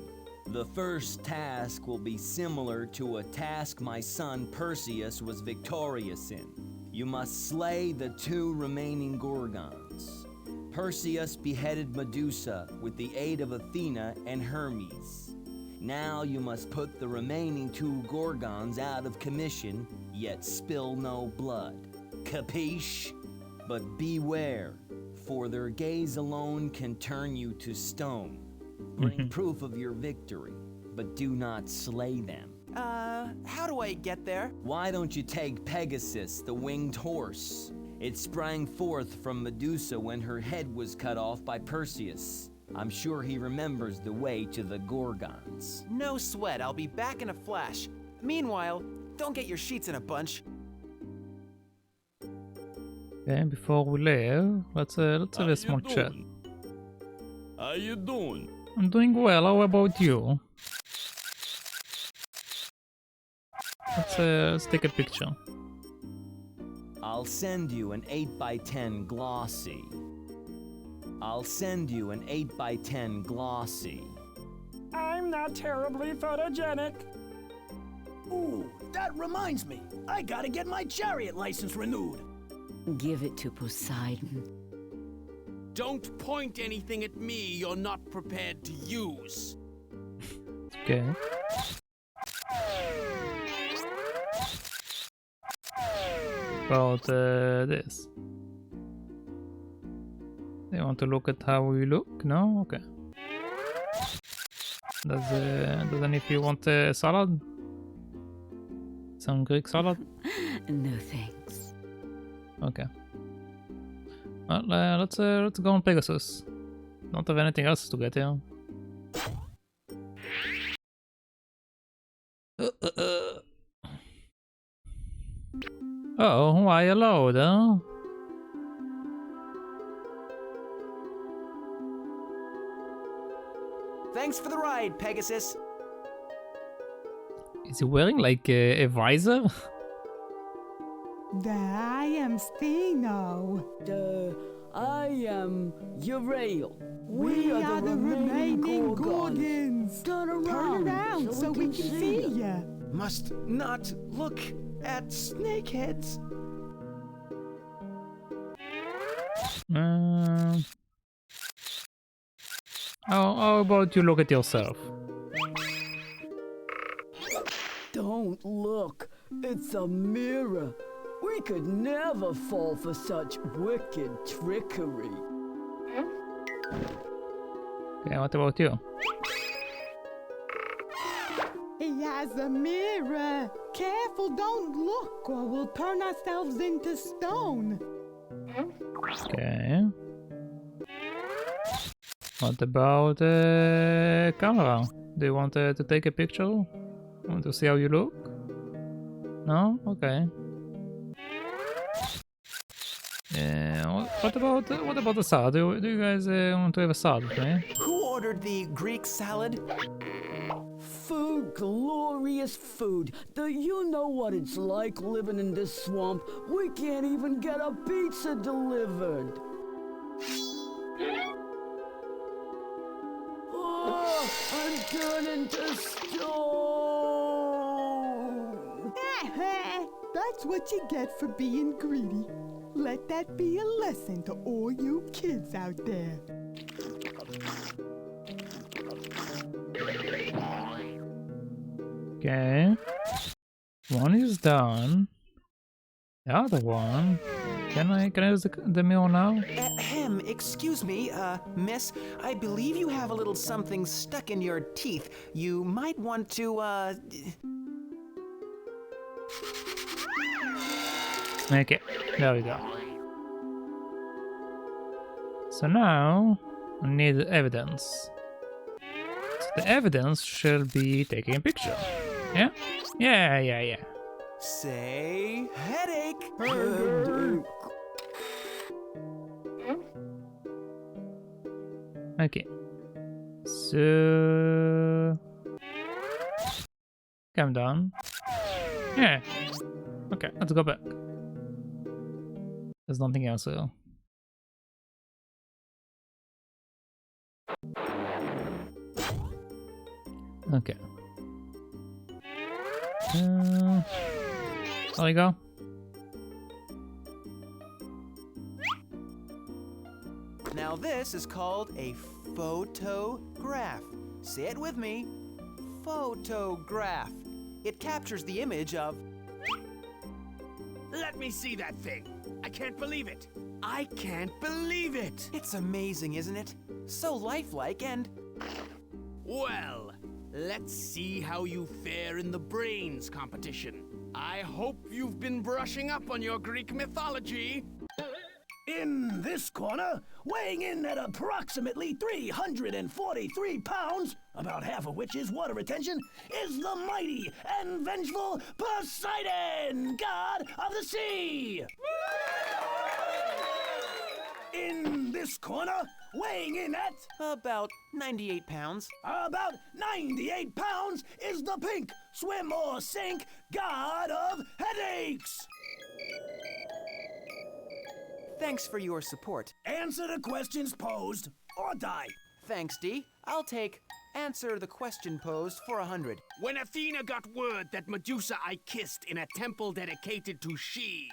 The first task will be similar to a task my son Perseus was victorious in. You must slay the 2 remaining Gorgons. Perseus beheaded Medusa with the aid of Athena and Hermes. Now you must put the remaining 2 Gorgons out of commission, yet spill no blood. Capiche? But beware, for their gaze alone can turn you to stone. Bring proof of your victory, but do not slay them. How do I get there? Why don't you take Pegasus, the winged horse? It sprang forth from Medusa when her head was cut off by Perseus. I'm sure he remembers the way to the Gorgons. No sweat, I'll be back in a flash. Meanwhile, don't get your sheets in a bunch. Okay, before we leave, let's have a small chat. How you doing? I'm doing well. How about you? Let's take a picture. I'll send you an 8x10 glossy. I'll send you an 8x10 glossy. I'm not terribly photogenic. Ooh, that reminds me. I gotta get my chariot license renewed. Give it to Poseidon. Don't point anything at me you're not prepared to use. Okay. About this. They want to look at how we look? No? Okay. Does any of you want a salad? Some Greek salad? No thanks. Okay. Well, let's go on Pegasus. Don't have anything else to get here. Oh, why allowed, huh? Thanks for the ride, Pegasus. Is he wearing like a visor? I am Steno. I am Uriel. We are the remaining Gorgons. Turn around so we can see ya. Must not look at snakeheads. How about you look at yourself? Don't look. It's a mirror. We could never fall for such wicked trickery. Okay, what about you? He has a mirror. Careful, don't look or we'll turn ourselves into stone. Okay. What about the camera? Do you want to take a picture? Want to see how you look? No? Okay. What about the salad? Do you guys want to have a salad with me? Who ordered the Greek salad? Food, glorious food. Do you know what it's like living in this swamp? We can't even get a pizza delivered. Oh, I'm turning to stone. That's what you get for being greedy. Let that be a lesson to all you kids out there. Okay. One is done. The other one. Can I use the mirror now? Excuse me, miss. I believe you have a little something stuck in your teeth. You might want to, Okay, there we go. So now, we need evidence. So the evidence shall be taking a picture. Yeah? Yeah. Say headache. Okay. So... Calm down. Yeah. Okay, let's go back. There's nothing else here. Okay. There we go. Now this is called a photograph. Say it with me. Photograph. It captures the image of... Let me see that thing. I can't believe it. I can't believe it. It's amazing, isn't it? So lifelike and... Well, let's see how you fare in the brains competition. I hope you've been brushing up on your Greek mythology. In this corner, weighing in at approximately 343 pounds, about half of which is water retention, is the mighty and vengeful Poseidon, god of the sea! In this corner, weighing in at... about 98 pounds. About 98 pounds is the pink, swim or sink, god of headaches! Thanks for your support. Answer the questions posed, or die. Thanks, D. I'll take answer the question posed for 100. When Athena got word that Medusa I kissed in a temple dedicated to she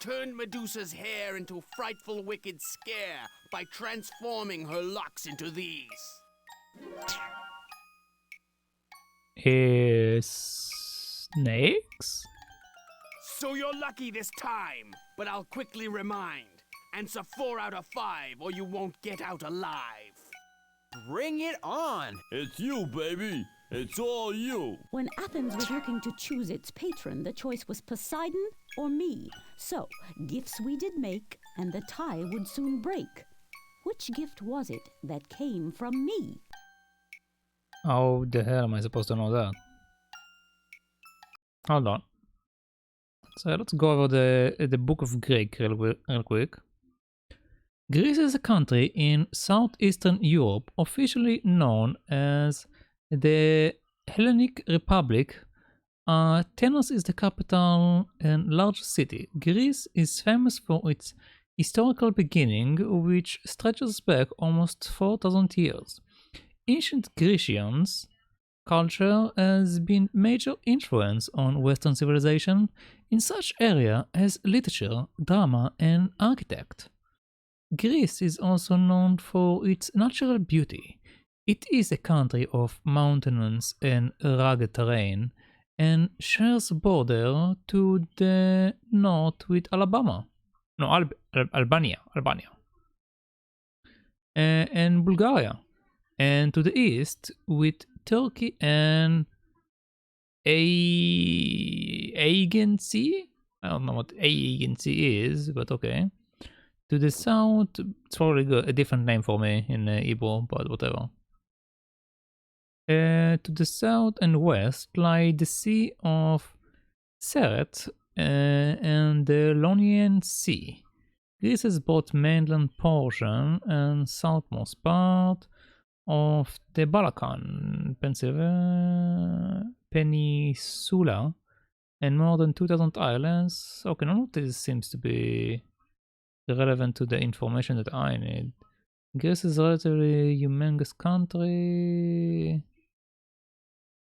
turned Medusa's hair into a frightful wicked scare by transforming her locks into these. Snakes? So you're lucky this time, but I'll quickly remind. Answer 4 out of 5 or you won't get out alive. Bring it on! It's you, baby! It's all you! When Athens was looking to choose its patron, the choice was Poseidon or me. So, gifts we did make, and the tie would soon break. Which gift was it that came from me? How the hell am I supposed to know that? Hold on. So let's go over the Book of Greek real quick. Greece is a country in southeastern Europe, officially known as the Hellenic Republic. Athens is the capital and largest city. Greece is famous for its historical beginning, which stretches back almost 4,000 years. Ancient Grecians culture has been major influence on Western civilization in such areas as literature, drama, and architecture. Greece is also known for its natural beauty. It is a country of mountains and rugged terrain, and shares a border to the north with Albania, and Bulgaria, and to the east with Turkey and Aegean Sea. I don't know what Aegean Sea is, but okay. To the south, it's probably a different name for me in Hebrew, but whatever. To the south and west lie the Sea of Seret and the Ionian Sea. Greece is both mainland portion and southmost part of the Balkan Peninsula and more than 2,000 islands. Okay, none of this seems to be relevant to the information that I need. Greece is a relatively humongous country.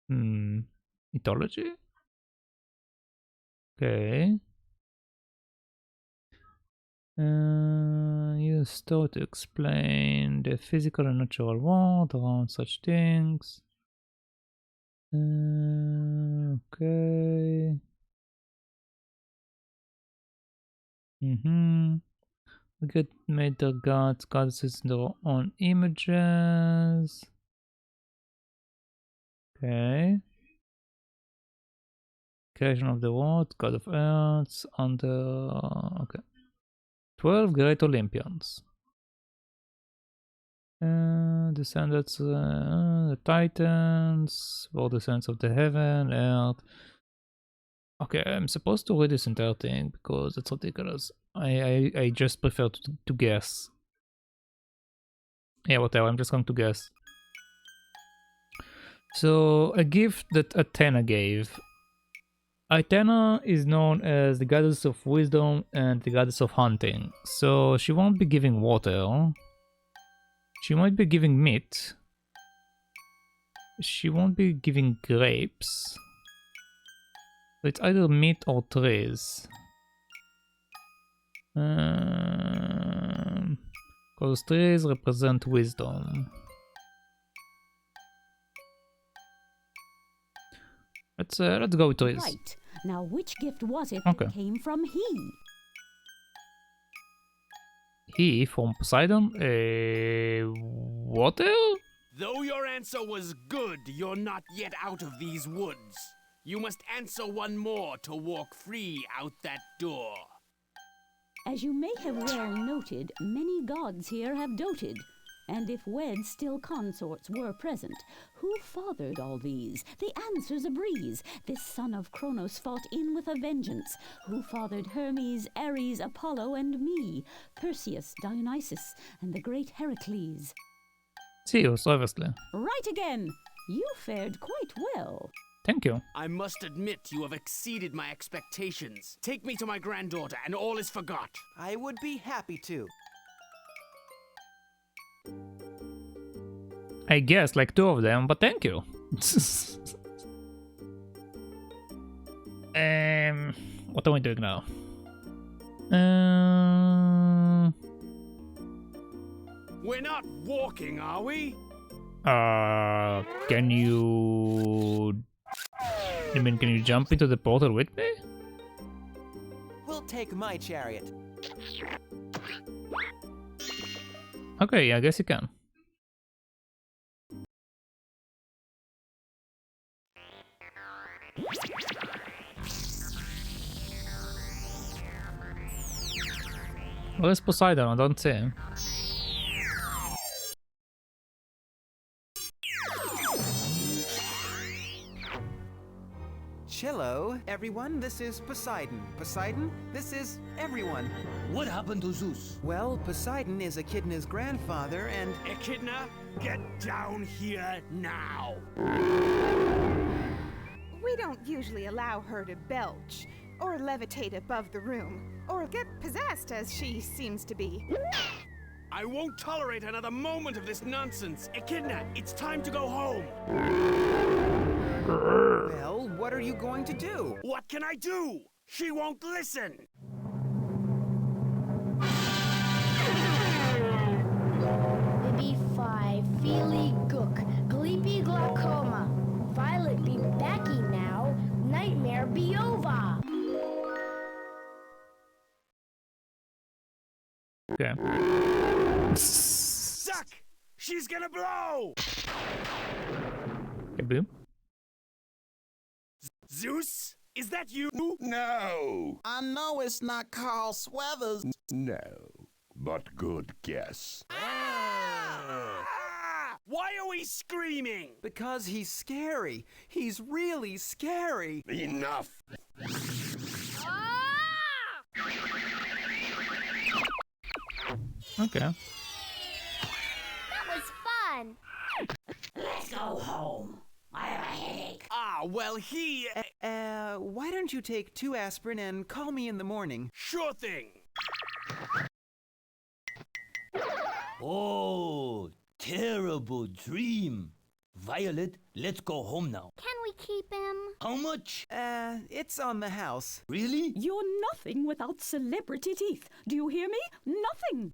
Mythology? Okay. Use story to explain the physical and natural world around such things. Okay. Get made the goddesses in their own images. Okay. Creation of the world, god of earth, under okay. 12 great Olympians. Descendants, the Titans, all descendants of the heaven, earth. Okay, I'm supposed to read this entire thing because it's ridiculous. I just prefer to guess. Yeah, whatever, I'm just going to guess. So, a gift that Athena gave. Athena is known as the goddess of wisdom and the goddess of hunting. So, she won't be giving water. She might be giving meat. She won't be giving grapes. So it's either meat or trees. Because trees represent wisdom. Let's go with trees. Right. Now, which gift was it Okay. that came from he? He from Poseidon? Water? Though your answer was good, you're not yet out of these woods. You must answer one more to walk free out that door. As you may have well noted, many gods here have doted. And if wed still consorts were present, who fathered all these? The answer's a breeze. This son of Kronos fought in with a vengeance. Who fathered Hermes, Ares, Apollo, and me? Perseus, Dionysus, and the great Heracles. Zeus, obviously. Right again! You fared quite well. Thank you. I must admit you have exceeded my expectations. Take me to my granddaughter and all is forgot. I would be happy to. I guess like 2 of them, but thank you. What are we doing now? We're not walking, are we? Can you... I mean, can you jump into the portal with me? We'll take my chariot. Okay, I guess you can. Where's Poseidon? I don't see him. Hello, everyone. This is Poseidon. Poseidon, this is everyone. What happened to Zeus? Well, Poseidon is Echidna's grandfather, and... Echidna, get down here now! We don't usually allow her to belch, or levitate above the room, or get possessed as she seems to be. I won't tolerate another moment of this nonsense. Echidna, it's time to go home. Well, what are you going to do? What can I do? She won't listen. Bibi 5, Feely Gook, Gleepy Glaucoma, Violet be Becky now, Nightmare be over. Okay. Duck! She's gonna blow! Okay, boom. Zeus? Is that you? No. I know it's not Carl Sweathers. No, but good guess. Why are we screaming? Because he's scary. He's really scary. Enough. Okay. That was fun. Let's go home. I have a headache. Ah, well, he... Why don't you take 2 aspirin and call me in the morning? Sure thing. Oh, terrible dream. Violet, let's go home now. Can we keep him? How much? It's on the house. Really? You're nothing without celebrity teeth. Do you hear me? Nothing.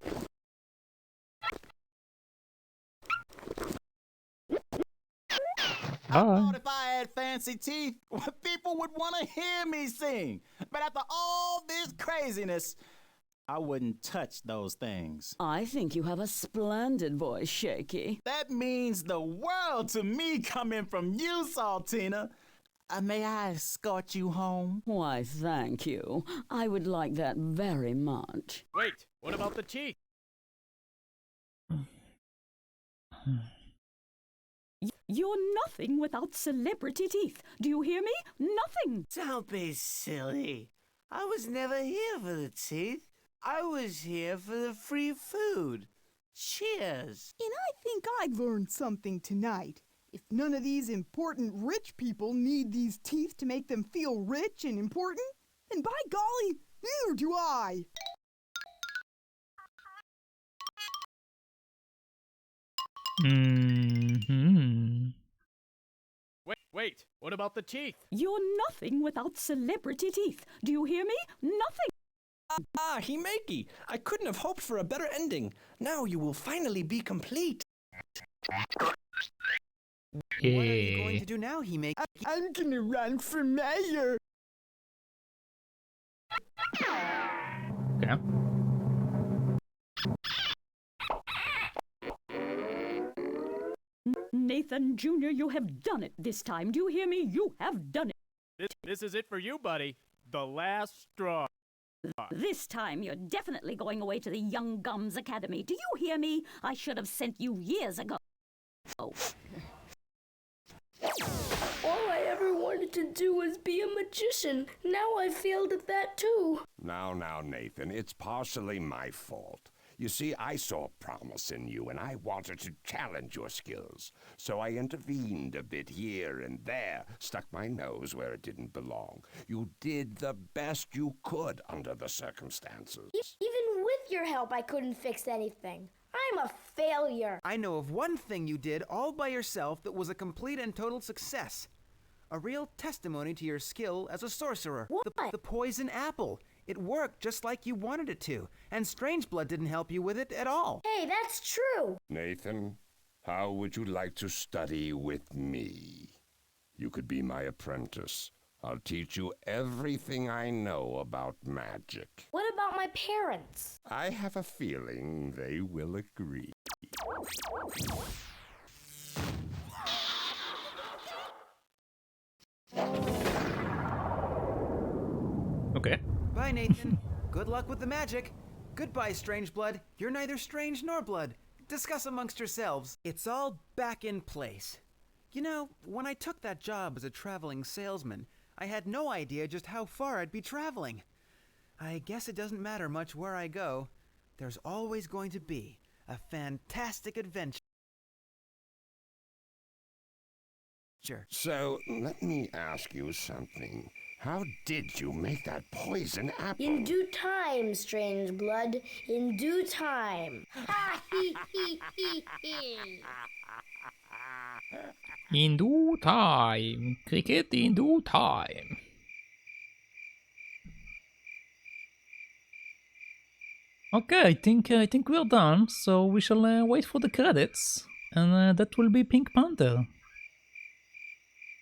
I thought if I had fancy teeth, people would want to hear me sing. But after all this craziness, I wouldn't touch those things. I think you have a splendid voice, Shaky. That means the world to me coming from you, Saltina. May I escort you home? Why, thank you. I would like that very much. Wait, what about the teeth? You're nothing without celebrity teeth. Do you hear me? Nothing. Don't be silly. I was never here for the teeth. I was here for the free food. Cheers. And I think I've learned something tonight. If none of these important rich people need these teeth to make them feel rich and important, then by golly, neither do I. Wait, what about the teeth? You're nothing without celebrity teeth. Do you hear me? Nothing. Himeki, I couldn't have hoped for a better ending. Now you will finally be complete. What are you going to do now, Hime? I'm gonna run for mayor. Okay. Nathan Jr., you have done it this time. Do you hear me? You have done it. This is it for you, buddy. The last straw. This time you're definitely going away to the Young Gums Academy. Do you hear me? I should have sent you years ago. All I ever wanted to do was be a magician. Now I failed at that too. Now, Nathan, it's partially my fault. You see, I saw promise in you, and I wanted to challenge your skills. So I intervened a bit here and there, stuck my nose where it didn't belong. You did the best you could under the circumstances. Even with your help, I couldn't fix anything. I'm a failure. I know of one thing you did all by yourself that was a complete and total success. A real testimony to your skill as a sorcerer. What? The poison apple. It worked just like you wanted it to, and Strangeblood didn't help you with it at all. Hey, that's true. Nathan, how would you like to study with me? You could be my apprentice. I'll teach you everything I know about magic. What about my parents? I have a feeling they will agree. Okay. Bye, Nathan. Good luck with the magic. Goodbye, Strangeblood. You're neither strange nor blood. Discuss amongst yourselves. It's all back in place. You know, when I took that job as a traveling salesman, I had no idea just how far I'd be traveling. I guess it doesn't matter much where I go. There's always going to be a fantastic adventure. So, let me ask you something. How did you make that poison apple? In due time, Strangeblood. In due time. Ha hee hee hee hee. In due time. Cricket in due time. Okay, I think we're done. So we shall wait for the credits, and that will be Pink Panther.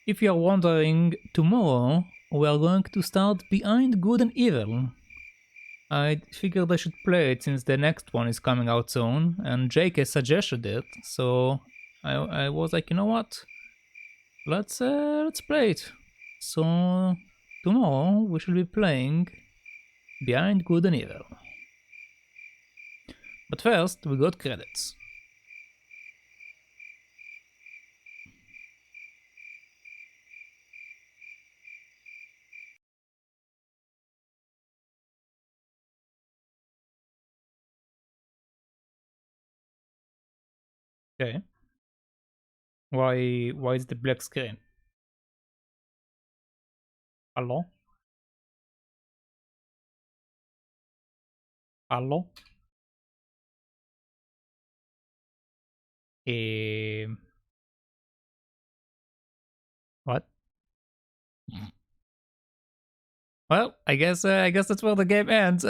If you are wondering, tomorrow we are going to start Behind Good and Evil. I figured I should play it since the next one is coming out soon, and Jake has suggested it, so I was like, you know what? Let's play it. So tomorrow we shall be playing Behind Good and Evil. But first we got credits. Okay. Why is the black screen? Hello? Hello? What? Well, I guess that's where the game ends.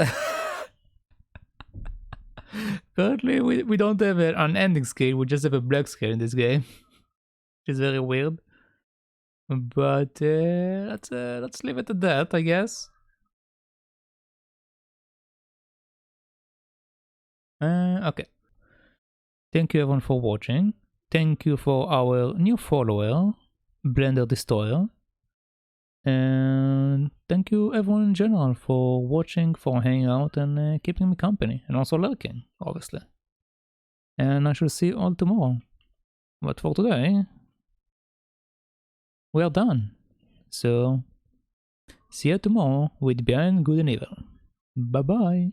Currently, we don't have an ending screen. We just have a black screen in this game, which is very weird. But let's leave it at that, I guess. Okay. Thank you everyone for watching. Thank you for our new follower, Blender Destroyer. And thank you everyone in general for watching, for hanging out and keeping me company. And also lurking, obviously. And I shall see you all tomorrow. But for today, we are done. So, see you tomorrow with Behind Good and Evil. Bye bye.